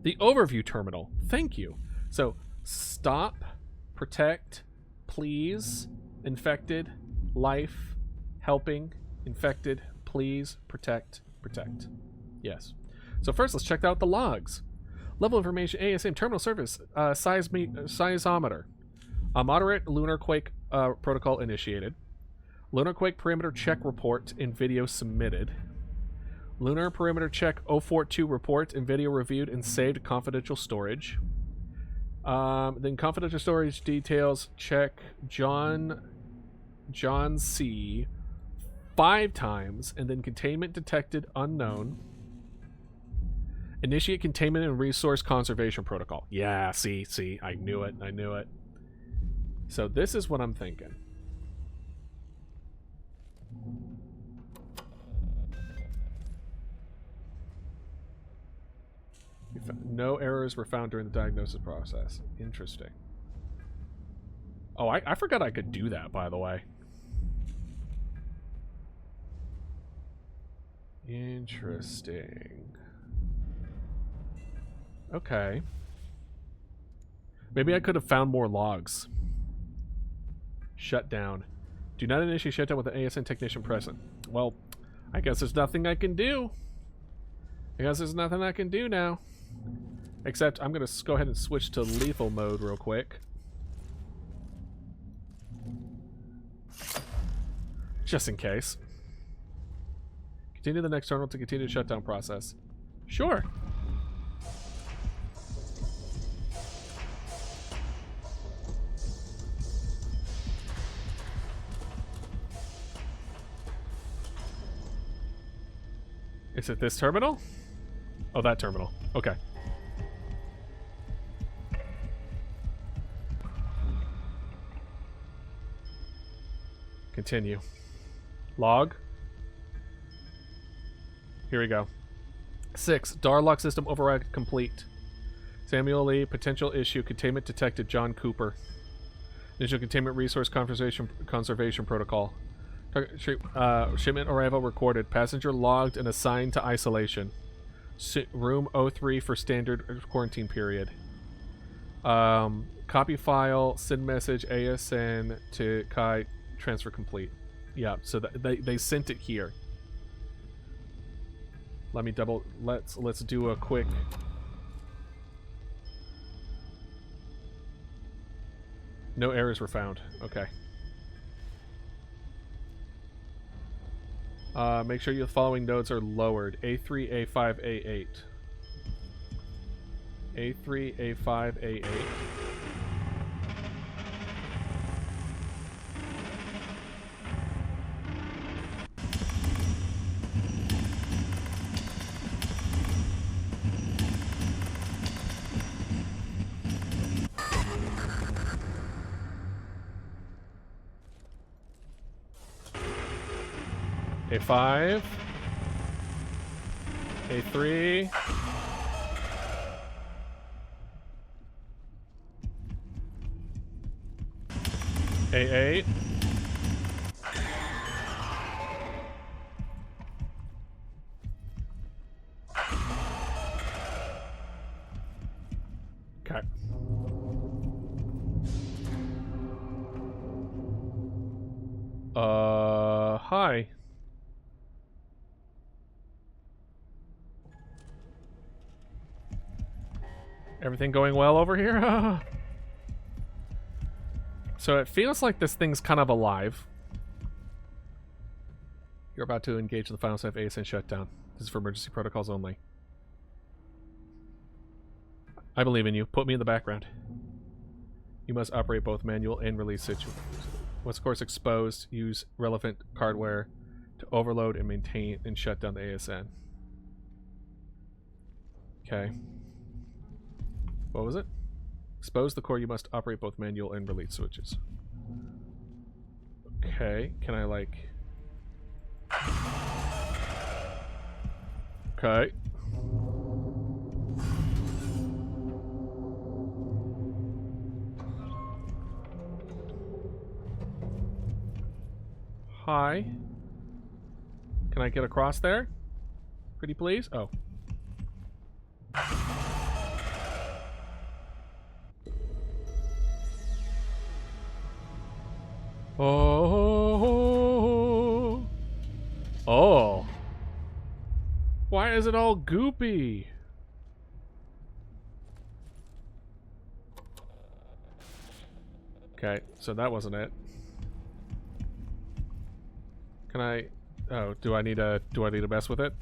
The overview terminal. Thank you. So, stop, protect, please, infected, life, helping, infected, please, protect. Yes. So first, let's check out the logs. Level information, ASM, terminal service, seismometer. A moderate lunar quake protocol initiated. Lunar quake perimeter check report and video submitted. Lunar perimeter check 042 report and video reviewed and saved confidential storage. Then confidential storage details check John C 5 times, and then containment detected unknown. Initiate containment and resource conservation protocol. Yeah, see, I knew it. So this is what I'm thinking. No errors were found during the diagnosis process. Interesting. Oh, I forgot I could do that, by the way. Interesting. Okay. Maybe I could have found more logs. Shutdown. Do not initiate shutdown with an ASN technician present. Well, I guess there's nothing I can do. I guess there's nothing I can do now. Except I'm going to go ahead and switch to lethal mode real quick. Just in case. Continue the next terminal to continue the shutdown process. Sure. Is it this terminal? Oh, that terminal. Okay. Continue. Log. Here we go. 6. DAR lock system override complete. Samuel Lee, potential issue, containment detected, John Cooper. Initial containment resource conservation protocol. Shipment arrival recorded. Passenger logged and assigned to isolation. Room 03 for standard quarantine period. Copy file, send message, ASN to Kai, transfer complete. Yeah, so they sent it here. Let me double. Let's do a quick. No errors were found. Okay. Make sure your following nodes are lowered. A3, A5, A8. A3, A5, A8. A5, A3, A8, okay. Hi. Everything going well over here? So it feels like this thing's kind of alive. You're about to engage in the final step of ASN shutdown. This is for emergency protocols only. I believe in you. Put me in the background. You must operate both manual and release situations. Once course exposed, use relevant hardware to overload and maintain and shut down the ASN. Okay. What was it? Expose the core, you must operate both manual and release switches. Okay, can I like... Okay. Hi. Can I get across there? Pretty please? Oh. Oh. Oh. Why is it all goopy? Okay, so that wasn't it. Can I... Oh, do I need to mess with it?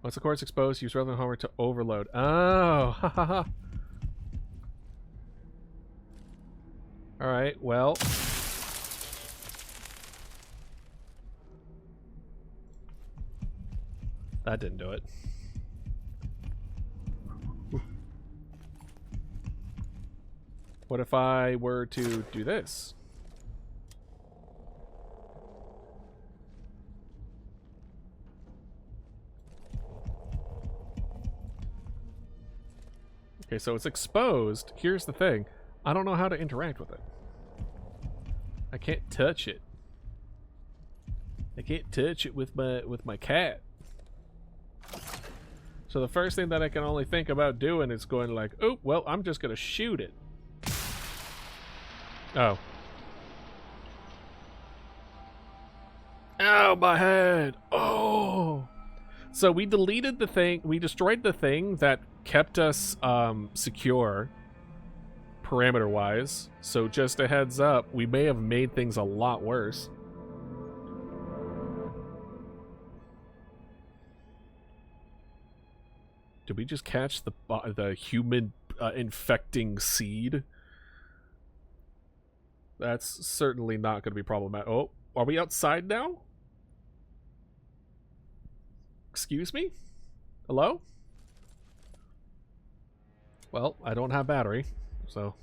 Once the core is exposed, use relevant hardware to overload. Oh, ha ha ha. Alright, well. That didn't do it. What if I were to do this? Okay, so it's exposed. Here's the thing. I don't know how to interact with it. I can't touch it. I can't touch it with my cat. So the first thing that I can only think about doing is going like, oh, well, I'm just gonna shoot it. Oh. Ow, my head. Oh. So we deleted the thing, we destroyed the thing that kept us secure parameter-wise. So just a heads up, we may have made things a lot worse. Did we just catch the human infecting seed? That's certainly not going to be problematic. Oh, are we outside now? Excuse me? Hello? Well, I don't have battery, so...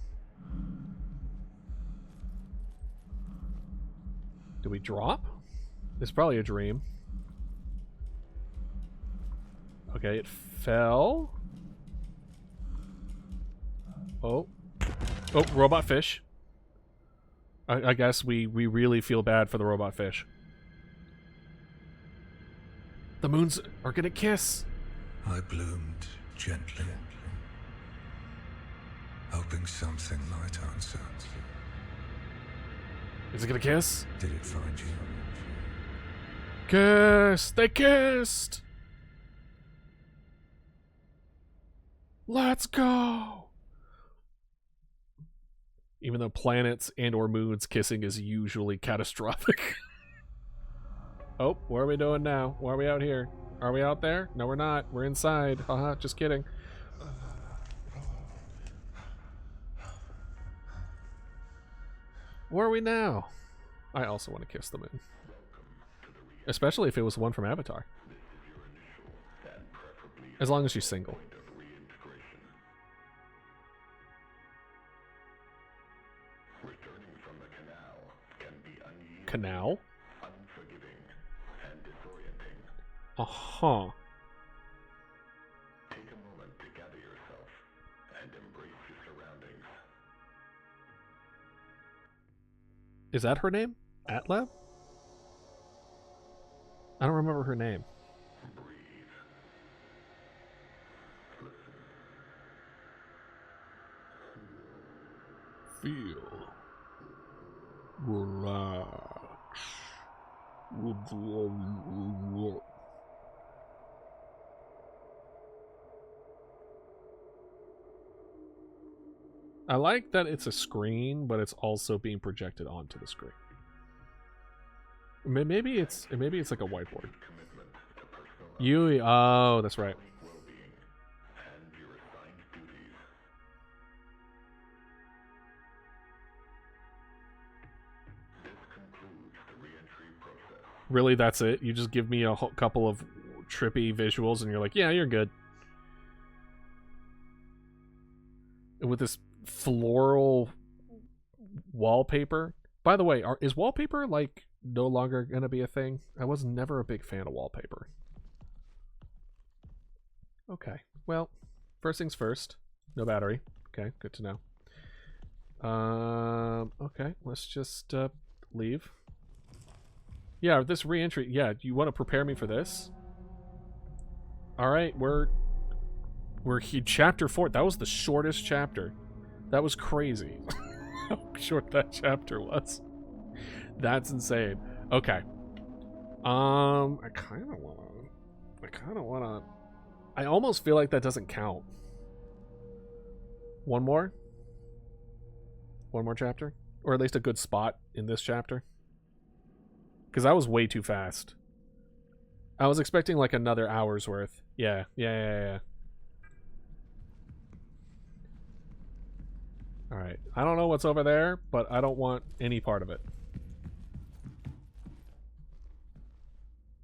Do we drop? It's probably a dream. Okay, it fell. Oh. Oh, robot fish. I guess we really feel bad for the robot fish. The moons are gonna kiss. I bloomed gently, hoping something might answer. Is it gonna kiss? Did it find you? Kiss! They kissed! Let's go! Even though planets and or moons kissing is usually catastrophic. Oh, what are we doing now? Why are we out here? Are we out there? No, we're not. We're inside. Haha, just kidding. Where are we now? I also want to kiss the moon. Especially if it was the one from Avatar. As long as she's single. Canal? Uh-huh. Take a moment to gather yourself and embrace your surroundings. Is that her name? Atlab? I don't remember her name. Feel. Relax. I like that it's a screen, but it's also being projected onto the screen. Maybe it's like a whiteboard. Yui, oh, that's right. Really, that's it? You just give me a couple of trippy visuals and you're like, yeah, you're good. And with this floral wallpaper. By the way, is wallpaper, like, no longer going to be a thing? I was never a big fan of wallpaper. Okay, well, first things first. No battery. Okay, good to know. Okay, let's just leave. Yeah, this re-entry. Yeah, do you want to prepare me for this? All right, we're chapter 4. That was the shortest chapter. That was crazy. How short that chapter was. That's insane. I kind of wanna. I almost feel like that doesn't count. One more chapter, or at least a good spot in this chapter. Because that was way too fast. I was expecting like another hour's worth. Yeah. Alright. I don't know what's over there, but I don't want any part of it.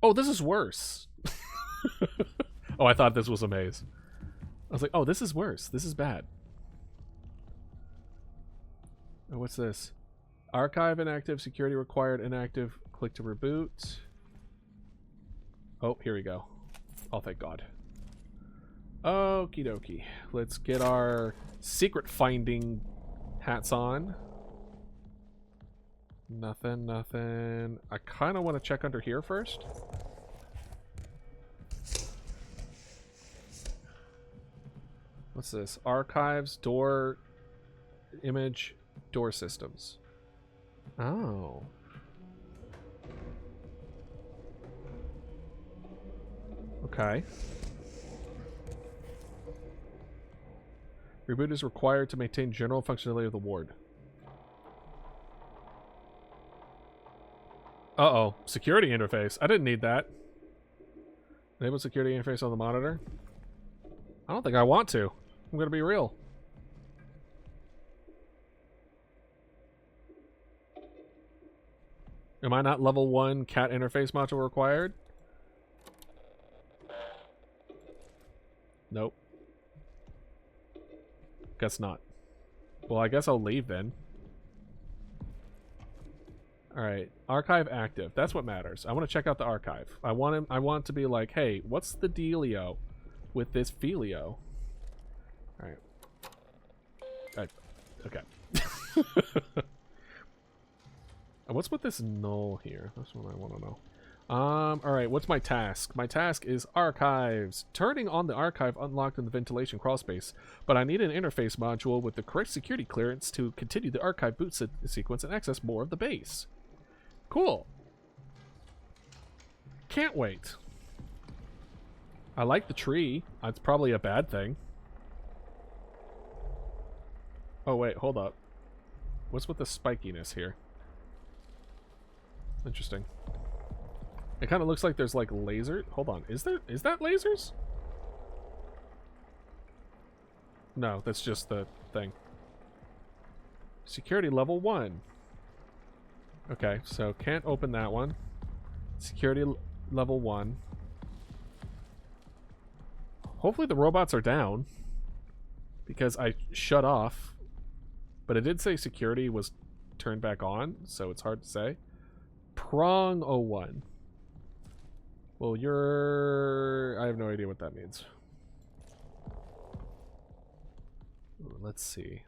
Oh, this is worse. Oh, I thought this was a maze. I was like, oh, this is worse. This is bad. Oh, what's this? Archive inactive, security required inactive. Click to reboot. Oh, here we go. Oh, thank God. Okie dokie. Let's get our secret finding hats on. Nothing. I kind of want to check under here first. What's this? Archives, door, image, door systems. Oh. Okay. Reboot is required to maintain general functionality of the ward. Uh-oh. Security interface. I didn't need that. Enable security interface on the monitor. I don't think I want to. I'm gonna be real. Am I not level 1 cat interface module required? Nope. Guess not. Well, I guess I'll leave then. Alright. Archive active. That's what matters. I want to check out the archive. I want to be like, hey, what's the dealio with this Filio? Alright. Okay. What's with this null here? That's what I want to know. Alright, what's my task? My task is archives. Turning on the archive unlocked in the ventilation crawlspace, but I need an interface module with the correct security clearance to continue the archive boot sequence and access more of the base. Cool. Can't wait. I like the tree. It's probably a bad thing. Oh wait, hold up. What's with the spikiness here? Interesting. It kind of looks like there's like laser. Hold on. Is that lasers? No, that's just the thing. Security level 1. Okay, so can't open that one. Security level 1. Hopefully the robots are down, because I shut off, but it did say security was turned back on, so it's hard to say. Prong 01. Well, I have no idea what that means. Ooh, let's see.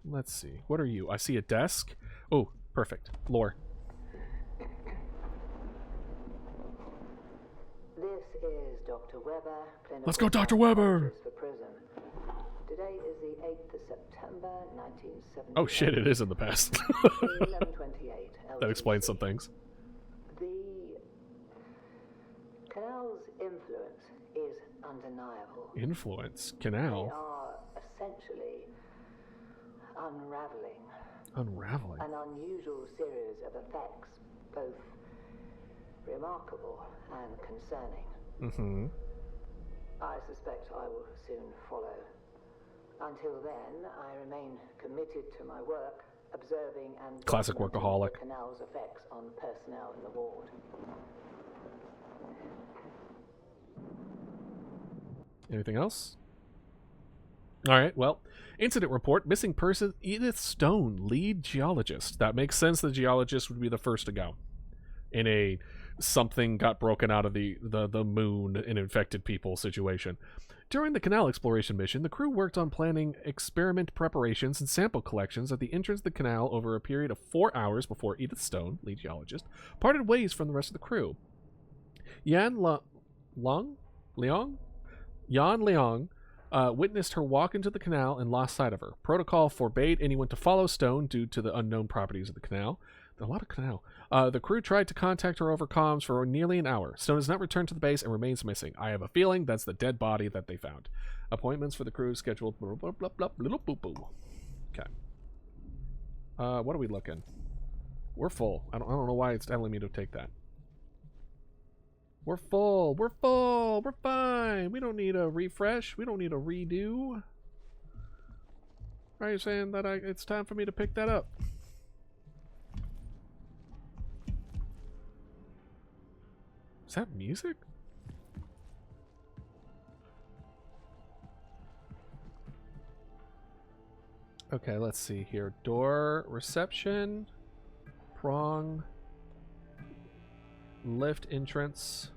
What are you? I see a desk. Oh, perfect. Lore. This is Dr. Weber. Let's go, Dr. Weber! For prison. Today is the 8th of September, 1970. Oh shit, it is in the past. 1128. That explains some things. The canal's influence is undeniable. Influence? They Canal? are essentially unraveling. Unraveling? An unusual series of effects, both remarkable and concerning. Mm-hmm. I suspect I will soon follow. Until then, I remain committed to my work, observing and classic documenting workaholic. the canal's effects on personnel in the ward. Anything else? All right, well, incident report, missing person, Edith Stone, lead geologist. That makes sense. The geologist would be the first to go. In a something got broken out of the moon and infected people situation. During the canal exploration mission, the crew worked on planning experiment preparations and sample collections at the entrance of the canal over a period of 4 hours before Edith Stone, lead geologist, parted ways from the rest of the crew. Yan Leong witnessed her walk into the canal and lost sight of her. Protocol forbade anyone to follow Stone due to the unknown properties of the canal. A lot of canal. The crew tried to contact her over comms for nearly an hour. Stone has not returned to the base and remains missing. I have a feeling that's the dead body that they found. Appointments for the crew scheduled. Blah, blah, blah, blah, little boo boo. Okay. What are we looking? We're full. I don't know why it's telling me to take that. We're full. We're full. We're fine. We don't need a refresh. We don't need a redo. Are you saying that it's time for me to pick that up? Is that music? Okay, let's see here. Door, reception, prong, lift entrance,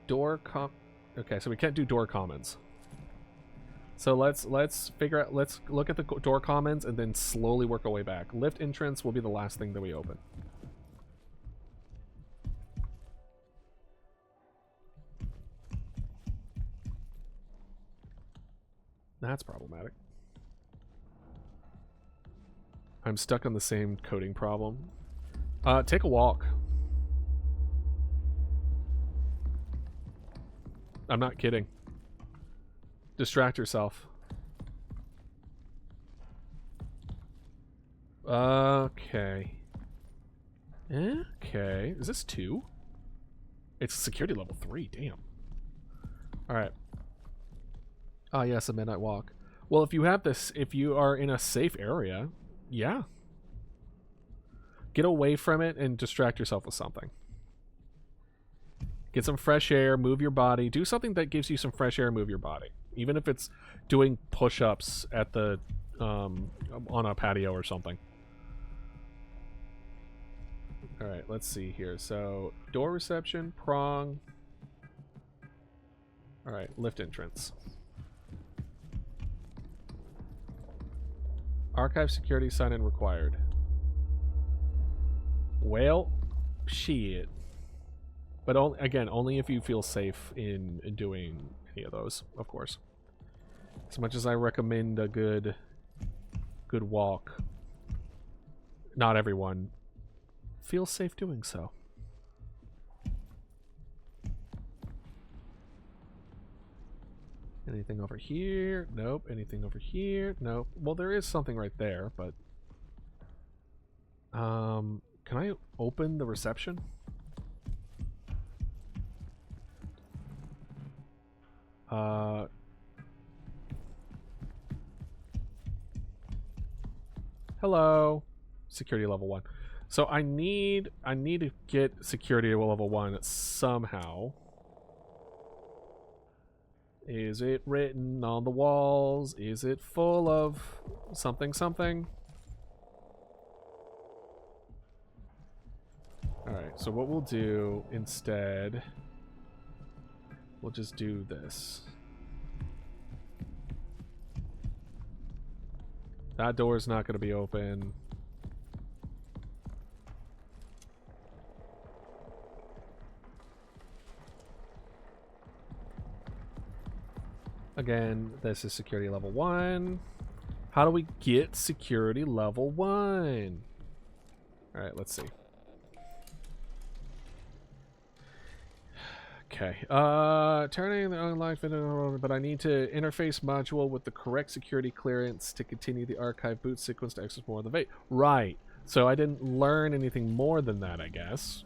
door okay, so we can't do door commons. So let's figure out, let's look at the door commons and then slowly work our way back. Lift entrance will be the last thing that we open. That's problematic. I'm stuck on the same coding problem. Take a walk. I'm not kidding. Distract yourself. Okay. Okay. Is this 2? It's security level 3. Damn. Alright. Ah, yes, a midnight walk. Well, if you have this, if you are in a safe area, yeah. Get away from it and distract yourself with something. Get some fresh air, move your body. Do something that gives you some fresh air, move your body. Even if it's doing push-ups at the, on a patio or something. Alright, let's see here. So, door reception, prong. Alright, lift entrance. Archive security sign-in required. Well, shit. But again, only if you feel safe in doing any of those, of course. As much as I recommend a good walk, not everyone feels safe doing so. Anything over here? Nope. Anything over here? Nope. Well, there is something right there, but... can I open the reception? Hello. Security level 1. So I need to get security level 1 somehow. Is it written on the walls? Is it full of something something? Alright, so what we'll do instead, we'll just do this. That door's not going to be open. Again, this is security level 1. How do we get security level 1? Alright, let's see. Okay. Turning the unlocked video, but I need to interface module with the correct security clearance to continue the archive boot sequence to access more of the vape. Right. So I didn't learn anything more than that, I guess.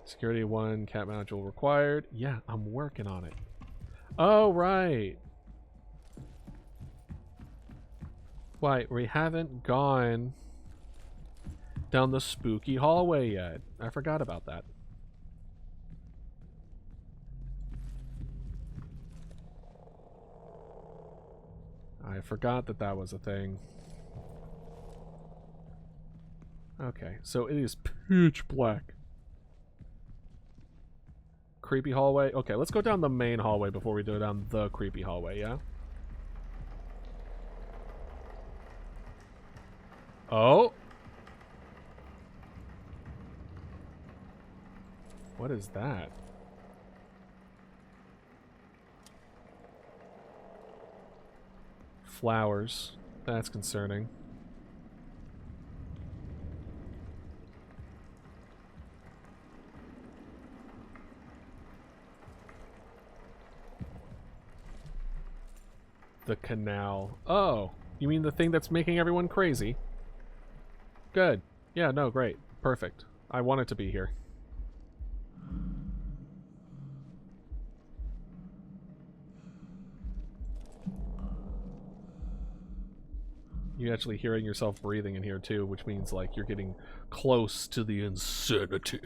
Security 1, cat module required. Yeah, I'm working on it. Oh, right. Wait, we haven't gone down the spooky hallway yet. I forgot about that. I forgot that that was a thing. Okay, so it is pitch black. Creepy hallway. Okay, let's go down the main hallway before we go down the creepy hallway, yeah? Oh! What is that? Flowers. That's concerning. The canal. Oh, you mean the thing that's making everyone crazy? Good. Yeah, no, great. Perfect. I want it to be here. You're actually hearing yourself breathing in here too, which means like you're getting close to the insanity.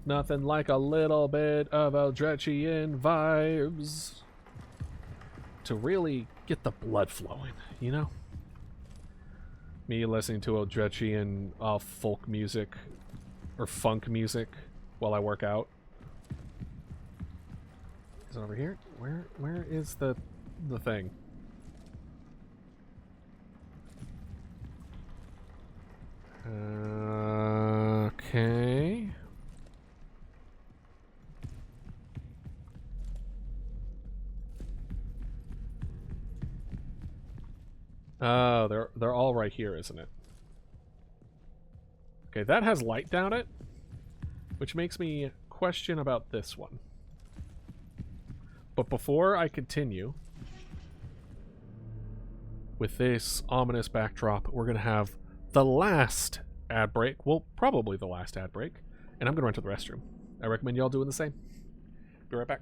Nothing like a little bit of Eldritchian vibes to really get the blood flowing, you know? Me listening to Eldritchian folk music or funk music while I work out. Is it over here? Where is the thing? Okay. Oh, they're all right here, isn't it? Okay, that has light down it, which makes me question about this one. But before I continue with this ominous backdrop, we're going to have the last ad break. Well, probably the last ad break. And I'm going to run to the restroom. I recommend y'all doing the same. Be right back.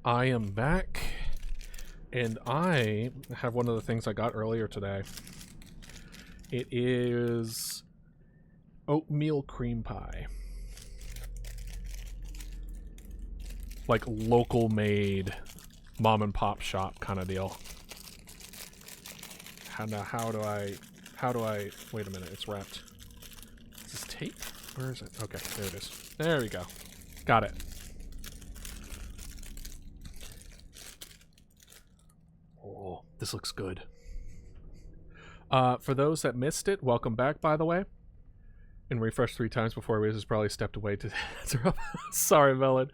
I am back, and I have one of the things I got earlier today. It is oatmeal cream pie. Like local made, mom and pop shop kind of deal. How do I, wait a minute, it's wrapped. Is this tape? Where is it? Okay, there it is. There we go. Got it. Oh, this looks good. For those that missed it, welcome back, by the way. And refresh 3 times before Wiz has probably stepped away to answer up. Sorry, Melon.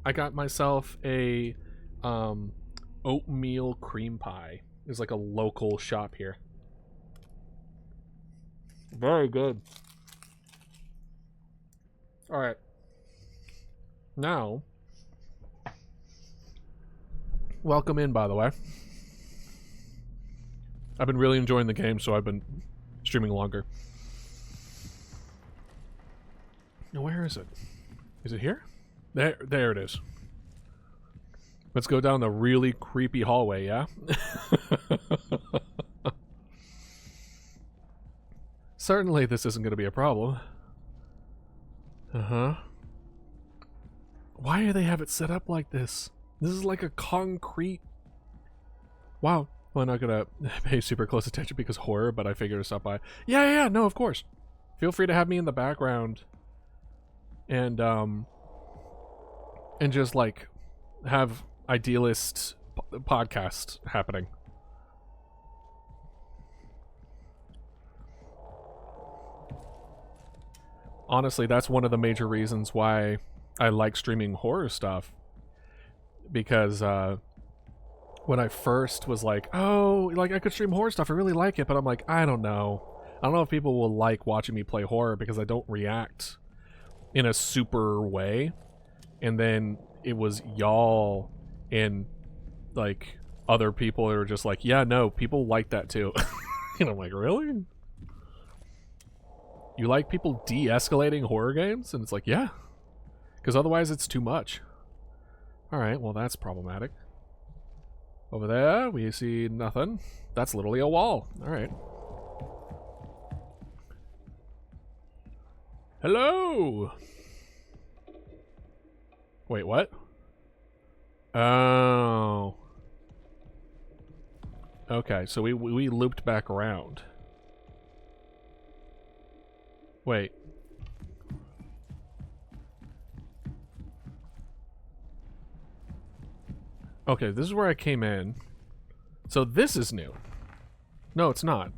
I got myself a oatmeal cream pie. It's like a local shop here. Very good. Alright. Now, welcome in, by the way. I've been really enjoying the game, so I've been streaming longer. Now, where is it? Is it here? There it is. Let's go down the really creepy hallway, yeah? Certainly this isn't going to be a problem. Uh-huh. Why do they have it set up like this? This is like a concrete... Wow. Well, I'm not going to pay super close attention because horror, but I figured to stop by. Yeah, no, of course. Feel free to have me in the background. And just, like, have idealist podcast happening. Honestly, that's one of the major reasons why I like streaming horror stuff. Because, when I first was like, oh, like, I could stream horror stuff, I really like it, but I'm like, I don't know. I don't know if people will like watching me play horror because I don't react in a super way. And then it was y'all and, like, other people who were just like, yeah, no, people like that too. And I'm like, really? You like people de-escalating horror games? And it's like, yeah. Because otherwise it's too much. Alright, well that's problematic. Over there, we see nothing. That's literally a wall. Alright. Hello! Wait, what? Oh. Okay, so we looped back around. Wait. Okay, this is where I came in. So this is new. No, it's not.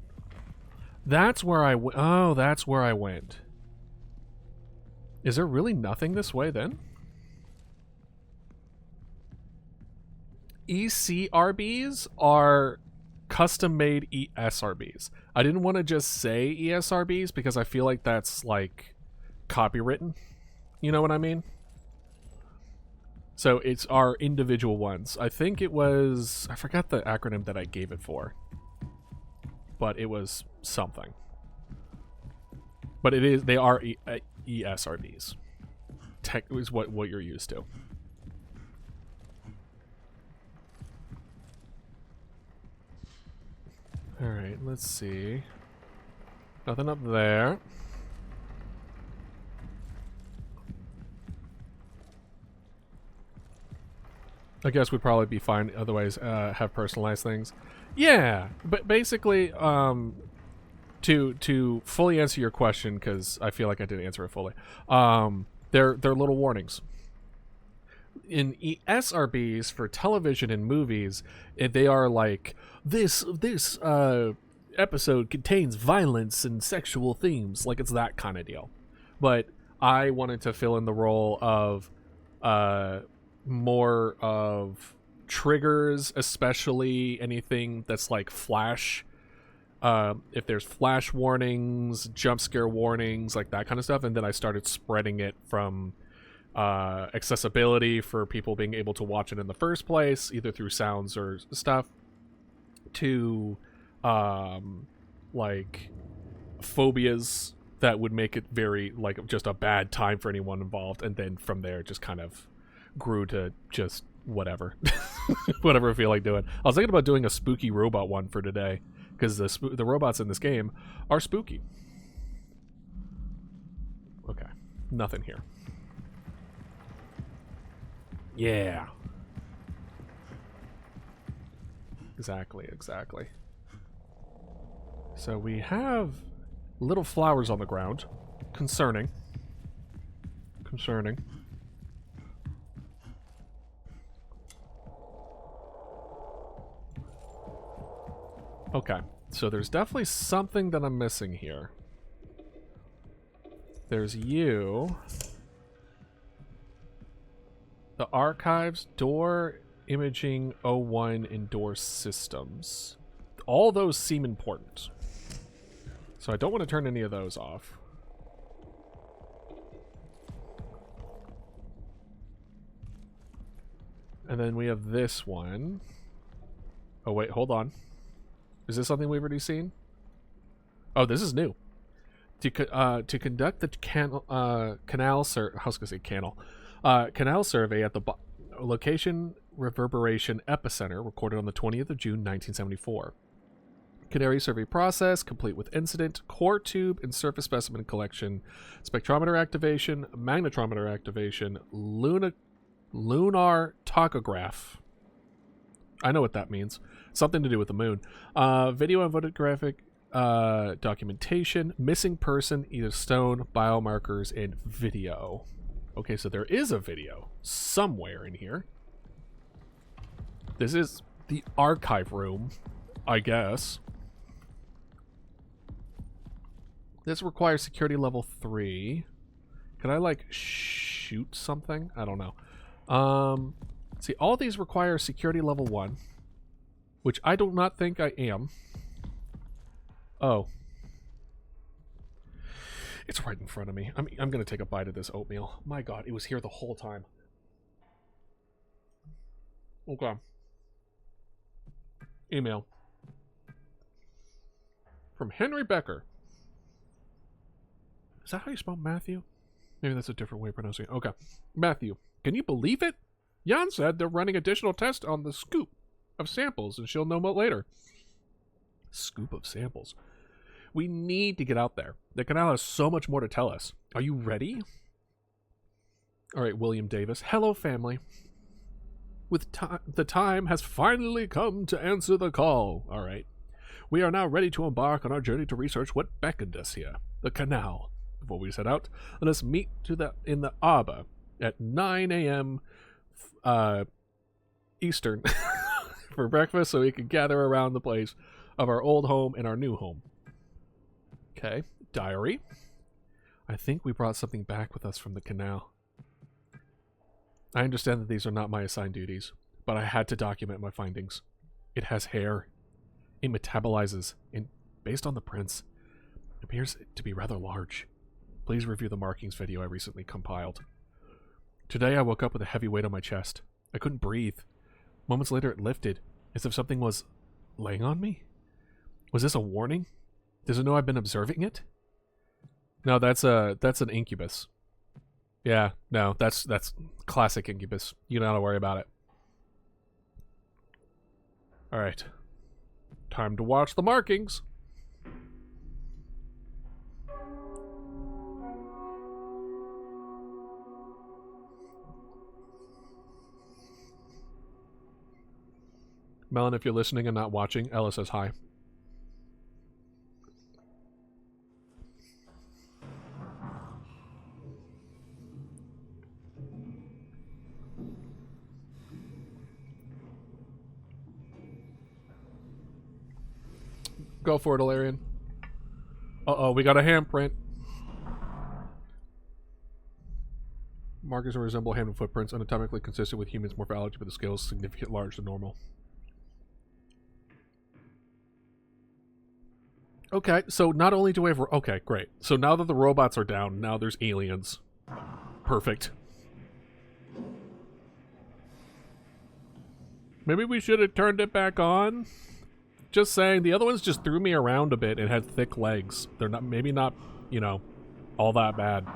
That's where I went. Oh, that's where I went. Is there really nothing this way then? ECRBs are custom-made ESRBs. I didn't want to just say ESRBs because I feel like that's, like, copywritten. You know what I mean? So it's our individual ones. I think it was... I forgot the acronym that I gave it for. But it was something. But it is... They are ESRBs. Tech is what you're used to. Alright, let's see. Nothing up there. I guess we'd probably be fine otherwise, have personalized things. Yeah, but basically, to fully answer your question, because I feel like I didn't answer it fully, they're little warnings. In ESRBs for television and movies, they are like, this episode contains violence and sexual themes. Like, it's that kind of deal. But I wanted to fill in the role of more of triggers, especially anything that's like flash. If there's flash warnings, jump scare warnings, like that kind of stuff. And then I started spreading it from accessibility for people being able to watch it in the first place, either through sounds or stuff, to like phobias that would make it very, like, just a bad time for anyone involved, and then from there just kind of grew to just whatever. Whatever I feel like doing. I was thinking about doing a spooky robot one for today, because the robots in this game are spooky. Okay, nothing here. Yeah. Exactly. So we have little flowers on the ground. Concerning. Okay, so there's definitely something that I'm missing here. There's you. The archives, door, imaging, O1, and door systems. All those seem important. So I don't want to turn any of those off. And then we have this one. Oh wait, hold on. Is this something we've already seen? Oh, this is new. To conduct the canal survey at the location reverberation epicenter, recorded on the 20th of June, 1974. Canary survey process, complete with incident, core tube and surface specimen collection, spectrometer activation, magnetometer activation, lunar tachograph. I know what that means. Something to do with the moon. Video and photographic documentation, missing person, either stone, biomarkers, and video. Okay, so there is a video somewhere in here. This is the archive room, I guess. This requires security level 3. Can I, like, shoot something? I don't know. See, all these require security level 1, which I do not think I am. Oh. It's right in front of me. I'm going to take a bite of this oatmeal. My God, it was here the whole time. Okay. Email. From Henry Becker. Is that how you spell Matthew? Maybe that's a different way of pronouncing it. Okay. Matthew, can you believe it? Jan said they're running additional tests on the scoop of samples, and she'll know about later. Scoop of samples. We need to get out there. The canal has so much more to tell us. Are you ready? All right, William Davis. Hello, family. The time has finally come to answer the call. All right. We are now ready to embark on our journey to research what beckoned us here. The canal. Before we set out, let us meet in the arbor at 9 a.m. Eastern for breakfast, so we can gather around the place of our old home and our new home. Okay, diary. I think we brought something back with us from the canal. I understand that these are not my assigned duties, but I had to document my findings. It has hair. It metabolizes, and based on the prints, appears to be rather large. Please review the markings video I recently compiled. Today I woke up with a heavy weight on my chest. I couldn't breathe. Moments later it lifted, as if something was laying on me. Was this a warning? Does it know I've been observing it? No, that's an incubus. Yeah, no, that's classic incubus. You don't have to worry about it. Alright. Time to watch the markings. Melon, if you're listening and not watching, Ella says hi. Go for it, Ilarian. Uh-oh, we got a handprint. Markers resemble hand and footprints, anatomically consistent with humans' morphology, but the scale is significantly larger than normal. Okay, so not only do we have... Okay, great. So now that the robots are down, now there's aliens. Perfect. Maybe we should have turned it back on? Just saying, the other ones just threw me around a bit and had thick legs. They're not, maybe not, you know, all that bad.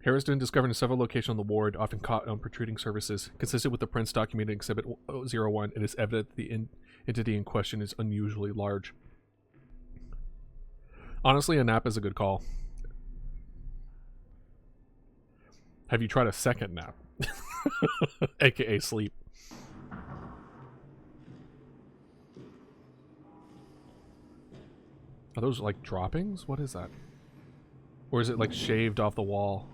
Hair has been discovered in several locations on the ward, often caught on protruding surfaces. Consistent with the prints documented in Exhibit 01, it is evident that the entity in question is unusually large. Honestly, a nap is a good call. Have you tried a second nap? AKA sleep. Are those like droppings? What is that? Or is it like shaved off the wall?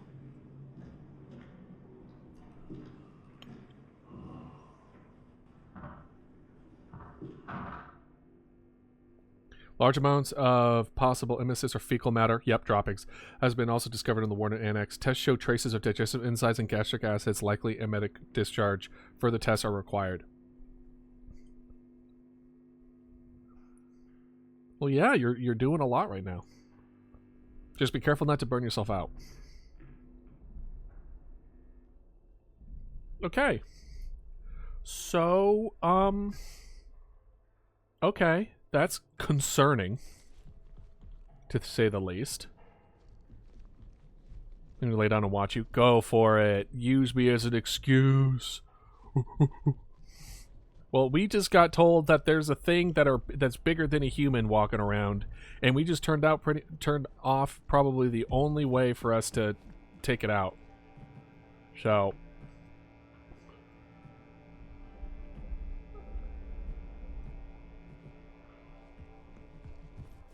Large amounts of possible emesis or fecal matter, yep, droppings, has been also discovered in the Warden Annex. Tests show traces of digestive enzymes and gastric acids, likely emetic discharge. Further tests are required. Well, yeah, you're doing a lot right now. Just be careful not to burn yourself out. Okay. So, okay. That's concerning, to say the least. I'm gonna lay down and watch you. Go for it. Use me as an excuse. Well, we just got told that there's a thing that's bigger than a human walking around, and we just turned off probably the only way for us to take it out. So.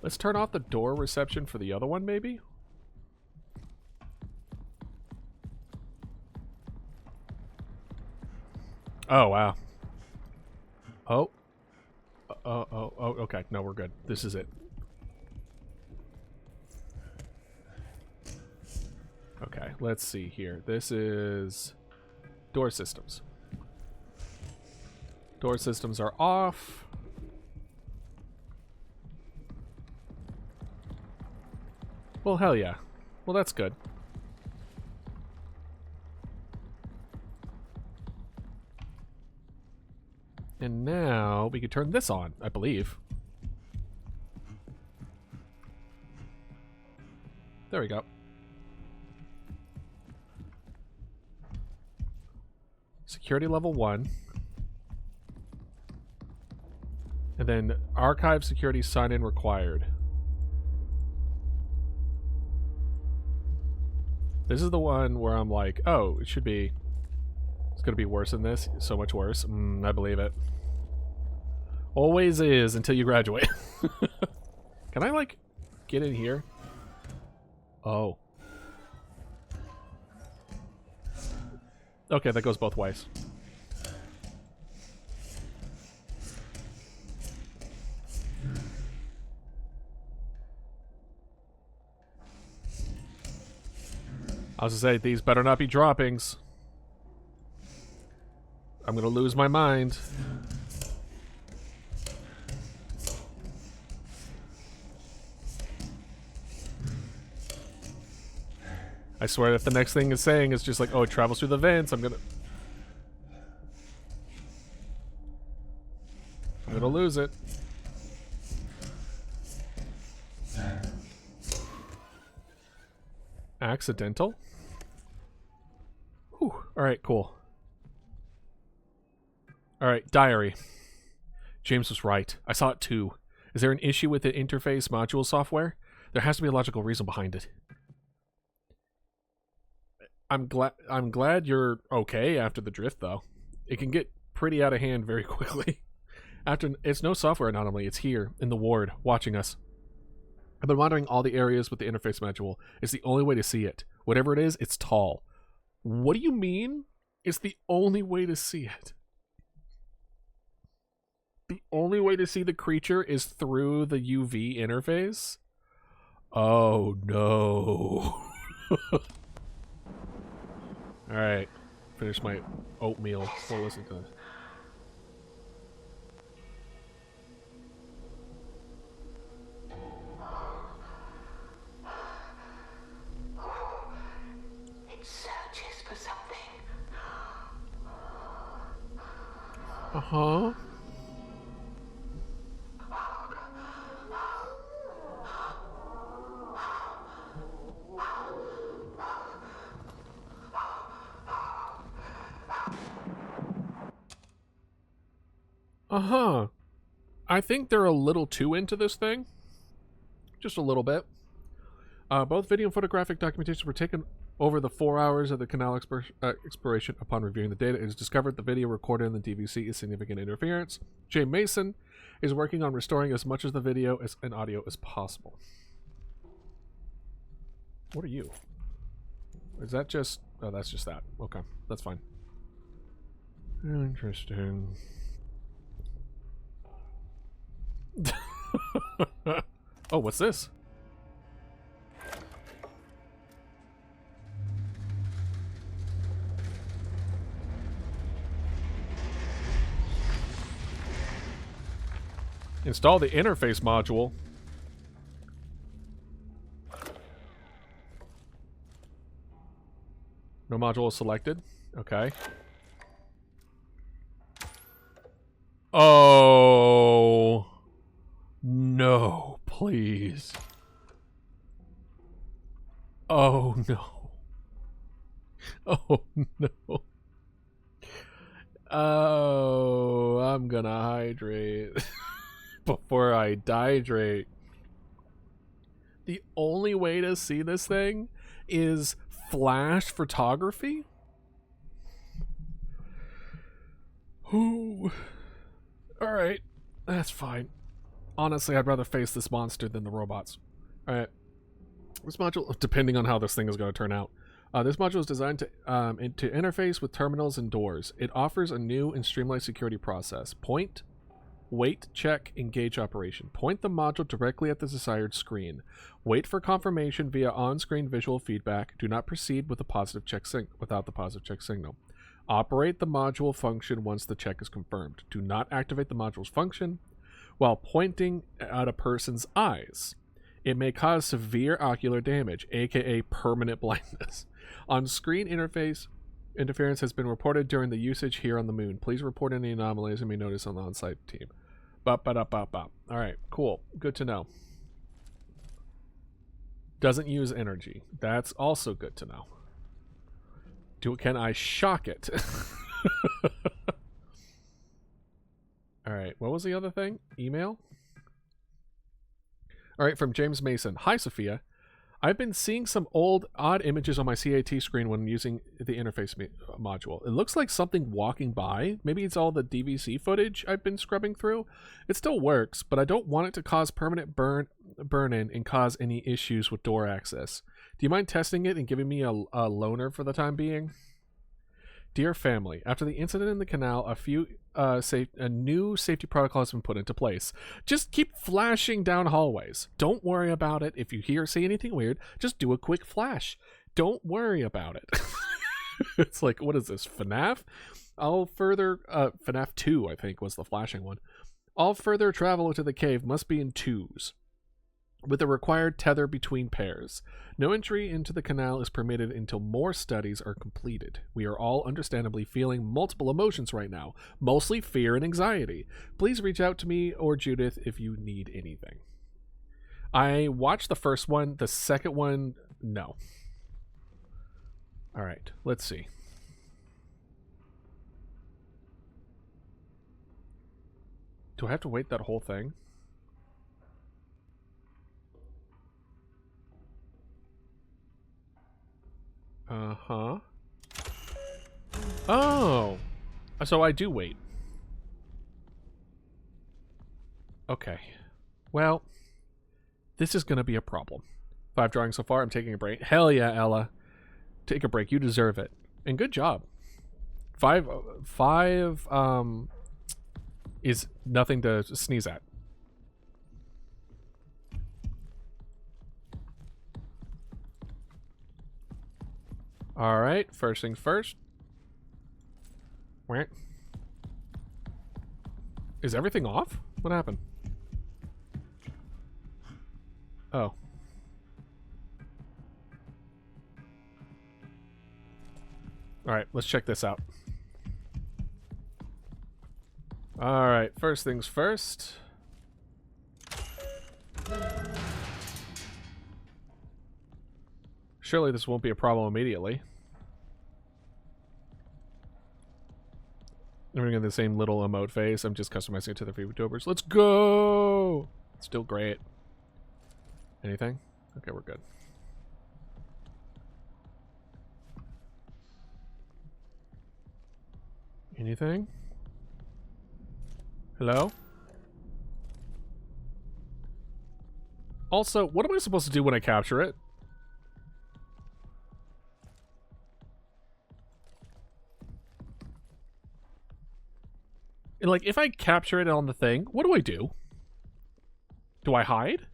Let's turn off the door reception for the other one, maybe? Oh, wow. Oh. Oh, okay. No, we're good. This is it. Okay, let's see here. This is door systems. Door systems are off. Well, hell yeah. Well, that's good. And now we can turn this on, I believe. There we go. Security level 1. And then archive security sign-in required. This is the one where I'm like, oh, it's going to be worse than this. So much worse. I believe it. Always is until you graduate. Can I, like, get in here? Oh. Okay, that goes both ways. I was gonna say, these better not be droppings. I'm gonna lose my mind. I swear if the next thing is saying is just like, oh, it travels through the vents, I'm gonna lose it. Accidental? Whew. Alright, cool. Alright, diary. James was right. I saw it too. Is there an issue with the interface module software? There has to be a logical reason behind it. I'm glad you're okay after the drift, though. It can get pretty out of hand very quickly. It's no software anomaly. It's here, in the ward, watching us. I've been monitoring all the areas with the interface module. It's the only way to see it. Whatever it is, it's tall. What do you mean? It's the only way to see it. The only way to see the creature is through the UV interface? Oh, no. Alright. Finish my oatmeal. We'll listen to this. It searches for something. Uh-huh. Uh-huh. I think they're a little too into this thing. Just a little bit. Both video and photographic documentations were taken over the 4 hours of the canal exploration. Upon reviewing the data, it is discovered the video recorded in the DVC is significant interference. Jay Mason is working on restoring as much of the video and audio as possible. What are you? Is that just... Oh, that's just that. Okay, that's fine. Interesting. Oh, what's this? Install the interface module. No module is selected. Okay. Oh. No, please. Oh, no. Oh, no. Oh, I'm gonna hydrate before I dihydrate. The only way to see this thing is flash photography? Ooh. Alright, that's fine. Honestly, I'd rather face this monster than the robots. Alright. This module, depending on how this thing is going to turn out. This module is designed to interface with terminals and doors. It offers a new and streamlined security process. Point, wait, check, engage operation. Point the module directly at the desired screen. Wait for confirmation via on-screen visual feedback. Do not proceed with without the positive check signal. Operate the module function once the check is confirmed. Do not activate the module's function while pointing at a person's eyes. It may cause severe ocular damage, aka permanent blindness. On-screen interference has been reported during the usage here on the moon. Please report any anomalies and may notice on the on-site team. Alright, cool. Good to know. Doesn't use energy. That's also good to know. Can I shock it? Alright, what was the other thing? Email? Alright, from James Mason. Hi, Sophia. I've been seeing some odd images on my CAT screen when using the interface module. It looks like something walking by. Maybe it's all the DVC footage I've been scrubbing through. It still works, but I don't want it to cause permanent burn-in and cause any issues with door access. Do you mind testing it and giving me a loaner for the time being? Dear family, after the incident in the canal, a new safety protocol has been put into place. Just keep flashing down hallways. Don't worry about it. If you see anything weird, just do a quick flash. Don't worry about it. It's like, what is this, FNAF? FNAF 2, I think, was the flashing one. All further travel to the cave must be in twos, with a required tether between pairs. No entry into the canal is permitted until more studies are completed. We are all understandably feeling multiple emotions right now, mostly fear and anxiety. Please reach out to me or Judith if you need anything. I watched the first one. The second one, no. All right, let's see. Do I have to wait that whole thing? Uh-huh. Oh! So I do wait. Okay. Well, this is gonna be a problem. 5 drawings so far, I'm taking a break. Hell yeah, Ella. Take a break, you deserve it. And good job. 5 is nothing to sneeze at. Alright, first things first. Where? Is everything off? What happened? Oh. Alright, let's check this out. Alright, first things first. Surely this won't be a problem immediately. I'm getting the same little emote face. I'm just customizing it to the Freebotobers. Let's go! Still great. Anything? Okay, we're good. Anything? Hello? Also, what am I supposed to do when I capture it? And like, if I capture it on the thing, what do I do? Do I hide?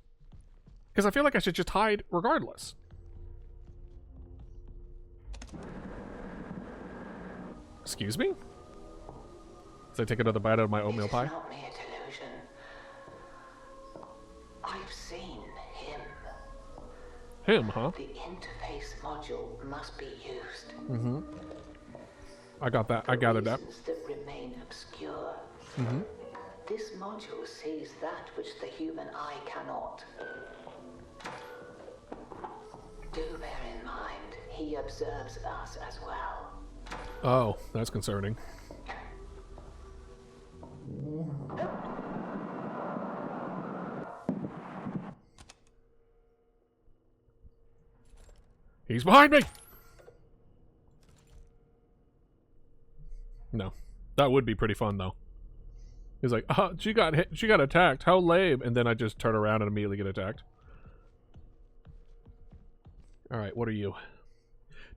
Because I feel like I should just hide regardless. Excuse me? As I take another bite out of my oatmeal pie? It's not mere delusion. I've seen him. Him, huh? The interface module must be used. Mm-hmm. I got that. I gathered that. That remain obscure. Mm-hmm. This module sees that which the human eye cannot. Do bear in mind, he observes us as well. Oh, that's concerning. He's behind me! No. That would be pretty fun, though. He's like, she got hit, she got attacked. How lame. And then I just turn around and immediately get attacked. Alright, what are you?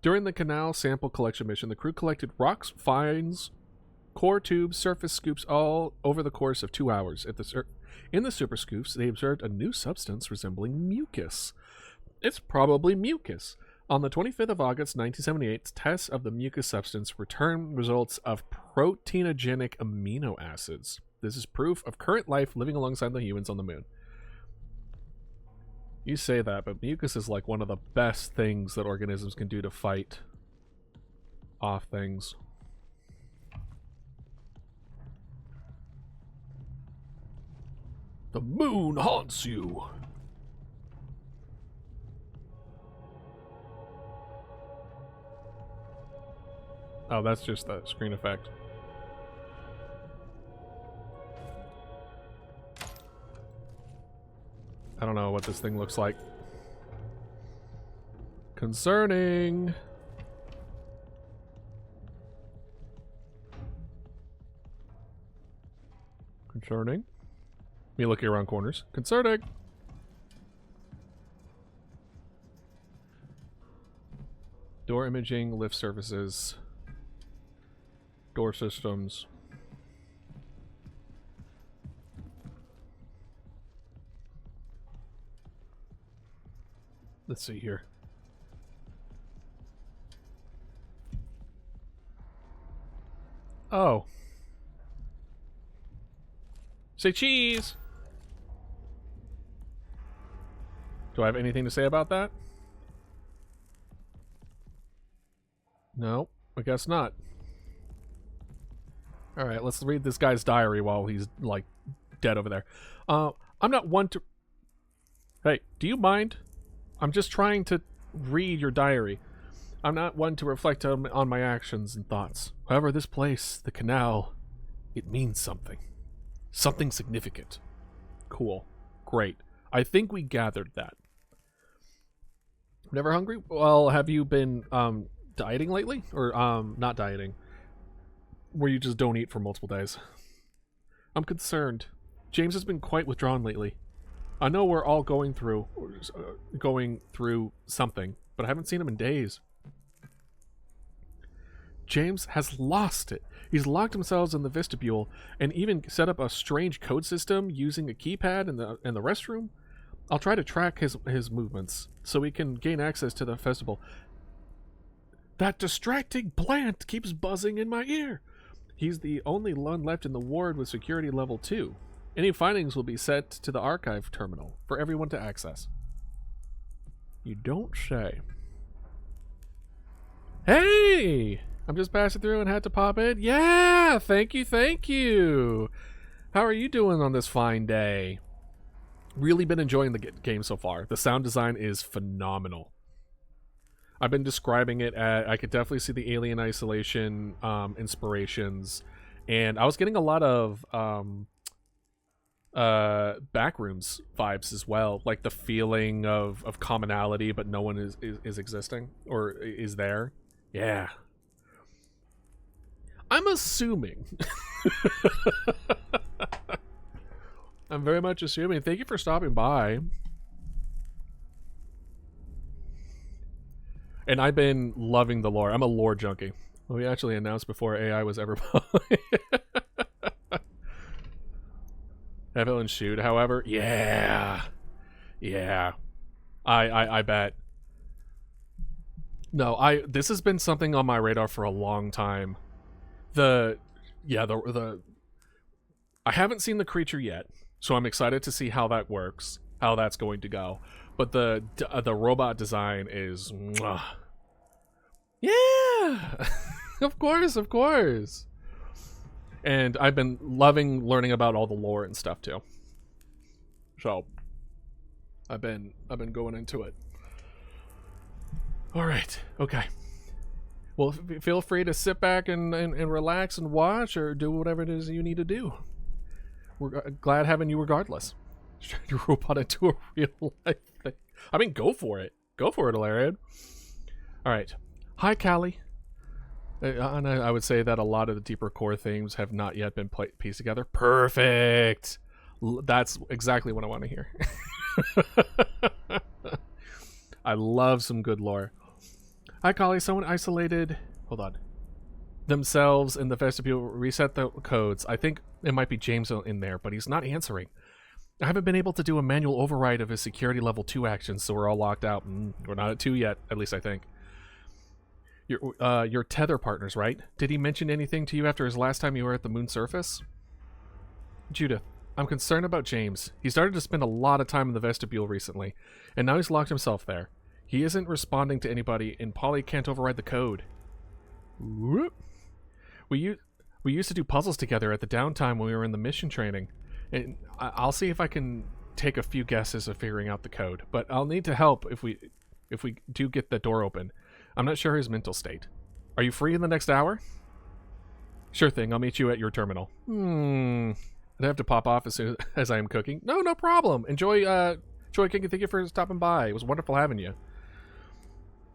During the canal sample collection mission, the crew collected rocks, fines, core tubes, surface scoops all over the course of 2 hours. In the super scoops, they observed a new substance resembling mucus. It's probably mucus. On the 25th of August, 1978, tests of the mucus substance returned results of proteinogenic amino acids. This is proof of current life living alongside the humans on the moon. You say that, but mucus is like one of the best things that organisms can do to fight off things. The moon haunts you. Oh, that's just the screen effect. I don't know what this thing looks like. Concerning. Concerning. Me looking around corners. Concerning. Door imaging, lift surfaces, door systems. Let's see here. Oh. Say cheese! Do I have anything to say about that? No, I guess not. Alright, let's read this guy's diary while he's, like, dead over there. I'm not one to... Hey, do you mind? I'm just trying to read your diary. I'm not one to reflect on my actions and thoughts. However, this place, the canal, it means something. Something significant. Cool. Great. I think we gathered that. Never hungry? Well, have you been dieting lately? Or not dieting. Where you just don't eat for multiple days. I'm concerned. James has been quite withdrawn lately. I know we're all going through something, but I haven't seen him in days. James has lost it. He's locked himself in the vestibule and even set up a strange code system using a keypad in the restroom. I'll try to track his movements so we can gain access to the festival. That distracting plant keeps buzzing in my ear. He's the only one left in the ward with security level 2. Any findings will be sent to the archive terminal for everyone to access. You don't say. Hey! I'm just passing through and had to pop in. Yeah! Thank you, thank you! How are you doing on this fine day? Really been enjoying the game so far. The sound design is phenomenal. I've been describing it. I could definitely see the Alien Isolation inspirations, and I was getting a lot of backrooms vibes as well, like the feeling of commonality, but no one is existing or is there. Yeah, I'm assuming. I'm very much assuming. Thank you for stopping by. And I've been loving the lore. I'm a lore junkie. We actually announced before AI was ever Evelyn shoot, however. Yeah. Yeah. I bet. No, this has been something on my radar for a long time. I haven't seen the creature yet, so I'm excited to see how that works, how that's going to go. But the robot design is mwah. Yeah. Of course. And I've been loving learning about all the lore and stuff too. So I've been going into it. All right. Okay. Well, feel free to sit back and relax and watch or do whatever it is you need to do. We're glad having you regardless. Turn your robot into a real life thing. I mean, go for it. Go for it, Alariad. All right. Hi, Callie. And I would say that a lot of the deeper core themes have not yet been pieced together. Perfect. That's exactly what I want to hear. I love some good lore. Hi, Callie. Someone isolated... Hold on. Themselves in the vestibule. Reset the codes. I think it might be James in there, but he's not answering. I haven't been able to do a manual override of his security level 2 actions, so we're all locked out. We're not at 2 yet, at least I think. Your tether partners, right? Did he mention anything to you after his last time you were at the moon surface? Judith, I'm concerned about James. He started to spend a lot of time in the vestibule recently, and now he's locked himself there. He isn't responding to anybody, and Polly can't override the code. Whoop. We used to do puzzles together at the downtime when we were in the mission training, and I'll see if I can take a few guesses of figuring out the code, but I'll need to help if we do get the door open. I'm not sure his mental state. Are you free in the next hour? Sure thing. I'll meet you at your terminal. I have to pop off as soon as I am cooking. No problem. Enjoy cooking. Thank you for stopping by. It was wonderful having you.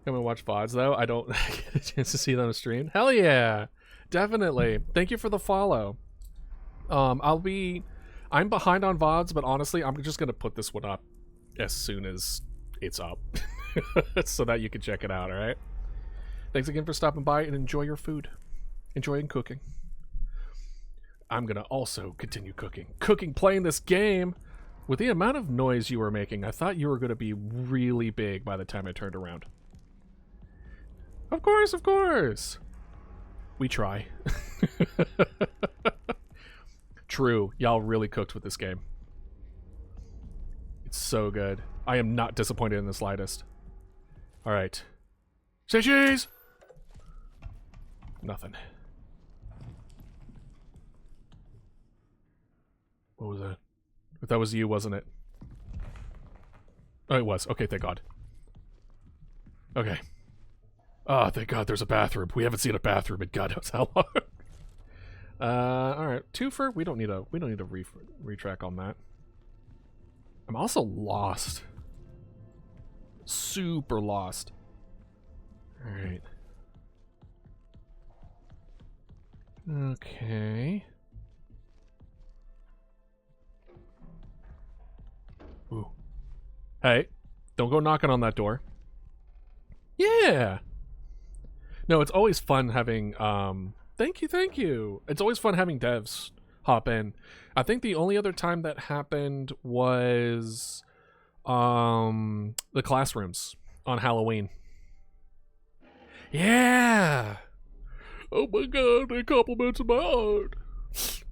Come and watch VODs, though. I don't get a chance to see them on stream. Hell yeah. Definitely. Thank you for the follow. I'm behind on VODs, but honestly, I'm just going to put this one up as soon as it's up. So that you can check it out, alright? Thanks again for stopping by and enjoy your food. Enjoying cooking. I'm gonna also continue cooking, playing this game. With the amount of noise you were making, I thought you were gonna be really big by the time I turned around. Of course. We try. True, y'all really cooked with this game. It's so good. I am not disappointed in the slightest. Alright. Say cheese! Nothing. What was that? But that was you, wasn't it? Oh, it was. Okay, thank God. Okay. Oh, thank God there's a bathroom. We haven't seen a bathroom in God knows how long. Alright. Twofer? We don't need a retrack on that. I'm also lost. Super lost. Alright. Okay. Ooh. Hey, don't go knocking on that door. Yeah! No, it's always fun having, thank you! It's always fun having devs hop in. I think the only other time that happened was the classrooms on Halloween. Yeah! Oh my God, they complimented my art.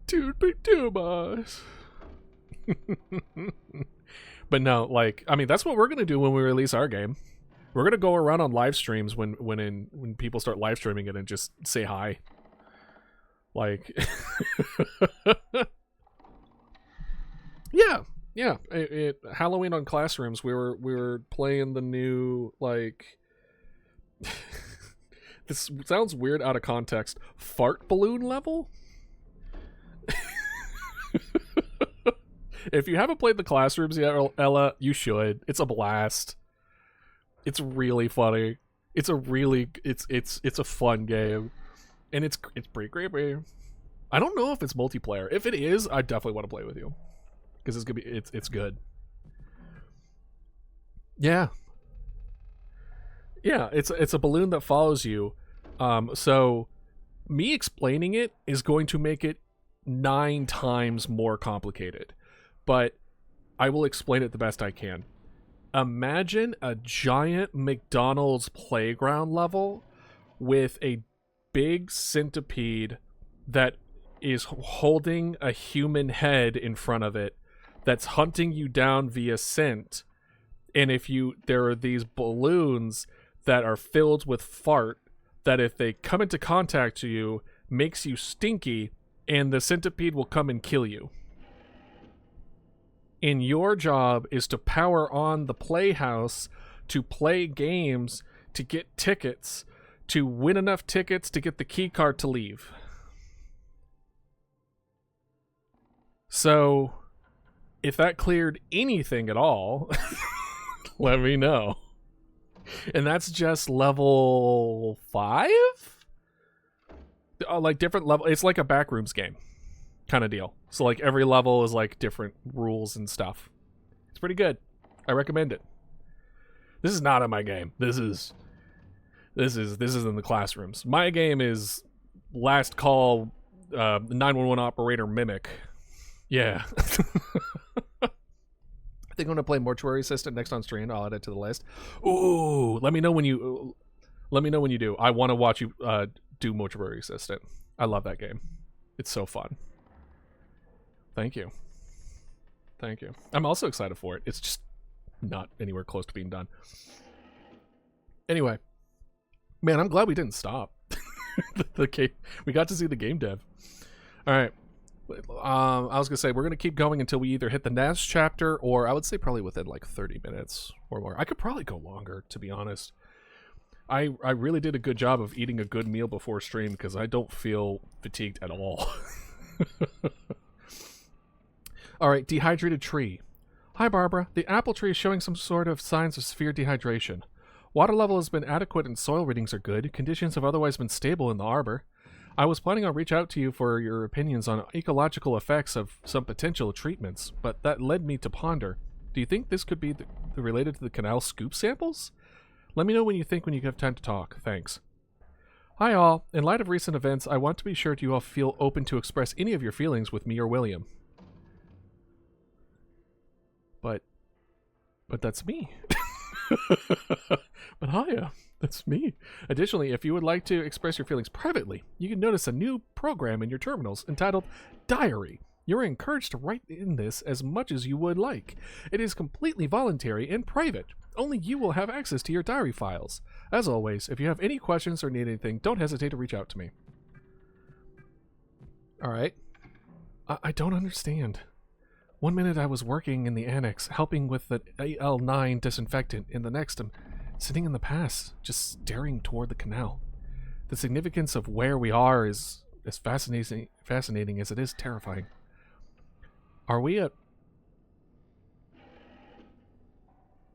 Dude, big deal, boys. But no, like, I mean, that's what we're gonna do when we release our game. We're gonna go around on live streams when people start live streaming it and just say hi. Like, yeah. Halloween on Classrooms, we were playing the new, like, this sounds weird out of context, fart balloon level. If you haven't played the Classrooms yet, Ella, you should. It's a blast. It's really funny. It's a fun game, and it's pretty creepy. I don't know if it's multiplayer. If it is, I definitely want to play with you because it's gonna be it's good. Yeah. Yeah, it's a balloon that follows you. So me explaining it is going to make it 9 times more complicated, but I will explain it the best I can. Imagine a giant McDonald's playground level with a big centipede that is holding a human head in front of it that's hunting you down via scent. And there are these balloons that are filled with fart that if they come into contact to you, makes you stinky, and the centipede will come and kill you. And your job is to power on the playhouse to play games, to get tickets, to win enough tickets to get the key card to leave. So, if that cleared anything at all, let me know. And that's just level 5? Like different level. It's like a backrooms game kind of deal. So like every level is like different rules and stuff. It's pretty good. I recommend it. This is not in my game. This is in the Classrooms. My game is Last Call 911 Operator Mimic. Yeah. I think I'm gonna play Mortuary Assistant next on stream. I'll add it to the list. Ooh, let me know when you do. I want to watch you do Mortuary Assistant. I love that game. It's so fun. Thank you. Thank you. I'm also excited for it. It's just not anywhere close to being done. Anyway, man, I'm glad we didn't stop. We got to see the game dev. All right. I was gonna say we're gonna keep going until we either hit the next chapter, or I would say probably within like 30 minutes or more. I could probably go longer, to be honest. I really did a good job of eating a good meal before stream because I don't feel fatigued at all. All right, dehydrated tree. Hi, Barbara. The apple tree is showing some sort of signs of severe dehydration. Water level has been adequate and soil readings are good. Conditions have otherwise been stable in the arbor. I was planning on reach out to you for your opinions on ecological effects of some potential treatments, but that led me to ponder. Do you think this could be related to the canal scoop samples? Let me know when you have time to talk. Thanks. Hi all. In light of recent events, I want to be sure you all feel open to express any of your feelings with me or William. But that's me. But hiya. That's me. Additionally, if you would like to express your feelings privately, you can notice a new program in your terminals entitled Diary. You're encouraged to write in this as much as you would like. It is completely voluntary and private. Only you will have access to your diary files. As always, if you have any questions or need anything, don't hesitate to reach out to me. Alright. I don't understand. One minute I was working in the annex, helping with the AL9 disinfectant, and the next I'm sitting in the past, just staring toward the canal. The significance of where we are is as fascinating as it is terrifying. Are we at...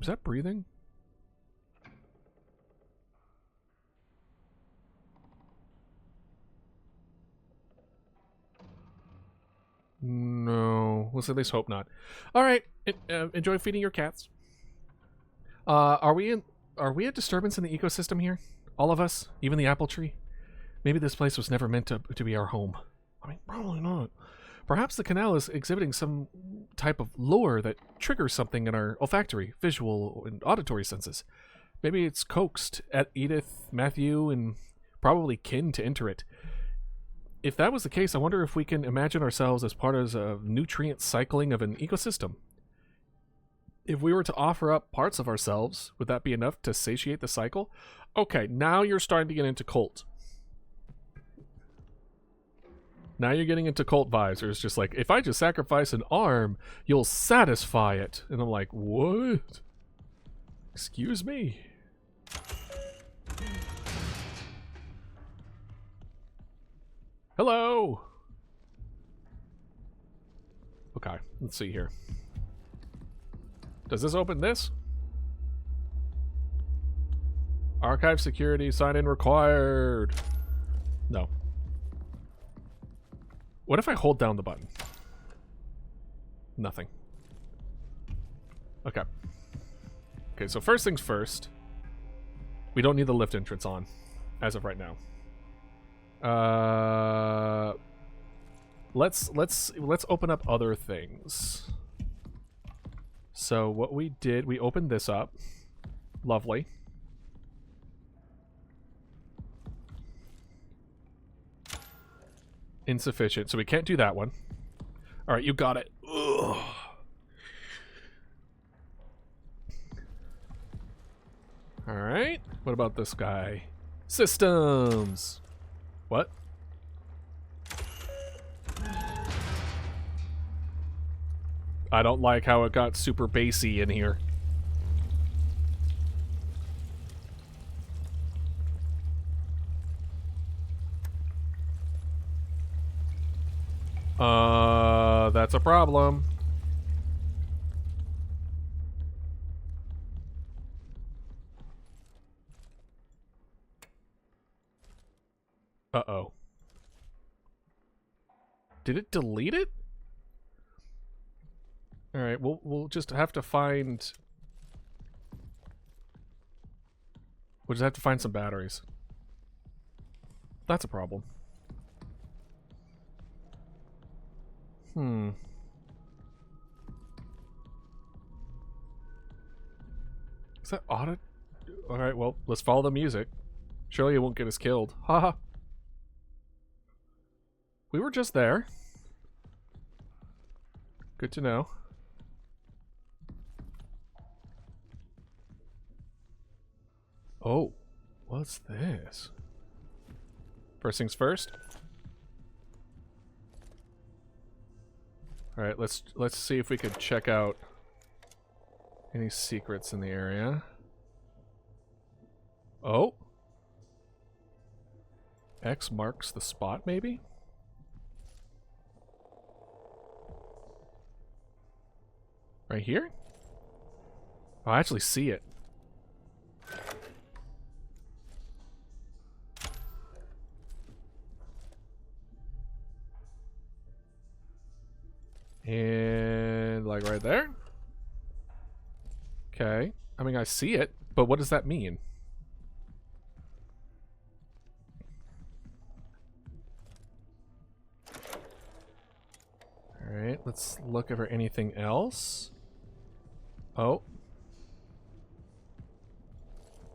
Is that breathing? No. Let's at least hope not. Alright. Enjoy feeding your cats. Are we a disturbance in the ecosystem here? All of us? Even the apple tree? Maybe this place was never meant to be our home. I mean, probably not. Perhaps the canal is exhibiting some type of lure that triggers something in our olfactory, visual, and auditory senses. Maybe it's coaxed at Edith, Matthew, and probably kin to enter it. If that was the case, I wonder if we can imagine ourselves as part of a nutrient cycling of an ecosystem. If we were to offer up parts of ourselves, would that be enough to satiate the cycle? Okay, now you're starting to get into cult. Now you're getting into cult vibes. Or it's just like, if I just sacrifice an arm, you'll satisfy it. And I'm like, what? Excuse me? Hello? Okay, let's see here. Does this open this? Archive security sign-in required. No. What if I hold down the button? Nothing. Okay. Okay, so first things first. We don't need the lift entrance on, as of right now. Let's open up other things. So what we did, we opened this up. Lovely. Insufficient, so we can't do that one. All right, you got it. Ugh. All right. What about this guy? Systems. What? I don't like how it got super bassy in here. That's a problem. Uh-oh. Did it delete it? All right, we'll just have to find... We'll just have to find some batteries. That's a problem. Is that auto? Alright, well, let's follow the music. Surely it won't get us killed. Haha. We were just there. Good to know. Oh, what's this? First things first. All right, let's see if we could check out any secrets in the area. Oh. X marks the spot, maybe? Right here? Oh, I actually see it. And like right there. Okay. I mean, I see it, but what does that mean? All right, let's look for anything else. Oh.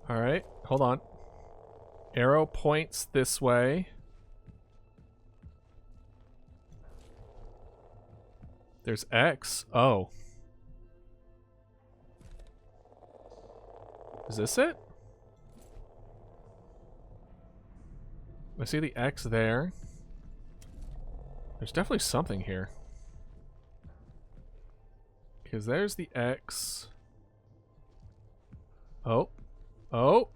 All right, hold on. Arrow points this way. There's X. Oh. Is this it? I see the X there. There's definitely something here. Because there's the X. Oh. Oh.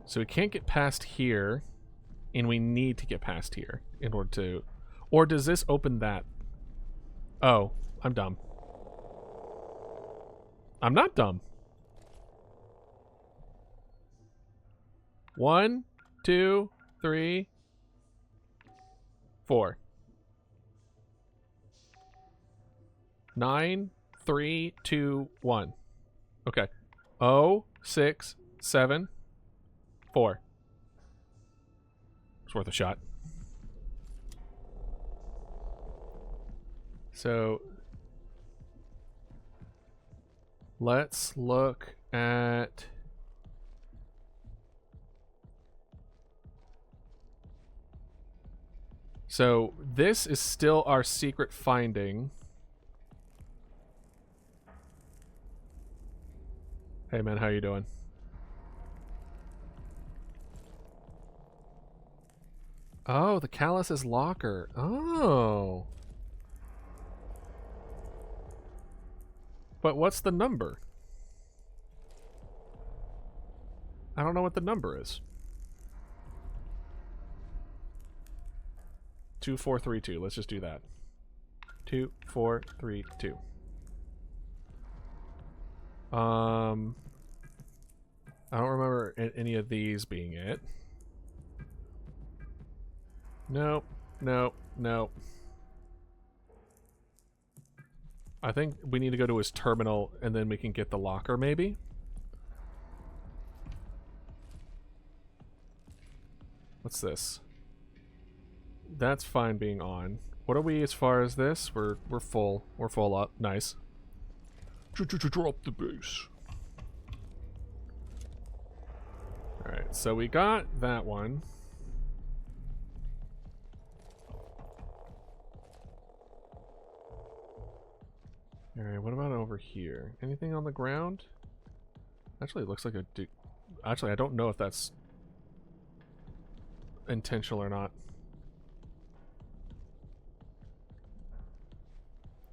So we can't get past here. And we need to get past here in order to... Or does this open that? Oh, I'm dumb. I'm not dumb. 1, 2, 3, 4. 9, 3, 2, 1. Okay. 0, 6, 7, 4. It's worth a shot. So let's look at... So this is still our secret finding. Hey man, how you doing? Oh, the Callus's locker. Oh. But what's the number? I don't know what the number is. 2, 4, 3, 2. Let's just do that. 2, 4, 3, 2. I don't remember any of these being it. Nope. Nope. Nope. I think we need to go to his terminal and then we can get the locker, maybe? What's this? That's fine being on. What are we as far as this? We're full. We're full up. Nice. Drop the bass. Alright, so we got that one. Alright, what about over here? Anything on the ground? Actually, it looks like a actually, I don't know if that's intentional or not.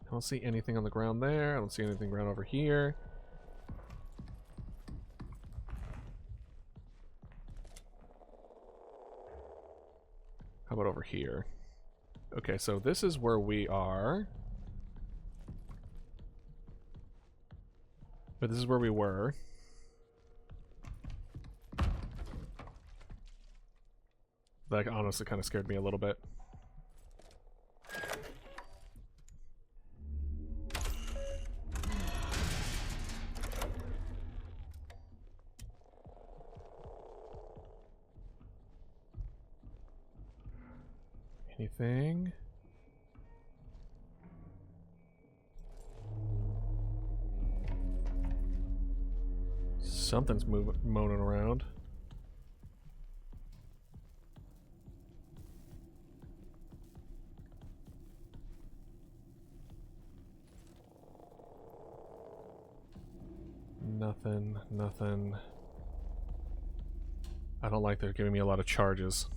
I don't see anything on the ground there. I don't see anything ground over here. How about over here? Okay, so this is where we are. But this is where we were. That honestly kind of scared me a little bit. Anything? Something's moaning around. Nothing, nothing. I don't like they're giving me a lot of charges.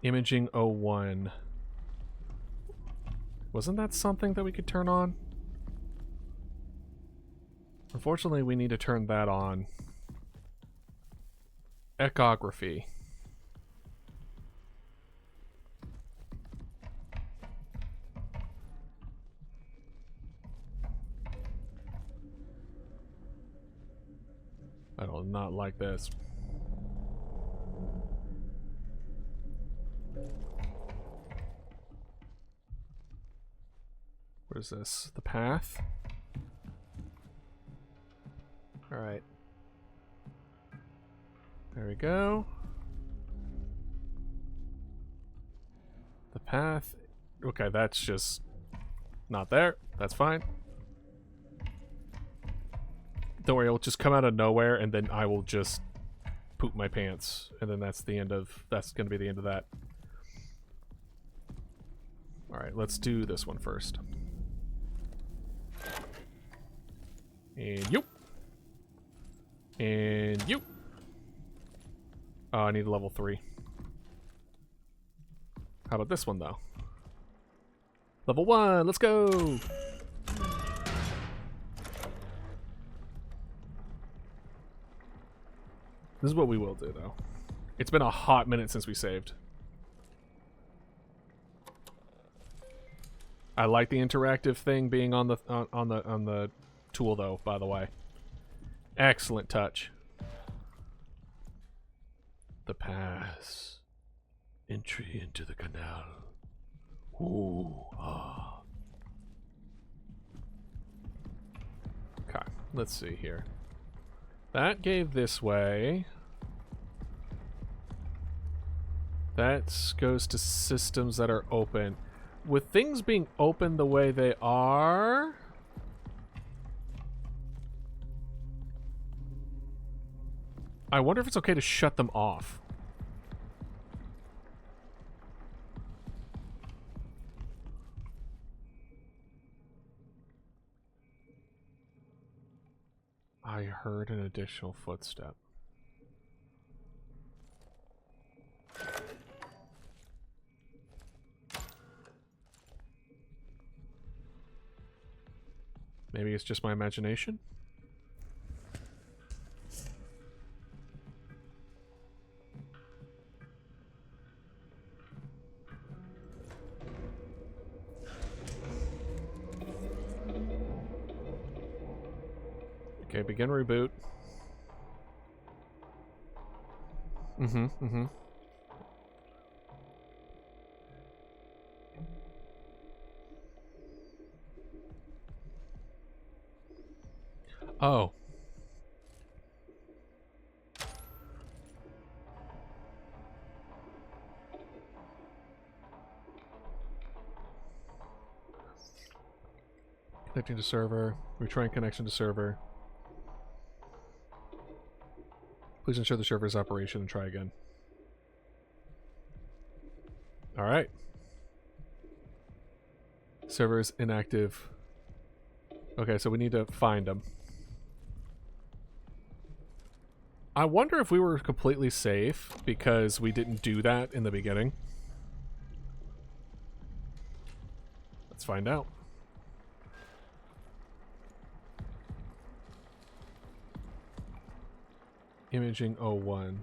Imaging 01. Wasn't that something that we could turn on? Unfortunately, we need to turn that on. Echography. I do not like this. What is this? The path? Alright. There we go. The path. Okay, that's just not there. That's fine. Don't worry, it'll just come out of nowhere and then I will just poop my pants. And then that's the end of, that's gonna be the end of that. Alright, let's do this one first. And you. And you. Oh, I need level 3. How about this one, though? Level 1, let's go! This is what we will do, though. It's been a hot minute since we saved. I like the interactive thing being on the tool, though, by the way. Excellent touch. The pass. Entry into the canal. Ooh, ah. Okay, let's see here. That gave this way. That goes to systems that are open. With things being open the way they are... I wonder if it's okay to shut them off. I heard an additional footstep. Maybe it's just my imagination. Okay, begin reboot. Mm-hmm. Oh. Connecting to server. Retrying connection to server. Please ensure the server is operation and try again. Alright. Server is inactive. Okay, so we need to find them. I wonder if we were completely safe because we didn't do that in the beginning. Let's find out. Imaging 01.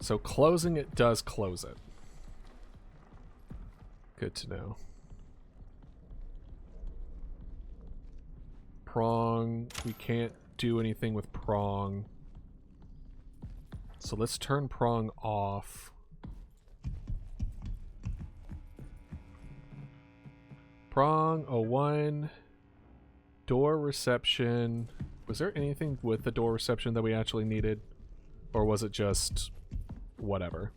So closing it does close it. Good to know. Prong. We can't do anything with prong. So let's turn prong off. Prong 01. Door reception. Was there anything with the door reception that we actually needed? Or was it just whatever?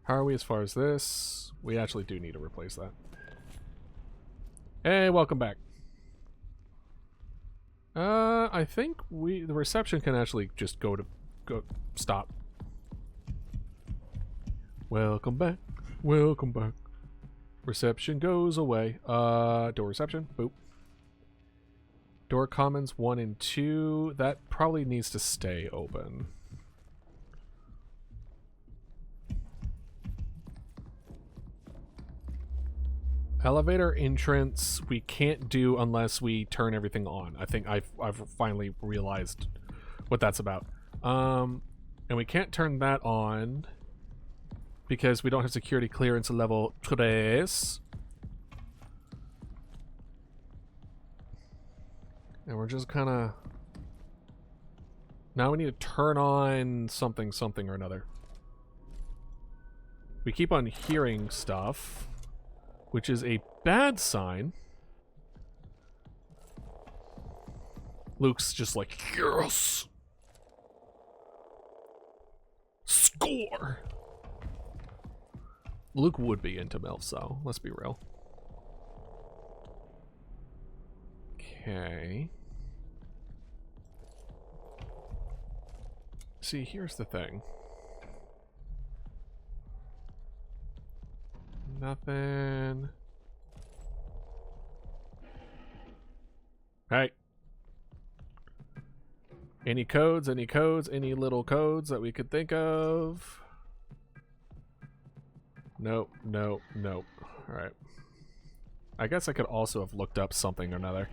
How are we as far as this? We actually do need to replace that. Hey, welcome back. I think the reception can actually just go stop. Welcome back. Welcome back. Reception goes away. Door reception. Boop. Door commons 1 and 2. That probably needs to stay open. Elevator entrance we can't do unless we turn everything on. I think I've finally realized what that's about. And we can't turn that on because we don't have security clearance level 3. And we're just kind of... Now we need to turn on something or another. We keep on hearing stuff, which is a bad sign. Luke's just like, yes! Score! Luke would be into MILFs, though. Let's be real. Okay. See, here's the thing. Nothing. Hey. Any codes? Any codes? Any little codes that we could think of? Nope, nope, nope. Alright. I guess I could also have looked up something or another.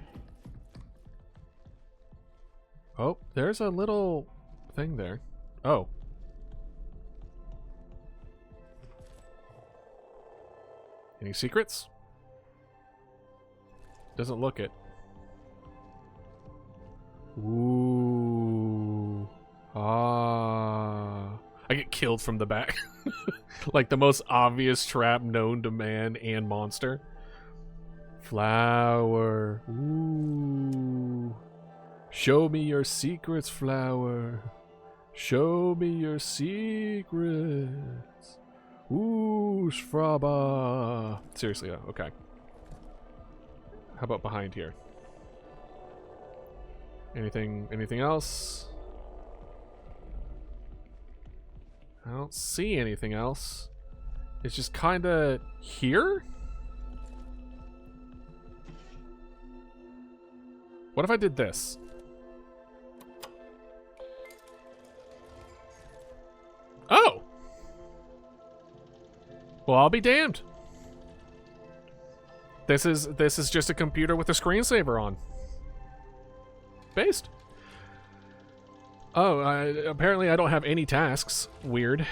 Oh, there's a little thing there. Oh. Any secrets? Doesn't look it. Ooh. Ah. I get killed from the back. Like the most obvious trap known to man and monster. Flower. Ooh. Show me your secrets, flower. Show me your secrets. Ooh, Shfraba. Seriously, though. Okay. How about behind here? Anything else? I don't see anything else. It's just kinda here? What if I did this? Oh! Well, I'll be damned. This is just a computer with a screensaver on. Based. Oh, apparently I don't have any tasks. Weird.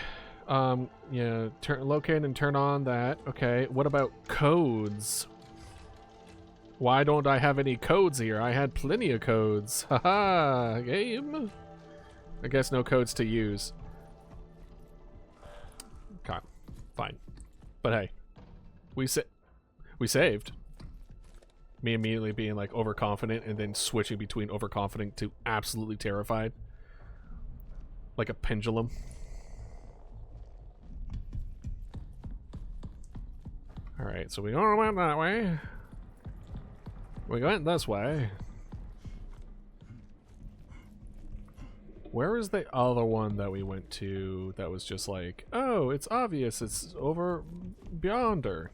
Yeah, locate and turn on that. Okay, what about codes? Why don't I have any codes here? I had plenty of codes. Haha, game. I guess no codes to use. Okay, fine. But hey, we saved. Me immediately being like overconfident and then switching between overconfident to absolutely terrified. Like a pendulum. Alright, so we all went that way. We went this way. Where is the other one that we went to that was just like, oh, it's obvious, it's over yonder.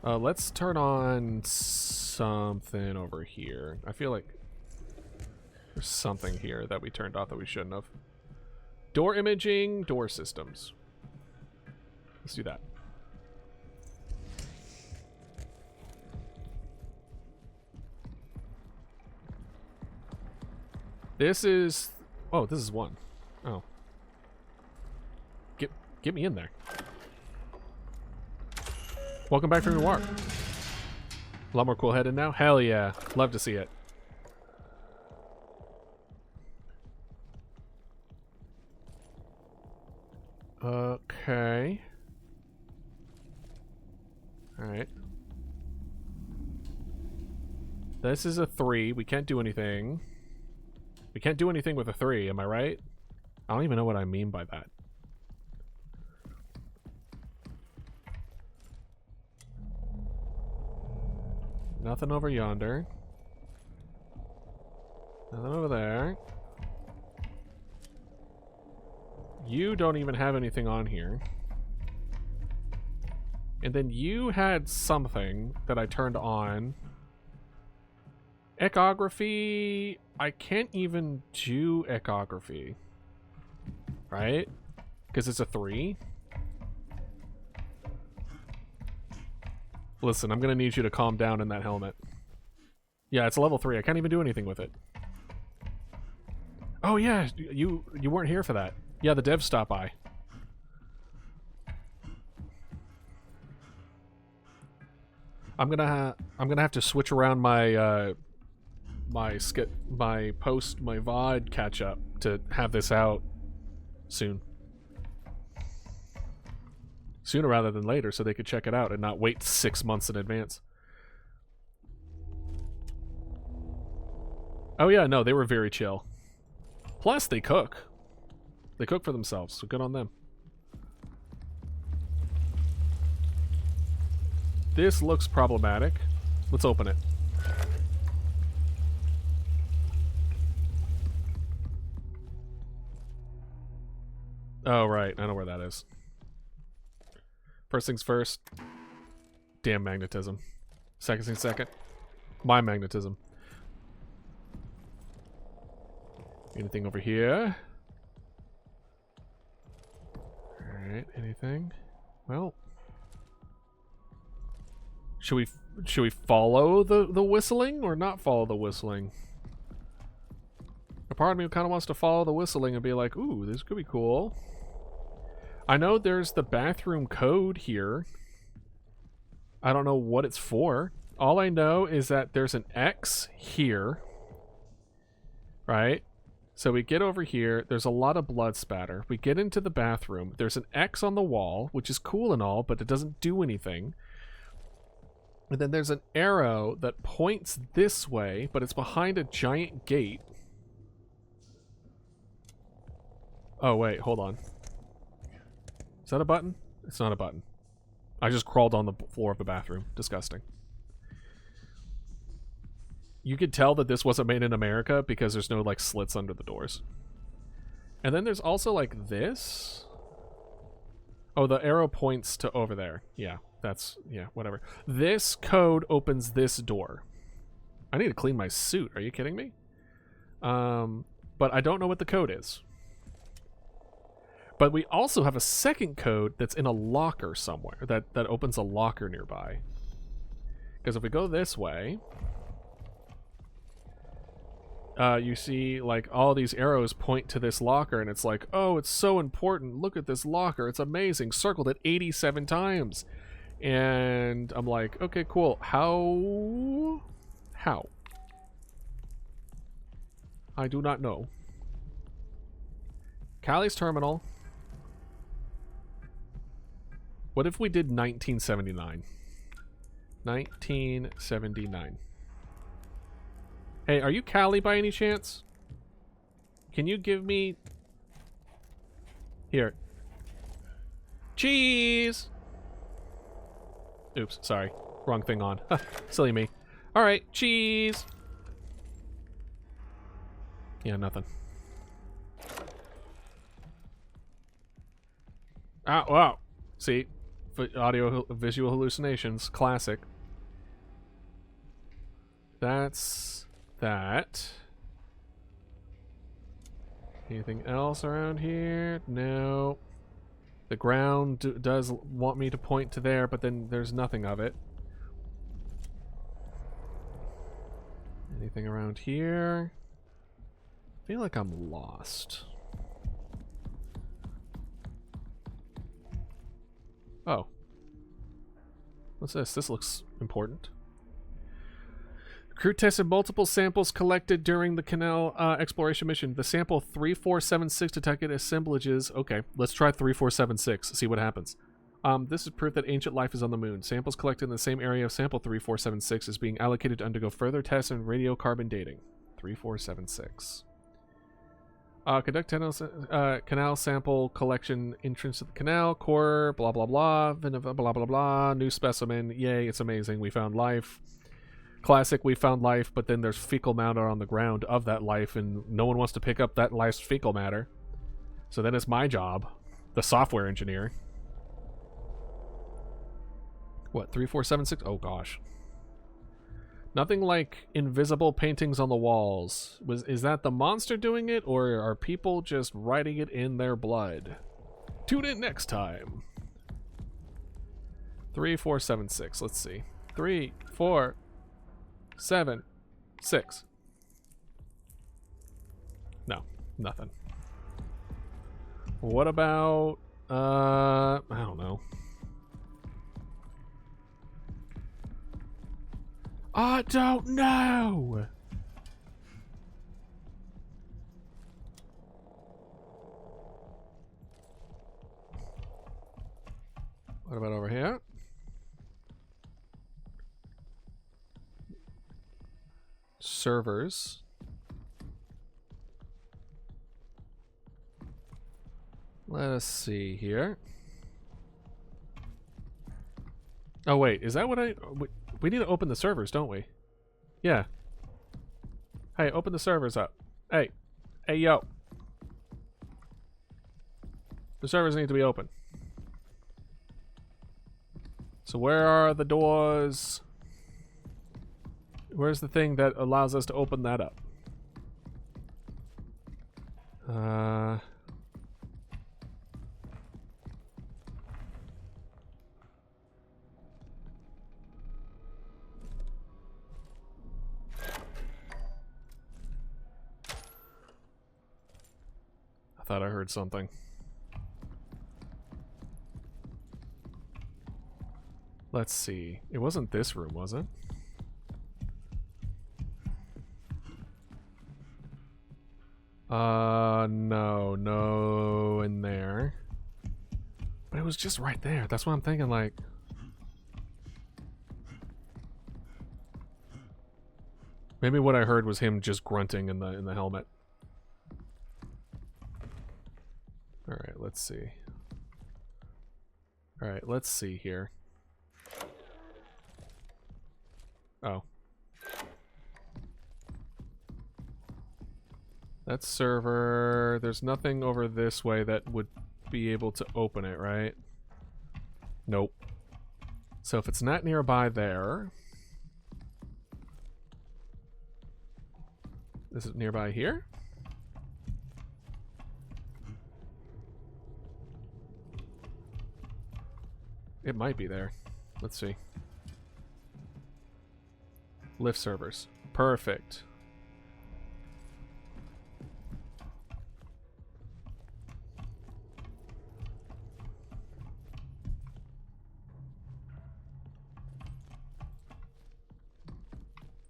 Let's turn on something over here. I feel like there's something here that we turned off that we shouldn't have. Door imaging, door systems. Let's do that. This is... Oh, this is one. Oh. Get me in there. Welcome back from your walk. A lot more cool-headed now? Hell yeah. Love to see it. Okay. Alright. This is a 3. We can't do anything. We can't do anything with a 3, am I right? I don't even know what I mean by that. Nothing over yonder. Nothing over there. You don't even have anything on here. And then you had something that I turned on. Echography. I can't even do echography. Right? Because it's a 3. Listen, I'm gonna need you to calm down in that helmet. Yeah, it's a level 3. I can't even do anything with it. Oh yeah, you weren't here for that. Yeah, the devs stopped by. I'm gonna have to switch around my my VOD catch up to have this out soon. Sooner rather than later, so they could check it out and not wait 6 months in advance. Oh yeah, no, they were very chill. Plus, they cook. They cook for themselves, so good on them. This looks problematic. Let's open it. Oh, right. I know where that is. First things first. Damn magnetism. Second things second. My magnetism. Anything over here? Alright, anything? Well. Should we follow the whistling or not follow the whistling? A part of me kind of wants to follow the whistling and be like, ooh, this could be cool. I know there's the bathroom code here. I don't know what it's for. All I know is that there's an X here. Right? So we get over here. There's a lot of blood spatter. We get into the bathroom. There's an X on the wall, which is cool and all, but it doesn't do anything. And then there's an arrow that points this way, but it's behind a giant gate. Oh, wait, hold on. Is that a button? It's not a button. I just crawled on the floor of the bathroom. Disgusting. You could tell that this wasn't made in America because there's no, like, slits under the doors. And then there's also, like, this. Oh, the arrow points to over there. Yeah, that's, yeah, whatever. This code opens this door. I need to clean my suit. Are you kidding me? But I don't know what the code is. But we also have a second code that's in a locker somewhere that opens a locker nearby. Because if we go this way, you see like all these arrows point to this locker, and it's like, oh, it's so important. Look at this locker. It's amazing. Circled it 87 times. And I'm like, okay, cool. How? I do not know. Callie's terminal. What if we did 1979? 1979. Hey, are you Callie by any chance? Can you give me... Here. Cheese! Oops, sorry. Wrong thing on. Silly me. Alright, cheese! Yeah, nothing. Ah, wow. See? Audio visual hallucinations. Classic. That's that. Anything else around here? No. The ground does want me to point to there, but then there's nothing of it. Anything around here? I feel like I'm lost. Oh. What's this? This looks important. Crew tested multiple samples collected during the canal exploration mission. The sample 3476 detected assemblages. Okay, let's try 3476, see what happens. This is proof that ancient life is on the moon. Samples collected in the same area of sample 3476 is being allocated to undergo further tests and radiocarbon dating. 3476. Conduct canal sample collection, entrance to the canal, core, blah blah blah, blah blah blah, new specimen, yay, it's amazing, we found life. Classic, we found life, but then there's fecal matter on the ground of that life, and no one wants to pick up that life's fecal matter. So then it's my job, the software engineer. What, 3476? Oh gosh. Nothing like invisible paintings on the walls. Is that the monster doing it, or are people just writing it in their blood? Tune in next time. 3476, let's see. 3, 4, 7, 6. No, nothing. What about, I don't know. I don't know! What about over here? Servers. Let us see here. Oh wait, is that what we need to open the servers, don't we? Yeah. Hey, open the servers up. Hey. Hey, yo. The servers need to be open. So where are the doors? Where's the thing that allows us to open that up? I thought I heard something. Let's see. It wasn't this room, was it? No in there. But it was just right there. That's what I'm thinking, like... Maybe what I heard was him just grunting in the helmet. Alright, let's see. Alright, let's see here. Oh. That server... There's nothing over this way that would be able to open it, right? Nope. So if it's not nearby there... Is it nearby here? It might be there. Let's see. Lift servers. Perfect.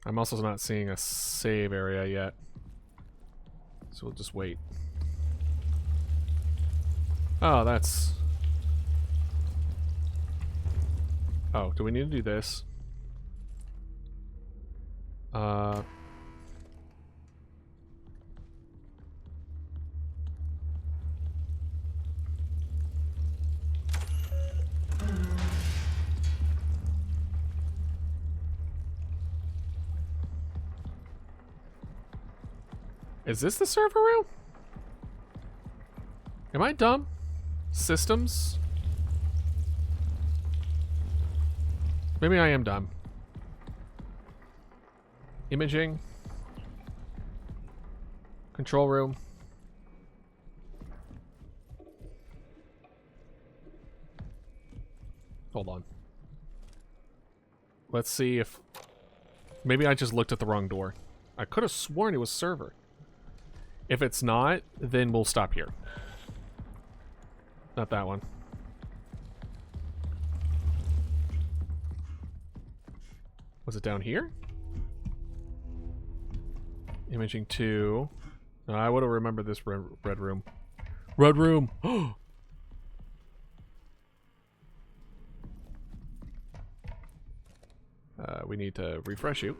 I'm also not seeing a save area yet. So we'll just wait. Oh, that's... Oh, do we need to do this? Is this the server room? Am I dumb? Systems? Maybe I am dumb. Imaging. Control room. Hold on. Let's see if... Maybe I just looked at the wrong door. I could have sworn it was server. If it's not, then we'll stop here. Not that one. Was it down here? Imaging 2. No, I would have remembered this red room. Red room! We need to refresh you.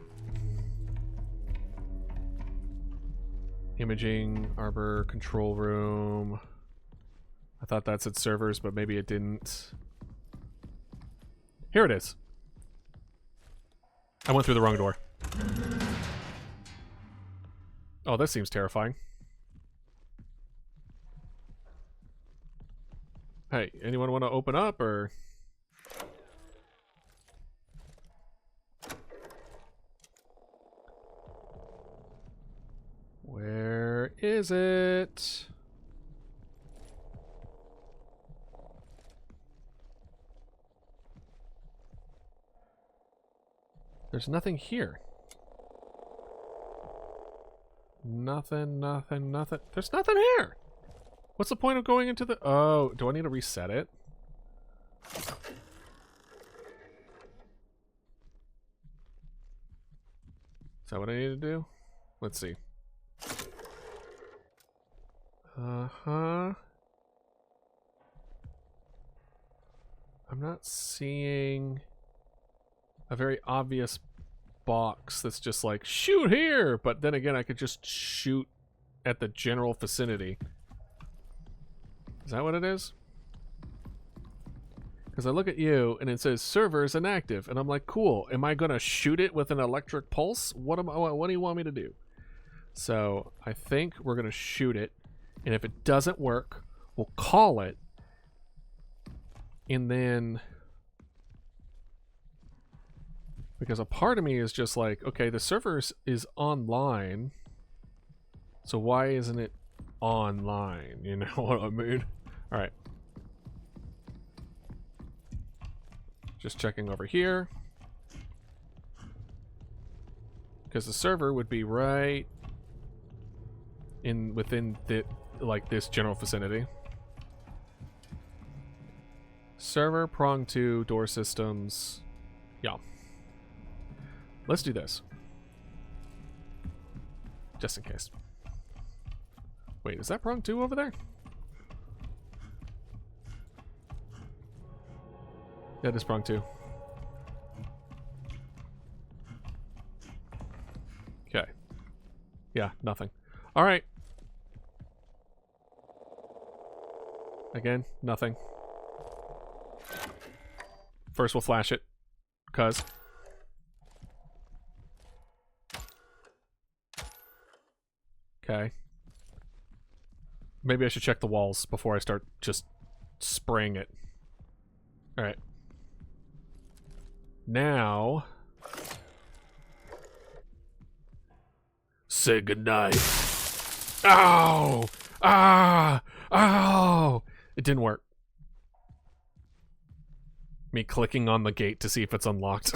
Imaging, Arbor, control room. I thought that said servers, but maybe it didn't. Here it is. I went through the wrong door. Oh, this seems terrifying. Hey, anyone want to open up, or... Where is it? There's nothing here. Nothing. There's nothing here! What's the point of going into the... Oh, do I need to reset it? Is that what I need to do? Let's see. Uh-huh. I'm not seeing a very obvious box that's just like, shoot here! But then again, I could just shoot at the general vicinity. Is that what it is? Because I look at you, and it says, servers inactive. And I'm like, cool. Am I going to shoot it with an electric pulse? What do you want me to do? So, I think we're going to shoot it. And if it doesn't work, we'll call it. And then... Because a part of me is just like, okay, the server is online. So why isn't it online? You know what I mean? Alright. Just checking over here. Because the server would be right within the... like this general vicinity. Server, prong 2, door systems. Yeah. Let's do this. Just in case. Wait, is that prong 2 over there? That is prong 2. Okay. Yeah, nothing. Alright. Again, nothing. First we'll flash it. 'Cause. Okay. Maybe I should check the walls before I start just spraying it. Alright. Now... say goodnight. Ow! Ah! Ow! It didn't work. Me clicking on the gate to see if it's unlocked.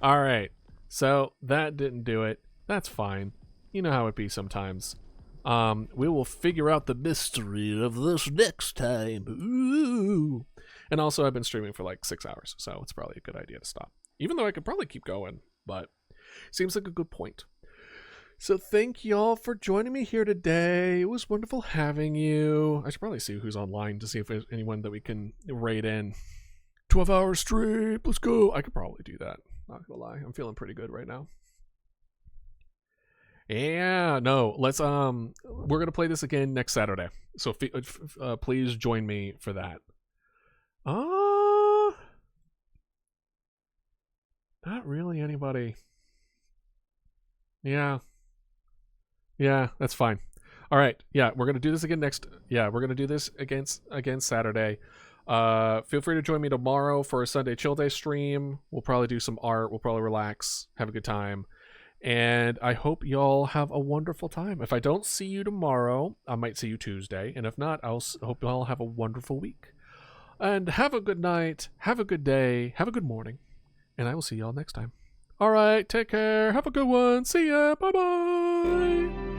Alright. So, that didn't do it. That's fine. You know how it be sometimes. We will figure out the mystery of this next time. Ooh. And also, I've been streaming for like 6 hours, so it's probably a good idea to stop. Even though I could probably keep going, but seems like a good point. So thank y'all for joining me here today. It was wonderful having you. I should probably see who's online to see if there's anyone that we can raid in. 12-hour stream, let's go. I could probably do that. Not gonna lie, I'm feeling pretty good right now. Yeah, no, let's we're gonna play this again next Saturday. So please join me for that. Not really anybody. Yeah, that's fine. All right, yeah, we're gonna do this again next. Yeah, we're gonna do this again Saturday. Feel free to join me tomorrow for a Sunday chill day stream. We'll probably do some art. We'll probably relax, have a good time, and I hope y'all have a wonderful time. If I don't see you tomorrow, I might see you Tuesday, and if not, I'll hope y'all have a wonderful week. And have a good night, have a good day, have a good morning, and I will see y'all next time. All right, take care. Have a good one. See ya. Bye-bye.